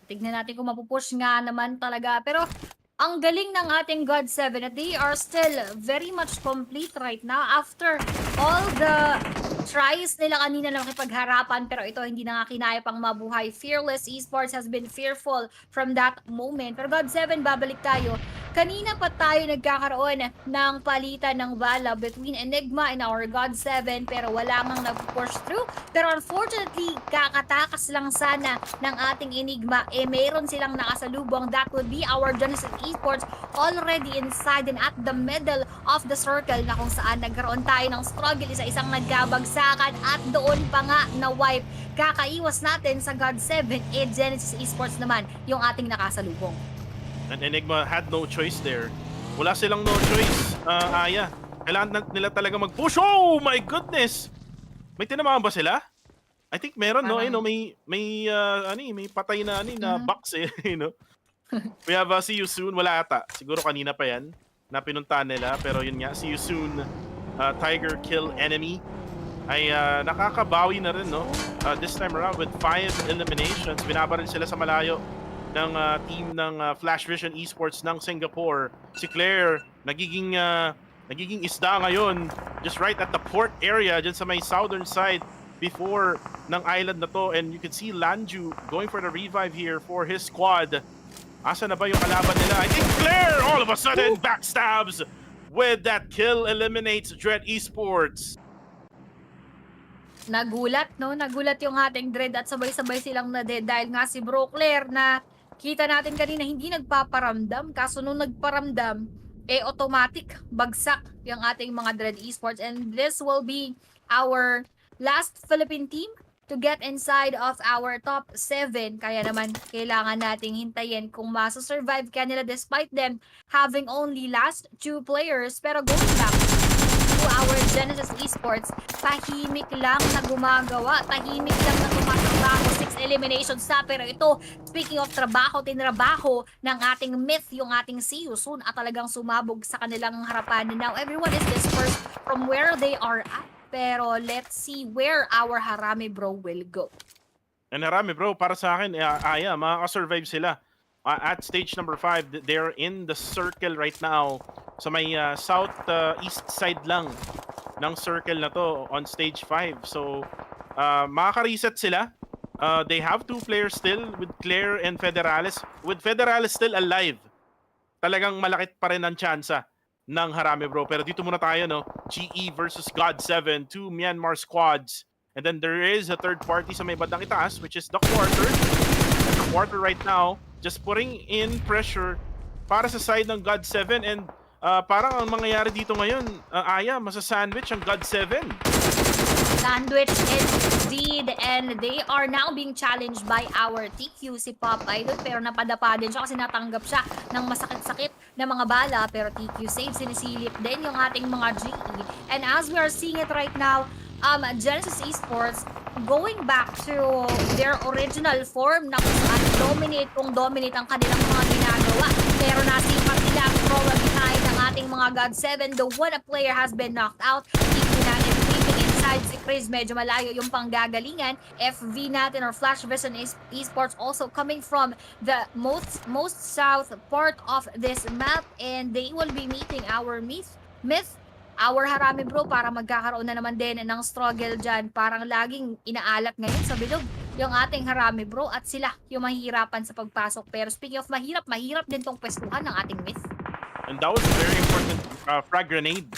Tignan natin kung mapupush nga naman talaga. Pero ang galing ng ating God7 at they are still very much complete right now after all the tries nila kanina na makipagharapan pero ito hindi na nga kinaya pang mabuhay. Fearless Esports has been fearful from that moment. Pero God7, babalik tayo. Kanina pa tayo nagkakaroon ng palitan ng bala between Enigma and our God7 pero wala ngang nag-push through. Pero unfortunately, kakatakas lang sana ng ating Enigma. Meron silang nakasalubong. That would be our Genesis Esports already inside and at the middle of the circle na kung saan nagkaroon tayo ng struggle. Isa-isang nagkabagsakan at doon pa nga na-wipe. Kakaiwas natin sa God7 Genesis Esports naman yung ating nakasalubong.
And Enigma had no choice there. Wala silang no choice, Aya. Kailangan nila talaga mag-push. Oh my goodness! May tinamaan ba sila? I think meron, no? May patay na na box eh, We have See You Soon. Wala ata. Siguro kanina pa yan na pinuntahan nila. Pero yun nga, See You Soon, Tiger Kill Enemy ay nakakabawi na rin, no? This time around with 5 eliminations. Binabaril sila sa malayo ng team ng Flash Vision Esports ng Singapore. Si Claire, nagiging isda ngayon just right at the port area dyan sa may southern side before ng island na to. And you can see Lanju going for the revive here for his squad. Asa na ba yung kalaban nila? I think Claire all of a sudden backstabs with that kill, eliminates Dread Esports.
Nagulat, no? Nagulat yung ating Dread at sabay-sabay silang na-dead dahil nga si Bro Claire na kita natin kanina hindi nagpaparamdam. Kaso nung nagparamdam, automatic bagsak yung ating mga Dread Esports. And this will be our last Philippine team to get inside of our top 7. Kaya naman, kailangan nating hintayin kung masasurvive ka nila despite them having only last 2 players. Pero going back to our Genesis Esports, tahimik lang na gumagawa, tahimik lang na tumatrabaho, 6 eliminations na. Pero ito, speaking of trabaho, tinrabaho ng ating Myth, yung ating CU soon at talagang sumabog sa kanilang harapan. And now everyone is dispersed from where they are at. Pero let's see where our Harami Bro will go.
And Harami Bro, para sa akin, makaka-survive sila. At stage number 5, they're in the circle right now. Sa may south-east side lang ng circle na to on stage 5. So, makaka-reset sila. They have 2 players still with Claire and Federales. With Federales still alive, talagang malakit pa rin ang tsansa ng Harami Bro. Pero dito muna tayo, no? GE versus God7, 2 Myanmar squads. And then there is a third party sa may bandang itaas, which is the Quarter. And the Quarter right now, just putting in pressure para sa side ng God7. And parang ang mangyayari dito ngayon, masasandwich ang God7.
Sandwich indeed, and they are now being challenged by our TQ, si Pop Idol, pero napadapa din siya kasi natanggap siya ng masakit-sakit na mga bala, pero TQ save, sinisilip din yung ating mga GE. And as we are seeing it right now, Genesis Esports going back to their original form na kung saan dominate ang kanilang mga ginagawa. Pero nasipat nila ang throw behind ng ating mga God7, the one a player has been knocked out. TQ natin creeping inside si Chris, medyo malayo yung panggagalingan. FV natin or Flash Vision Esports also coming from the most south part of this map, and they will be meeting our Myth, our Harami Bro, para magkakaroon na naman din ng struggle dyan. Parang laging inaalat ngayon sa bilog yung ating Harami Bro at sila yung mahihirapan sa pagpasok. Pero speaking of mahirap din tong pwestuhan ng ating Myth.
And that was a very important frag grenade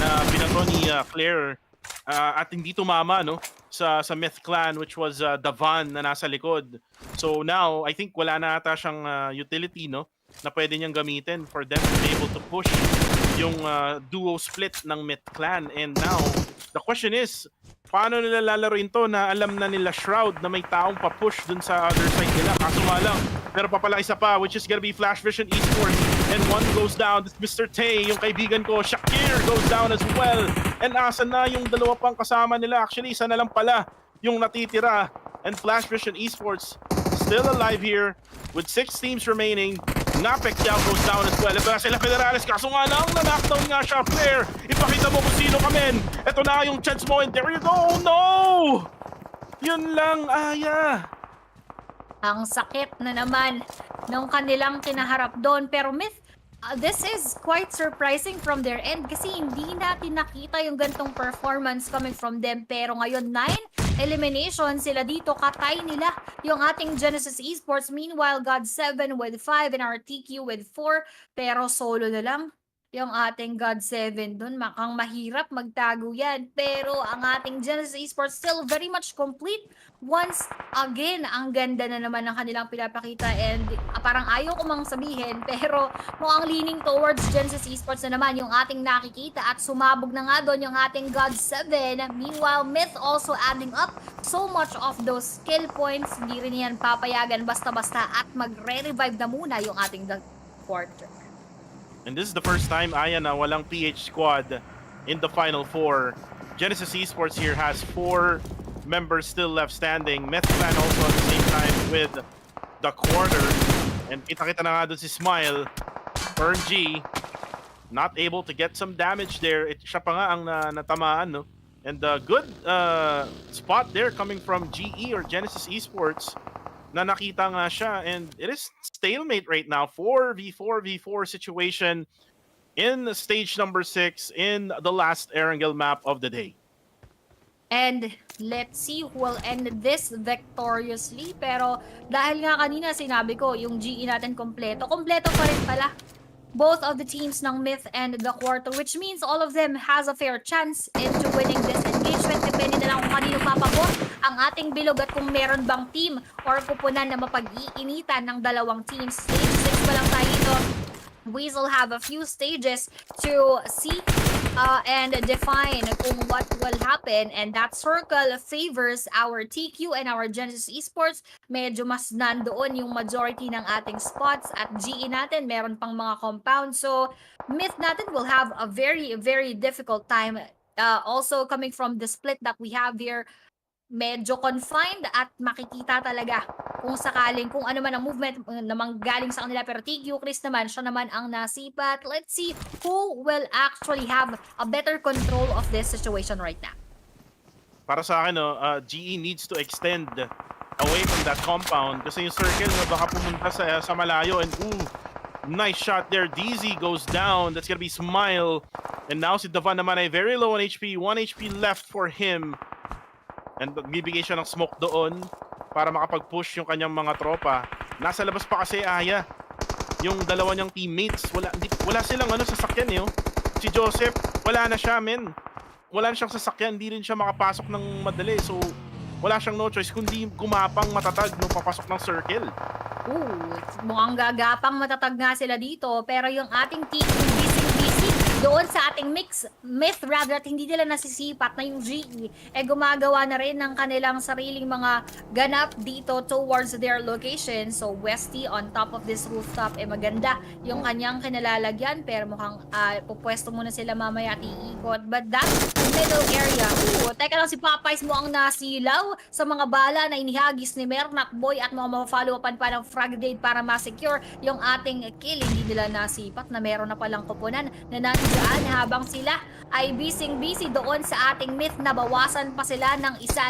na binato ni Claire at hindi tumama, no, sa Myth Clan, which was Davan na nasa likod. So now, I think wala na ata siyang utility, no, na pwede niyang gamitin for them to be able to push yung duo split ng Myth Clan. And now, the question is, paano nila lalaroin to na alam na nila Shroud na may taong pa-push dun sa other side nila? Kaso nga lang, pero papala isa pa, which is gonna be Flash Vision Esports. And one goes down, this Mr. Tay, yung kaibigan ko, Shakir, goes down as well. And asan na yung dalawa pang kasama nila? Actually, isa na lang pala yung natitira. And Flash Vision Esports still alive here with 6 teams remaining. Napek Yao goes down as well. Ito na sila Federales. Kaso nga lang, na-knockdown nga siya. Flair, ipakita mo kung sino ka, men. Ito na yung chance mo. And there you go. Oh, no! Yun lang, Aya.
Ang sakit na naman nung kanilang kinaharap doon. Pero Myth, this is quite surprising from their end kasi hindi natin nakita yung gantong performance coming from them. Pero ngayon, 9 elimination sila dito, katay nila yung ating Genesis Esports. Meanwhile, God7 with 5 and our TQ with 4. Pero solo na lang yung ating God7 dun. Makang mahirap magtago yan. Pero ang ating Genesis Esports still very much complete. Once again, ang ganda na naman ng kanilang pinapakita, and parang ayaw ko mang sabihin, pero mukhang leaning towards Genesis Esports na naman yung ating nakikita, at sumabog na nga doon yung ating God7. Meanwhile, Myth also adding up so much of those skill points. Hindi rin yan papayagan basta-basta at magre-revive na muna yung ating Quarter.
And this is the first time, Aya, na walang PH squad in the Final Four. Genesis Esports here has 4 members still left standing. Myth Clan also at the same time with the Quarter. And kita-kita na nga doon si Smile. Erangel not able to get some damage there. Siya pa nga ang natamaan, no? And good spot there coming from GE or Genesis Esports na nakita nga siya. And it is stalemate right now. 4v4v4 situation in stage number 6 in the last Erangel map of the day.
And let's see who will end this victoriously. Pero dahil nga kanina sinabi ko, yung GE natin kompleto. Kompleto pa rin pala. Both of the teams ng Myth and the Quarter, which means all of them has a fair chance into winning this engagement. Depende na lang kung kanino papabot ang ating bilog at kung meron bang team or kupunan na mapag-iinitan ng dalawang teams. Stage 6 pa lang tayo dito. We will have a few stages to see and define kung what will happen, and that circle favors our TQ and our Genesis Esports. Medyo mas nandoon yung majority ng ating spots at GE natin meron pang mga compound, so Myth natin will have a very very difficult time. Also coming from the split that we have here, medyo confined at makikita talaga kung sakaling kung ano man ang movement na manggaling sa kanila. Pero TQ Chris naman, siya naman ang nasipat. Let's see who will actually have a better control of this situation right now.
Para sa akin, no, GE needs to extend away from that compound kasi yung circle na baka pumunta sa malayo. And nice shot there. DZ goes down. That's gonna be Smile. And now si Davan naman ay very low on HP. 1 HP left for him. And bibigay siya ng smoke doon para makapag-push yung kanyang mga tropa. Nasa labas pa kasi Aya. Yung dalawa niyang teammates, wala silang sasakyan eh. Oh. Si Joseph, wala na siya, men. Wala na siyang sasakyan, hindi rin siya makapasok ng madali. So, wala siyang no choice kundi gumapang matatag nung papasok ng circle.
Mukhang gagapang matatag nga sila dito, pero yung ating team busy doon sa ating Myth rather, at hindi nila nasisipat na yung GE gumagawa na rin ng kanilang sariling mga ganap dito towards their location. So Westy on top of this rooftop maganda yung kanyang kinalalagyan, pero mukhang pupwesto muna sila mamaya at iikot. But that middle area, teka lang, si Popeyes mo ang nasilaw sa mga bala na inihagis ni Mernak Boy at mga ma-follow-upan pa ng frag grenade para ma-secure yung ating kill. Hindi nila nasipat na meron na palang kupunan na nandiyan habang sila ay busy doon sa ating Myth. Nabawasan pa sila ng isa.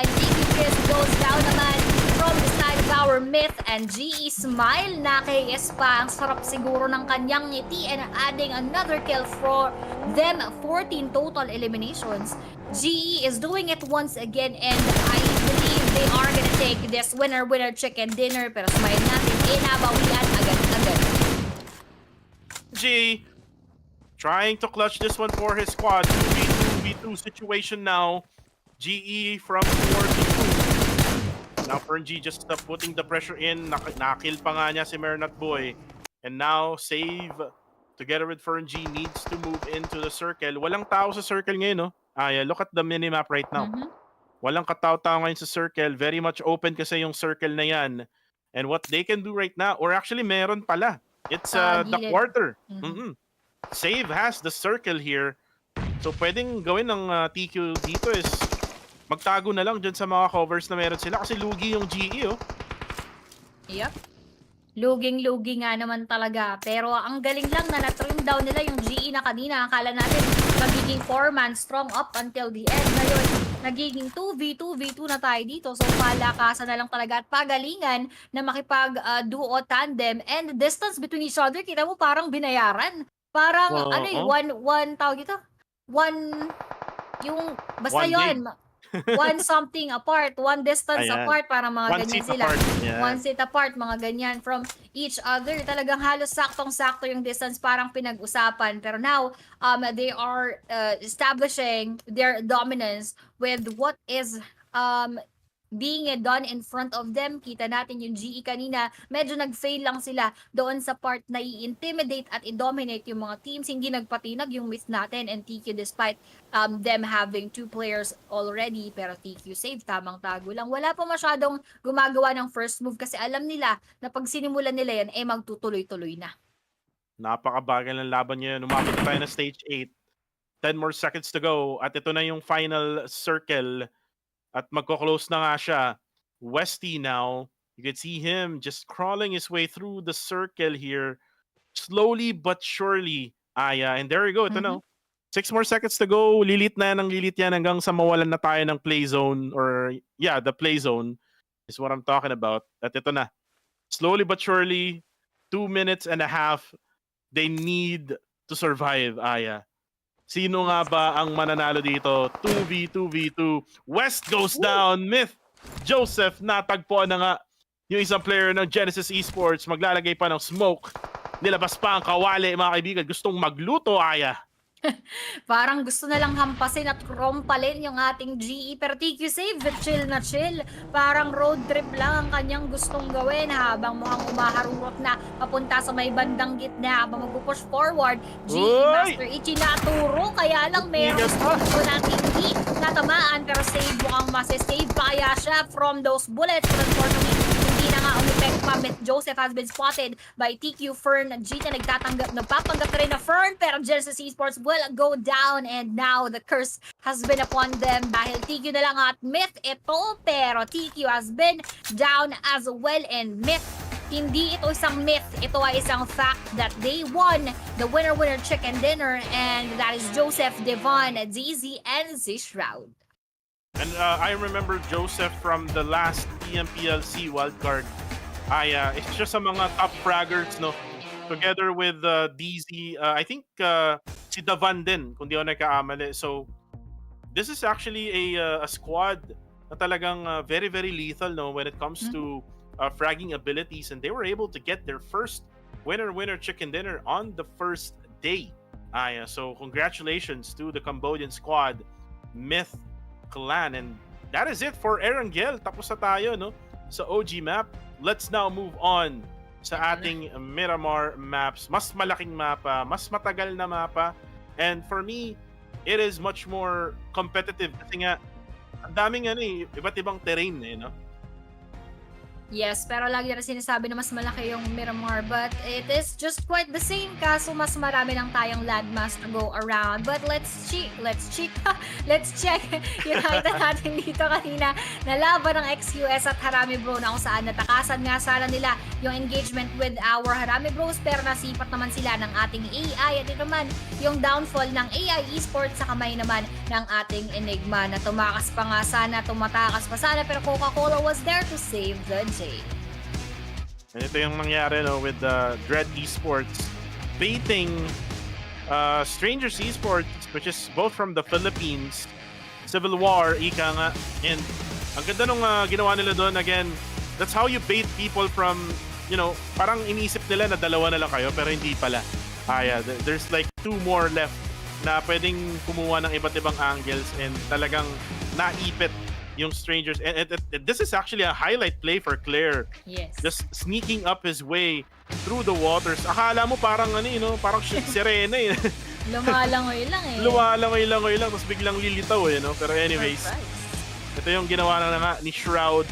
Chris goes down naman from the side of our Myth, and GE Smile na KS pa. Ang sarap siguro ng kanyang ngiti and adding another kill for them. 14 total eliminations. GE is doing it once again, and I believe they are gonna take this winner chicken dinner. Pero Smile natin inabawian agad-agad.
GE trying to clutch this one for his squad. 2v2 situation now. GE from 4 to 2. Now Fergie just putting the pressure in. Nakill pa nga niya si Mernat Boy. And now Save together with Fergie needs to move into the circle. Walang tao sa circle ngayon, no? Look at the minimap right now. Walang katao-tao ngayon sa circle. Very much open kasi yung circle na yan. And what they can do right now, or actually meron pala. It's the quarter. Save has the circle here. So pwedeng gawin ng TQ dito is magtago na lang dyan sa mga covers na meron sila kasi lugi yung GE, oh.
Yep. Luging-lugi nga naman talaga. Pero ang galing lang na na-trim down nila yung GE na kanina. Akala natin magiging 4-man strong up until the end. Ngayon, nagiging 2v2 na tayo dito. So palakasan na lang talaga at pagalingan na makipag-duo tandem. And the distance between each other, kita mo parang binayaran. Parang, one tawag ito? Yung, basta yun. One something apart, one distance apart, para mga
one
ganyan
seat
sila.
apart. Yeah.
One seat apart, mga ganyan from each other. Talagang halos saktong-sakto yung distance, parang pinag-usapan. Pero now, they are establishing their dominance with what is being done in front of them. Kita natin yung GE kanina, medyo nag-fail lang sila doon sa part na i-intimidate at i-dominate yung mga teams. Hindi nagpatinag yung Myth natin and TQ despite them having 2 players already. Pero TQ save, tamang tago lang. Wala pa masyadong gumagawa ng first move kasi alam nila na pag sinimulan nila yan, magtutuloy-tuloy na.
Napakabagal ng laban ngayon. Umabot na tayo na stage 8. 10 more seconds to go. At ito na yung final circle. At magko-close na nga siya. Westy now, you can see him just crawling his way through the circle here. Slowly but surely, Aya. And there you go, ito na. 6 more seconds to go. Lilit na ng lilit yan hanggang sa mawalan na tayo ng play zone. Or, yeah, the play zone is what I'm talking about. At ito na. Slowly but surely, 2 minutes and a half, they need to survive, Aya. Sino nga ba ang mananalo dito? 2v2v2. West goes down. Myth. Joseph, natagpuan na nga yung isang player ng Genesis Esports. Maglalagay pa ng smoke. Nilabas pa ang kawali, mga kaibigan. Gustong magluto, Aya.
Parang gusto na lang hampasin at rompalin yung ating GE. Pero TQ save, chill na chill. Parang road trip lang ang kanyang gustong gawin habang mukhang umaharurot na papunta sa may bandang gitna habang mag-push forward. GE
Uy!
Master Ichi naturo, kaya lang meron
Ingat pa.
gusto ng hindi natamaan. Pero save mukhang masisave pa kaya siya from those bullets. But unfortunately, hindi na nga umipek pa. Myth Joseph has been spotted by TQ Fern. G na nagpapanggap na rin na Fern, pero Genesis Esports will go down and now the curse has been upon them dahil TQ na lang at Myth ito, pero TQ has been down as well. And Myth, hindi ito isang myth, ito ay isang fact that they won the winner chicken dinner, and that is Joseph, Devon, DZ, and Z-Shroud.
And I remember Joseph from the last PMCL SEA wildcard. It's just sa mga top fraggers, no? Together with DZ, I think si Davan din, kung di ako nagkaamali. So, this is actually a squad na talagang very, very lethal, no? When it comes to fragging abilities. And they were able to get their first winner chicken dinner on the first day. So, congratulations to the Cambodian squad, Myth Clan. And that is it for Erangel. Tapos na tayo, no? Sa OG map. Let's now move on sa ating Miramar maps. Mas malaking mapa, mas matagal na mapa. And for me, it is much more competitive kasi nga ang daming iba't ibang terrain no?
Yes, pero lagi na sinasabi na mas malaki yung Miramar, but it is just quite the same, kaso mas marami lang tayong landmass to go around. But let's check yung nakita natin dito kanina na laban ng XQS at Harami Bro na kung saan natakasan nga sana nila yung engagement with our Harami Bros, pero nasipat naman sila ng ating AI. At ito naman yung downfall ng AI Esports sa kamay naman ng ating Enigma na tumatakas pa sana, pero Coca-Cola was there to save the day.
And ito yung nangyari with Dread Esports baiting Strangers Esports, which is both from the Philippines. Civil War, ika nga. And ang ganda nung ginawa nila doon. Again, that's how you bait people from, parang iniisip nila na dalawa na lang kayo, pero hindi pala. There's like 2 more left na pwedeng kumuha ng iba't ibang angles and talagang naipit yung Strangers. And this is actually a highlight play for Claire.
Yes.
Just sneaking up his way through the waters. Akala mo parang parang sirena eh.
Lumalangoy lang eh.
Lumalangoy lang tapos biglang lilitaw no? Pero anyways, ito yung ginawa na nga ni Shroud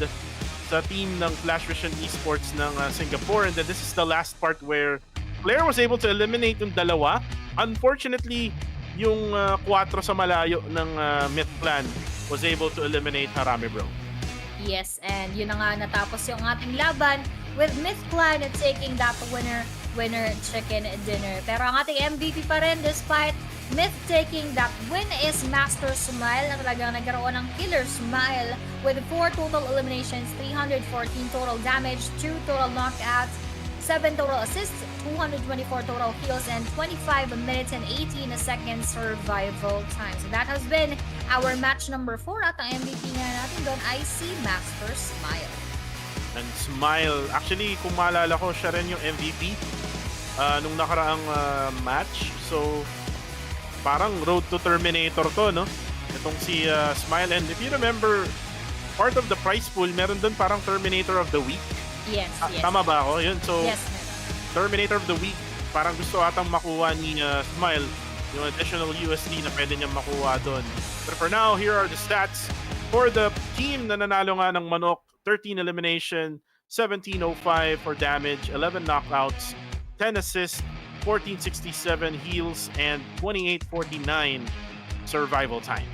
sa team ng Flash Vision Esports ng Singapore. And then this is the last part where Claire was able to eliminate yung dalawa. Unfortunately, yung 4 sa malayo ng Myth Clan was able to eliminate Harami Bro.
Yes, and yun na nga natapos yung ating laban with Myth Clan taking that winner chicken dinner. Pero ang ating MVP pa rin despite Myth taking that win is Master Smile na talagang nagkaroon ng killer smile with 4 total eliminations, 314 total damage, 2 total knockouts, 7 total assists, 224 total kills, and 25 minutes and 18 seconds survival time. So that has been our match number 4 at ang MVP nga natin doon ay si Master Smile.
And Smile, actually kung maalala ko, siya rin yung MVP nung nakaraang match. So parang road to Terminator to, no? Itong si Smile. And if you remember, part of the prize pool, meron doon parang Terminator of the Week.
Yes, yes.
Tama ba ako? Yun, so
Yes,
Terminator of the Week, parang gusto atang makuha ni Smile yung additional USD na pwede niyang makuha doon. But for now, here are the stats for the team na nanalo nga ng Manok. 13 elimination, 1705 for damage, 11 knockouts, 10 assists, 1467 heals, and 2849 survival time.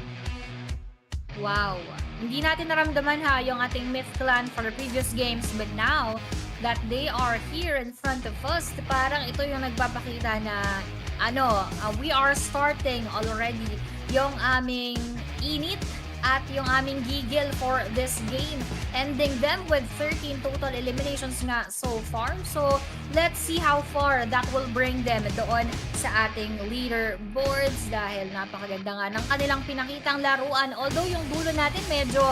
Wow. Hindi natin naramdaman yung ating Myth Clan for the previous games, but now that they are here in front of us, parang ito yung nagpapakita na we are starting already yung aming init at yung aming gigil for this game, ending them with 13 total eliminations nga so far. So, let's see how far that will bring them doon sa ating leaderboards dahil napakaganda nga ng kanilang pinakitang laruan. Although yung dulo natin medyo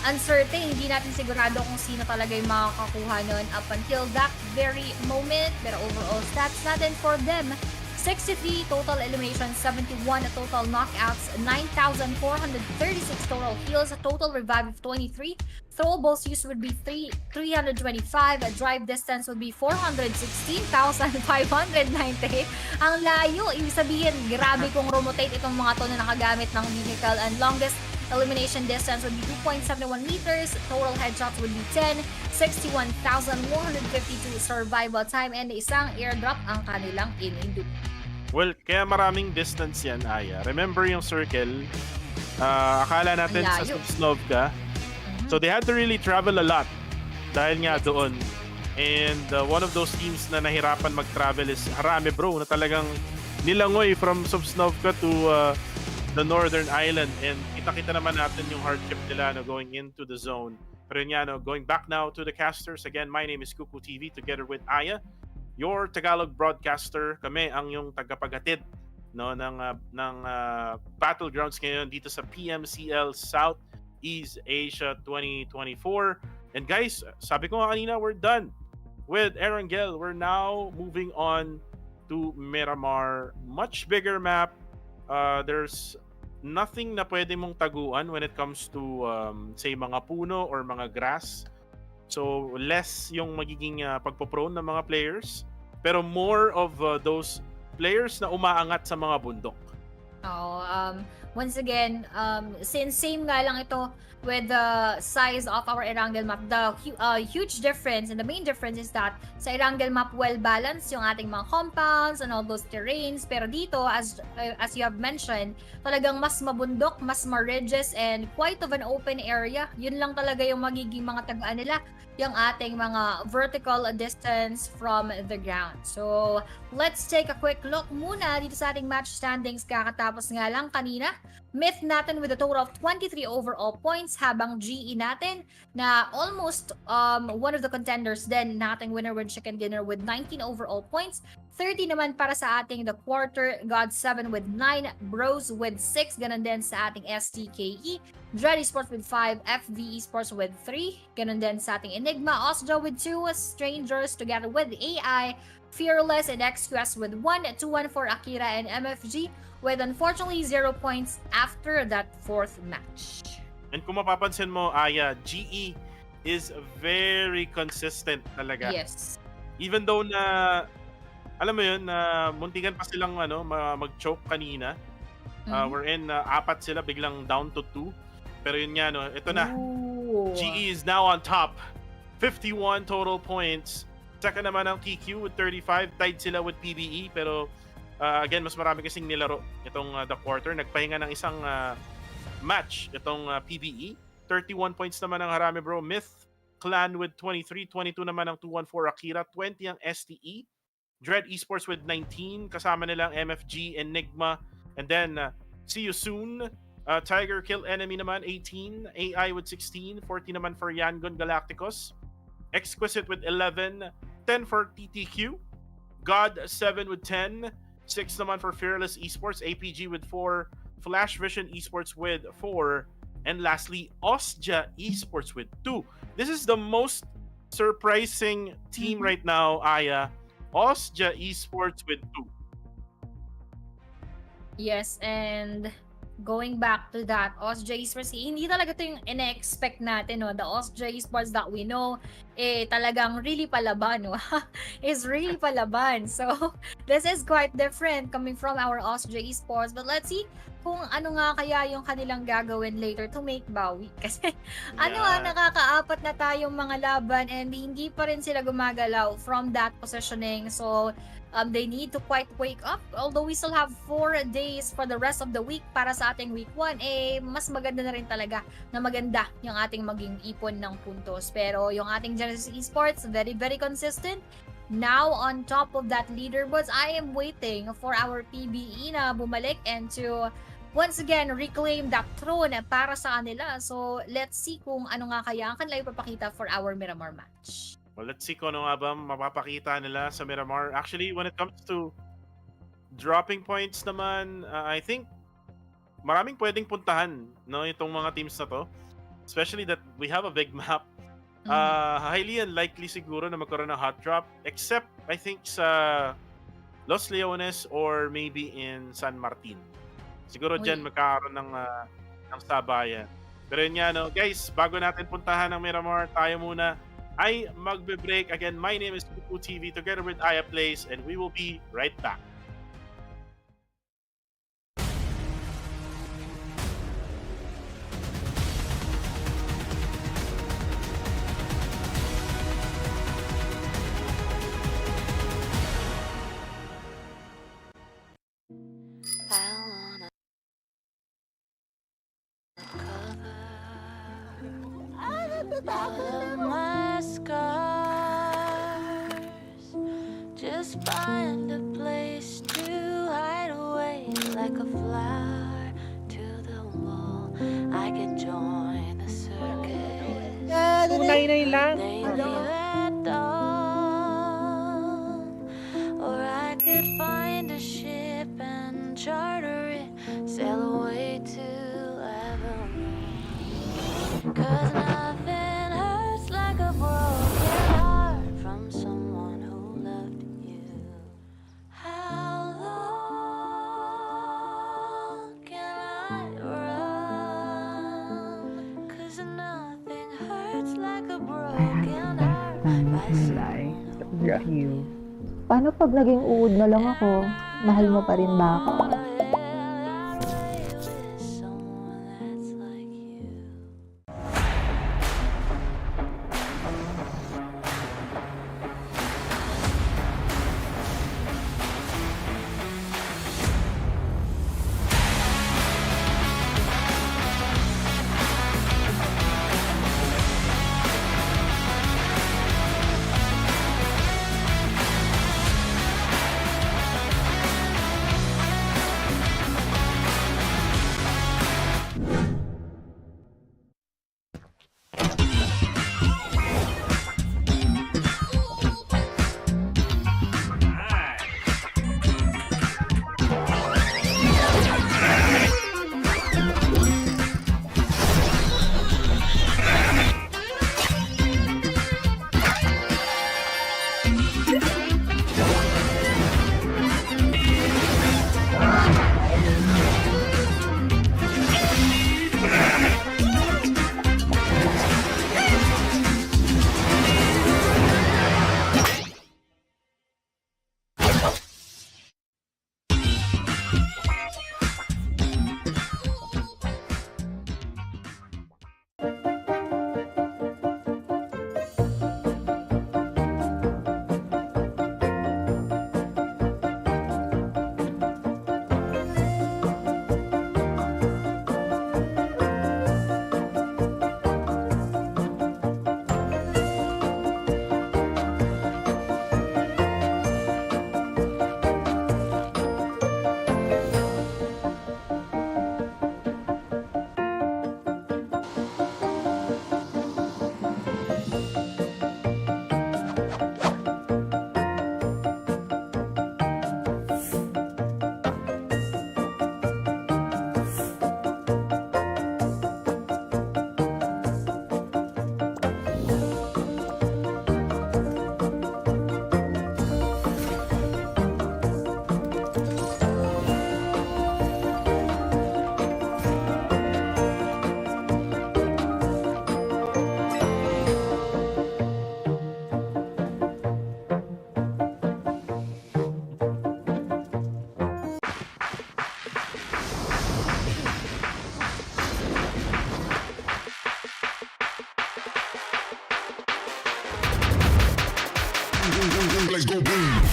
uncertain, hindi natin sigurado kung sino talaga yung makakakuha nun up until that very moment. Pero overall stats natin for them, 63 total eliminations, 71 total knockouts, 9,436 total kills, a total revive of 23. Throwables used would be 325. A drive distance would be 416,598. Ang layo. Ibig sabihin, grabe kung rotate itong mga to na nakagamit ng vehicle. And longest elimination distance would be 2.71 meters. Total headshots would be 10. 61,152 survival time. And isang airdrop ang kanilang inindu.
Well, kaya maraming distance yan, Aya. Remember yung circle? Akala natin sa
Layo.
Sosnovka. So they had to really travel a lot dahil nga doon. And one of those teams na nahirapan mag-travel is Harame Bro, na talagang nilangoy from Sosnovka to the northern island. And kita-kita naman natin yung hardship nila going into the zone. Pero yun nga, going back now to the casters. Again, my name is Kuku TV together with Aya, your Tagalog broadcaster. Kami ang yung tagapaghatid ng Battlegrounds ngayon dito sa PMCL Southeast Asia 2024. And guys, sabi ko nga kanina, we're done with Erangel. We're now moving on to Miramar. Much bigger map. There's nothing na pwede mong taguan when it comes to say mga puno or mga grass. So less yung magiging pagpoprone ng mga players, pero more of those players na umaangat sa mga bundok.
Once again, since same nga lang ito with the size of our Erangel map, the huge difference and the main difference is that sa Erangel map, well-balanced yung ating mga compounds and all those terrains. Pero dito, as you have mentioned, talagang mas mabundok, mas ma-ridges, and quite of an open area. Yun lang talaga yung magiging mga tagaan nila, yung ating mga vertical distance from the ground. So, let's take a quick look muna dito sa ating match standings. Kakatapos nga lang kanina, Myth natin with a total of 23 overall points, habang GE natin na almost one of the contenders din nating winner with chicken dinner with 19 overall points. 30 naman para sa ating The Quarter, God 7 with 9, Bros with 6, ganun din sa ating STKE, Dread Esports with 5, FV Esports with 3, ganun din sa ating Enigma, Osjo with 2, Strangers together with AI, Fearless and XQS with 1, 2-1 for Akira and MFG with unfortunately 0 points after that fourth match.
And kung mapapansin mo, Aya, GE is very consistent talaga.
Yes.
Even though na, alam mo yun, na muntikan pa silang mag-choke kanina. Wherein 4 sila, biglang down to 2. Pero yun nga, ito na.
Ooh.
GE is now on top. 51 total points. Second naman ang TQ with 35. Tied sila with PBE. Pero again, mas marami kasing nilaro itong The Quarter. Nagpahinga ng isang match itong PBE. 31 points naman ang Harame Bro. Myth Clan with 23. 22 naman ang 214 Akira. 20 ang STE. Dread Esports with 19. Kasama nilang MFG, Enigma. And then, see you soon. Tiger Kill Enemy naman, 18. AI with 16. 40 naman for Yangon Galacticos. Exquisite with 11. 10 for TTQ. God 7 with 10. 6 naman for Fearless Esports. APG with 4. Flash Vision Esports with 4. And lastly, Osja Esports with 2. This is the most surprising team right now, Aya. Osja Esports with 2.
Yes, and going back to that, Osja Esports, hindi talaga ito yung ina-expect natin, no? The Osja Esports that we know, talagang really palaban, no? Is really palaban. So, this is quite different coming from our Osja Esports. But let's see kung ano nga kaya yung kanilang gagawin later to make bawi. Kasi, nakaka-4 na tayong mga laban and hindi pa rin sila gumagalaw from that positioning. So, they need to quite wake up. Although we still have 4 days for the rest of the week para sa ating week 1, mas maganda na rin talaga na maganda yung ating maging ipon ng puntos. Pero yung ating Genesis Esports, very, very consistent. Now, on top of that leaderboards, I am waiting for our PBE na bumalik and to once again reclaim that throne para sa kanila. So let's see kung ano nga kaya ang kanila ipapakita for our Miramar match.
Well, let's see kung ano nga ba mapapakita nila sa Miramar. Actually, when it comes to dropping points naman, I think maraming pwedeng puntahan, no, itong mga teams na to. Especially that we have a big map. Highly unlikely siguro na magkaroon ng hot drop, except I think sa Los Leones or maybe in San Martin. Siguro dyan magkakaroon ng sabayan. Pero yun nga, no, guys, bago natin puntahan ng Miramar, tayo muna ay magbe-break. Again, my name is Pupu TV together with Aya Plays, and we will be right back.
I wanna cover all of my scars. Just find a place to hide away like a flower to the wall. I could join the circus.
Tunay lang.
Maybe at dawn, or I could find a ship and charter it, sail away to Avalon. 'Cause nothing hurts like a broken heart from someone who loved you. How long can I run? 'Cause nothing hurts like a broken heart by someone who loved you.
Paano pag naging uod na lang ako? Mahal mo pa rin ba ako?
Let's go boom.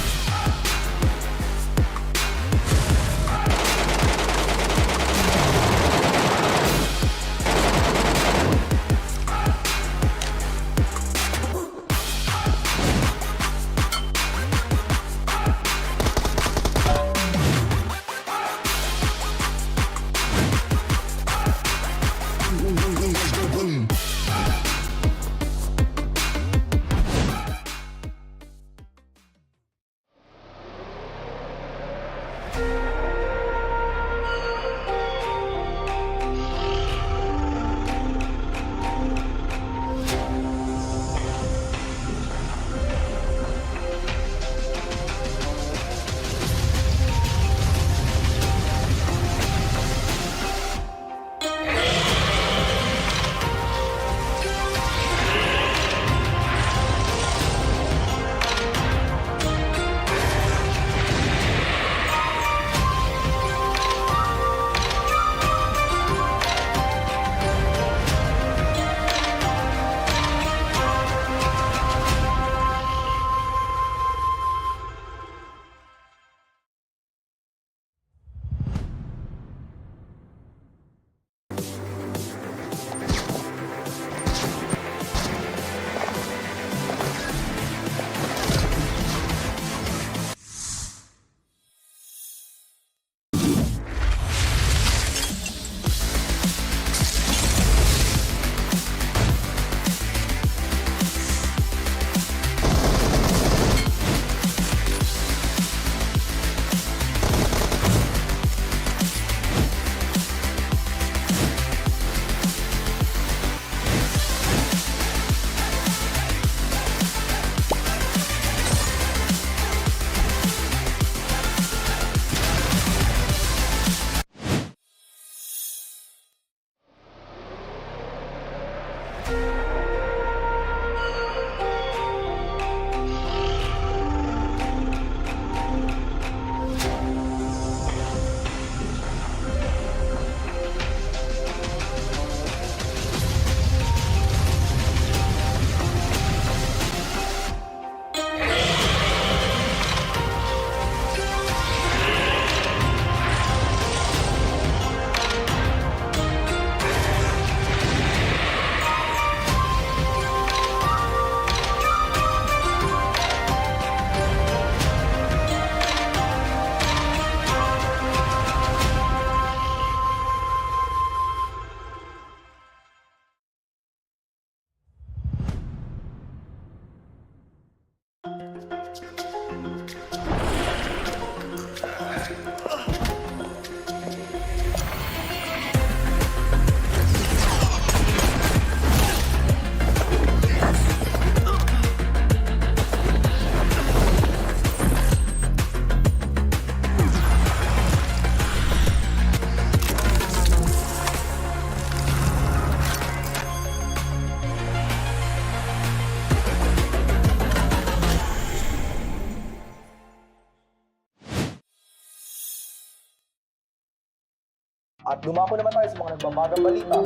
At dumako naman tayo sa mga nagbabagang balita.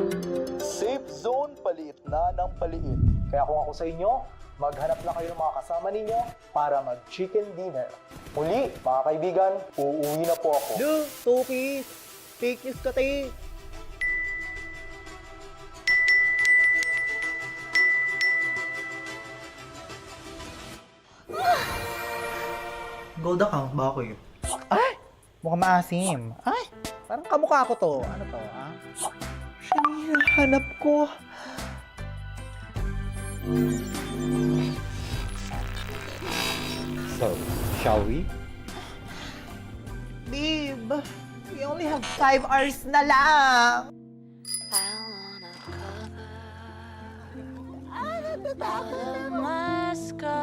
Safe zone paliit na ng paliit. Kaya kung ako sa inyo, maghanap na kayo ng mga kasama ninyo para mag-chicken dinner. Muli, mga kaibigan, uuwi na po ako.
Duh, Tukis! Fake news ka, te! Gold account, bakit? Ay! Mukhang maasim. Ay! Parang kamukha ko to. Ano to, ha? Siya hanap ko.
So, shall we?
Babe, we only have 5 hours na lang.
I wanna cover all of my scars.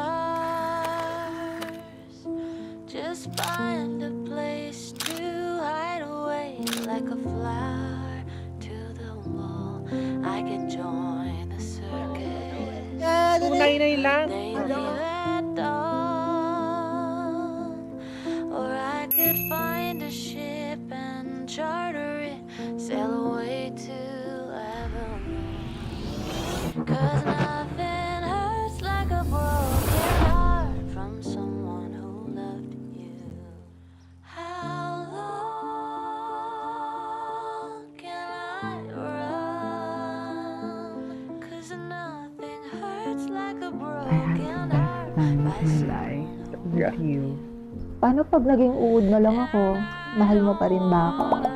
Just find a place to hide away like a flower to the wall. I could join the circus.
Tunay lang.
Maybe at dawn, or I could find a ship and charter it, sail away to Avalon. 'Cause nothing hurts like a broken heart from someone who loved you. How long can I run? 'Cause nothing hurts like a broken heart by someone who loved you.
Paano pag naging uod na lang ako? Mahal mo pa rin ba ako?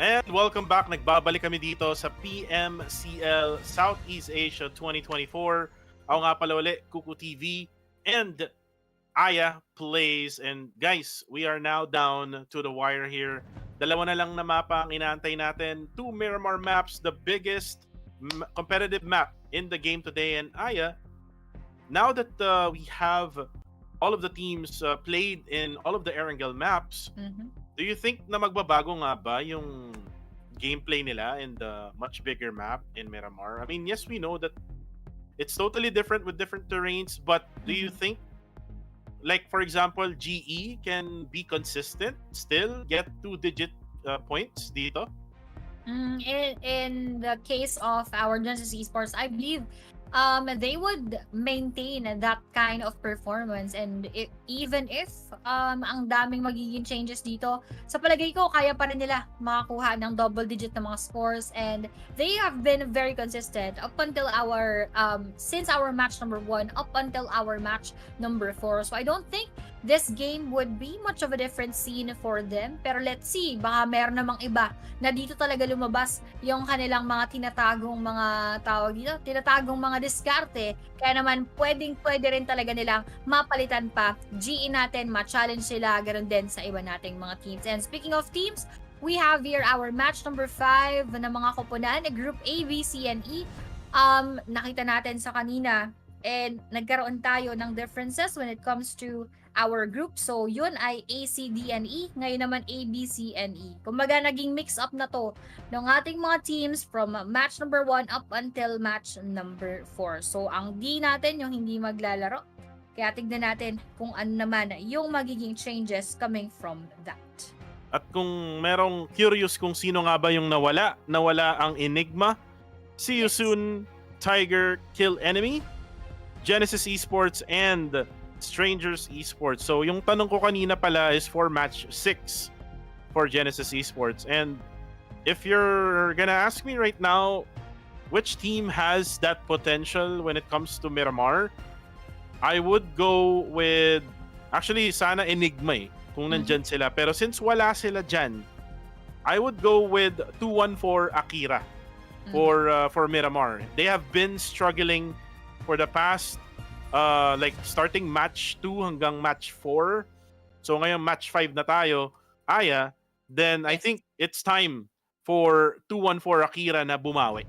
And welcome back. Nagbabalik kami dito sa PMCL Southeast Asia 2024. Ako nga pala ulit, Kuku TV and Aya Plays. And guys, we are now down to the wire here. Dalawa na lang na mapa ang inaantay natin. 2 Miramar maps, the biggest competitive map in the game today. And Aya, now that we have all of the teams played in all of the Erangel maps, do you think na magbabago nga ba yung gameplay nila in the much bigger map in Miramar? I mean, yes, we know that it's totally different with different terrains, but do you think, like for example, GE can be consistent, still get 2-digit points dito?
In the case of our Genesis Esports, I believe they would maintain that kind of performance, and even if ang daming magiging changes dito, sa palagay ko kaya pa rin nila makakuha ng double digit na mga scores, and they have been very consistent up until our since our match number 1 up until our match number 4. So I don't think this game would be much of a different scene for them, pero let's see, baka meron namang iba na dito talaga lumabas yung kanilang mga tinatagong mga tawag dito, tinatagong mga diskarte, kaya naman pwede rin talaga nilang mapalitan pa GE natin, ma-challenge sila, ganoon din sa iba nating mga teams. And speaking of teams, we have here our match number 5 na mga koponan, Group A, B, C, and E. Nakita natin sa kanina, and nagkaroon tayo ng differences when it comes to our group. So, yun ay A, C, D, and E. Ngayon naman A, B, C, and E. Kumbaga, naging mix-up na to ng ating mga teams from match number 1 up until match number 4. So, ang D natin, yung hindi maglalaro. Kaya tignan natin kung ano naman yung magiging changes coming from that.
At kung merong curious kung sino nga ba yung nawala ang Enigma. See you soon, Tiger Kill Enemy, Genesis Esports, and Strangers Esports. So yung tanong ko kanina pala is for match 6 for Genesis Esports. And if you're gonna ask me right now, which team has that potential when it comes to Miramar, I would go with, actually sana Enigma kung nandyan sila. Pero since wala sila dyan, I would go with 214 Akira for Miramar. They have been struggling for the past like starting match 2 hanggang match 4. So ngayon match 5 na tayo, Aya, then I think it's time for 214 Akira na bumawi.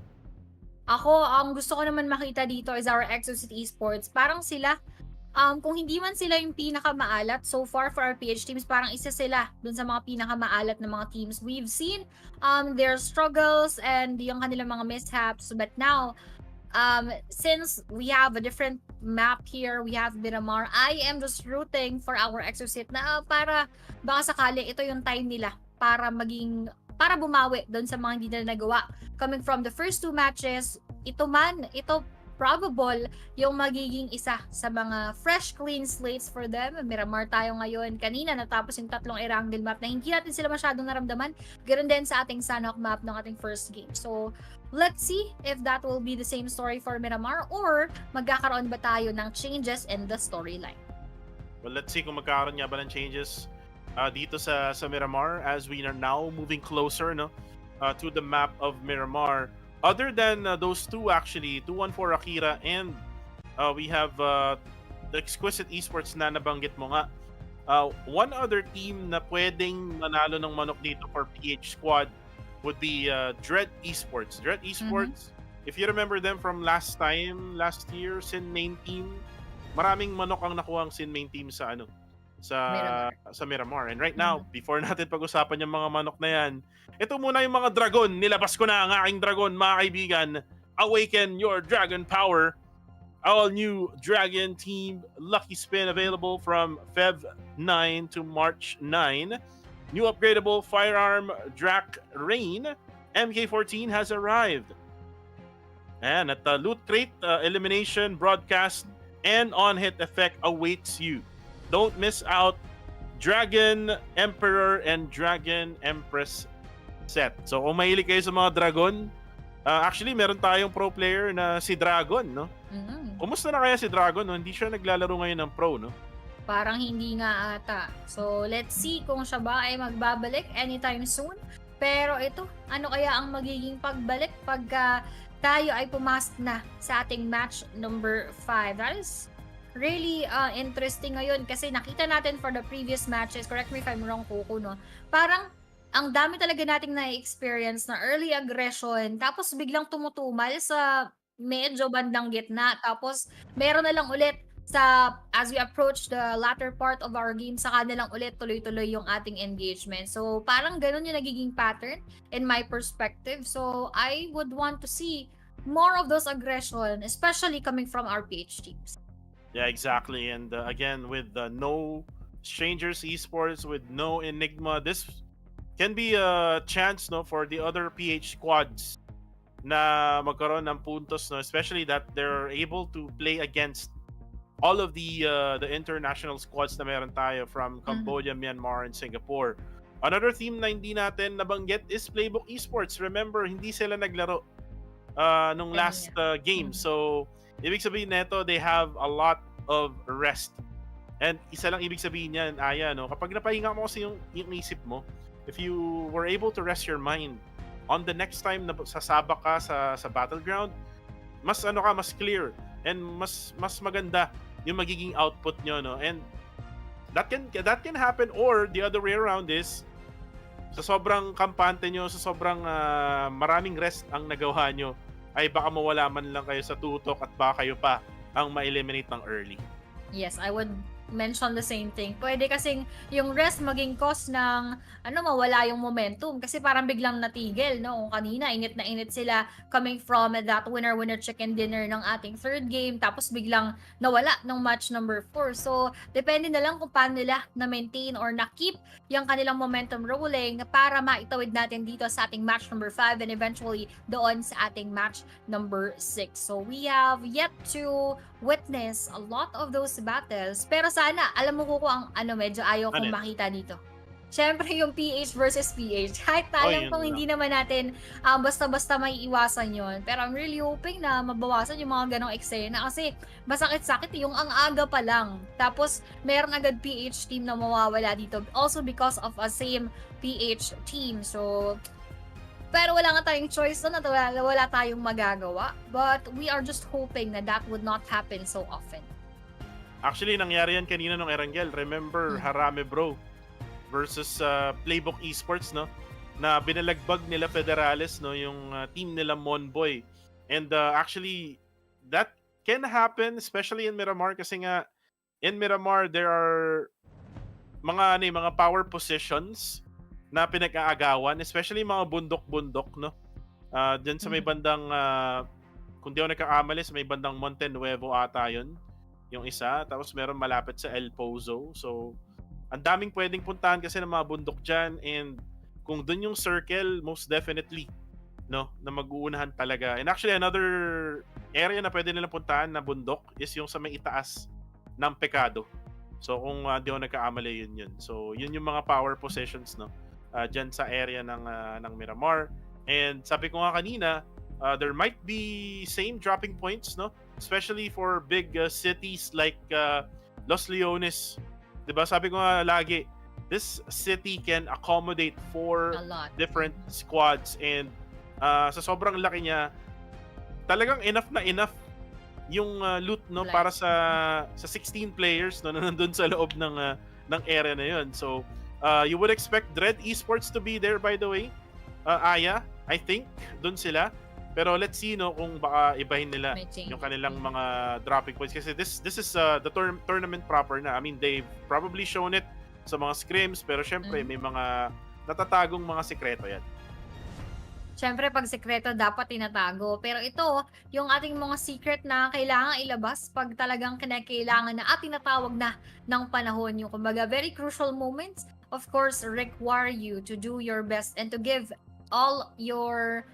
Ako, ang gusto ko naman makita dito is our Exocet Esports. Parang sila, kung hindi man sila yung pinakamaalat so far for our PH teams, parang isa sila dun sa mga pinakamaalat na mga teams. We've seen their struggles and yung kanilang mga mishaps, but now since we have a different map here, we have Miramar, I am just rooting for our Exocet na para baka sakali ito yung time nila para bumawi doon sa mga hindi nila nagawa. Coming from the first 2 matches, ito probable yung magiging isa sa mga fresh clean slates for them. Miramar tayo ngayon. Kanina natapos yung 3 Erangel map na hindi natin sila masyadong naramdaman. Ganoon din sa ating Sanhok map ng ating first game. So, let's see if that will be the same story for Miramar or magkakaroon ba tayo ng changes in the storyline.
Well, let's see kung magkakaroon nga ba ng changes dito sa Miramar as we are now moving closer to the map of Miramar. Other than those two, actually, 214 Akira and we have the Exquisite Esports na nabanggit mo nga. One other team na pwedeng manalo ng manok dito for PH squad would be Dread Esports. Dread Esports, if you remember them from last year, Sin main team, maraming manok ang nakuha ang Sin main team sa Miramar. And right now, before natin pag-usapan yung mga manok na yan, ito muna yung mga dragon. Nilabas ko na ang aking dragon, mga kaibigan. Awaken your dragon power. All new dragon team lucky spin available from Feb 9 to March 9. New upgradable firearm Drac Rain MK14 has arrived. And at the loot crate, elimination, broadcast, and on-hit effect awaits you. Don't miss out Dragon Emperor and Dragon Empress set. So kung mahilig kayo sa mga dragon, actually meron tayong pro player na si Dragon, no? Kumusta na kaya si Dragon, no? Hindi siya naglalaro ngayon ng pro, no?
Parang hindi nga ata. So let's see kung siya ba ay magbabalik anytime soon. Pero ito, ano kaya ang magiging pagbalik pagka tayo ay pumasok na sa ating match number 5? That is really interesting ngayon kasi nakita natin for the previous matches, correct me if I'm wrong, Coco, no? Parang ang dami talaga nating na-experience na early aggression, tapos biglang tumutumal sa medyo bandang gitna, tapos meron na lang ulit as we approach the latter part of our game, saka na lang ulit tuloy-tuloy yung ating engagement. So parang ganun yung nagiging pattern in my perspective. So I would want to see more of those aggression, especially coming from our PH teams.
Yeah, exactly. And again, with no Strangers Esports, with no Enigma, this can be a chance, no, for the other PH squads na magkaroon ng puntos, no, especially that they're able to play against all of the international squads na meron tayo from Cambodia, Myanmar, and Singapore. Another team na hindi natin nabanggit is Playbook Esports. Remember, hindi sila naglaro nung last game. So, ibig sabihin neto, they have a lot of rest. And isa lang ibig sabihin niyan, Aya, no? Kapag napahinga mo kasi yung isip mo, if you were able to rest your mind on the next time na sasabak ka sa battleground, mas clear and mas maganda yung magiging output nyo, no? And that can happen, or the other way around is sa sobrang kampante nyo, sa sobrang maraming rest ang nagawa nyo, ay baka mawala man lang kayo sa tutok at baka kayo pa ang ma-eliminate ng early.
Yes, I would mention the same thing. Pwede kasing yung rest maging cause ng mawala yung momentum kasi parang biglang natigil, no? Kung kanina init na init sila coming from that winner-winner chicken dinner ng ating third game tapos biglang nawala ng match number 4. So, depende na lang kung paano nila na-maintain or na-keep yung kanilang momentum rolling para maitawid natin dito sa ating match number 5 and eventually doon sa ating match number 6. So, we have yet to witness a lot of those battles. Pero sana, alam mo ko ang medyo ayaw kong
Ano?
makita dito. Siyempre yung PH versus PH. Kahit na alam
yun
kong
lang.
hindi naman natin basta-basta may iwasan yon. Pero I'm really hoping na mabawasan yung mga ganong eksena kasi masakit-sakit yung ang aga pa lang. Tapos meron agad PH team na mawawala dito. Also because of a same PH team. So, pero wala nga tayong choice na wala tayong magagawa. But we are just hoping na that would not happen so often.
Actually, nangyari yan kanina nung Erangel. Remember, Harame Bro versus Playbook Esports, no? Na binalagbag nila Federales, no? Yung team nila Monboy. And actually, that can happen, especially in Miramar. Kasi nga, in Miramar, there are mga power positions na pinag-aagawan, especially mga bundok-bundok, no? Diyan sa may bandang, kung di ako nagkakamali, sa may bandang Monte Nuevo ata yun, yung isa. Tapos meron malapit sa El Pozo. So, ang daming pwedeng puntahan kasi ng mga bundok dyan. And kung dun yung circle, most definitely, no, na mag-uunahan talaga. And actually, another area na pwede nilang puntahan na bundok is yung sa may itaas ng Pecado. So, kung di ako nagkakamali, yun. So, yun yung mga power positions, no? Dyan sa area ng Miramar. And sabi ko nga kanina, there might be same dropping points, no? Especially for big cities like Los Leones. Diba? Sabi ko nga lagi, this city can accommodate 4 different squads and sa sobrang laki niya, talagang enough na enough yung loot, no, para sa 16 players, no, na nandun sa loob ng area na yun. So, you would expect Dread Esports to be there, by the way. Aya, I think, dun sila. Pero let's see, no, kung baka ibahin nila yung kanilang mga dropping points. Kasi this is the tournament proper na. I mean, they've probably shown it sa mga scrims, pero syempre, may mga natatagong mga sekreto yan.
Syempre, pag sekreto, dapat tinatago. Pero ito, yung ating mga secret na kailangan ilabas pag talagang kinakailangan na at tinatawag na ng panahon. Yung kumbaga, very crucial moments, of course, require you to do your best and to give all your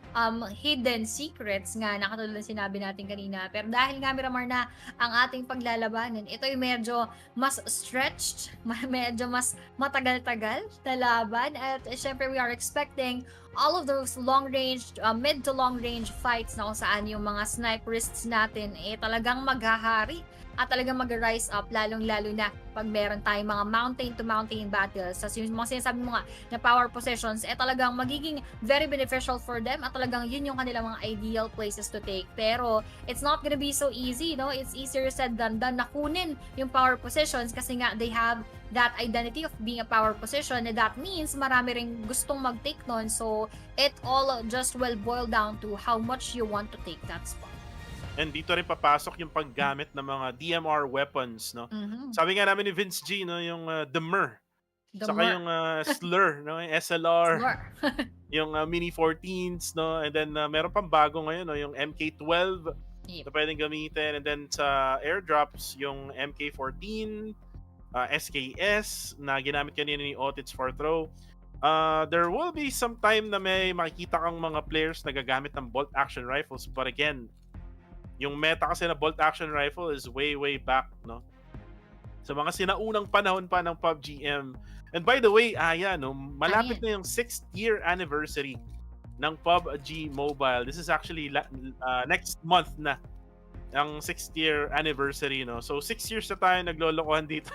hidden secrets nga na katulad ng sinabi natin kanina. Pero dahil nga Miramar na ang ating paglalabanan, ito ay medyo mas stretched, medyo mas matagal-tagal na laban at syempre we are expecting all of those long-range, mid to long-range fights na kung saan yung mga sniperists natin talagang maghahari at talagang mag-rise up lalong-lalo na pag meron tayong mga mountain-to-mountain battles. Sa mga sinasabi mo nga na power possessions, talagang magiging very beneficial for them at talagang yun yung kanilang mga ideal places to take. Pero it's not gonna be so easy, no? It's easier said than done na kunin yung power possessions kasi nga they have that identity of being a power position and that means marami ring gustong mag-take nun. So it all just will boil down to how much you want to take that spot.
And dito rin papasok yung paggamit ng mga DMR weapons, no? Sabi nga namin ni Vince G, no, yung the Mer. Saka yung Slur, no, yung SLR. Yung Mini 14s, no? And then meron pang bago ngayon, no, yung MK12 na pwedeng gamitin. And then sa airdrops, yung MK14, SKS na ginamit kanina ni Otits for Throw. There will be some time na may makikita kang mga players na gagamit ng bolt action rifles. But again, yung meta kasi na bolt action rifle is way back, no? Sa mga sinaunang panahon pa ng PUBG M. And by the way, no, malapit na yung 6th year anniversary ng PUBG Mobile. This is actually next month na ang 6th year anniversary, no? So 6 years na tayo naglolokohan dito.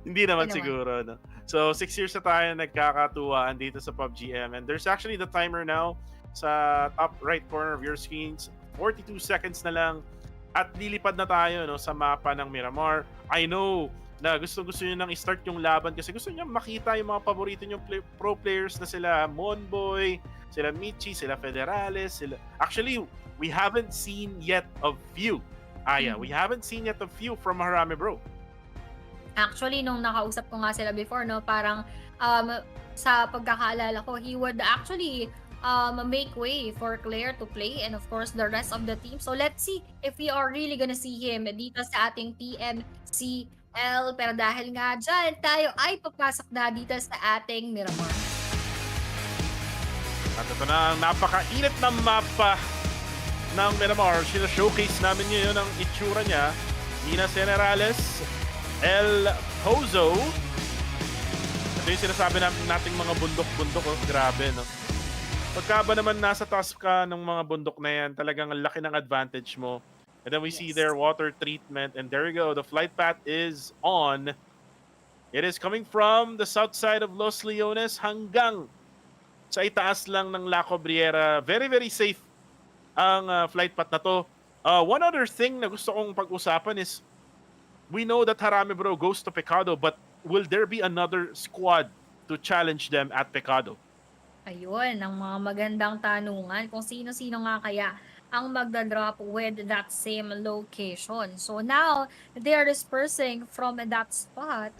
Hindi naman siguro, no? So 6 years na tayo nagkakatuwaan dito sa PUBG M. And there's actually the timer now sa top right corner of your screens. 42 seconds na lang at lilipad na tayo, no, sa mapa ng Miramar. I know na gusto niyo nang i-start yung laban kasi gusto niyo makita yung mga paborito niyong pro players na sila Monboy, sila Michi, sila Federales, sila... Actually, we haven't seen yet a few. We haven't seen yet a few from Harame Bro.
Actually, nung nakausap ko nga sila before, no, parang sa pagkakaalala ko, he would actually make way for Claire to play and of course the rest of the team. So let's see if we are really gonna see him dito sa ating PMCL. Pero dahil nga dyan, tayo ay papasok na dito sa ating Miramar.
At ito na ang napakainit na mapa ng Miramar. Sina-showcase namin ngayon ang itsura niya. Minas Generales, El Pozo. Ito yung sinasabi nating mga bundok-bundok. Oh. Grabe, no? Pagka ba naman nasa taas ka ng mga bundok na yan, talagang ang laki ng advantage mo. And then we see their water treatment. And there you go. The flight path is on. It is coming from the south side of Los Leones hanggang sa itaas lang ng La Cobriera. Very, very safe ang flight path na to. One other thing na gusto kong pag-usapan is we know that Harame Bro goes to Pecado, but will there be another squad to challenge them at Pecado?
Ayun, ang mga magandang tanungan kung sino-sino nga kaya ang magdadrop with that same location. So now, they are dispersing from that spot.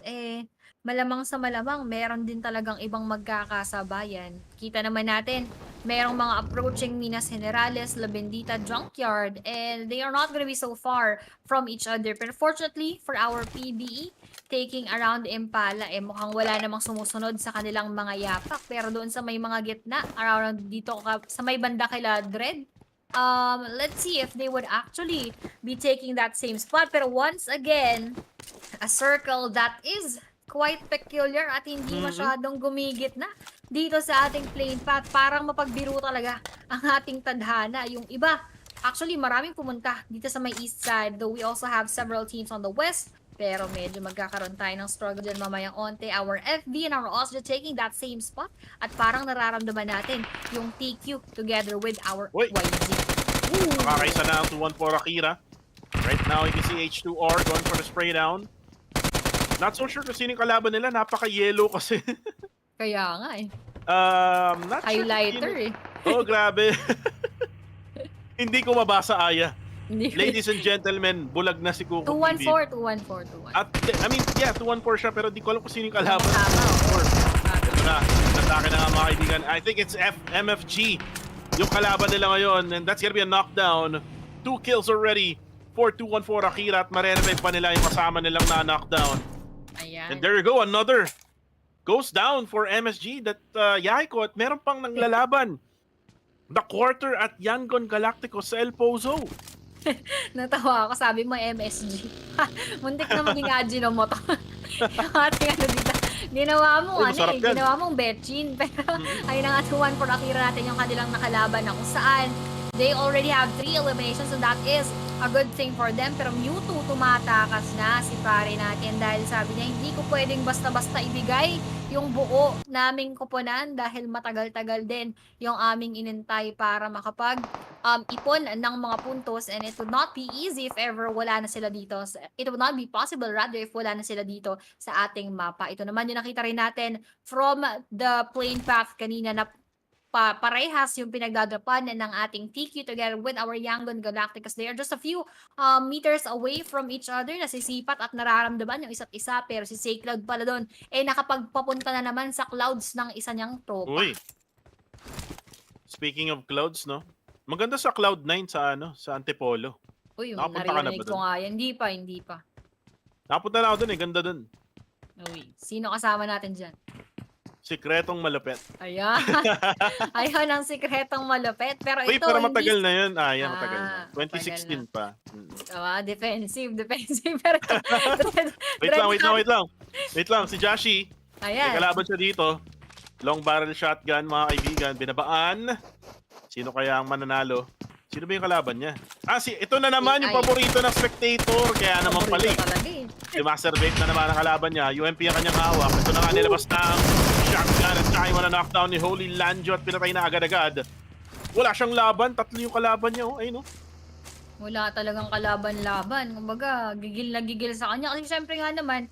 Malamang sa malamang, meron din talagang ibang magkakasabayan. Kita naman natin, merong mga approaching Minas Generales, La Bendita Junkyard, and they are not gonna be so far from each other. Pero fortunately, for our PBE, taking around Impala, mukhang wala namang sumusunod sa kanilang mga yapak. Pero doon sa may mga gitna, around dito sa may banda kila Dread, let's see if they would actually be taking that same spot. Pero once again, a circle that is quite peculiar at hindi masyadong gumigit na dito sa ating plane path. Parang mapagbiro talaga ang ating tadhana. Yung iba, actually maraming pumunta dito sa may east side, though we also have several teams on the west. Pero medyo magkakaroon tayo ng struggle dyan mamayang onte. Our FB and our Osja taking that same spot. At parang nararamdaman natin yung TQ together with our
Uy.
YZ.
Makakaisa na ang 2-1-4 Akira. Right now, you can see H2R going for the spray down. Not so sure kung sino yung kalaban nila. Napaka-yellow kasi.
Kaya nga
Not
highlighter
sure. Oh, grabe. Hindi ko mabasa, Aya.
Hindi.
Ladies and gentlemen, bulag na si Kuko
214,
TV.
214, 214.
At, I mean, yeah, 2-1-4 siya, pero di ko alam kung sino yung kalaban.
Tama, of course.
Ito na, natake na nga mga kaibigan. I think it's MFG yung kalaban nila ngayon, and that's gonna be a knockdown. 2 kills already for 2-1-4 Akira at marirevive pa nila yung kasama nilang na-knockdown.
Ayan.
And there you go, another goes down for MSG that Yaiko at meron pang nanglalaban. The quarter at Yangon Galactico sa El Pozo.
Natawa ako, sabi mo MSG. Muntik na maging Ajinomoto. Yung ating dito. Ginawa mo,
Uy, masarap yan.
ginawa mong betchin. Pero ayun na nga, 2-1 for Akira natin yung kanilang nakalaban na kung saan they already have 3 eliminations, so that is a good thing for them. Pero Mewtwo tumatakas na si pare natin dahil sabi niya, hindi ko pwedeng basta-basta ibigay yung buo naming kuponan dahil matagal-tagal din yung aming inintay para makapag ipon ng mga puntos, and it would not be easy if ever wala na sila dito. It would not be possible rather if wala na sila dito sa ating mapa. Ito naman yung nakita rin natin from the plane path kanina na parehas yung pinagdadapan ng ating TQ together with our Yangon Galacticos. They are just a few meters away from each other, nasisipat at nararamdaman yung isa't isa, pero si Say Cloud pala doon nakapagpapunta na naman sa clouds ng isa niyang tropa.
Uy. Speaking of clouds, no? Maganda sa Cloud9 sa Antipolo.
Uy,
Nakapunta ka na
naririnig
ba
ko
dun?
nga yan. Hindi pa.
Napunta na ako dun ganda dun.
Uy, sino kasama natin dyan?
Sikretong malupet.
Ayan. Ayun ang sikretong malupit. Pero
Uy,
ito,
pero
hindi...
matagal na yun. Yeah, matagal na.
matagal
2016 pa.
Defensive. Pero
Wait lang. Si Jashi, may
Ayan.
kalaban siya dito. Long barrel shotgun, mga kaibigan. Binabaan. Sino kaya ang mananalo? Sino ba yung kalaban niya? Ito na naman yung paborito ng spectator. Kaya naman pala. Si Master Vape na naman ang kalaban niya. UMP ang kanyang hawak. Ito na nga nilabas na ang shotgun at saka yung knockdown ni Holy Lanjo at pinatay na agad-agad. Wala siyang laban. 3 yung kalaban niya. Ayun, no?
Wala talagang kalaban-laban. Kumbaga, gigil na gigil sa kanya. Kasi syempre nga naman,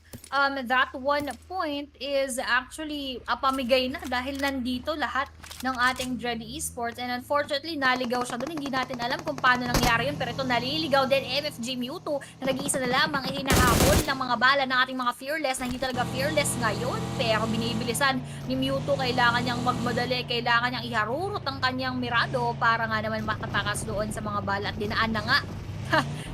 that 1 point is actually pamigay na dahil nandito lahat ng ating Dread Esports, and unfortunately naligaw siya doon. Hindi natin alam kung paano nangyari yun, pero ito naliligaw din MFG Mewtwo na nag-iisa na lamang hinahabol ng mga bala ng ating mga fearless na hindi talaga fearless ngayon, pero binibilisan ni Mewtwo. Kailangan niyang magmadali, kailangan niyang iharurot ang kanyang Mirado para nga naman makatakas doon sa mga bala, at dinaan na nga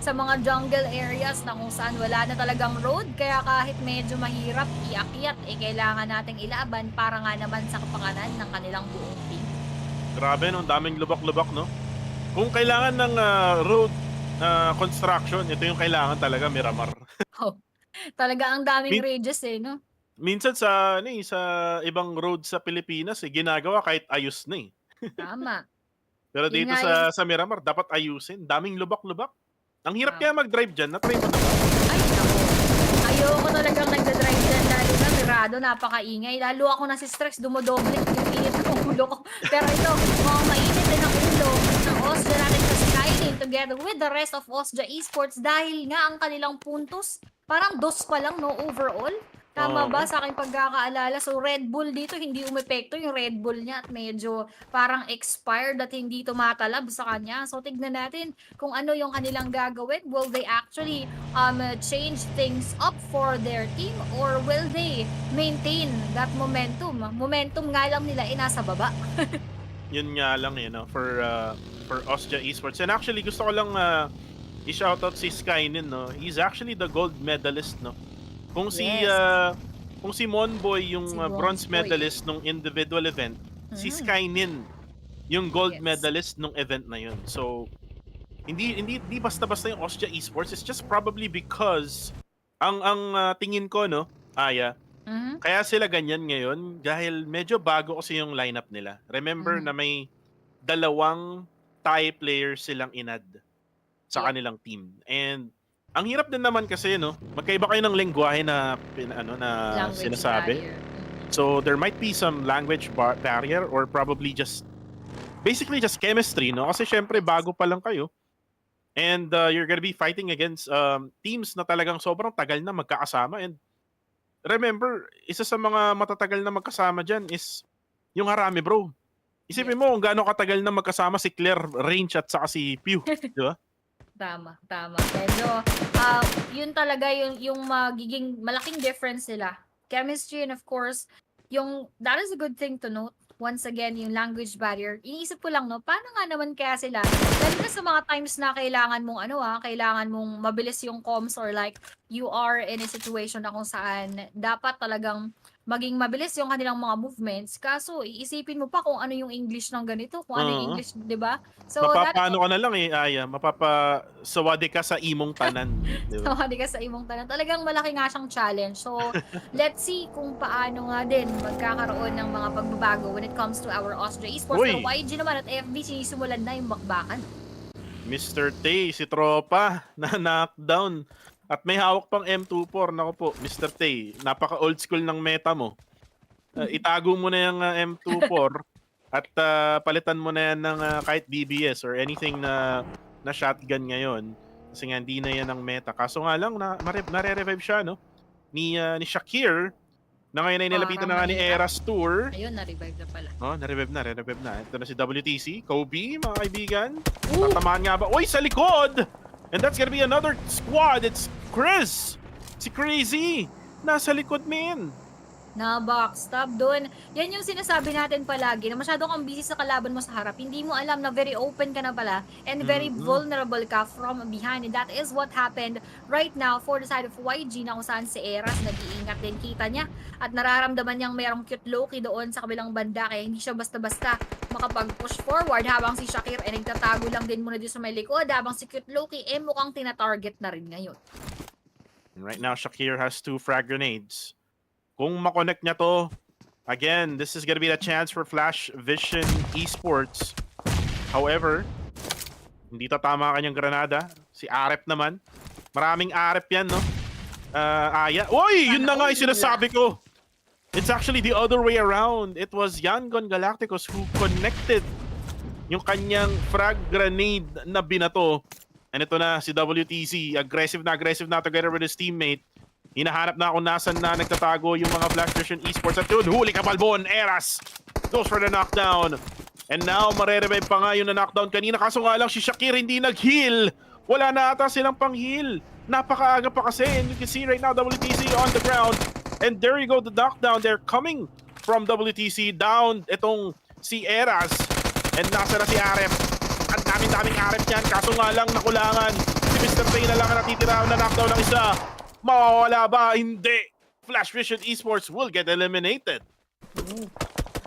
sa mga jungle areas na kung saan wala na talagang road, kaya kahit medyo mahirap iakyat, kailangan nating ilaban para nga naman sa kapakanan ng kanilang buong team.
Grabe, no? Daming lubak-lubak, no? Kung kailangan ng road construction, ito yung kailangan talaga, Miramar.
Oh, talaga ang daming
Min-
rages no?
Minsan sa ibang road sa Pilipinas, ginagawa kahit ayos na eh.
Tama.
Pero
Yun
dito
nga
sa Miramar, dapat ayusin. Daming lubak-lubak. Ang hirap
Tama.
kaya mag-drive dyan. Na-try mo na ba?
Ay, naku. Ayoko talagang nagdadrive dyan, lalo na Mirado, napakaingay. Lalo ako nasi-stress, dumodoble yung init ng ulo ko. Pero ito, mga mainit din ang ulo ng Osja natin sa Skyline together with the rest of Osja Esports dahil nga ang kanilang puntos, parang 2 pa lang, no, overall. Tama ba sa aking pagkakaalala? So Red Bull dito, hindi umepekto yung Red Bull niya at medyo parang expired at hindi tumatalab sa kanya. So tignan natin kung ano yung kanilang gagawin. Will they actually change things up for their team, or will they maintain that momentum? Momentum nga lang nila nasa baba.
Yun nga lang no, for Osja Esports. And actually, gusto ko lang i-shoutout si Skynin, no. He's actually the gold medalist, no. Kung si Monboy yung
Si
bronze
Monboy.
medalist nung individual event, si Skynin yung gold
Yes.
medalist nung event na yun. So hindi basta-basta yung Osja Esports. It's just probably because ang tingin ko, no, Aya,
Mhm.
kaya sila ganyan ngayon dahil medyo bago kasi yung lineup nila. Remember
Mhm.
na may 2 Thai players silang inad sa
Yep.
kanilang team. And ang hirap din naman kasi, no, magkaiba kayo ng lengguwahe na
Language
sinasabi.
barrier.
So there might be some language barrier or probably basically just chemistry, no? Kasi syempre bago pa lang kayo. And you're gonna be fighting against teams na talagang sobrang tagal na magkakasama. And remember, isa sa mga matatagal na magkasama dyan is yung Harami, bro. Isipin mo kung gaano katagal na magkasama si Claire, Range at saka si Pew. Di ba?
Tama. Medyo, yun talaga yung magiging malaking difference nila. Chemistry, and of course, that is a good thing to note. Once again, yung language barrier. Iniisip ko lang, no, paano nga naman kaya sila, lalo na sa mga times na kailangan mong mabilis yung comms, or like, you are in a situation na kung saan dapat talagang maging mabilis yung kanilang mga movements. Kaso, iisipin mo pa kung ano yung English ng ganito, kung ano yung
Oo.
English, di ba? So, that
Mapapano ka na lang Aya. Mapapasawadi ka sa imong tanan. Di ba?
Tawadi ka sa imong tanan. Talagang malaki nga siyang challenge. So, let's see kung paano nga din magkakaroon ng mga pagbabago when it comes to our Osja Esports.
Uy!
Pero YG naman at FB, sinisimulan na yung bakbakan.
Mr. Tay, si Tropa, na knockdown. At may hawak pang M24. Naku po, Mr. Tay, napaka old school ng meta mo. Itago mo na yung M24 at palitan mo na yan ng kahit DBS or anything na shotgun ngayon. Kasi nga hindi na yan ang meta. Kaso nga lang, nare-revive siya, no? Ni Shakir, na ngayon ay nilapitan na nga ni
mahirap.
Eras Tour.
Ayun, na-revive na pala.
Oh, na-revive na. Ito na si WTC. Kobe, mga kaibigan. Tatamaan nga ba? Uy, sa likod! And that's gonna be another squad. It's Chris! Si Crazy! Nasa likod, man!
Na backstab doon. Yan yung sinasabi natin palagi na masyado kang busy sa kalaban mo sa harap. Hindi mo alam na very open ka na pala and very vulnerable ka from behind. And that is what happened right now for the side of YG, na kung saan si Eras nag-iingat din, kita niya. At nararamdaman niyang merong cute Loki doon sa kabilang banda, kaya hindi siya basta-basta makapag-push forward, habang si Shakir ay nagtatago lang din muna dito sa may likod, habang si cute Loki mukhang tina-target na rin ngayon.
And right now, Shakir has 2 frag grenades. Kung makonect niya to, again, this is gonna be the chance for Flash Vision Esports. However, hindi tatama kanyang granada. Si Arep naman. Maraming Arep yan, no? Aya. Uy! Yun na nga yung sinasabi ko! It's actually the other way around. It was Yangon Galacticos who connected yung kanyang frag grenade na binato. And ito na, si WTC. Aggressive na together with his teammate. Hinahanap na kung nasan na nagtatago yung mga Flash Vision Esports. At yun, huli ka Balbon, Eras goes for the knockdown. And now, marerevive pa nga yung na-knockdown kanina. Kaso nga lang, si Shakir hindi nag-heal. Wala na ata silang pang-heal. Napakaaga pa kasi. And you can see right now, WTC on the ground. And there you go, the knockdown. They're coming from WTC down. Itong si Eras. And nasa na si Aref. Ang daming Aref yan. Kaso nga lang, nakulangan. Si Mr. Tay na lang ang natitira na knockdown ng isa. Mawawala ba? Hindi. Flash Vision Esports will get eliminated.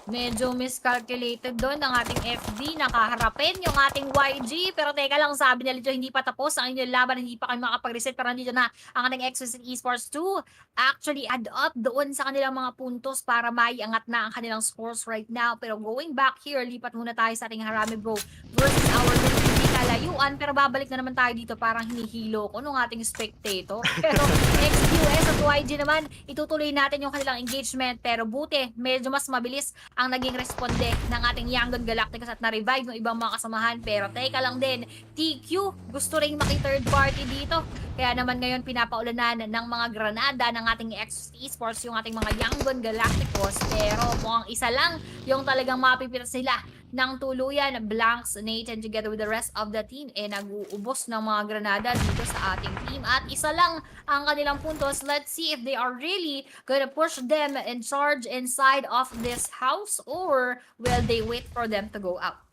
Medyo miscalculated doon ang ating FD. Nakaharapin yung ating YG. Pero teka lang, sabi nila dito, hindi pa tapos ang inyong laban. Hindi pa kayo makapag-reset. Pero nandito na ang ating Exquisite Esports 2. Actually, add up doon sa kanilang mga puntos para maiangat na ang kanilang scores right now. Pero going back here, lipat muna tayo sa ating Harami Bro versus our hindi kalayuan. Pero babalik na naman tayo dito. Parang hinihilo ko nung ating spectator. Pero XQS at YG naman, itutuloy natin yung kanilang engagement. Pero buti, medyo mas mabilis ang naging responde ng ating Yangon Galacticos at na-revive ng ibang mga kasamahan. Pero teka lang din, TQ gusto rin maki-third party dito. Kaya naman ngayon pinapaulanan ng mga granada ng ating Esports yung ating mga Yangon Galacticos. Pero mukhang isa lang yung talagang mapipitas nila ng tuluyan. Blanks, Nathan together with the rest of the team nag-uubos ng mga granada dito sa ating team. At isa lang ang kanilang puntos. Let's see if they are really gonna push them and charge inside of this house or will they wait for them to go out?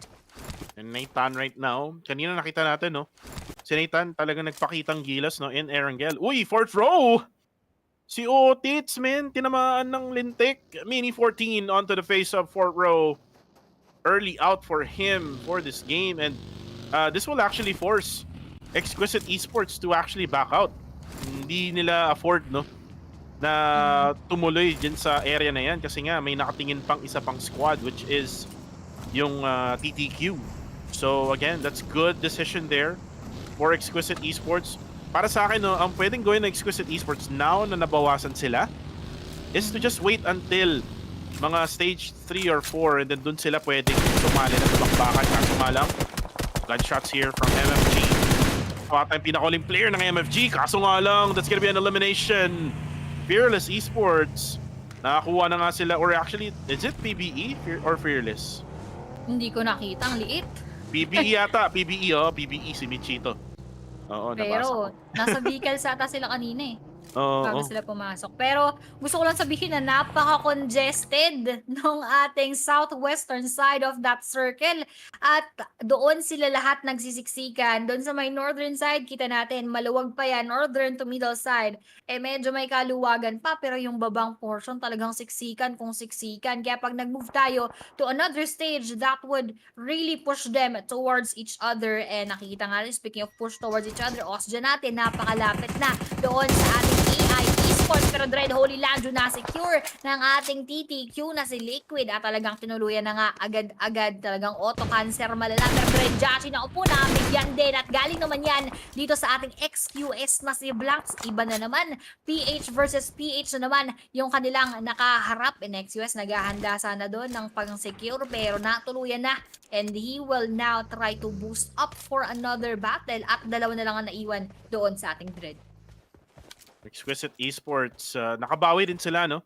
And Nathan right now, kanina nakita natin, no? Si Nathan talagang nagpakitang gilas, no? In Erangel. Uy, fourth row! Si Otits, man, tinamaan ng lintik. Mini 14 onto the face of fourth row. Early out for him for this game. And this will actually force Exquisite Esports to actually back out. Hindi nila afford, no? Na tumuloy dyan sa area na yan. Kasi nga, may nakatingin pang isa pang squad, which is yung TTQ. So again, that's good decision there for Exquisite Esports. Para sa akin, no, ang pwedeng gawin ng Exquisite Esports now na nabawasan sila is to just wait until mga stage 3 or 4 and then dun sila pwedeng sumali na sabakbakan. Kaso nga lang, gunshots here from MFG. Pata yung pinakaling player ng MFG. Kaso nga lang, that's gonna be an elimination. Fearless Esports. Nakakuha na nga sila, or actually, is it PBE or Fearless?
Hindi ko nakita, ang liit.
PBE yata, PBE, oh, PBE si Michito. Oo, nabasa ko.
Pero nasa vehicles ata sila kanina eh.
Oo.
Bago sila pumasok. Pero gusto ko lang sabihin na napaka-congested ng ating southwestern side of that circle. At doon sila lahat nagsisiksikan. Doon sa may northern side, kita natin, maluwag pa yan. Northern to middle side. Eh medyo may kaluwagan pa. Pero yung babang portion talagang siksikan kung siksikan. Kaya pag nag-move tayo to another stage, that would really push them towards each other. And nakikita nga rin, speaking of push towards each other, Osja natin, napakalapit na doon sa ating AI Esports. Pero Dread Holy Land na secure ng ating TTQ na si Liquid at talagang tinuluyan na nga agad-agad, talagang auto-cancer malala. Pero Dread Jashi na upo na bigyan din at galing naman yan dito sa ating XQS na si Blanks. Iba na naman, PH versus PH na naman yung kanilang nakaharap. In XQS naghahanda sana doon ng pang-secure pero natuluyan na. And he will now try to boost up for another battle at dalawa na lang ang naiwan doon sa ating Dread.
Exquisite Esports, nakabawi din sila, no?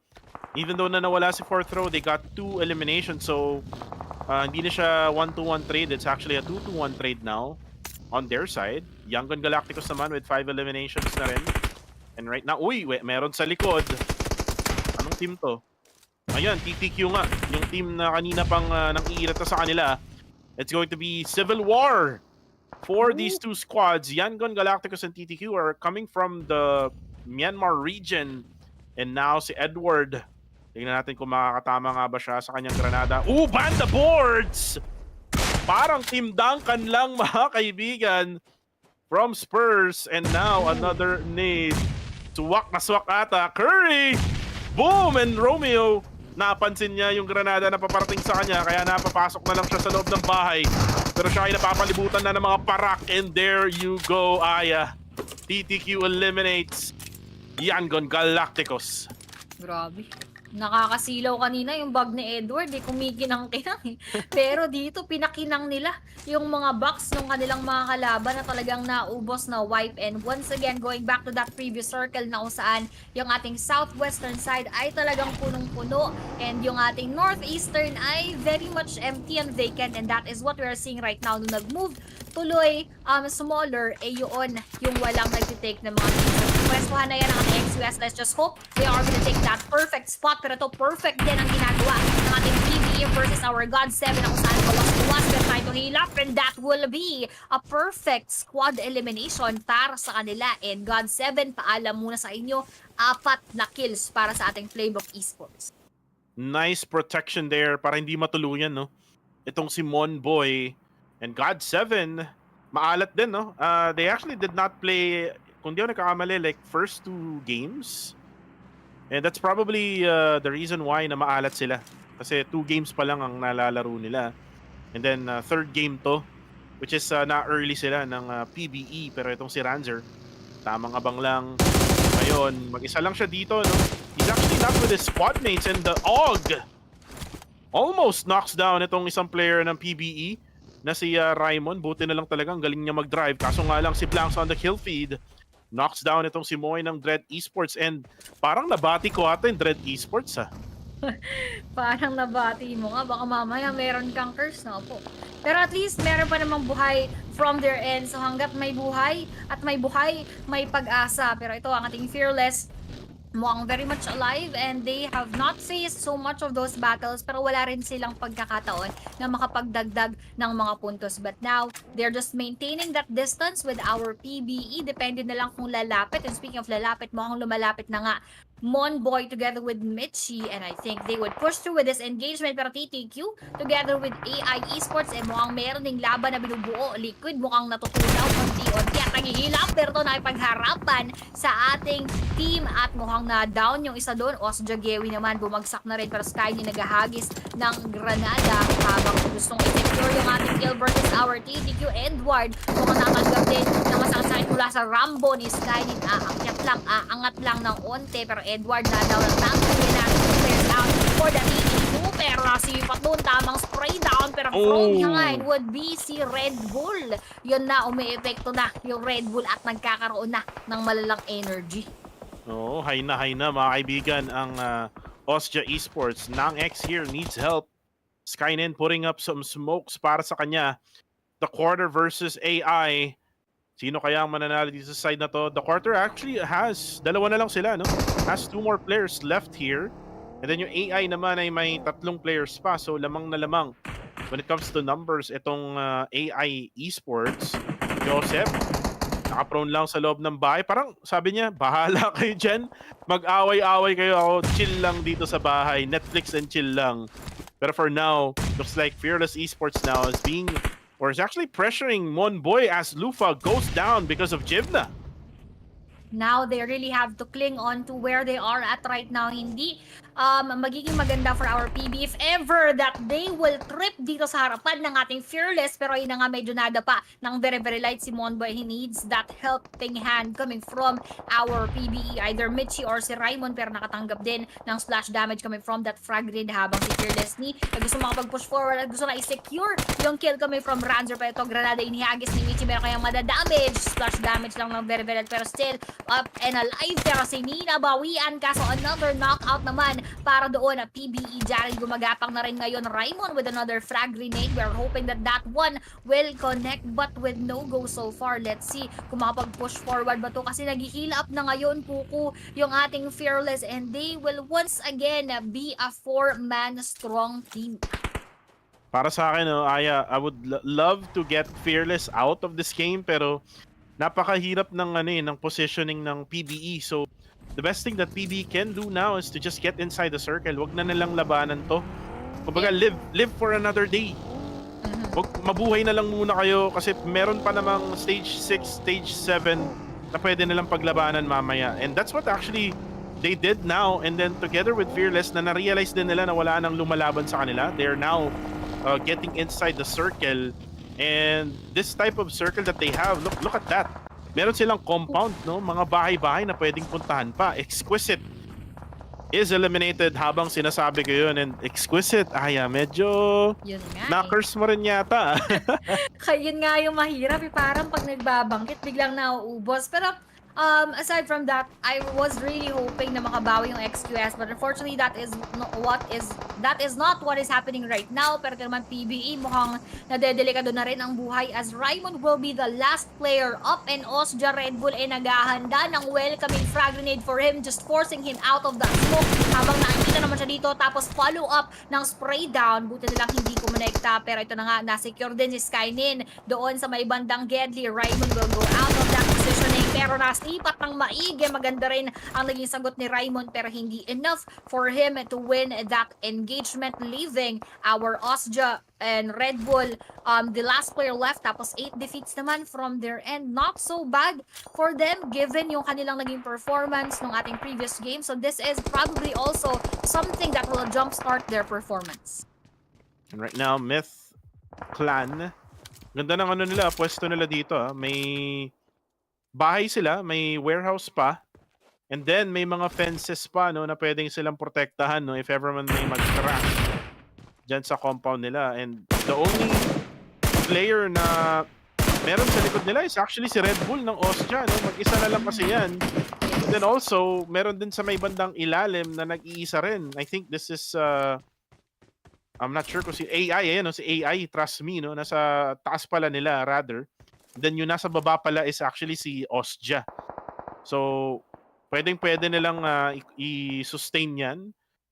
Even though na nawala si fourth row, they got 2 eliminations. So, hindi na siya 1-2-1 trade. It's actually a 2-2-1 trade now on their side. Yangon Galacticos naman with 5 eliminations na rin. And right now, uy, meron sa likod. Anong team to? Ayan, TTQ nga. Yung team na kanina pang nang-iirita sa kanila. It's going to be Civil War for these two squads. Yangon Galacticos and TTQ are coming from the Myanmar region. And now si Edward. Tingnan natin kung makakatama nga ba siya sa kanyang granada. Ban the boards! Parang Team Duncan lang, mga kaibigan. From Spurs. And now another nade. Suwak na suwak ata. Curry! Boom! And Romeo, napansin niya yung granada na paparating sa kanya. Kaya napapasok na lang siya sa loob ng bahay. Pero siya ay napapalibutan na ng mga parak. And there you go, Aya. TTQ eliminates Yangon Galacticos.
Grabe. Nakakasilaw kanina yung bag ni Edward, kumikinang-kinang eh. Pero dito, pinakinang nila yung mga box ng kanilang mga kalaban na talagang naubos na wipe. And once again, going back to that previous circle na kung saan yung ating southwestern side ay talagang punong-puno. And yung ating northeastern ay very much empty and vacant. And that is what we are seeing right now. Nung nag-move tuloy smaller, yun yung walang nag-take ng mga teams. Pwestuhan na yan ang ating XUS. Let's just hope they are gonna take that perfect spot. Pero ito, perfect din ang ginagawa ng ating PBE versus our God 7 na kung saan bawas-bawas. They're trying to heal up and that will be a perfect squad elimination para sa kanila. And God 7, paalam muna sa inyo, 4 na kills para sa ating Playbook Esports.
Nice protection there para hindi matuluyan, no? Itong si Monboy and God 7, maalat din, no? They actually did not play, kung di ako nagkakamali, like first 2 games. And that's probably the reason why na maalat sila. Kasi 2 games pa lang ang nalalaro nila. And then 3rd game to, which is na early sila ng PBE. Pero itong si Ranzer, tamang abang lang. Ngayon, mag-isa lang siya dito, no? He's actually not with his squad mates, and the AUG almost knocks down itong isang player ng PBE na si Raimon. Buti na lang talaga, ang galing niya mag-drive. Kaso nga lang si Blanks on the kill feed. Knocks down itong si Moy ng Dread Esports, and parang nabati ko ata yung Dread Esports, ha?
Parang nabati mo nga, baka mamaya meron kang curse na po. Pero at least meron pa namang buhay from their end. So hanggat may buhay at may buhay, may pag-asa. Pero ito ang ating Fearless, mukhang very much alive and they have not faced so much of those battles, pero wala rin silang pagkakataon na makapagdagdag ng mga puntos. But now, they're just maintaining that distance with our PBE. Depende na lang kung lalapit. And speaking of lalapit, mukhang lumalapit na nga Monboy together with Mitchie, and I think they would push through with this engagement. Pero TTQ together with AI Esports, mukhang meron ding laban na binubuo. Liquid mukhang natutunaw konti-unti at naghihilap, pero ito nakipagharapan sa ating team at mukhang na-down yung isa doon. Osjagewi naman bumagsak na rin, pero Skyny naghahagis ng granada habang gustong i-secure yung ating kill versus our TTQ. Edward mukhang natanggap din na masakit mula sa Rambo ni Skyny. Aangat lang ng onte, pero Edward na daw ng tango niya na players out for the TTQ. Pero nasipat doon, tamang spray down, pero from behind would be si Red Bull. Yun na, umi-epekto na yung Red Bull at nagkakaroon na ng malalang energy.
Oo, high na mga kaibigan ang Osja Esports. Nang X here needs help. Skynen putting up some smokes para sa kanya. The quarter versus AI. Sino kaya ang mananalo dito sa side na to? The quarter actually has, dalawa na lang sila, no? Has 2 more players left here. And then yung AI naman ay may 3 players pa. So lamang na lamang. When it comes to numbers, itong AI Esports, Joseph, naka-prone lang sa loob ng bahay. Parang sabi niya, bahala kayo dyan. Mag-away-away kayo. Ako, chill lang dito sa bahay. Netflix and chill lang. Pero for now, looks like Fearless Esports now is being, or is actually pressuring Monboy as Lufa goes down because of Jivna.
Now they really have to cling on to where they are at right now. Hindi magiging maganda for our PB if ever that they will trip dito sa harapan ng ating Fearless. Pero yun na nga, medyo nada pa ng very very light si Monboy. He needs that helping hand coming from our PBE, either Mitchie or si Raimon, pero nakatanggap din ng splash damage coming from that frag grenade, habang si Fearless ni gusto makapag-push forward at gusto na i-secure yung kill coming from Ranzer. Pero ito, granada inihagis ni Mitchie, meron kayang madadamage, splash damage lang ng very very light, pero still up and alive. Pero si Nina bawian, kaso another knockout naman para doon. PBE Jared gumagapang na rin ngayon. Raimon with another frag grenade. We're hoping that that one will connect, but with no go so far. Let's see kung makapag-push forward ba to, kasi nag-heal up na ngayon Puku yung ating Fearless, and they will once again be a 4-man strong team.
Para sa akin, Aya, I would love to get Fearless out of this game, pero napakahirap ng ng positioning ng PBE. So the best thing that PBE can do now is to just get inside the circle. Wag na nilang labanan to. Kumbaga, live for another day. Wag, mabuhay na lang muna kayo, kasi meron pa namang stage 6, stage 7 na pwede nilang paglabanan mamaya. And that's what actually they did now. And then together with Fearless, na na-realize din nila na wala nang lumalaban sa kanila. They are now getting inside the circle. And this type of circle that they have, look at that. Meron silang compound, no? Mga bahay-bahay na pwedeng puntahan pa. Exquisite. is eliminated habang sinasabi ko yun. And exquisite, Aya, medyo
Yun nga eh.
knockers mo rin yata.
Kaya yun nga yung mahirap eh. Parang pag nagbabangkit, biglang nauubos. Pero aside from that, I was really hoping na makabawi yung XQS, but unfortunately that is not what is happening right now. Pero naman PBE mukhang nadedelikado na rin ang buhay as Raymond will be the last player up and Osja Red Bull ay naghahanda ng welcoming frag grenade for him, just forcing him out of that smoke habang nakikita naman siya dito, tapos follow up ng spray down. Buti na lang hindi kumonekta, pero ito na nga, na-secure din si Skynin doon sa may bandang Gedli. Raymond will go out of that positioning, pero nasipat ng maigi. Maganda rin ang naging sagot ni Raymond, pero hindi enough for him to win that engagement, leaving our Osja and Red Bull the last player left, tapos 8 defeats naman from their end. Not so bad for them given yung kanilang naging performance ng ating previous game. So this is probably also something that will jumpstart their performance.
And right now, Myth Clan, ganda ng ano nila, pwesto nila dito. May bahay sila, may warehouse pa, and then may mga fences pa, no, na pwedeng silang protektahan, no, if ever man may mag-crash dyan sa compound nila. And the only player na meron sa likod nila is actually si Red Bull ng Osja, no? Mag-isa na lang kasi yan. And then also, meron din sa may bandang ilalim na nag-iisa rin. I think this is I'm not sure kung si AI, no? Si AI, trust me, no? Nasa taas pala nila, rather. Then yung nasa baba pala is actually si Osja. So, pwedeng-pwede nilang i-sustain yan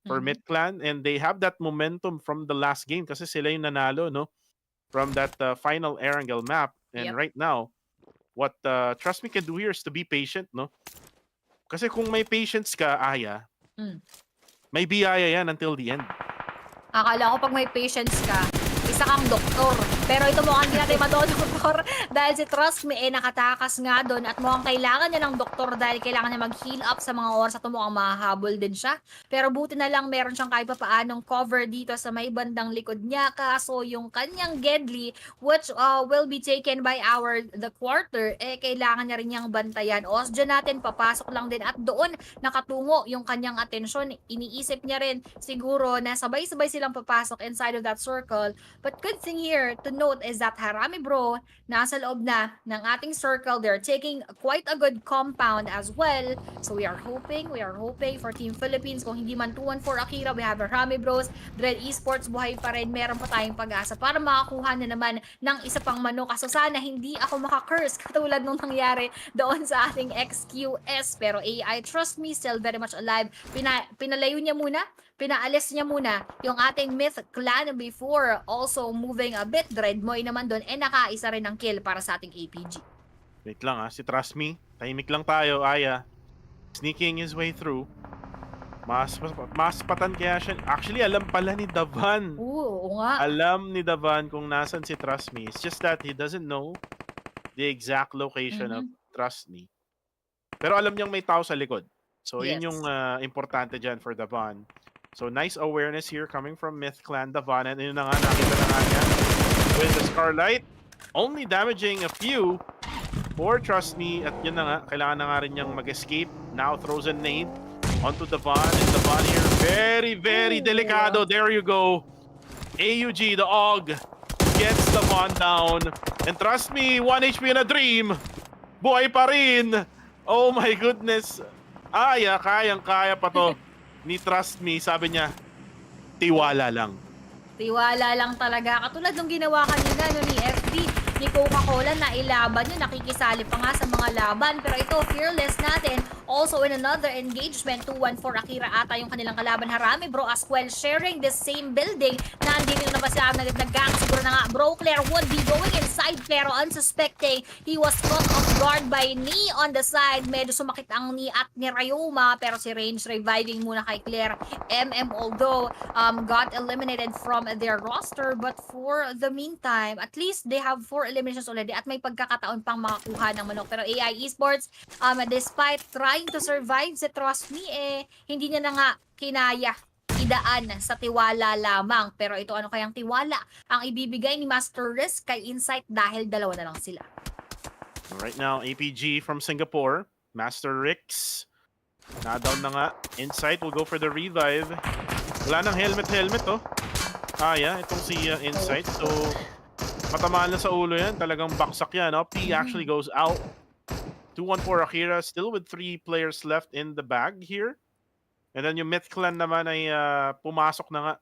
for Mid Clan, and they have that momentum from the last game kasi sila yung nanalo, no? From that final Erangel map. And
Yep.
right now, what Trust Me can do here is to be patient, no? Kasi kung may patience ka, Aya, may biyaya yan until the end.
Akala ko pag may patience ka, isa kang doktor. Pero ito mukhang hindi natin madodoktor dahil si Trust Me nakatakas nga doon at mukhang kailangan niya ng doktor dahil kailangan niya mag-heal up sa mga oras at mukhang mahahabol din siya. Pero buti na lang meron siyang kahit pa paanong cover dito sa may bandang likod niya, kaso yung kanyang Gedli, which will be taken by the quarter, kailangan niya rin niyang bantayan. Osja natin, papasok lang din at doon nakatungo yung kanyang atensyon. Iniisip niya rin siguro na sabay-sabay silang papasok inside of that circle. But good thing here to note is that Harami Bro, nasa loob na ng ating circle. They're taking quite a good compound as well. So we are hoping for Team Philippines. Kung hindi man 2-1 for Akira, we have Harami Bros. Dread Esports, buhay pa rin. Meron pa tayong pag-asa para makakuha na naman ng isa pang manok. So sana hindi ako maka-curse katulad nung nangyari doon sa ating XQS. Pero AI, trust me, still very much alive. Pinalayo niya muna, pinaalis niya muna yung ating Myth Clan before also moving a bit. Dreadmoy naman doon, nakaisa rin ng kill para sa ating APG.
Wait lang si Trust Me. Tahimik lang tayo, Aya. Sneaking his way through. Mas patan kaya siya. Actually, alam pala ni Davan.
Oo nga.
Alam ni Davan kung nasan si Trust Me. It's just that he doesn't know the exact location of Trust Me. Pero alam niyang may tao sa likod. So, yun
Yes.
yung importante dyan for Davan. So, nice awareness here coming from Myth Clan Davan. And yun na nga, nakita na nga niya with the Scarlight. Only damaging a few for Trust Me. At yun na nga, kailangan na nga rin niyang mag-escape. Now throws a nade onto Davan. And Davan here, very, very delicado. There you go. AUG, the AUG, gets Davan down. And Trust Me, 1 HP in a dream. Buhay pa rin. Oh my goodness. Aya, kayang-kaya pa to ni Trust Me. Sabi niya, tiwala lang.
Tiwala lang talaga. Katulad nung ginawa kanina ni FB, ni Coca-Cola na ilaban yun. Nakikisali pa nga sa mga laban. Pero ito, fearless natin. Also in another engagement, 2-1 for Akira ata yung kanilang kalaban. Harami Bro as well, sharing the same building. Nandito na ba sila nag-gang? Siguro na nga, Bro Claire would be going inside pero unsuspecting. He was caught off guard by knee on the side. Medyo sumakit ang knee at ni Ryoma. Pero si Range reviving muna kay Claire. Although got eliminated from their roster. But for the meantime, at least they have 4 eliminations already at may pagkakataon pang makakuha ng manok. Pero AI Esports, despite trying to survive si Trust Me, hindi niya na nga kinaya idaan sa tiwala lamang. Pero ito, ano kayang tiwala ang ibibigay ni Master Risk kay Insight dahil dalawa na lang sila.
Right now, APG from Singapore, Master Rix Na-down na nga. Insight will go for the revive. Wala nang helmet, oh. Itong si Insight. So, matamaan na sa ulo yan. Talagang baksak yan. No? P actually goes out. 2-1 for Akira. Still with 3 players left in the bag here. And then yung Myth Clan naman ay pumasok na nga.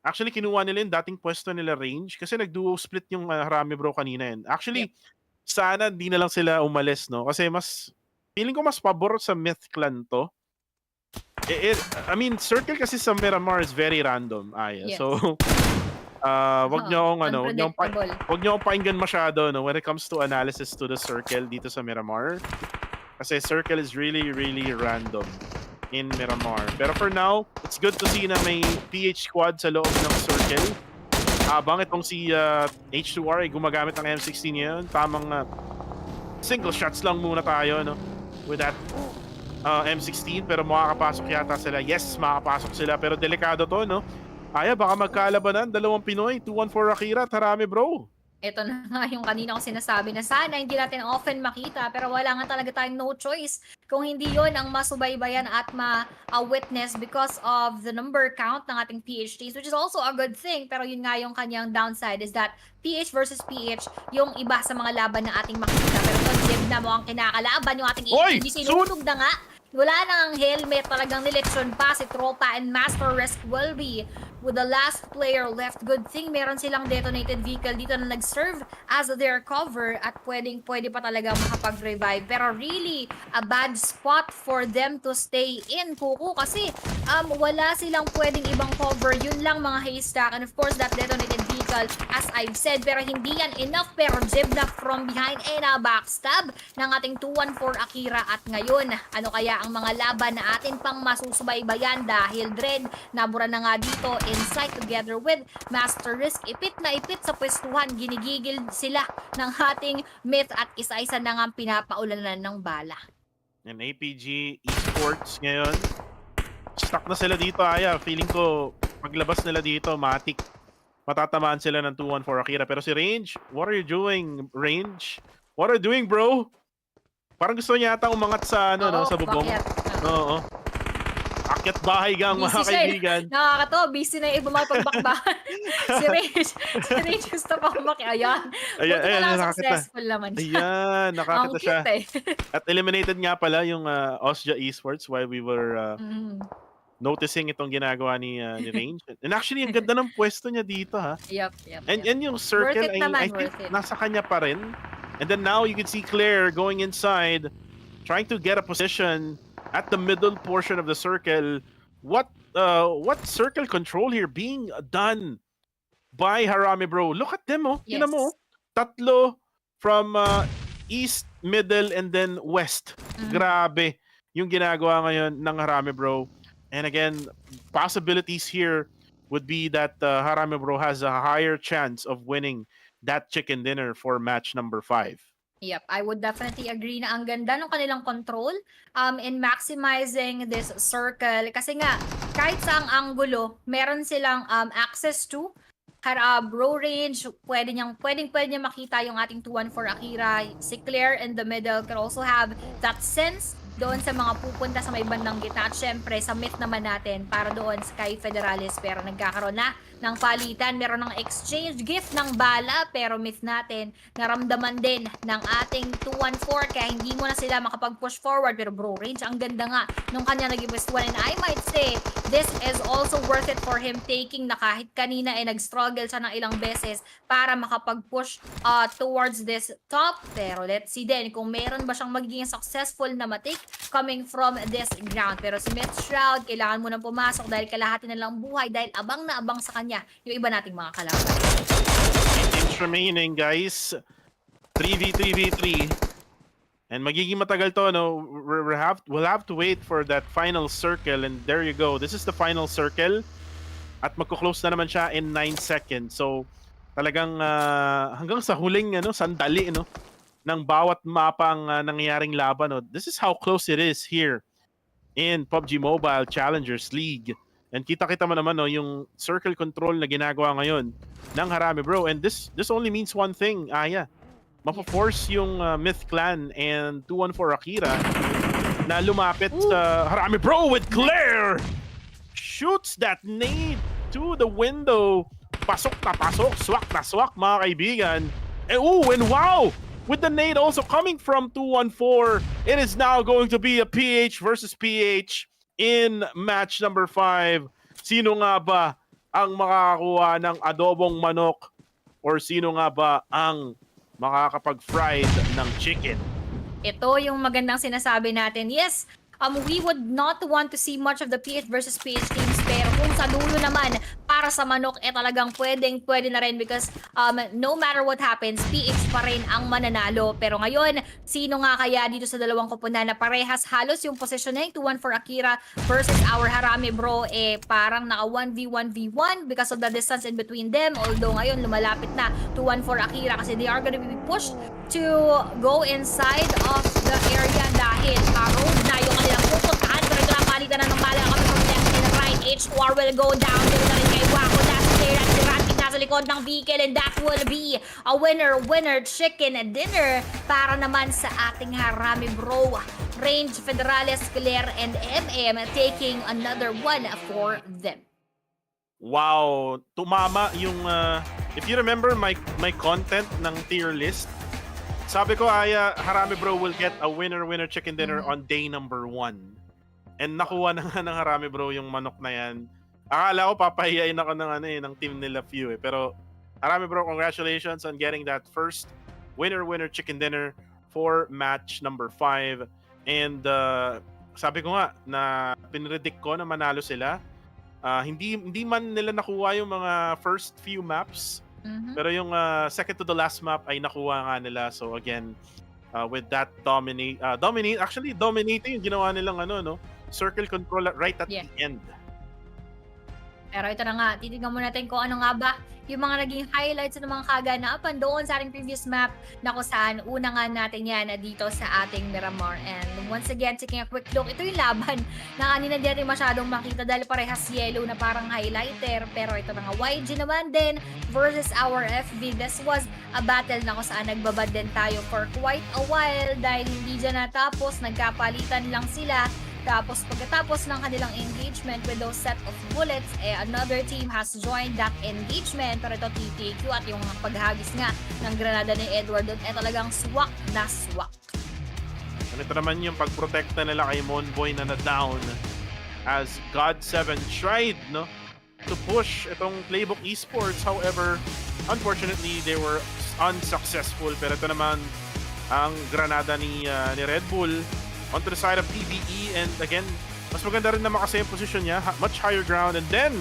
Actually, kinuha nila yung dating pwesto nila range kasi nag-duo split yung Harami Bro kanina yan. Actually, sana di na lang sila umalis, no? Kasi feeling ko mas pabor sa Myth Clan to. I mean, circle kasi sa Miramar is very random.
Yes.
So, wag niyo akong pakinggan masyado, no, when it comes to analysis to the circle dito sa Miramar. Kasi circle is really, really random in Miramar. Pero for now, it's good to see na may PH squad sa loob ng circle. Habang itong si H2R ay gumagamit ng M16 ngayon, tamang single shots lang muna tayo, no, with that M16, pero makakapasok yata sila. Yes, makakapasok sila, pero delikado to, no? Baka magkalabanan, dalawang Pinoy, 2-1 for Akira at Harami Bro.
Ito na nga yung kanina ko sinasabi na sana hindi natin often makita, pero wala nga talaga tayong no choice kung hindi yon ang masubaybayan at ma-witness because of the number count ng ating PhDs, which is also a good thing. Pero yun nga yung kanyang downside is that PH versus PH yung iba sa mga laban na ating makikita. Pero ito, Jib na mo ang kinakalaban yung ating
Oy!
APG. Sinunog na nga. Wala nang helmet, talagang niletsyon pa si Tropa, and Master Risk will be with the last player left. Good thing meron silang detonated vehicle dito na nag-serve as their cover at pwede pa talaga makapag-revive. Pero really, a bad spot for them to stay in, Kuku, kasi wala silang pwedeng ibang cover. Yun lang mga haystack, and of course that detonated vehicle, as I've said, pero hindi yan enough. Pero Jib na from behind and a backstab ng ating 2-1 for Akira. At ngayon, ano kaya ang mga laban na atin pang masusubaybayan dahil Dread nabura na nga dito. Insight together with Master Risk, ipit na ipit sa pwestuhan, ginigigil sila ng ating Myth at isa-isa na nga pinapaulanan ng bala.
And APG Esports ngayon, stuck na sila dito. Feeling ko paglabas nila dito, matatamaan sila ng 2-1 for Akira. Pero si Range, what are you doing, Range? What are you doing, bro? Parang gusto niya yata umangat sa sa bubong. Oo. Akyat bahay gang, mga kaibigan.
Nakakatawa, busy na yung iba mga pagbakbakan. si Range gusto pa kumaki. Ayan, successful naman siya.
Ayan, nakakita siya.
Cute,
At eliminated nga pala yung Osja Esports while we were noticing itong ginagawa ni Range. And actually, ang ganda ng pwesto niya dito, ha?
Yep.
And yung circle, I think nasa kanya pa rin. And then now you can see Claire going inside, trying to get a position at the middle portion of the circle. What circle control here being done by Harami Bro? Look at them, oh.
Yes.
Tingnan mo, tatlo from east, middle, and then west. Grabe yung ginagawa ngayon ng Harami Bro. And again, possibilities here would be that Harami Bro has a higher chance of winning that chicken dinner for match number 5.
Yep, I would definitely agree na ang ganda ng kanilang control in maximizing this circle. Kasi nga, kahit saang anggulo, meron silang access to Bro Range, pwedeng makita yung ating 2-1 for Akira. Si Claire in the middle can also have that sense doon sa mga pupunta sa may bandang gitna. At syempre, sa Myth naman natin para doon sa kay Federalis. Pero nagkakaroon na ng palitan. Meron ng exchange gift ng bala. Pero Myth natin, naramdaman din ng ating 2-1-4. Kaya hindi mo na sila makapag-push forward. Pero Bro Range, ang ganda nga nung kanya naging best one. And I might say, this is also worth it for him taking na kahit kanina ay nag-struggle siya ng ilang beses para makapag-push towards this top. Pero let's see din kung meron ba siyang magiging successful na matik coming from this ground. Pero si Myth Shroud, kailangan mo nang pumasok dahil kalahati na lang buhay dahil abang na abang sa kanya yung iba nating mga kalaban.
8 teams remaining, guys. 3v3v3. And magiging matagal to, no? We'll have to wait for that final circle. And there you go. This is the final circle. At magko-close na naman siya in 9 seconds. So, talagang hanggang sa huling sandali, ng bawat mapang nangyayaring laban. This is how close it is here in PUBG Mobile Challengers League. And kita-kita mo naman yung circle control na ginagawa ngayon ng Harami Bro. And this only means one thing, Aya. Mapo-force yung Myth Clan and 2-1 for Akira na lumapit sa Harami Bro with Claire. Shoots that nade to the window. Pasok na pasok, swak na swak mga kaibigan. And wow! With the nade also coming from 214, it is now going to be a PH versus PH in match number 5. Sino nga ba ang makakakuha ng adobong manok? Or sino nga ba ang makakapag-fried ng chicken?
Ito yung magandang sinasabi natin. Yes, we would not want to see much of the PH versus PH teams, pero kung sa dulo naman, para sa manok, talagang pwede na rin because no matter what happens, PH pa rin ang mananalo. Pero ngayon, sino nga kaya dito sa dalawang koponan na parehas halos yung positioning, 2-1 for Akira versus our Harami Bro, parang naka 1v1v1 because of the distance in between them. Although ngayon, lumalapit na 2-1 for Akira kasi they are gonna be pushed to go inside of the area dahil road na yung kanilang pupuntahan. Pero ito na palitan na ng bala kami from left and right. H4 will go down. Dito na rin kay Wako. That's clear at si Rantic nasa likod ng vehicle, and that will be a winner chicken dinner para naman sa ating Harami Bro. Range, Federales, Claire, and MM taking another one for them.
Wow, tumama yung if you remember my content ng tier list, sabi ko ay Harami Bro will get a winner chicken dinner on day number 1. And nakuha na nga ng Harami Bro yung manok na yan. Akala ko papahiyain ako ng team nila few Pero Harami Bro, congratulations on getting that first winner chicken dinner for match number 5. And sabi ko nga na pinredict ko na manalo sila. Hindi man nila nakuha yung mga first few maps. Pero yung second to the last map ay nakuha nga nila. So again, with that dominating yung ginawa nilang circle control right at the end.
Pero ito na nga, titignan mo natin kung ano nga ba yung mga naging highlights ng mga kaganapan doon sa ating previous map na kung saan una nga natin yan dito sa ating Miramar. And once again, taking a quick look, ito yung laban na kanina di natin masyadong makita dahil parehas yellow na parang highlighter. Pero ito na nga, YG naman din versus our FB. This was a battle na kung saan nagbabad din tayo for quite a while dahil hindi dyan natapos, nagkapalitan lang sila. Tapos pagkatapos ng kanilang engagement with those set of bullets, another team has joined that engagement. Pero ito TTQ at yung paghagis nga ng granada ni Edward doon talagang swak na swak.
And ito naman yung pagprotekta nila kay Monboy na na-down as God7 tried to push itong Playbook Esports. However, unfortunately, they were unsuccessful. Pero ito naman ang granada ni Red Bull onto the side of PBE, and again, mas maganda rin naman kasi yung position niya, much higher ground. And then,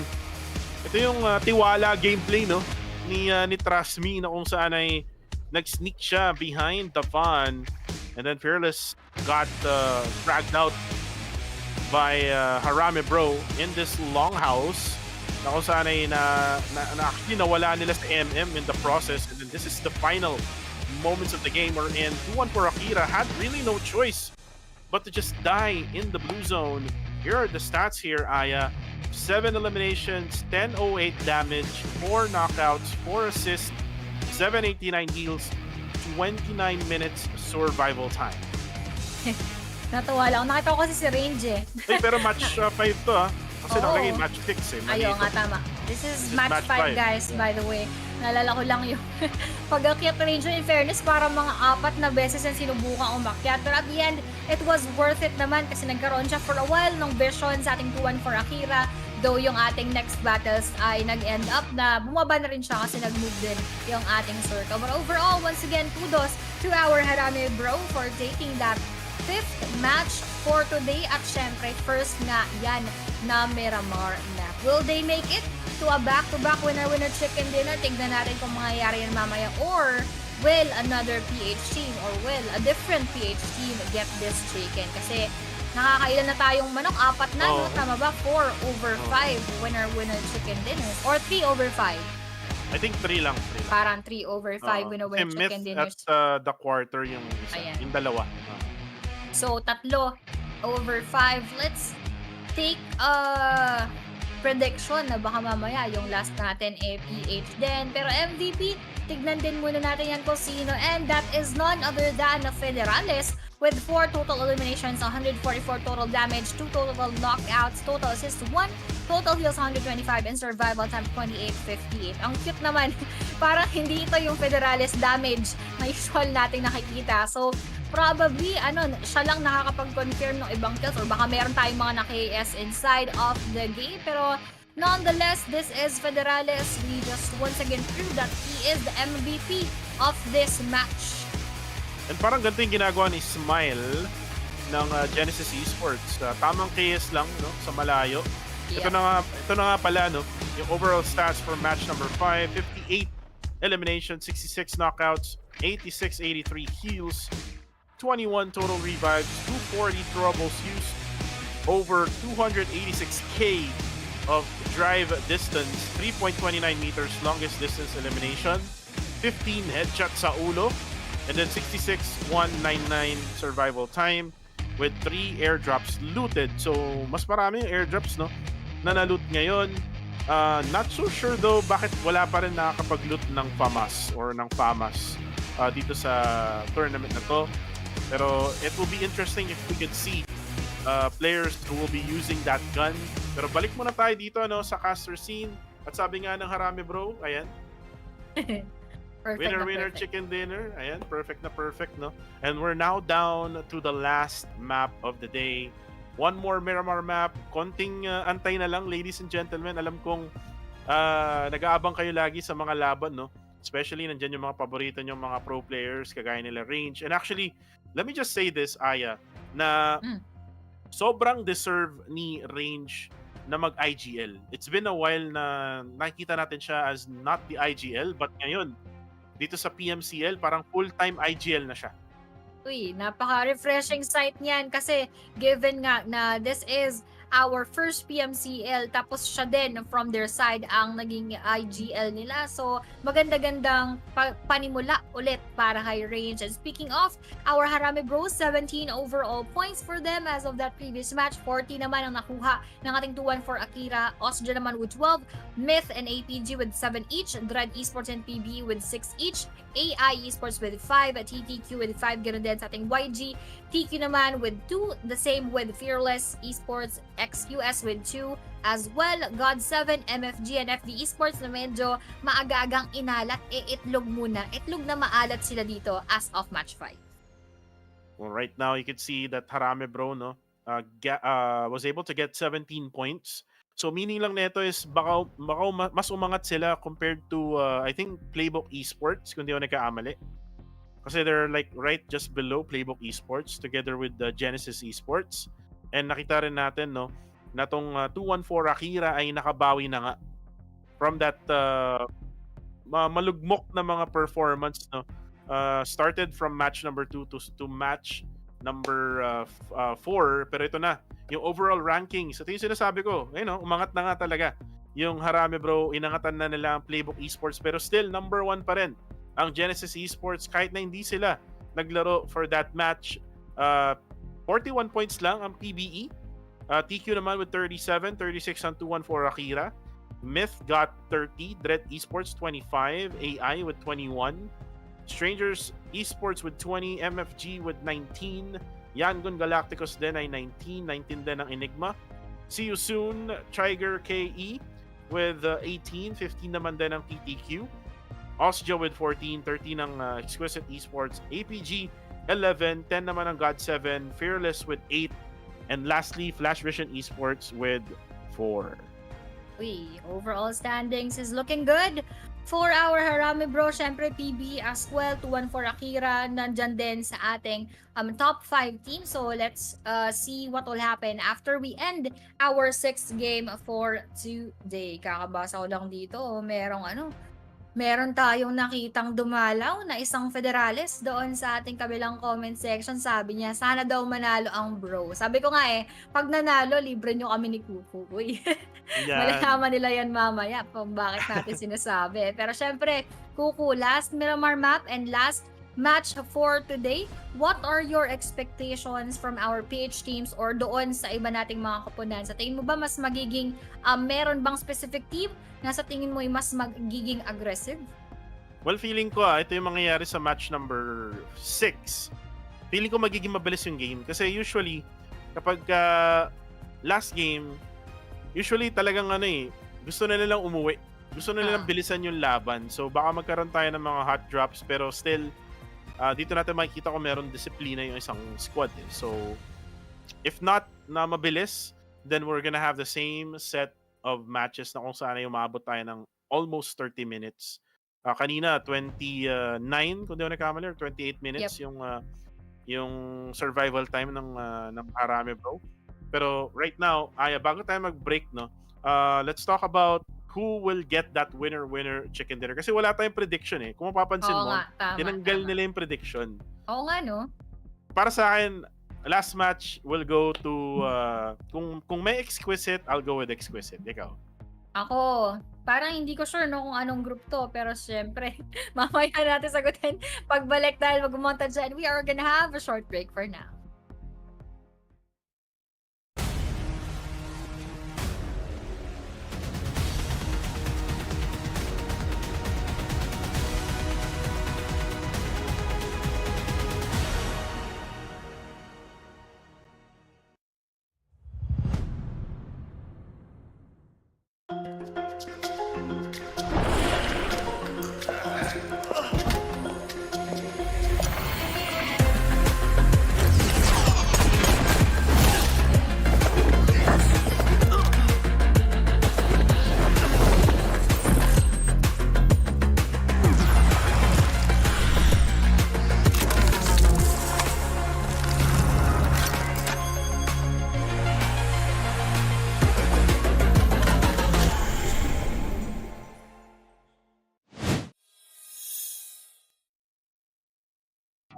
ito yung tiwala gameplay ni Trasmi na kung saan ay nag-sneak siya behind the van, and then Fearless got dragged out by Harami Bro in this longhouse na kung saan ay actually nawala nila sa MM in the process. And then this is the final moments of the game wherein 2-1 for Akira had really no choice but to just die in the blue zone. Here are the stats here, Aya. 7 eliminations, 1008 damage, 4 knockouts, 4 assists, 789 heals, 29 minutes survival time.
Natawa lang. Nakita ko kasi si Range
Pero match 5 to Kasi nakalagay match 6
Ayaw nga, tama. This is match 5 guys, by the way. Naalala ko lang yung pag-akyat range in fairness, para mga 4 na beses yung sinubukan umakyat. Pero at the end, it was worth it naman kasi nagkaroon siya for a while ng vision sa ating 2-1 for Akira. Though yung ating next battles ay nag-end up na bumaba na rin siya kasi nag-move din yung ating circle. But overall, once again, kudos to our Harami Bro for taking that 5th match for today. At syempre, first nga yan na Miramar map. Will they make it to a back-to-back winner chicken dinner? Tignan natin kung mangyayari yan mamaya. Or will another PH team or will a different PH team get this chicken? Kasi nakakailan na tayong manok, 4 na, no? Tama ba? 4/5 winner chicken dinners. Or 3/5.
I think 3 lang.
Parang 3/5 winner chicken dinners.
At the quarter yung isa, yung dalawa.
So, 3/5. Let's take a prediction na baka mamaya yung last natin PH din. Pero MVP, tignan din muna natin yan kung sino. And that is none other than Federales with 4 total eliminations, 144 total damage, 2 total knockouts, total assists 1, total heals 125, and survival time 2858. Ang cute naman. Parang hindi ito yung Federales damage na usual nating nakikita. So, probably, siya lang nakakapag-confirm ng ibang kills or baka meron tayong mga na-KS inside of the game. Pero, nonetheless, this is Federales. We just once again proved that he is the MVP of this match.
And parang ganito yung ginagawa ni Smile ng Genesis Esports. Tamang KS lang, no, sa malayo.
Yeah.
Ito na nga pala, no, yung overall stats for match number 5, 58 eliminations, 66 knockouts, 86-83 heals, 21 total revives, 240 throwables used, over 286k of drive distance, 3.29 meters longest distance elimination, 15 headshots sa ulo, and then 66,199 survival time with 3 airdrops looted. So, mas marami yung airdrops, no, na na-loot ngayon. Not so sure though bakit wala pa rin nakakapag-loot ng FAMAS or ng FAMAS dito sa tournament na to. Pero it will be interesting if we could see players who will be using that gun. Pero balik muna tayo dito, no, sa caster scene. At sabi nga ng Harami Bro, ayan.
Perfect
Winner,
perfect.
chicken dinner. Ayan, perfect, no? And we're now down to the last map of the day. One more Miramar map. Konting antay na lang, ladies and gentlemen. Alam kong nag-aabang kayo lagi sa mga laban, no? Especially, nandyan yung mga paborito nyong mga pro players, kagaya nila Range. And actually, let me just say this, Aya, na sobrang deserve ni Range na mag-IGL. It's been a while na nakikita natin siya as not the IGL, but ngayon, dito sa PMCL, parang full-time IGL na siya.
Uy, napaka-refreshing sight niyan kasi given nga na this is our first PMCL tapos siya din from their side ang naging IGL nila. So, maganda-gandang panimula ulit para kay Range. And speaking of, our Harami Bros, 17 overall points for them as of that previous match. 40 naman ang nakuha ng ating 214 Akira. Osja naman with 12. Myth and APG with 7 each. Dread Esports and PB with 6 each. AI Esports with 5. TTQ with 5. Ganun din sa ating YG. TQ naman with 2. The same with Fearless Esports, XQS with 2 as well. God7, MFG, and FD Esports na medyo maaga-agang inalat. Itlog muna. Itlog na maalat sila dito as of match 5.
Well, right now, you can see that Harame Bro, no, was able to get 17 points. So, meaning lang nito is baka mas umangat sila compared to, I think, Playbook Esports, kung di ako nagkaamali. Kasi they're like right just below Playbook Esports together with the Genesis Esports. And nakita rin natin, no, na tong 214 Akira ay nakabawi na nga from that malugmok na mga performance, no. Started from match number 2 to match number 4, pero ito na yung overall rankings. Ito yung sinasabi ko, umangat na nga talaga yung Harame Bro, inangatan na nila ang Playbook Esports, pero still number 1 pa rin ang Genesis Esports kahit na hindi sila naglaro for that match. 41 points lang ang PBE. TQ naman with 37, 36 ang 214 Akira. Myth got 30, Dread Esports 25, AI with 21, Strangers Esports with 20, MFG with 19, Yangon Galacticos din ay 19 din ang Enigma. See you soon, Tiger KE with 18, 15 naman din ang TTQ. Osjo with 14, 13 ang Exquisite Esports, APG 11, 10 naman ang God7, Fearless with 8, and lastly, Flash Vision Esports with 4.
Uy, overall standings is looking good for our Harami Bro. Syempre, PB as well, 214 Akira, nandyan din sa ating top 5 team. So, let's see what will happen after we end our 6th game for today. Kakabasa ko lang dito, meron tayong nakitang dumalaw na isang Federales doon sa ating kabilang comment section. Sabi niya, sana daw manalo ang bro. Sabi ko nga pag nanalo, libre nyo kami ni Kuku. Uy, malalaman nila yan mamaya kung bakit natin sinasabi. Pero syempre, Kuku, last Miramar map and last match for today. What are your expectations from our PH teams or doon sa iba nating mga kapunan? Sa tingin mo ba mas magiging meron bang specific team na sa tingin mo ay mas magiging aggressive?
Well, feeling ko ito yung mangyayari sa match number 6. Feeling ko magiging mabilis yung game. Kasi usually, kapag last game, usually talagang gusto na nilang umuwi. Gusto na nilang bilisan yung laban. So baka magkaroon tayo ng mga hot drops, pero still, dito natin makikita ko meron disiplina yung isang squad. So, if not na mabilis, then we're gonna have the same set of matches na kung saan ay umabot tayo ng almost 30 minutes. Kanina 29 kung di ako nagkamali, or 28 minutes yung survival time ng Arame Bro. Pero right now, bago tayo mag-break, no, let's talk about who will get that winner chicken dinner. Kasi wala tayong prediction eh. Kung mapapansin mo, tinanggal nila yung prediction.
Oo nga, no?
Para sa akin, last match will go to kung may exquisite, I'll go with exquisite. Ikaw?
Ako, parang hindi ko sure no kung anong group to, pero syempre, mamaya natin sagutin pagbalik dahil mag-montage and we are gonna have a short break for now.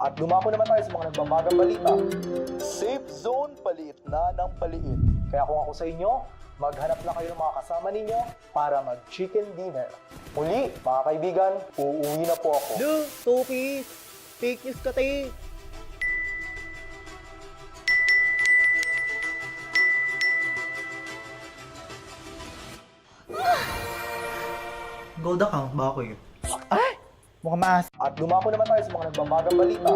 At dumako naman tayo sa mga nagbabagang balita. Safe zone paliit na ng paliit. Kaya kung ako sa inyo, maghanap na kayo ng mga kasama ninyo para mag-chicken dinner. Muli, mga kaibigan, uuwi na po ako.
Lu, Tukis! Fake news ka, te! Gold account ba ako yun? Ay! Mukhang maas.
At dumako naman tayo sa mga nagbabagang balita.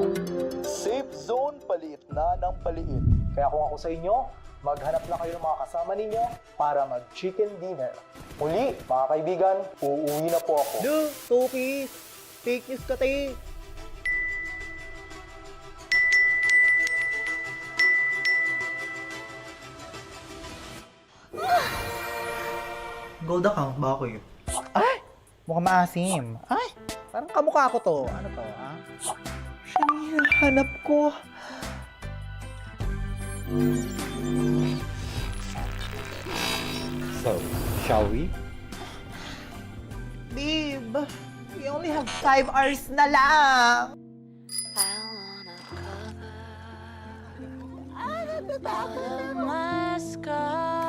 Safe zone paliit na ng paliit. Kaya kung ako sa inyo, maghanap na kayo ng mga kasama ninyo para mag-chicken dinner. Muli, mga kaibigan, uuwi na po ako.
Lu, Tukis! Fake news ka, te! Gold account ba ako yun? Ay! Mukhang maasim. Ay! Parang kamukha ko to. Ano to, ha? Siya na hinahanap ko.
So, shall we?
Babe, we only have 5 hours na lang.
I wanna cover all of my scars.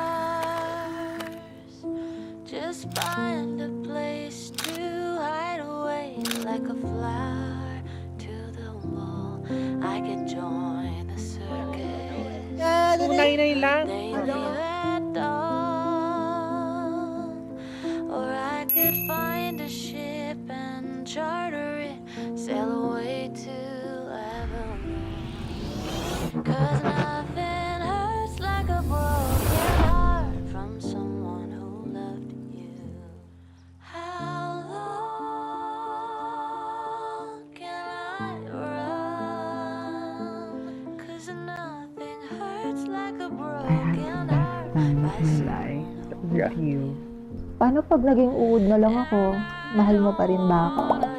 Just find a place to hide away like a flower to the wall. I could join the circus.
Tunay lang.
They leave at dawn. Or I could find a ship and charter it, sail away to Avalon. 'Cause nothing hurts like a broken heart from someone who loved you. How long can I run? 'Cause nothing hurts like a broken heart by someone who loved you.
Paano pag naging uod na lang ako? Mahal mo pa rin ba ako?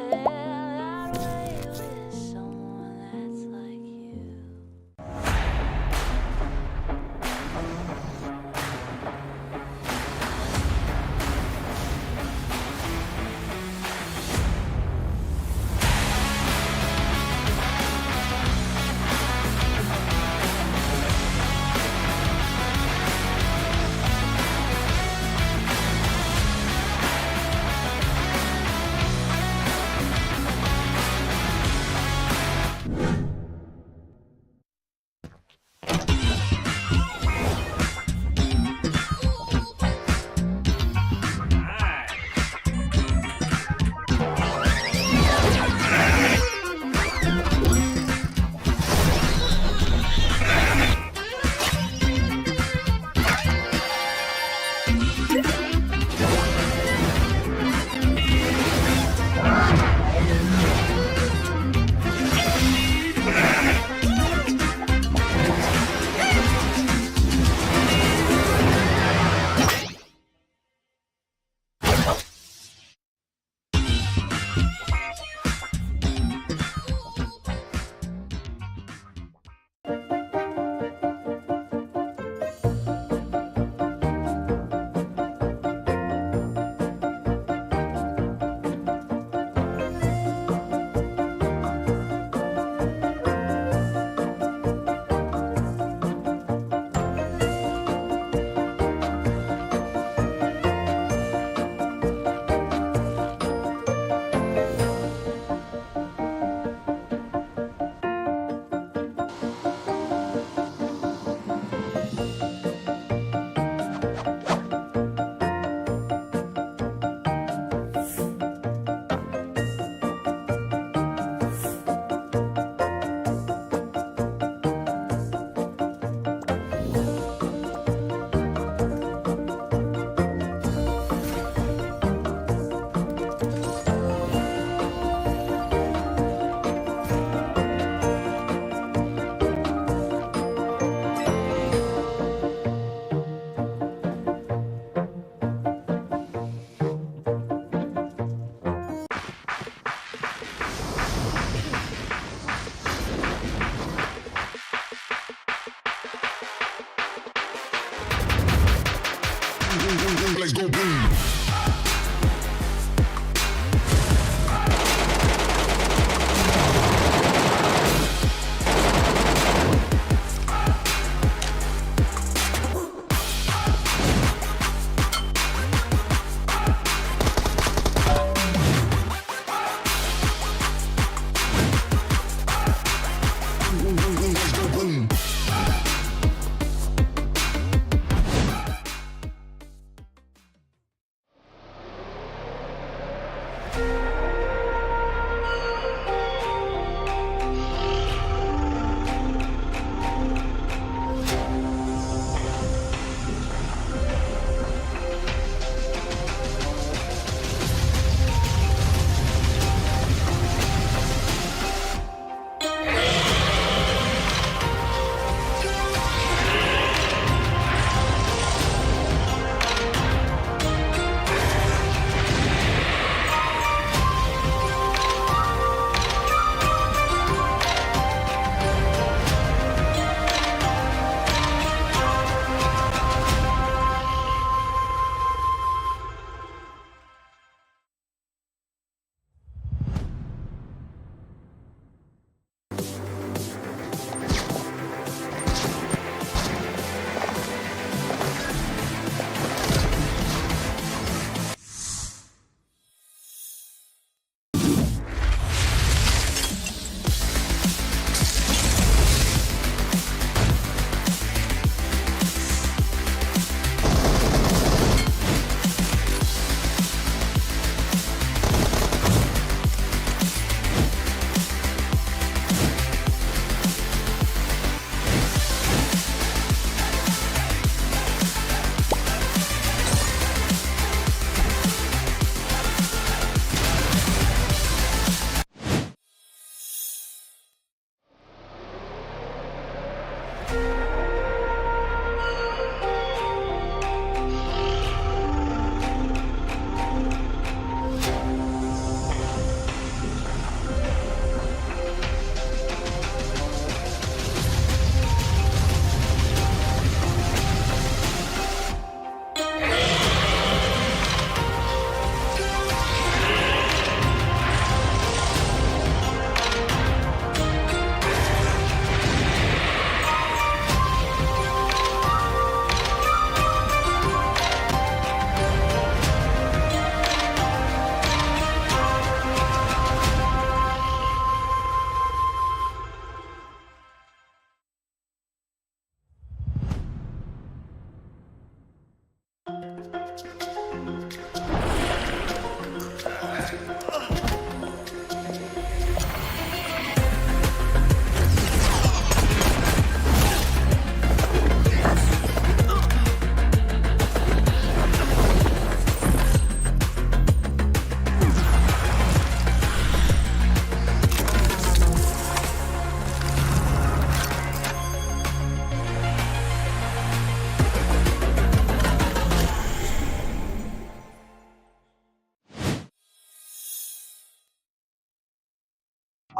Let's go boom. Let's go boom.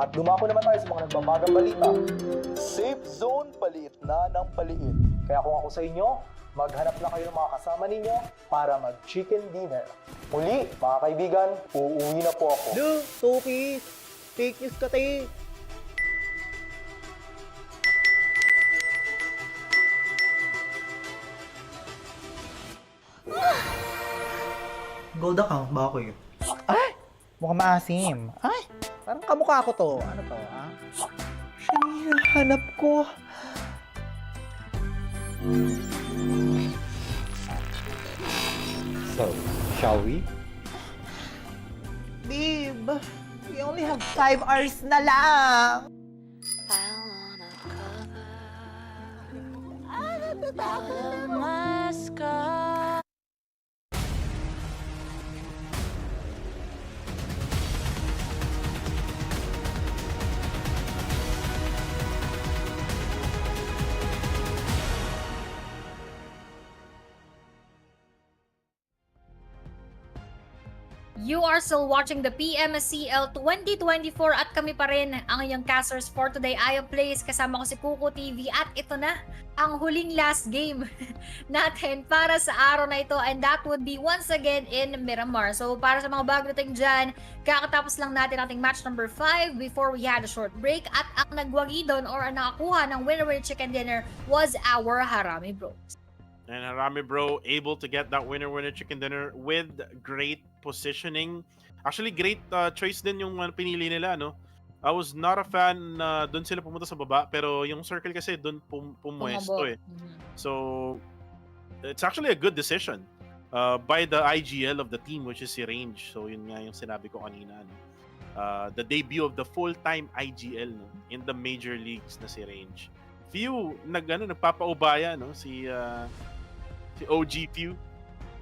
At dumako naman tayo sa mga nagbabagang balita. Safe zone paliit na ng paliit. Kaya kung ako sa inyo, maghanap na kayo ng mga kasama ninyo para mag-chicken dinner. Muli, mga kaibigan, uuwi na po ako.
Lu, Toki, fake news ka tayo. Gold account ba ako yun? Ay! Mukhang maasim. Ay! Parang kamukha ko to. Ano to, ha? Siya na hinahanap ko.
So, shall we?
Babe, we only have 5 hours na lang.
I wanna cover all of my scars.
You are still watching the PMCL 2024 at kami pa rin ang inyong casters for today. Ayo Plays, kasama ko si Kuko TV at ito na ang huling last game natin para sa araw na ito, and that would be once again in Miramar. So para sa mga bago natin dyan, kakatapos lang natin ating match number 5 before we had a short break, at ang nagwagi doon or ang nakakuha ng winner-winner chicken dinner was our Harami Bros.
And Harami Bro able to get that winner-winner chicken dinner with great positioning. Actually, great choice din yung pinili nila, no? I was not a fan na doon sila pumunta sa baba, pero yung circle kasi doon pumuesto eh. So, it's actually a good decision by the IGL of the team, which is si Range. So, yun nga yung sinabi ko kanina, no? The debut of the full-time IGL, no? In the major leagues na si Range. Few nagpapaubaya, no? Si OG Few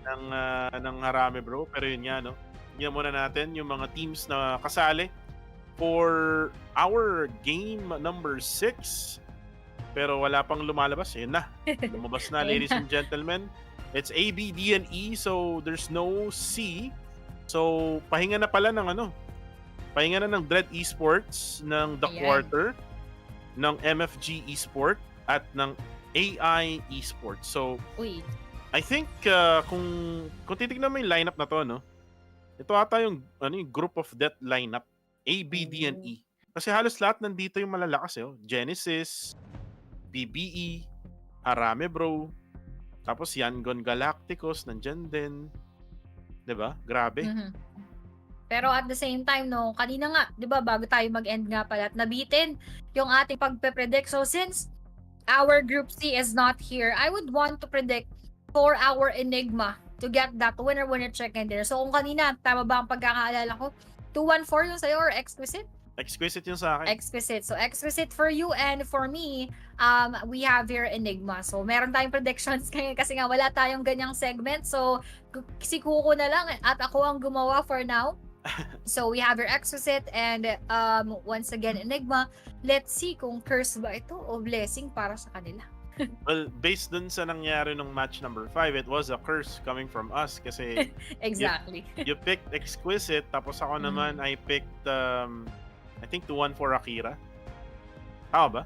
ng Harami Bro, pero yun nga, no? Yan muna natin yung mga teams na kasali for our game number 6, pero wala pang lumalabas. Yun na, lumabas na ladies and gentlemen. It's A, B, D, and E, so there's no C. So pahinga na pala ng pahinga na ng Dread Esports, ng The Quarter, ng MFG Esport, at ng AI Esports. So I think kung titignan mo yung lineup na to, no, ito ata yung group of death lineup, A, B, D, and E. Kasi halos lahat nandito yung malalakas, Genesis, BBE, Harami Bro, tapos Yangon Galacticos nandyan din, 'di ba? Grabe.
Pero at the same time, no, kanina nga, 'di ba, bago tayo mag-end nga pala, at nabitin yung ating pagpe-predict. So since our group C is not here, I would want to predict for our Enigma to get that winner-winner chicken dinner. So kung kanina, tama ba ang pagkakaalala ko? 214 yung sa'yo or Exquisite?
Exquisite yung sa akin.
Exquisite. So Exquisite for you, and for me, we have here Enigma. So meron tayong predictions ngayon kasi nga wala tayong ganyang segment. So si Kuko na lang at ako ang gumawa for now. So we have your Exquisite and once again Enigma. Let's see kung curse ba ito o blessing para sa kanila.
Well, based dun sa nangyari nung match number 5, it was a curse coming from us kasi
exactly.
you picked Exquisite, tapos ako naman I picked I think 2-1 for Akira. Tama ba?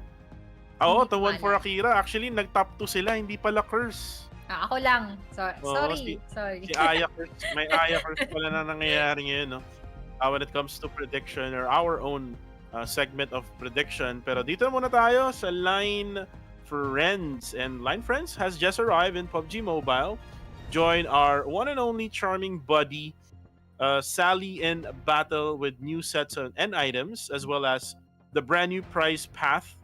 Oo, 2-1 for Akira. Actually, nag-top 2 sila, hindi pala curse.
Ako lang. Sorry.
Si Aya curse. May Aya curse pala na nangyayari ngayon, no? When it comes to prediction or our own segment of prediction. Pero dito muna tayo sa Line Friends. And Line Friends has just arrived in PUBG Mobile. Join our one and only charming buddy, Sally, in battle with new sets and items, as well as the brand new prize path,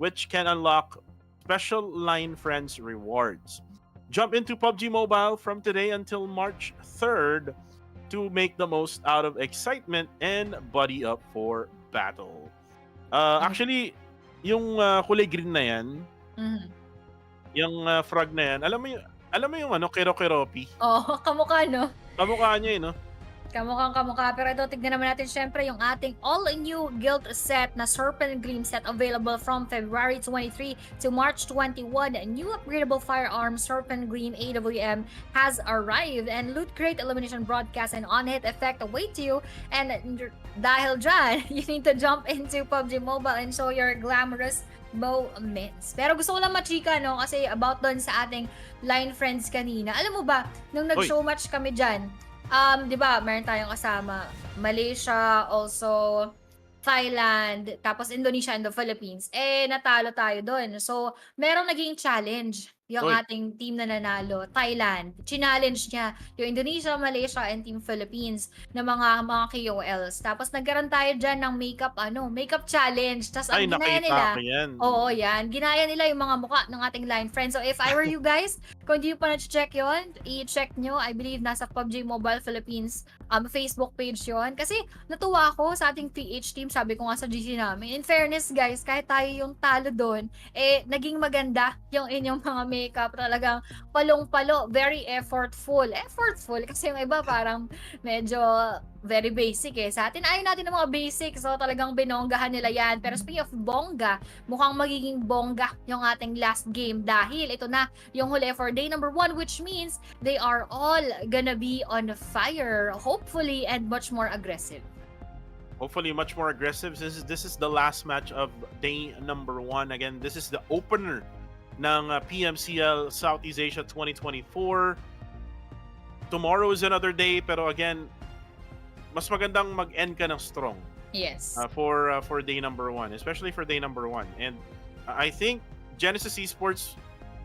which can unlock special Line Friends rewards. Jump into PUBG Mobile from today until March 3rd to make the most out of excitement and buddy up for battle. Actually, yung kulay green na yan, yung frog na yan, alam mo yung Kero-Keropi?
Kamukha, no?
Kamukha niya, no?
Kamukha. Pero ito, tignan naman natin syempre yung ating all-new guild set na Serpent Gleam set, available from February 23 to March 21. A new upgradable firearm, Serpent Gleam AWM, has arrived, and Loot Crate Illumination Broadcast and On-Hit effect await you. And dahil dyan, you need to jump into PUBG Mobile and show your glamorous moments. Pero gusto ko lang machika, no, kasi about doon sa ating Line Friends kanina. Alam mo ba, nung nag-show match kami dyan, di ba, meron tayong kasama Malaysia, also Thailand, tapos Indonesia and the Philippines. Natalo tayo doon. So, merong naging challenge yung ating team na nanalo, Thailand. Challenge niya yung Indonesia, Malaysia, and Team Philippines na mga KOLs. Tapos nagkaroon tayo dyan ng makeup challenge. Tapos ang ginaya nila, oo, yan. Ginaya nila yung mga mukha ng ating Line Friends. So if I were you guys, kung hindi pa na-check yun, i-check nyo. I believe nasa PUBG Mobile Philippines Facebook page yon. Kasi natuwa ako sa ating PH team, sabi ko nga sa GC namin. In fairness guys, kahit tayo yung talo doon, naging maganda yung inyong mga makeup, talagang palong-palo, very effortful. Effortful kasi yung iba parang medyo very basic eh. Sa atin, ayaw natin ng mga basic. So talagang binonggahan nila yan. Pero speaking of bongga, mukhang magiging bongga yung ating last game dahil ito na yung huli for day number 1, which means they are all gonna be on fire, hopefully, and much more aggressive.
Hopefully much more aggressive. This is the last match of day number 1. Again, this is the opener ng PMCL Southeast Asia 2024. Tomorrow is another day, pero again, mas magandang mag-end ka ng strong.
Yes.
For day number 1, especially for day number 1. And I think Genesis Esports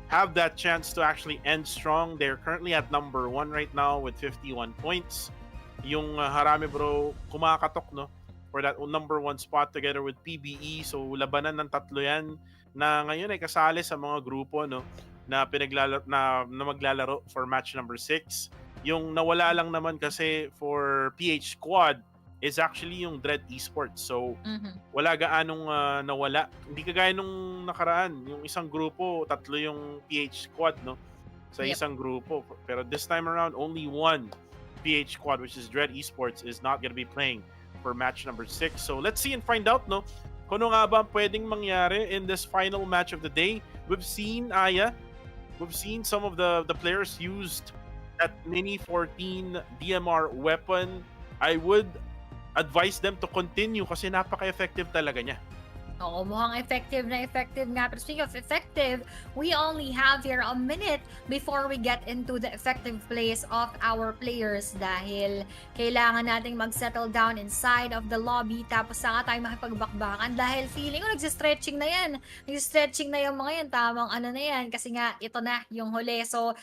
have that chance to actually end strong. They're currently at number 1 right now with 51 points. Yung Harami Bro kumakatok no for that number 1 spot together with PBE. So labanan ng tatlo yan na ngayon ay kasali sa mga grupo no na maglalaro for match number 6. Yung nawala lang naman kasi for PH Squad is actually yung Dread Esports. So, wala gaanong nawala. Hindi kagaya nung nakaraan. Yung isang grupo, tatlo yung PH Squad, no? Sa isang grupo. Pero this time around, only one PH Squad, which is Dread Esports, is not gonna be playing for match number 6. So, let's see and find out, no? Kung ano nga ba pwedeng mangyari in this final match of the day. We've seen, Aya, some of the players used that Mini 14 DMR weapon. I would advise them to continue kasi napaka-effective talaga niya.
Oo, mukhang effective na effective nga. Pero speaking of effective, we only have here a minute before we get into the effective plays of our players dahil kailangan nating mag-settle down inside of the lobby tapos saka tayo makipagbakbakan dahil feeling ko nagsistretching na yan. Nagsistretching na yung mga yan. Tamang ano na yan kasi nga ito na yung huli. So,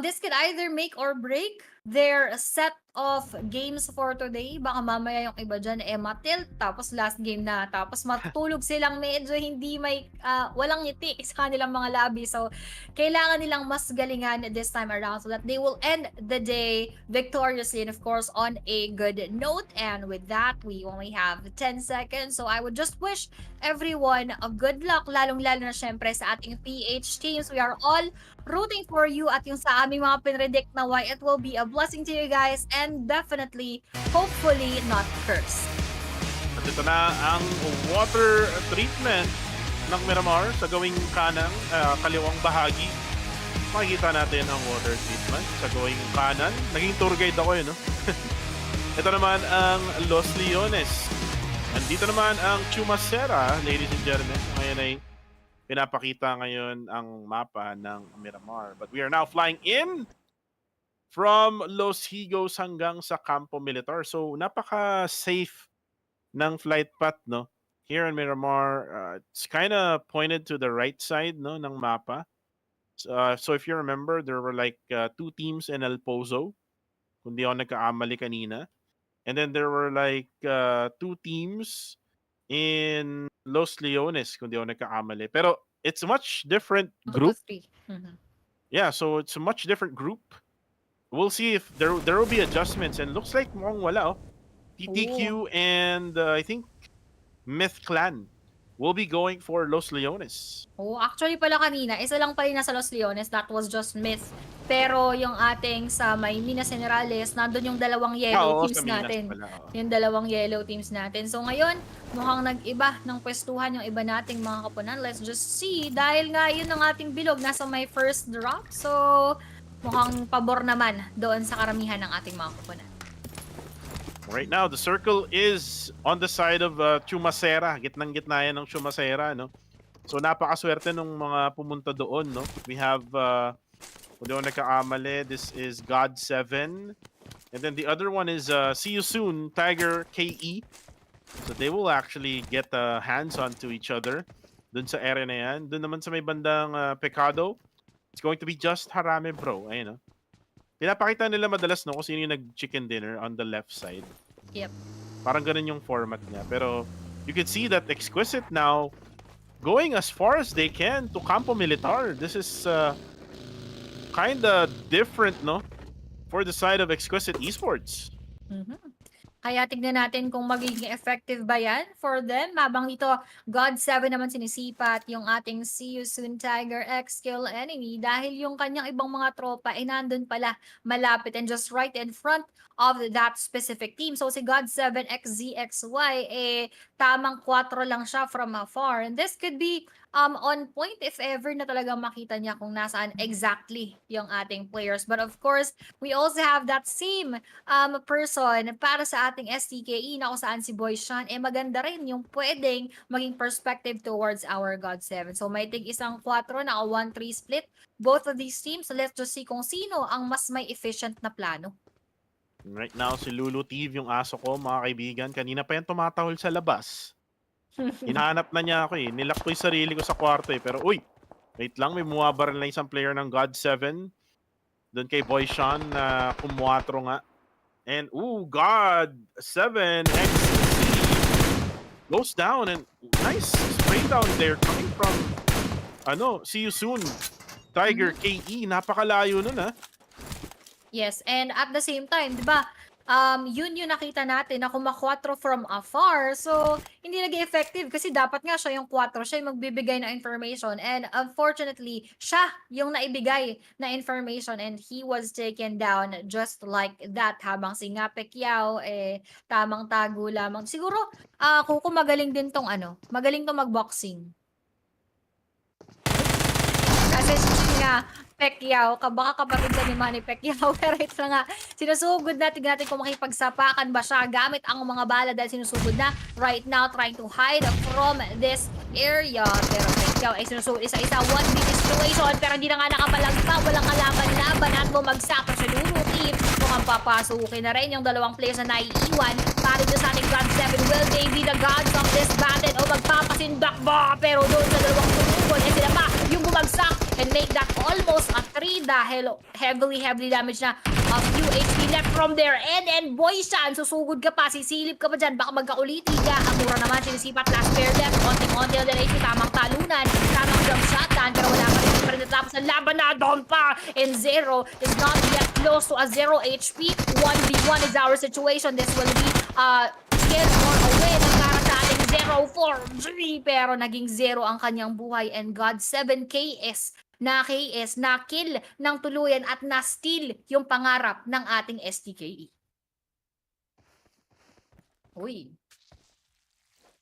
this could either make or break their set of games for today. Baka mamaya yung iba dyan, matilt, tapos last game na, tapos matulog silang medyo hindi may, walang ngiti sa kanilang mga labi. So, kailangan nilang mas galingan this time around so that they will end the day victoriously and of course on a good note. And with that, we only have 10 seconds. So, I would just wish everyone a good luck, lalong-lalo na syempre sa ating PH teams. We are all rooting for you at yung sa aming mga pinredict na why it will be a blessing to you guys and definitely, hopefully, not cursed.
At ito na ang water treatment ng Miramar sa gawing kaliwang bahagi. Makikita natin ang water treatment sa gawing kanan. Naging tour guide ako no? Ito naman ang Los Leones. Andito naman ang Chumacera, ladies and gentlemen. Ngayon ay pinapakita ngayon ang mapa ng Miramar. But we are now flying in from Los Higos hanggang sa Campo Militar. So, napaka-safe ng flight path, no? Here in Miramar, it's kind of pointed to the right side, no, ng mapa. So, if you remember, there were like 2 teams in El Pozo, kung di ako nagkaamali kanina. And then there were like 2 teams in Los Leones, kung di ako nagkaamali. Pero it's a much different group. Yeah, so it's a much different group. We'll see if there will be adjustments and looks like mukhang wala TTQ and I think Myth Clan will be going for Los Leones.
Oh, actually pala kanina, isa lang pala nasa Los Leones, that was just Myth. Pero yung ating sa may Minas Generales, nandun yung dalawang yellow teams natin. Yung dalawang yellow teams natin. So ngayon, mukhang nag-iba ng pwestuhan yung iba nating mga kapunan. Let's just see. Dahil nga yun ang ating bilog, nasa may first drop. So, mukhang pabor naman doon sa karamihan ng ating mga kapunan.
Right now, the circle is on the side of Chumacera. Gitnang-gitna yan ng Chumacera, no? So, napakaswerte nung mga pumunta doon, no? We have, kung di ako nagkaamali, this is God7. And then the other one is See You Soon, Tiger KE. So, they will actually get hands on to each other dun sa area na yan. Dun naman sa may bandang Pecado, it's going to be just Harame Bro. Ayun, no? Pinapakita nila madalas, no, kung sino yung nag-chicken dinner on the left side.
Yep.
Parang ganun yung format niya. Pero you can see that Exquisite now going as far as they can to Campo Militar. This is kind of different, no? For the side of Exquisite Esports.
Kaya tignan natin kung magiging effective ba yan for them. Habang dito, God7 naman sinisipat yung ating See You Soon Tiger X Kill Enemy dahil yung kanyang ibang mga tropa ay nandun pala malapit and just right in front of that specific team. So si God7XZXY tamang 4 lang siya from afar. And this could be on point if ever na talagang makita niya kung nasaan exactly yung ating players. But of course, we also have that same person para sa ating STKE na kung saan si Boy Sean, maganda rin yung pwedeng maging perspective towards our God7. So may tig isang 4 na 1-3 split. Both of these teams, so let's just see kung sino ang mas may efficient na plano.
Right now, si Lulu Teve, yung aso ko, mga kaibigan, kanina pa yan tumatahol sa labas. Hinahanap na niya ako eh. Nilak ko yung sarili ko sa kwarto eh. Pero uy, wait lang, may muwabaran lang isang player ng God7. Doon kay Boy Sean na kumwatro nga. And God7 XC goes down and nice spray down there coming from See You Soon Tiger KE. Napakalayo nun ah.
Yes, and at the same time, 'di ba? Yun yung nakita natin na kumakwatro from afar. So, hindi naging effective kasi dapat nga siya yung 4, siya yung magbibigay ng information. And unfortunately, siya yung naibigay na information and he was taken down just like that. Habang si Nga Pacquiao, tamang tago lamang. Siguro, kung magaling din tong magaling tong magboxing. Kasi si nga Pacquiao, baka kapatid ka ni Manny Pacquiao. Pero ito na nga, sinusugod natin kung makipagsapakan ba siya gamit ang mga bala dahil sinusugod na right now trying to hide from this area. Pero Pacquiao ay sinusugod isa-isa 1v situation pero hindi na nga nakapalagpa, walang kalaban-laban at bumagsak sa Lulu Team. Mukhang papasukin na rin yung dalawang players na naiiwan para dito sa ating God 7. Will they be the gods of this battle o magpapasindak ba? Pero doon sa dalawang tumugon sila pa yung bumagsak and make that almost a 3 dahil heavily damage na a few HP left from there. And Boy Sean, susugod ka pa, sisilip ka pa dyan, baka magkauliti ka. Ang mura naman, sinisipat, last pair left, konting-konti na din HP, tamang talunan, tamang jump shotgun, pero wala pa rin natapos ang laban na doon pa. And Zero is not yet close to a 0 HP. 1v1 is our situation. This will be kill or away ng para sa ating 0-4-3 pero naging 0 ang kanyang buhay and God 7 KS na kill ng tuluyan at na-steal yung pangarap ng ating STKE. Uy.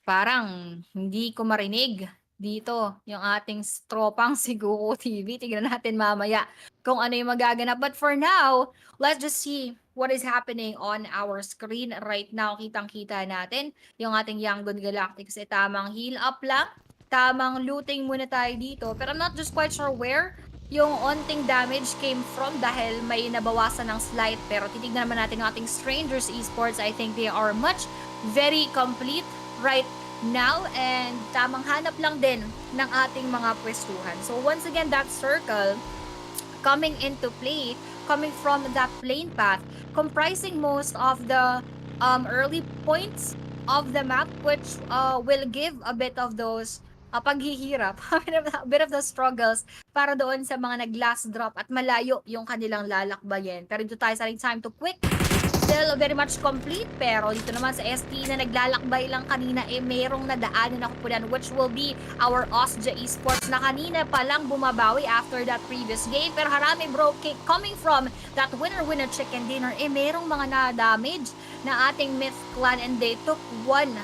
Parang hindi ko marinig dito yung ating tropang Siguro TV. Tignan natin mamaya kung ano yung magaganap. But for now, let's just see what is happening on our screen right now. Kitang-kita natin yung ating Yangon Galactics. Tamang heal up lang. Tamang looting muna tayo dito. Pero I'm not just quite sure where yung onting damage came from dahil may nabawasan ng slight. Pero titignan naman natin yung ating Strangers Esports. I think they are very complete right now. And tamang hanap lang din ng ating mga pwestuhan. So once again, that circle coming into play, coming from that plane path, comprising most of the early points of the map, which will give a bit of those paghihirap, a bit of the struggles para doon sa mga nag-last drop at malayo yung kanilang lalakbayin. Pero dito tayo sa time to quick. Still very much complete, pero dito naman sa ST na naglalakbay lang kanina, merong nadaanan na kupunan, which will be our Osja Esports na kanina palang bumabawi after that previous game. Pero harami bro, coming from that winner-winner chicken dinner, merong mga na-damage na ating Myth Clan and they took one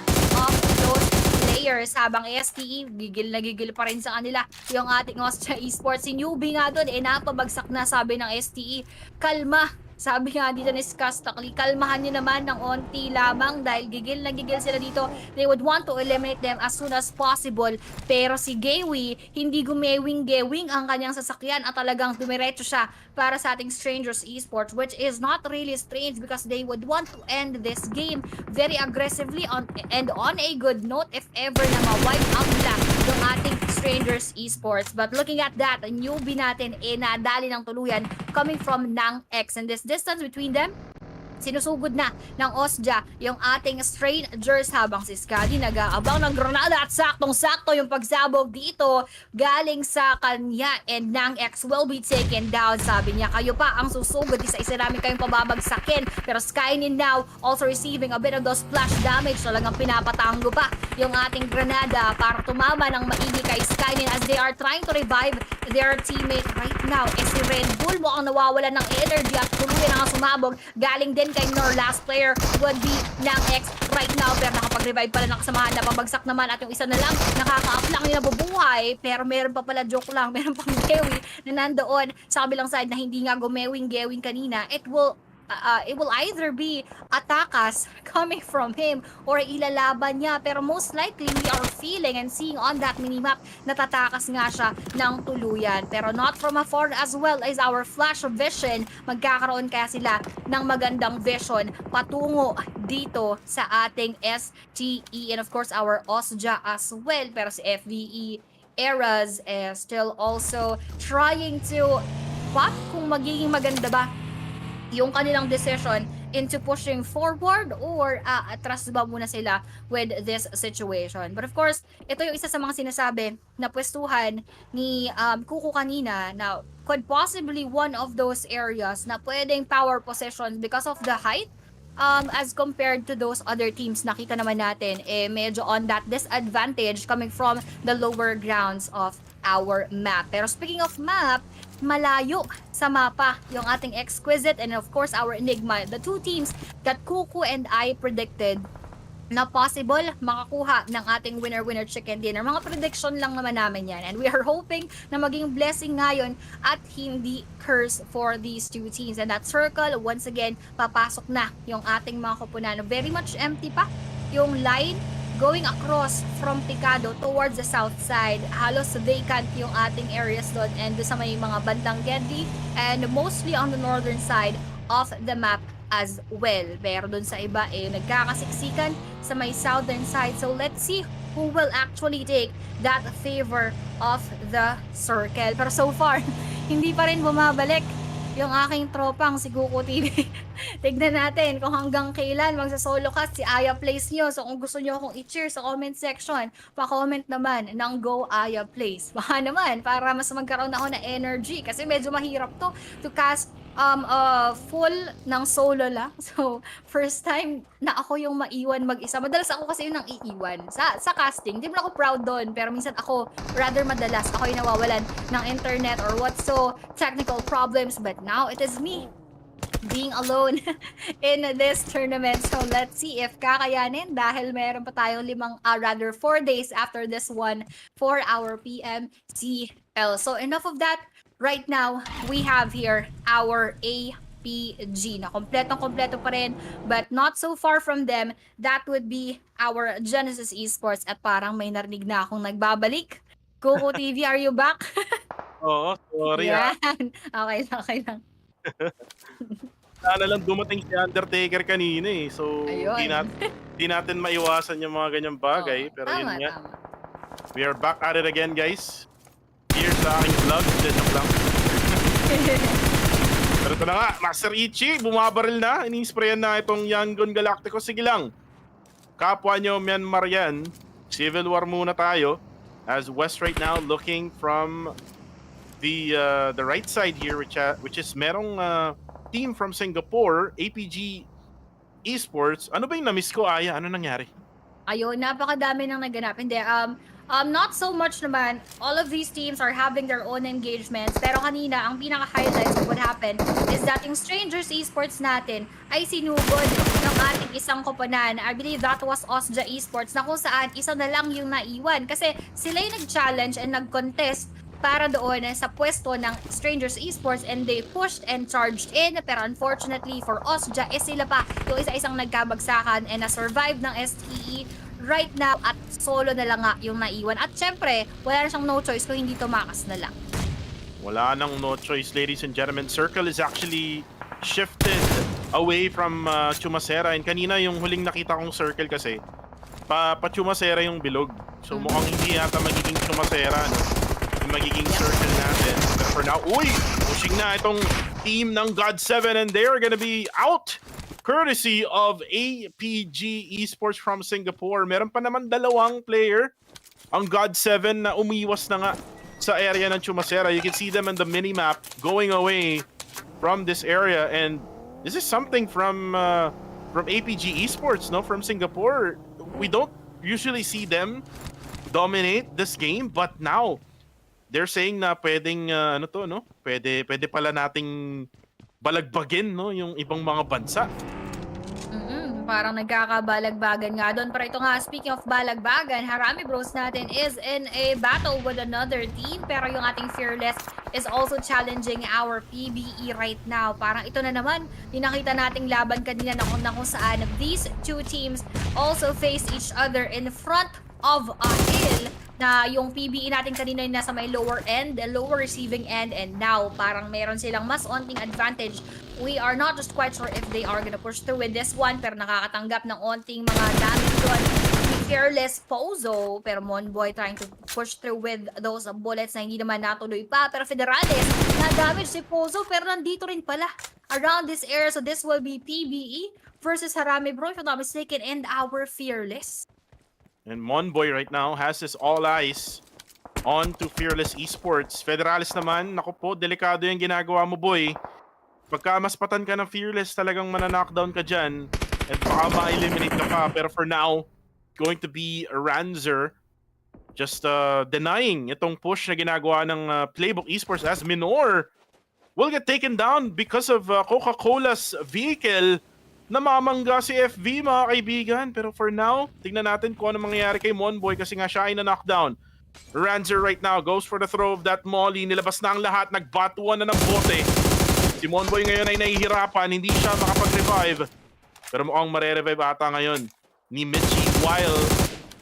of those players habang STE, gigil na gigil pa rin sa kanila yung ating Osja Esports. Si newbie nga doon, napabagsak na sabi ng STE. Kalma, sabi nga dito ni Skastakli, kalmahan nyo naman ng onti lamang dahil gigil na gigil sila dito. They would want to eliminate them as soon as possible. Pero si Gawi, hindi gumewing-gewing ang kanyang sasakyan at talagang dumiretso siya para sa ating Strangers Esports, which is not really strange because they would want to end this game very aggressively and on a good note if ever na ma-wipe out nila yung ating Strangers Esports. But looking at that, ang newbie natin nadali ng tuluyan coming from Nang X, and this distance between them Sinusugod na ng Osja yung ating Strangers habang si Skadi nag-aabang ng granada at saktong-sakto yung pagsabog dito galing sa kanya and Nang X will be taken down. Sabi niya, kayo pa ang susugod, isa-isa namin kayong pababagsakin. Pero Skynin now also receiving a bit of those splash damage. Talagang pinapatango pa yung ating granada para tumama ng maigi kay Skynin as they are trying to revive their teammate right now. Si Red Bull mukhang nawawalan ng energy at tuluyan na sumabog. Galing din kay Nor. Last player would be Nang X right now. Pero nakapag-revive pala ng kasamahan na pabagsak naman at yung isa na lang nakaka-up lang yung nabubuhay. Pero meron pa pala, joke lang, meron pang Gewi na nandoon sa kabilang side na hindi nga gumewing-gewing kanina. It will either be atakas coming from him or ilalaban niya. Pero most likely, we are feeling and seeing on that minimap na tatakas nga siya ng tuluyan. Pero not from afar as well as our flash of vision. Magkakaroon kaya sila ng magandang vision patungo dito sa ating STE and of course our Osja as well. Pero si FVE Eras still also trying to pop kung magiging maganda ba yung kanilang decision into pushing forward or atras ba muna sila with this situation. But of course, ito yung isa sa mga sinasabi na pwestuhan ni Kuko kanina na could possibly one of those areas na pwedeng power possession because of the height as compared to those other teams. Nakita naman natin medyo on that disadvantage coming from the lower grounds of our map. Pero speaking of map, malayo sa mapa yung ating Exquisite and of course our Enigma. The two teams that Kuku and I predicted na possible makakuha ng ating winner-winner chicken dinner. Mga prediction lang naman namin yan. And we are hoping na maging blessing ngayon at hindi curse for these two teams. And that circle, once again, papasok na yung ating mga kupunan. Very much empty pa yung line going across from Picado towards the south side. Halos vacant yung ating areas doon and doon sa may mga bandang Gedli and mostly on the northern side of the map as well. Pero doon sa iba nagkakasiksikan sa may southern side. So let's see who will actually take that favor of the circle. Pero so far, hindi pa rin bumabalik yung aking tropang si Kuko TV. Tignan natin kung hanggang kailan magsa-solo cast si Aya Plays nyo. So kung gusto nyo akong i-cheer sa comment section, pa-comment naman ng Go Aya Plays. Baka naman, para mas magkaroon ako ng energy. Kasi medyo mahirap to cast full ng solo lang. So, first time na ako yung maiwan mag-isa. Madalas ako kasi yung nang iiwan sa casting. Di mo ako proud doon. Pero minsan ako, rather madalas, ako yung nawawalan ng internet or what so technical problems. But now, it is me being alone in this tournament. So, let's see if kakayanin dahil meron pa tayong 4 days after this one for our PMCL. So, enough of that. Right now, we have here our APG na kompletong-kompleto pa rin, but not so far from them. That would be our Genesis Esports at parang may narinig na akong nagbabalik. Kuko TV, are you back?
Oo, sorry
Yan. Okay lang.
Sana lang dumating si Undertaker kanina So,
Ayun.
di natin maiwasan yung mga ganyang bagay.
Oo,
Pero
tama.
yun nga. We are back at it again, guys. Here sa aking vlog. Joke lang. Pero ito na nga, Master Ichi, bumabaril na. Ini-sprayan na itong Yangon Galactico. Sige lang. Kapwa nyo, Myanmar yan. Civil War muna tayo. As West right now looking from the right side here, which is merong team from Singapore, APG Esports. Ano ba yung na-miss ko, Aya? Ano nangyari?
Ayun, napakadami nang naganap. Hindi, not so much naman. All of these teams are having their own engagements. Pero kanina, ang pinaka-highlights of what happened is that yung Strangers Esports natin ay sinugod ng ating isang koponan. I believe that was Osja Esports na kung saan isa na lang yung naiwan. Kasi sila yung nag-challenge and nag-contest para doon sa pwesto ng Strangers Esports and they pushed and charged in. Pero unfortunately for Osja, sila pa yung isa-isang nagkabagsakan and na-survive ng STE right now at solo na lang nga yung naiwan. At syempre, wala na siyang no choice kung hindi tumakas na lang.
Wala nang no choice, ladies and gentlemen. Circle is actually shifted away from Chumasera. And kanina yung huling nakita kong circle kasi, pa Chumasera yung bilog. So mukhang hindi yata magiging Chumasera, no? Yung magiging circle natin. But for now, pushing na itong team ng God7 and they're gonna be out courtesy of APG Esports from Singapore. Meron pa naman dalawang player, ang God7 na umiwas na nga sa area ng Chumasera. You can see them on the minimap going away from this area, and this is something from APG Esports, no, from Singapore. We don't usually see them dominate this game, but now they're saying na pwedeng pwede pala nating balagbagin, no, yung ibang mga bansa.
Parang nagkakabalagbagan nga doon. Pero ito nga, speaking of balagbagan, Harami Bros natin is in a battle with another team. Pero yung ating Fearless is also challenging our PBE right now. Parang ito na naman, yung nakita nating laban kanina na kung saan these two teams also face each other in front of a hill, na yung PBE natin kanina yung nasa may lower end, the lower receiving end, and now parang meron silang mas onting advantage. We are not just quite sure if they are gonna push through with this one, pero nakakatanggap ng onting mga damage doon. Fearless Pozo, pero Monboy trying to push through with those bullets na hindi naman natuloy pa. Pero Federales, na-damage si Pozo, pero nandito rin pala around this area. So this will be PBE versus Harami Bro, if I'm not mistaken, and our Fearless.
And Monboy right now has his all eyes on to Fearless Esports. Federales naman, naku po, delikado yung ginagawa mo, boy. Pagka maspatan ka ng Fearless, talagang mananockdown ka dyan. At baka ma-eliminate ka pa. Pero for now, going to be Ranzer just denying itong push na ginagawa ng Playbook Esports, as Minor will get taken down because of Coca-Cola's vehicle. Namamangga si FV, mga kaibigan. Pero for now, tingnan natin kung ano mangyayari kay Monboy kasi nga siya ay na-knockdown. Ranzer right now goes for the throw of that molly. Nilabas na ang lahat. Nagbatuan na ng bote. Si Monboy ngayon ay nahihirapan. Hindi siya makapag-revive. Pero mukhang mare-revive ata ngayon ni Mitchie while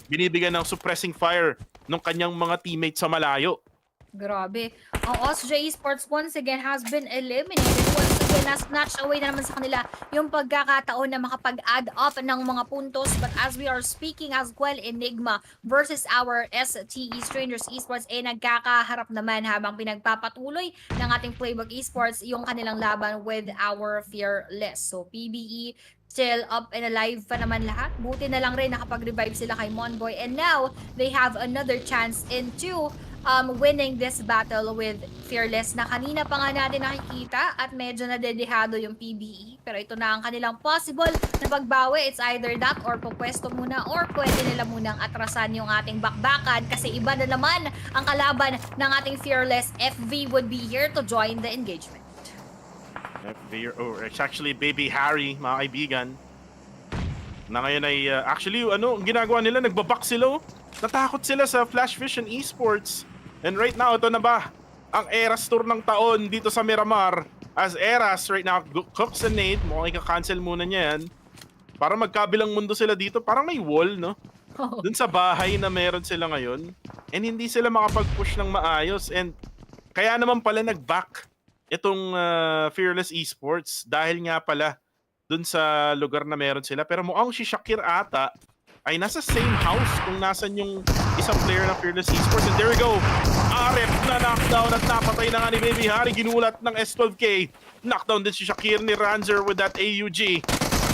binibigyan ng suppressing fire ng kanyang mga teammates sa malayo.
Grabe. Ang OSJ Esports once again has been eliminated. Once again, na-snatch away na naman sa kanila yung pagkakataon na makapag-add up ng mga puntos. But as we are speaking as well, Enigma versus our STE Strangers Esports ay nagkakaharap naman habang pinagpapatuloy ng ating Playbook Esports yung kanilang laban with our Fearless. So PBE still up and alive pa naman lahat. Buti na lang rin nakapag-revive sila kay Monboy. And now, they have another chance into winning this battle with Fearless na kanina pa nga natin nakikita at medyo nadedehado yung PBE. Pero ito na ang kanilang possible na pagbawi. It's either that or pupwesto muna or pwede nila munang atrasan yung ating bakbakan kasi iba na naman ang kalaban ng ating Fearless. FV would be here to join the engagement.
It's actually Baby Harry, mga kaibigan. Na ngayon ay, actually, ang ginagawa nila, nagbabak sila. Natakot sila sa Flash Vision Esports. And right now, ito na ba ang Eras Tour ng taon dito sa Miramar? As Eras right now cooks a nade, mukhang ika-cancel muna niya yan. Para magkabilang mundo sila dito, parang may wall, no? Dun sa bahay na meron sila ngayon. And hindi sila makapag-push ng maayos. And kaya naman pala nag-back itong Fearless Esports dahil nga pala dun sa lugar na meron sila. Pero mukhang si Shakir ata ay nasa same house kung nasan yung isang player ng Fearless Esports. And there we go. Arep na knockdown at napatay na nga ni Baby Harry. Ginulat ng S12K. Knockdown din si Shakir ni Ranzer with that AUG.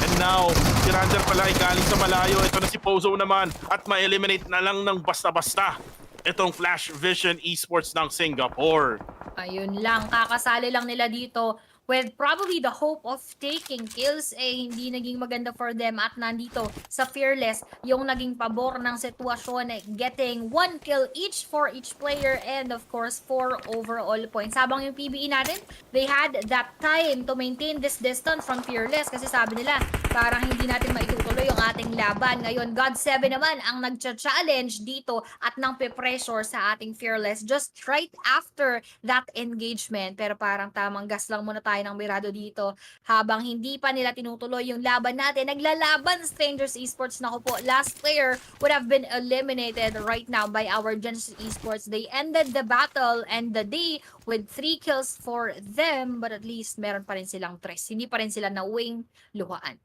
And now, si Ranzer pala ay galing sa malayo. Ito na si Pozo naman. At ma-eliminate na lang ng basta-basta itong Flash Vision Esports ng Singapore.
Ayun lang, kakasali lang nila dito with probably the hope of taking kills, hindi naging maganda for them at nandito sa Fearless yung naging pabor ng sitwasyon, getting 1 kill each for each player and of course 4 overall points. Habang yung PBE natin, they had that time to maintain this distance from Fearless kasi sabi nila parang hindi natin maitutuloy yung ating laban. Ngayon, God7 naman ang nagcha-challenge dito at nang pe-pressure sa ating Fearless just right after that engagement. Pero parang tamang gas lang muna tayo ng mirado dito habang hindi pa nila tinutuloy yung laban natin. Naglalaban Strangers Esports. Naku po, last player would have been eliminated right now by our Genesis Esports. They ended the battle and the day with 3 kills for them, but at least meron pa rin silang 3. Hindi pa rin sila na-wing luhaan.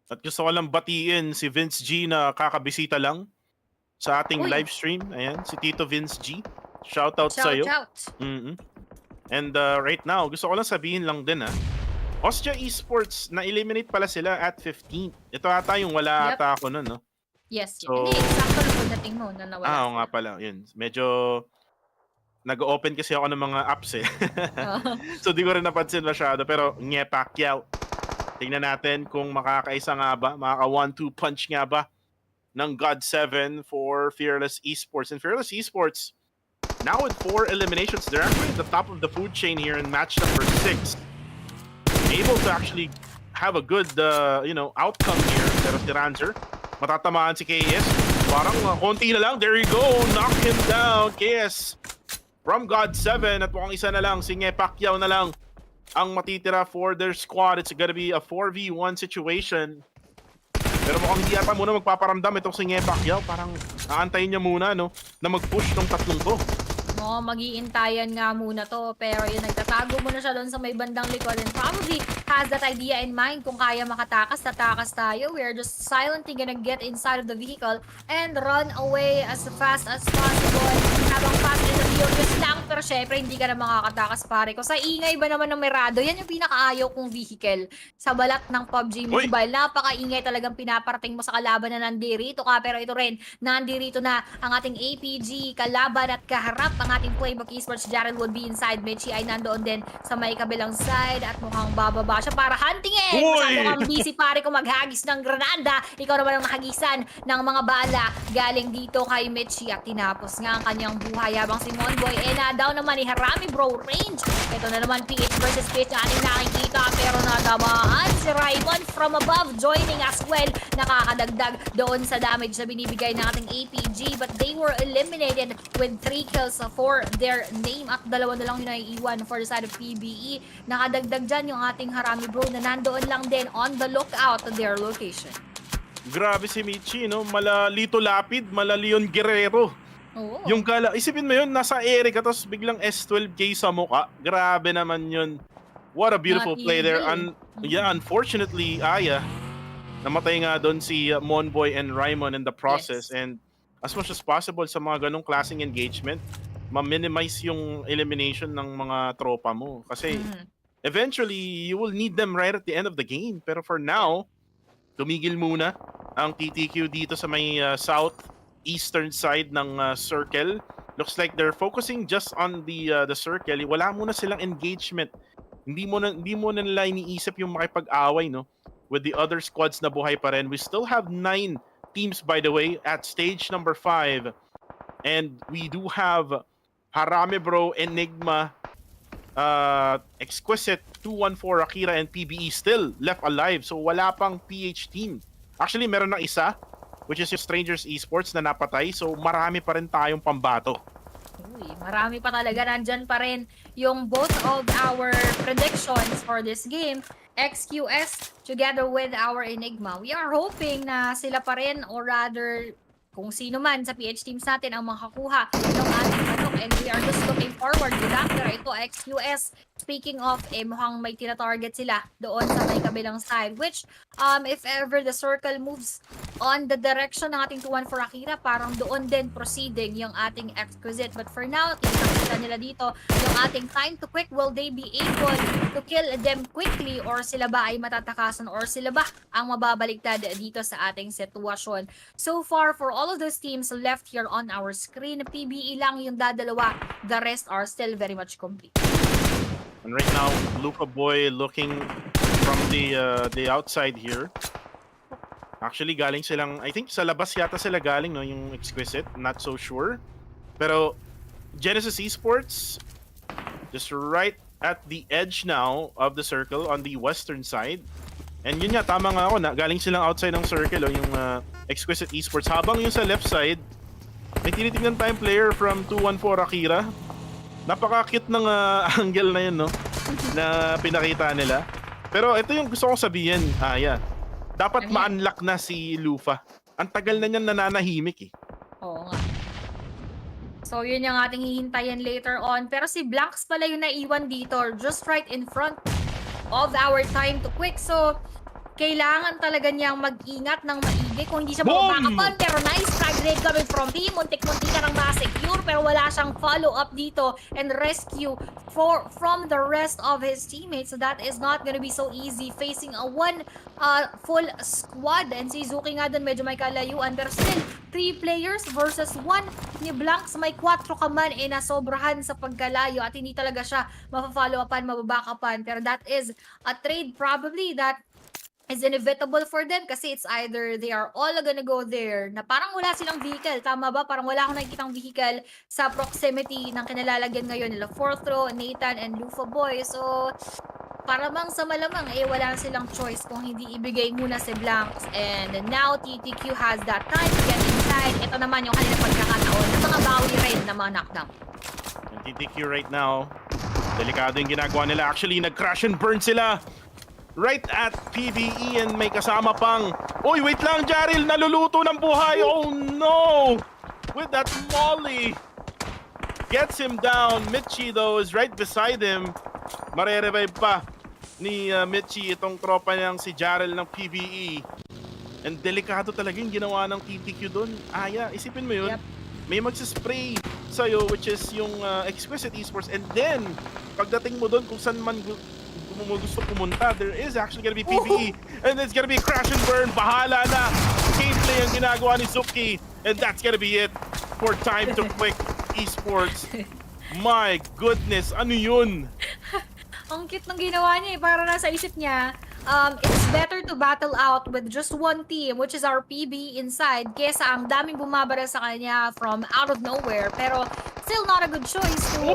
At gusto ko lang batiin si Vince G na kakabisita lang sa ating live stream. Ayan, si Tito Vince G. Shoutout sa'yo.
Shout out.
And right now, gusto ko lang sabihin lang din Austria Esports, na-eliminate pala sila at 15. Ito ata yung wala
Yep.
ata ako nun, no?
Yes.
So-
Hindi, sakto lang pagdating mo na nawala
Oo nga pala, yun. Medyo nag-open kasi ako ng mga apps eh.
Oo.
So di ko rin napansin masyado. Pero Nye Pacquiao, tingnan natin kung makakaisa nga ba, makaka 1-2 punch nga ba ng God 7 for Fearless Esports. And Fearless Esports, now with 4 eliminations, they're actually at the top of the food chain here in match number 6. Able to actually have a good outcome here. Pero si Ranzer, matatamaan si KS. Parang konti na lang. There you go. Knock him down. KS from God 7. At mukhang isa na lang. Si Nye Pacquiao na lang ang matitira for their squad. It's gonna be a 4v1 situation. Pero mukhang hindi ata muna magpaparamdam itong si Nye Pacquiao. Parang aantayin niya muna na mag-push tong tatlong to.
No, mag-iintayan nga muna to. Pero yun, nagtatago muna siya doon sa may bandang likod and probably has that idea in mind kung kaya makatakas, tatakas tayo. We are just silently gonna get inside of the vehicle and run away as fast as possible. Habang fast in the furious lang, pero syempre hindi ka na makakatakas pare ko. Sa ingay ba naman ng Merado, yan yung pinakaayaw kong vehicle sa balat ng PUBG Mobile. Napakaingay talagang pinaparating mo sa kalaban na nandirito ka. Pero ito rin, nandirito na ang ating APG, kalaban at kaharap ang ating Playbook Esports. Jaren would be inside. Mitchie ay nandoon din sa may kabilang side at mukhang bababa siya para huntingin. Masyado kang busy pare kung maghagis ng granada. Ikaw naman ang nahagisan ng mga bala galing dito kay Mitchie at tinapos nga ang kanyang buhay habang si Monboy na-down naman ni Harami bro range. Ito na naman PH versus PH na ating nakikita pero natamaan si Raymond from above joining as well. Nakakadagdag doon sa damage na binibigay ng ating APG but they were eliminated with 3 kills for their name at dalawa na lang yung naiiwan for the side of PBE. Nakadagdag dyan yung ating Harami bro na nandoon lang din on the lookout to their location.
Grabe si Michi, no? Mala Lito Lapid, mala Leon Guerrero.
Oo.
Yung isipin mo yun, nasa ere ka, tapos biglang S12K sa mukha. Grabe naman yun. What a beautiful
Not
play there.
easy.
Unfortunately, Aya, namatay nga doon si Monboy and Raimon in the process.
Yes.
And as much as possible sa mga ganong klaseng engagement, ma-minimize yung elimination ng mga tropa mo. Kasi eventually, you will need them right at the end of the game. Pero for now, tumigil muna ang TTQ dito sa may southeastern side ng circle. Looks like they're focusing just on the circle. Wala muna silang engagement. Hindi mo na nila iniisip yung makipag-away, no? With the other squads na buhay pa rin. We still have 9 teams, by the way, at stage number 5. And we do have Harame Bro, Enigma, Exquisite, 214, Akira, and PBE still left alive. So wala pang PH team. Actually, meron na isa, which is yung Strangers Esports na napatay. So marami pa rin tayong pambato.
Uy, marami pa talaga. Nandyan pa rin yung both of our predictions for this game. XQS together with our Enigma. We are hoping na sila pa rin or rather kung sino man sa PH teams natin ang makakuha ng ating manok. And we are just looking forward to that. Pero ito, XQS, speaking of, mukhang may tinatarget sila doon sa may kabilang side. Which, if ever the circle moves on the direction ng ating 214 Akira, parang doon din proceeding yung ating Exquisite. But for now, tinakita nila dito yung ating time to quick. Will they be able to kill them quickly or sila ba ay matatakasan or sila ba ang mababaliktad dito sa ating sitwasyon? So far, for all of those teams left here on our screen, PBE lang yung dadalawa. The rest are still very much complete.
And right now, Luca Boy looking from the outside here. Actually, galing silang, I think sa labas yata sila galing, no, yung Exquisite. Not so sure. Pero Genesis Esports, just right at the edge now of the circle on the western side. And yun nga, tama nga ako, na galing silang outside ng circle, oh, yung Exquisite Esports. Habang yung sa left side, may tinitingnan tayong player from 214 Akira. Napaka-cute ng angle na yun, no? Na pinakita nila. Pero ito yung gusto kong sabihin, Aya. Dapat ma-unlock na si Lufa. Ang tagal na niyang nananahimik eh.
Oo nga. So yun yung ating hihintayin later on. Pero si Blanks pala yung naiwan dito. Just right in front of our time to quick. So kailangan talaga niyang mag-ingat ng maigi kung hindi siya makapakapan. Pero nice try grenade coming from him. Muntik-muntik ka ng ma-secure pero wala siyang follow-up dito and rescue from the rest of his teammates. So that is not gonna be so easy facing a one full squad. And si Zuki nga dun medyo may kalayuan pero still 3 players versus 1 ni Blanks. May 4 ka man nasobrahan sa pagkalayo at hindi talaga siya mapafollow-upan, mababackupan. Pero that is a trade probably that is inevitable for them kasi it's either they are all gonna go there na parang wala silang vehicle. Tama ba? Parang wala akong nakikitang vehicle sa proximity ng kinalalagyan ngayon nila Fourth Row, Nathan, and Lufa Boy. So, para bang sa malamang, wala silang choice kung hindi ibigay muna si Blanks. And now, TTQ has that time to get inside. Ito naman yung kanilang pagkakataon na mga bawi rin na mga knockdown.
And TTQ right now, delikado yung ginagawa nila. Actually, nag-crash and burn sila. Right at PBE and may kasama pang... Uy, wait lang, Jaril! Naluluto ng buhay! Oh no! With that molly! Gets him down. Mitchie though is right beside him. Mare-revive pa ni Mitchie itong tropa niyang si Jaril ng PBE. And delikado talaga yung ginawa ng TTQ doon. Aya, isipin mo yun.
Yep.
May magsispray sa'yo which is yung Exquisite Esports. And then, pagdating mo doon kung saan man mo gusto pumunta, there is actually gonna be PvE. And it's gonna be crash and burn. Bahala na. Gameplay ang ginagawa ni Zuki. And that's gonna be it for Time to Quick Esports. My goodness, ano yun?
Ang cute ng ginawa niya para nasa isip niya, it's better to battle out with just one team, which is our PB inside, kesa ang daming bumabara sa kanya from out of nowhere. Pero still not a good choice to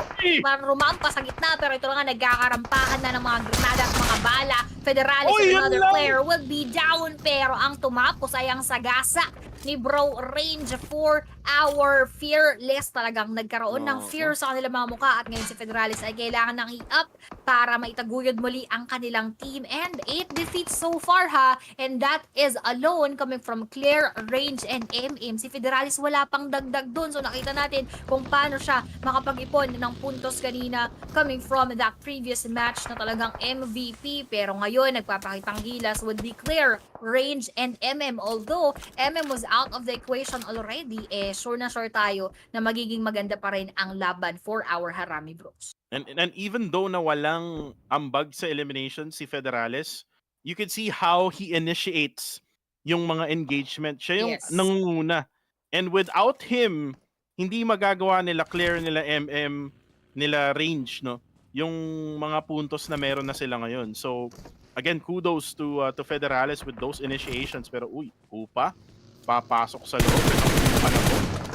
rumampa sa gitna. Pero ito nga, nagkakarampahan na ng mga granada at mga bala. Federalis and another player will be down. Pero ang tumapos ay ang sagasa ni Bro Range for our Fearless. Talagang nagkaroon ng fear sa kanilang mga mukha. At ngayon si Federalis ay kailangan ng i-up para maitaguyod muli ang kanilang team. And 8 defeats so far ha. And that is alone coming from Claire, Range, and MM. Si Federalis wala pang dagdag dun. So nakita natin kung paano siya makapag-ipon ng puntos kanina coming from that previous match na talagang MVP. Pero ngayon nagpapakitang gilas would be Claire, Range, and MM. Although MM was out of the equation already, sure na sure tayo na magiging maganda pa rin ang laban for our Harami Bros.
And even though na walang ambag sa elimination si Federalis, you could see how he initiates yung mga engagement. Siya yung nangunguna. And without him, hindi magagawa nila Claire, nila MM, nila Range, no? Yung mga puntos na meron na sila ngayon. So, again, kudos to Federalis with those initiations. Pero uy, upa, papasok sa loob.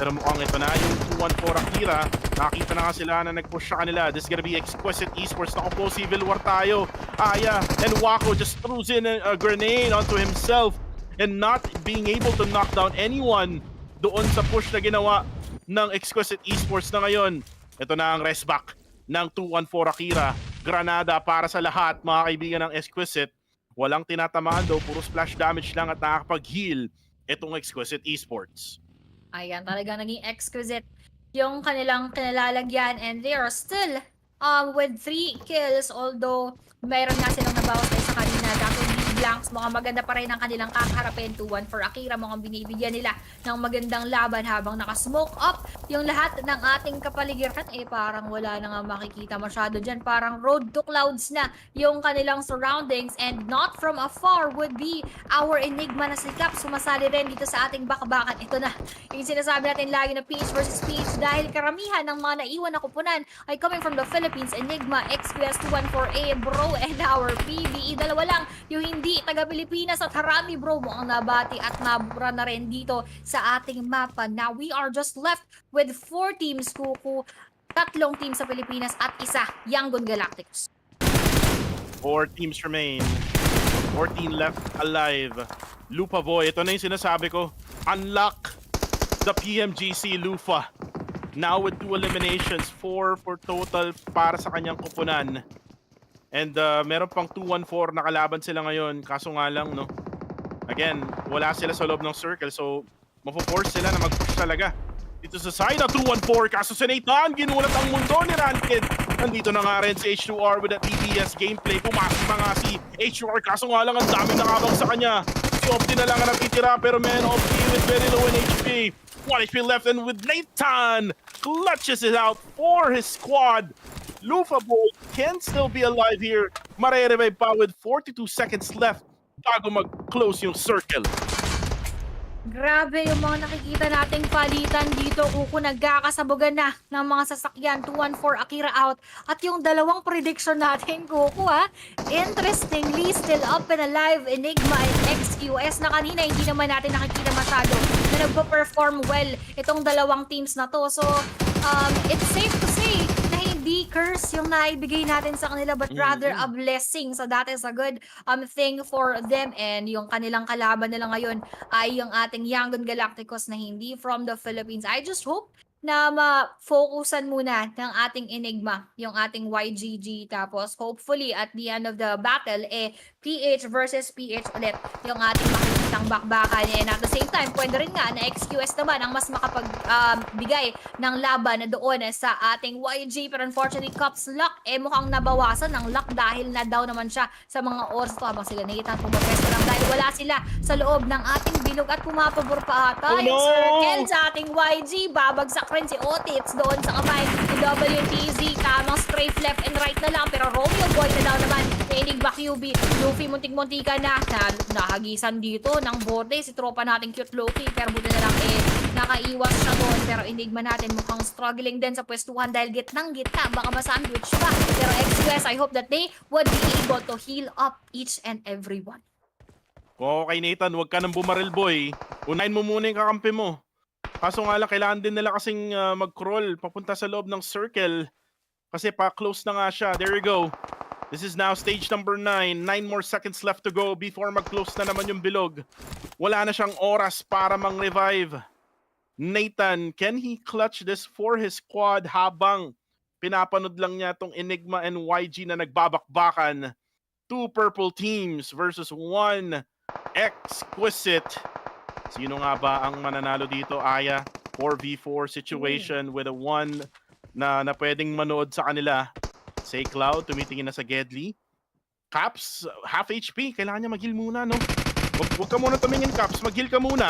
Pero mukhang ito na yung 2-1-4 Akira. Nakita na nga sila na nag-push sa kanila. This is gonna be Exquisite Esports. Naku po, Civil War tayo. Aya, and Wako just throws in a grenade onto himself and not being able to knock down anyone doon sa push na ginawa ng Exquisite Esports na ngayon. Ito na ang rest back ng 2-1-4 Akira. Granada para sa lahat, mga kaibigan ng Exquisite. Walang tinatamaan daw, puro splash damage lang at nakakapag-heal itong Exquisite Esports.
Ayan, talagang naging exquisite yung kanilang kinalalagyan and they are still with 3 kills, although mayroon nga silang nabawas tayo sa kanina. Dako Blanks, mukhang maganda pa rin ang kanilang kakaharapin. 2-1 for Akira, mukhang binibigyan nila ng magandang laban habang nakasmoke up yung lahat ng ating kapaligiran. Parang wala na nga makikita masyado dyan. Parang road to clouds na yung kanilang surroundings, and not from afar would be our Enigma na sikap. Sumasali rin dito sa ating bakbakan. Ito na yung sinasabi natin lagi na peach versus peach, dahil karamihan ng mga naiwan na kupunan ay coming from the Philippines. Enigma, XQS 214A, Bro, and our PBE. Dalawa lang yung hindi taga-Pilipinas at Harami Bro mo ang nabati at nabura na rin dito sa ating mapa. Now we are just left with 4 teams, Kuku, 3 teams sa Pilipinas at isa, Yangon Galacticos.
4 teams remain. 14 left alive. Lupa Boy, ito na yung sinasabi ko. Unlock the PMGC Lufa. Now with 2 eliminations, 4 for total para sa kanyang kupunan. And meron pang 2-1-4 na kalaban sila ngayon. Kaso nga lang, no? Again, wala sila sa loob ng circle. So, mapo-force sila na mag-push talaga. Dito sa side, 2-1-4. Kaso si Nathan, ginulat ang mundo ni Ranked. Nandito na nga rin si H2R with a TBS gameplay. Pumasok na nga si H2R. Kaso nga lang, ang dami nakabang sa kanya. Si Opti na lang ang natitira. Pero man, Opti with very low in HP. 1 HP left, and with Nathan clutches it out for his squad. Lufa Boy can still be alive here. Marerevive pa with 42 seconds left bago mag-close yung circle.
Grabe yung mga nakikita nating palitan dito. Kuko nagkakasabugan na ng mga sasakyan. 214 Akira out. At yung dalawang prediction natin, Kuko ha. Interestingly, still up and alive, Enigma and XQS na kanina hindi naman natin nakikita masyado na nagpo-perform well itong dalawang teams na to. So, it's safe to say na hindi curse yung naibigay natin sa kanila but rather a blessing. So that is a good thing for them, and yung kanilang kalaban nila ngayon ay yung ating Yangon Galacticos na hindi from the Philippines. I just hope na ma-focusan muna ng ating Enigma, yung ating YGG. Tapos hopefully at the end of the battle, PH versus PH ulit yung ating makikitang bakbakan. And at the same time, pwede rin nga na XQS naman ang mas makapagbigay ng laban na doon sa ating YG. Pero unfortunately, Cup's luck, mukhang nabawasan ng luck dahil na down naman siya sa mga oras to habang sila Nathan pumapwesto lang dahil wala sila sa loob ng ating bilog at pumapabor pa ata yung circle sa ating YG. Babagsak rin si Otits doon sa kamay ni WTZ. Tamang strafe left and right na lang, pero Romeo Boy na daw naman ni Enigma QB. Luffy muntik-muntika na nahagisan dito ng borde si tropa nating Cute Loki, pero buti na lang nakaiwas siya doon. Pero Enigma natin mukhang struggling din sa pwestuhan dahil gitnang-gitna, baka ma-sandwich pa. Pero XQS, I hope that they would be able to heal up each and every one.
Okay, Nathan, huwag ka nang bumaril, boy. Unahin mo muna yung kakampi mo. Kaso nga lang, kailangan din nila kasing mag-crawl papunta sa loob ng circle. Kasi pa-close na nga siya. There you go. This is now stage number 9. 9 more seconds left to go before mag-close na naman yung bilog. Wala na siyang oras para mang-revive. Nathan, can he clutch this for his squad habang pinapanood lang niya tong Enigma and YG na nagbabakbakan? 2 purple teams versus 1 exquisite. Sino nga ba ang mananalo dito, Aya? 4v4 situation with a 1 na pwedeng manood sa kanila. Say Cloud, tumitingin na sa Gedli. Caps, half HP. Kailangan niya mag-heal muna, no? Huwag ka muna tumingin, Caps. Mag-heal ka muna.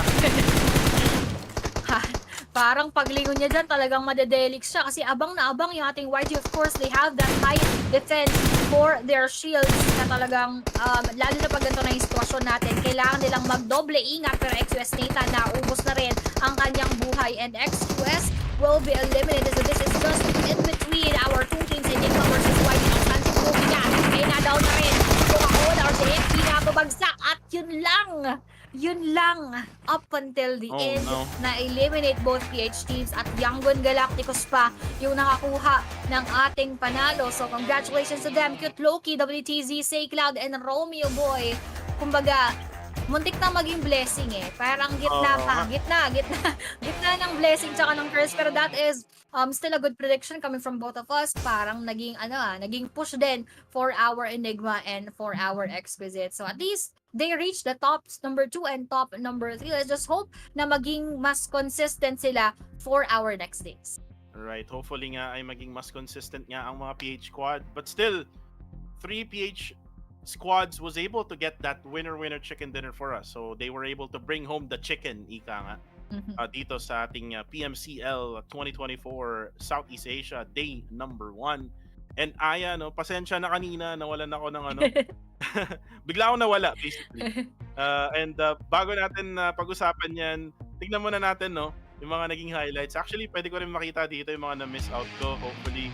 Parang paglingon niya dyan, talagang madedelix siya kasi abang na abang yung ating YG. Of course, they have that high defense for their shields na talagang, lalo na pag ganito na yung sitwasyon natin, kailangan nilang magdoble ingat. Pero XQS Nathan, naubos na rin ang kanyang buhay, and XQS will be eliminated. So this is just in between our two teams, Enigma versus YG. Ang Sanhok movie na, ay na-down na rin. Coca-Cola or JF, pinapabagsak, at yun lang up until the end na eliminate both PH teams, at Yangon Galacticos pa yung nakakuha ng ating panalo. So congratulations to them, Cute Loki, WTZ, Say Cloud, and Romeo Boy. Kumbaga, muntik na maging blessing Parang gitna ng blessing tsaka ng curse. Pero that is still a good prediction coming from both of us. Parang naging push din for our Enigma and for our Exquisite. So at least they reached the top number 2 and top number 3. Let's just hope na maging mas consistent sila for our next days.
Right, hopefully nga ay maging mas consistent nga ang mga PH squad. But still, 3 PH squads was able to get that winner chicken dinner for us. So they were able to bring home the chicken, ika nga, dito sa ating PMCL 2024 Southeast Asia Day number 1. And Aya, no, pasensya na kanina, nawalan ako ng bigla ako nawala, basically. And bago natin pag-usapan yan, tignan muna natin, no, yung mga naging highlights. Actually, pwede ko rin makita dito yung mga na-miss out ko. Hopefully,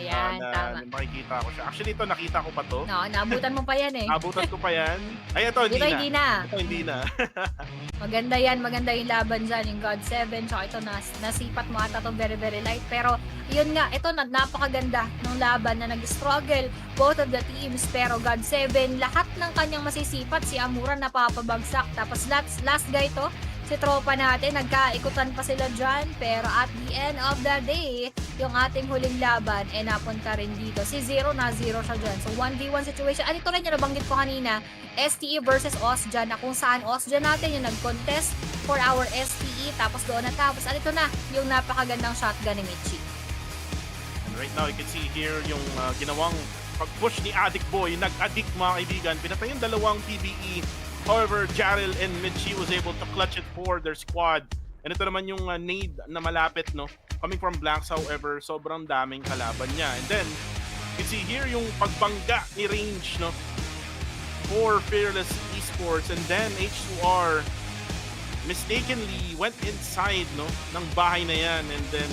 Ayan, tama.
makikita ko siya. Actually, ito, nakita ko pa to.
No, naabutan mo pa yan
Naabutan ko pa yan. Ay, ito, hindi na. Ito, hindi na.
Maganda yung laban dyan, yung God 7, tsaka ito, nasipat mo ata to very, very light. Pero, yun nga, ito, napakaganda ng laban na nag-struggle both of the teams. Pero God 7, lahat ng kanyang masisipat, si Amura napapabagsak. Tapos last guy to, si tropa natin, nagkaikutan pa sila dyan. Pero at the end of the day, yung ating huling laban, napunta rin dito. Si Zero na 0 siya dyan. So 1v1 situation. At ito rin yung nabanggit ko kanina, STE versus Osjan, na kung saan Osjan natin yung nag-contest for our STE. Tapos doon natapos. At ito na, yung napakagandang shotgun ni Michi.
And right now, you can see here yung ginawang pag-push ni Addict Boy. Nag-addict, mga kaibigan. Pinatay yung dalawang PBE. However, Jarrell and Michi was able to clutch it for their squad. And ito naman yung nade na malapit, no? Coming from blanks, however, sobrang daming kalaban niya. And then, you can see here yung pagbangga ni Range, no? For Fearless Esports. And then, H2R mistakenly went inside, no? Ng bahay na yan. And then,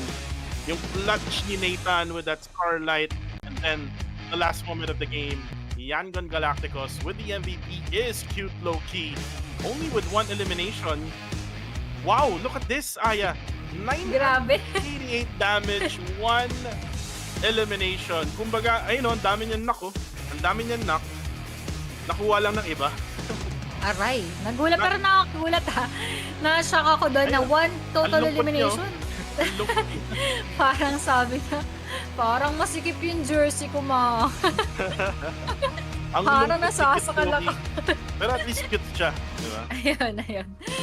yung clutch ni Nathan with that Starlight. And then, the last moment of the game, Yangon Galacticos with the MVP is cute low-key. Only with one elimination. Wow, look at this, Aya.
Grabe.
988 damage, one elimination. Kumbaga, ayun o, ang dami niyan knock, oh. Ang dami niyan knock. Nakuha lang ng iba.
Aray, nagulat pero nakagulat ha. Na-shock ako doon na one total
ang lungkot
elimination.
Ang lungkot.
Parang sabi na, parang masikip yung jersey ko, ma.
Ang
Parang
lungkot ni
nasasakal
Kit
ako.
Loki. Pero at least cute siya, di ba?
Ayun.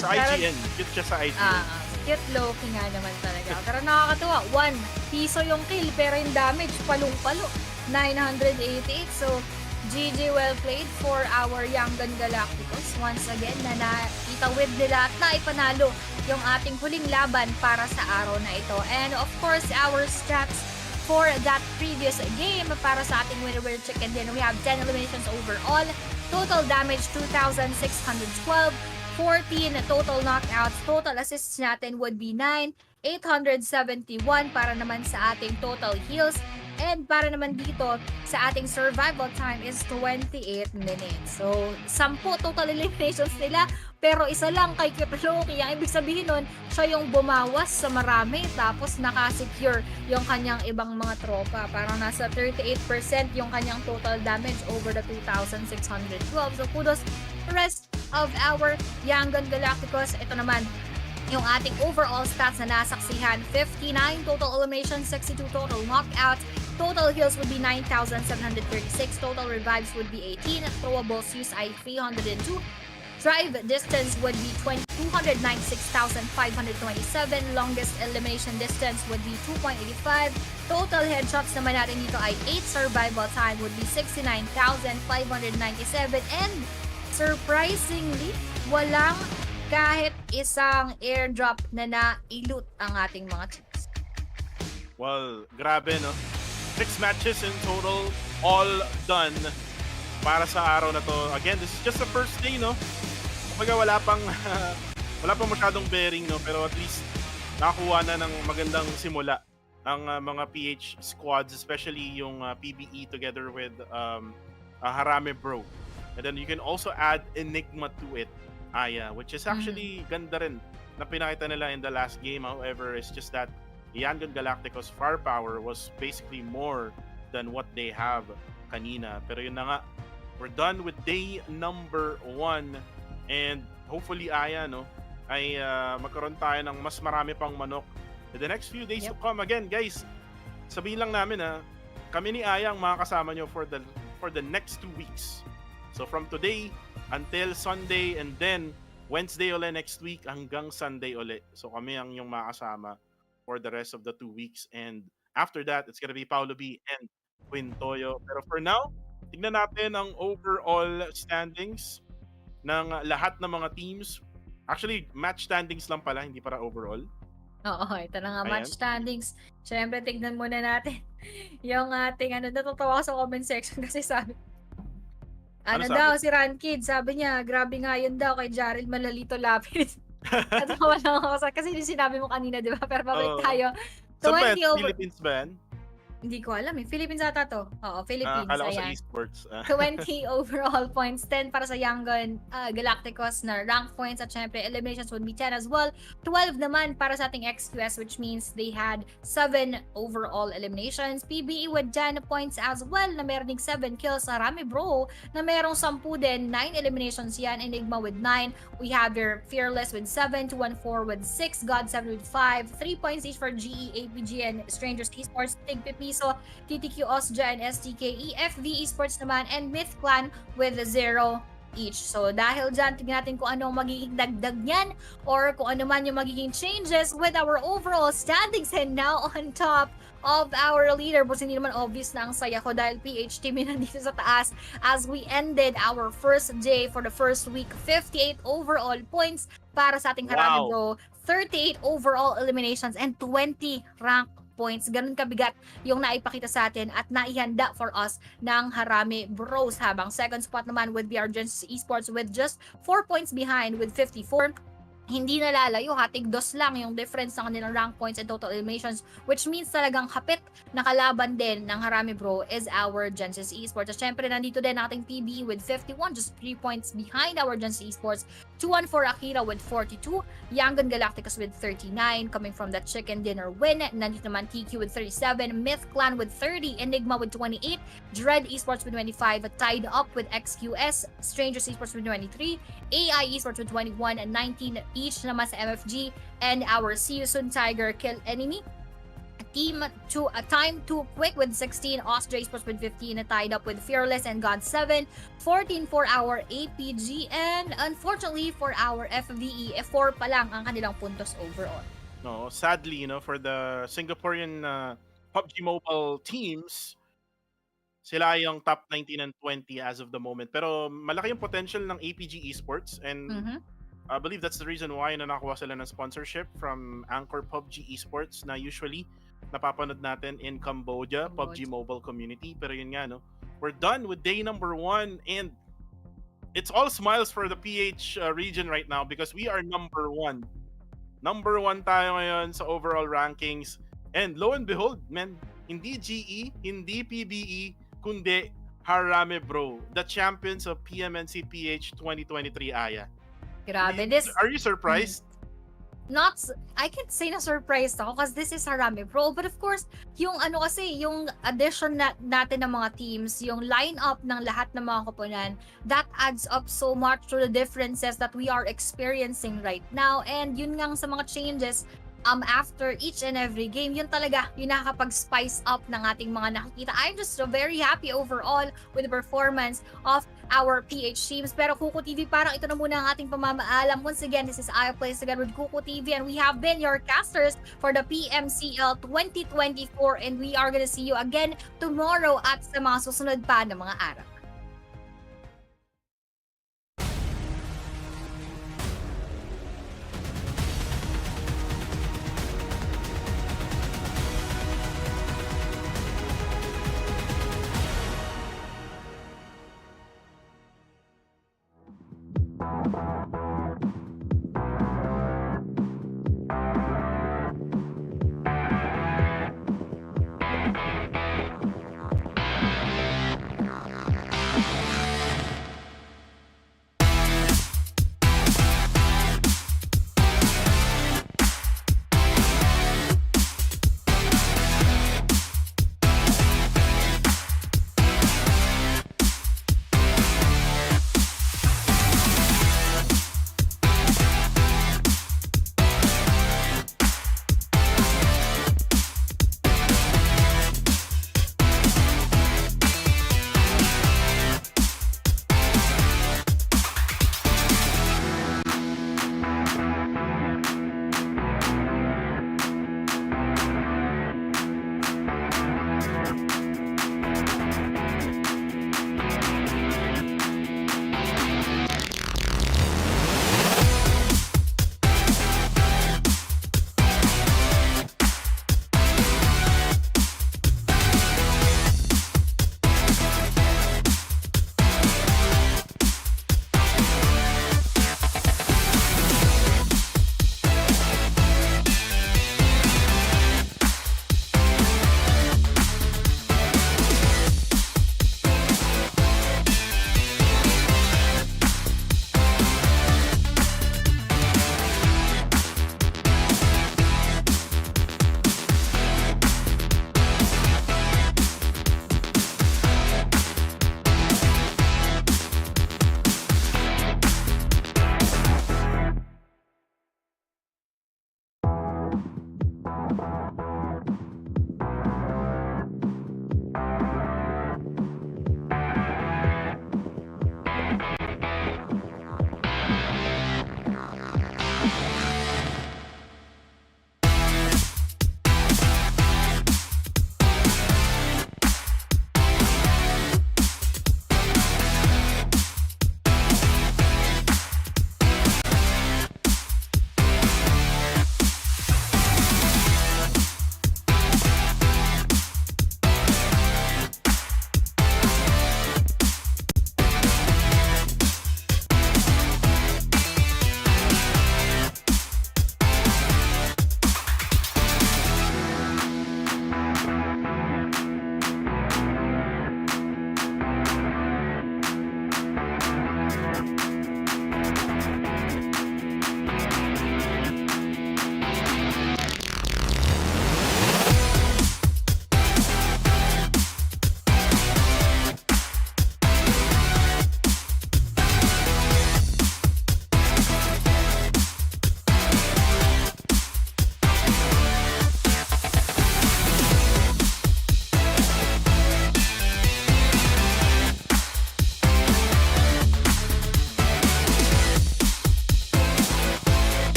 Sa IGN, cute siya sa IGN.
Cute low-key nga naman talaga. Pero nakakatuwa, 1 piso yung kill, pero yung damage, palong-palo. 988. So, GG well played for our Yangon Galacticos. Once again, na naitawid nila at naipanalo yung ating huling laban para sa araw na ito. And of course, our stats for that previous game para sa ating winner chicken din. We have 10 eliminations overall. Total damage, 2,612. 14 total knockouts. Total assists natin would be 9. 871 para naman sa ating total heals. And para naman dito sa ating survival time is 28 minutes. So, 10 total eliminations nila, pero isa lang kay Kiploki. Ang ibig sabihin nun, siya yung bumawas sa marami, tapos nakasecure yung kanyang ibang mga tropa. Parang nasa 38% yung kanyang total damage over the 2,612. So, kudos the rest of our Yangon Galacticos. Ito naman, yung ating overall stats na nasaksihan, 59 total eliminations, 62 total knockouts, total heals would be 9,736, total revives would be 18, throwables used ay 302, drive distance would be 296,527, longest elimination distance would be 2.85, total headshots naman natin dito ay 8, survival time would be 69,597, and surprisingly, walang kahit isang airdrop na na-loot ang ating mga teams.
Well, grabe, no? 6 matches in total, all done para sa araw na to. Again, this is just the first day, no? Kumbaga wala pang masyadong bearing, no? Pero at least nakakuha na ng magandang simula ang mga PH squads, especially yung PBE together with Harame Bro. And then you can also add Enigma to it, Aya, which is actually ganda rin na pinakita nila in the last game. However, it's just that Yangon Galacticos firepower was basically more than what they have kanina. Pero yun na nga, we're done with day number 1 and hopefully, Aya, no, ay magkaroon tayo ng mas marami pang manok in the next few days to come. Again, guys, sabihin lang namin kami ni Aya ang makakasama nyo for the next 2 weeks. So from today until Sunday and then Wednesday ulit next week hanggang Sunday ulit. So kami ang yung makasama for the rest of the 2 weeks. And after that, it's gonna be Paulo B and Quintoyo. Pero for now, tignan natin ang overall standings ng lahat ng mga teams. Actually, match standings lang pala, hindi para overall.
Oo, ito na nga,
Ayan.
match standings. Siyempre, tignan muna natin yung ating, natutuwa ako sa comment section kasi sabi,
Ano sabi?
daw, si Rankid, sabi niya, grabe nga yun daw kay Jarrell Malalito Lapid. Natawa lang ako kasi yung sinabi mo kanina, di ba? Pero babalik
Oo.
tayo.
Sa
20 over...
Philippines ba yan?
Hindi ko alam eh. Philippines ata to. Oo, Philippines.
Akala ko sa
Ayan.
esports.
20 overall points, 10 para sa Yangon Galacticos na rank points, at syempre eliminations would be 10 as well. 12 naman para sa ating XQS, which means they had 7 overall eliminations. PBE with 10 points as well na meron ding 7 kills. Harame Bro na merong 10 din, 9 eliminations yan. Enigma with 9. We have your Fearless with 7, 214 with 6, God7 with 5, 3 points each for GE, APG, and Strangers Esports, Tig Pipiso, TTQ Osja, and STKE, FV Esports naman, and Myth Clan with 0 each. So dahil dyan, tignan natin kung ano ang magiging dagdag niyan or kung ano man yung magiging changes with our overall standings. And now on top of our leaderboards, hindi naman obvious na ang saya ko dahil PH team yun nandito sa taas as we ended our first day for the first week. 58 overall points para sa ating Harame Bro, 38 overall eliminations, and 20 rank points. Ganun kabigat yung naipakita sa atin at naihanda for us ng Harami Bros. Habang second spot naman would be our Genesis Esports with just 4 points behind with 54. Hindi nalalayo, hatig dos lang yung difference ng kanilang rank points and total eliminations, which means talagang kapit na kalaban din ng Harami Bro is our Genesis Esports. At syempre, nandito din ating PB with 51, just 3 points behind our Genesis Esports. 214 Akira with 42, Yangon Galacticus with 39, coming from that chicken dinner win. Nandito naman TQ with 37, Myth Clan with 30, Enigma with 28, Dread Esports with 25, tied up with XQS, Strangers Esports with 23, AI Esports with 21, and 19 each naman sa MFG, and our See You Soon Tiger Kill Enemy. Time Too Quick with 16, Austria Esports with 15, tied up with Fearless and God 7, 14 for our APG, and unfortunately for our FVE, F4 pa lang ang kanilang puntos overall.
No, sadly, for the Singaporean PUBG Mobile teams, sila yung top 19 and 20 as of the moment. Pero malaki yung potential ng APG Esports, and I believe that's the reason why nakakuha sila ng sponsorship from Anchor PUBG Esports na usually napapanood natin in Cambodia, PUBG Mobile community. Pero yun nga, we're done with day number 1, and it's all smiles for the PH region right now because we are number 1. Number 1 tayo ngayon sa overall rankings. And lo and behold, man, hindi GE, hindi PBE, kundi Harami Bro, the champions of PMNC PH 2023 Aya.
Grabe,
Are you surprised?
I can't say na surprised ako because this is Harami Pro, but of course, yung yung addition natin ng mga teams, yung lineup ng lahat ng mga koponan, that adds up so much to the differences that we are experiencing right now. And yun nga sa mga changes after each and every game, yun talaga yung nakakapag-spice up ng ating mga nakikita. I'm just very happy overall with the performance of our PH teams. Pero Kuko TV, parang ito na muna ang ating pamamaalam. Once again, this is I Plays Again with Kuko TV, and we have been your casters for the PMCL 2024, and we are gonna see you again tomorrow at sa mga susunod pa na mga araw.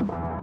lang.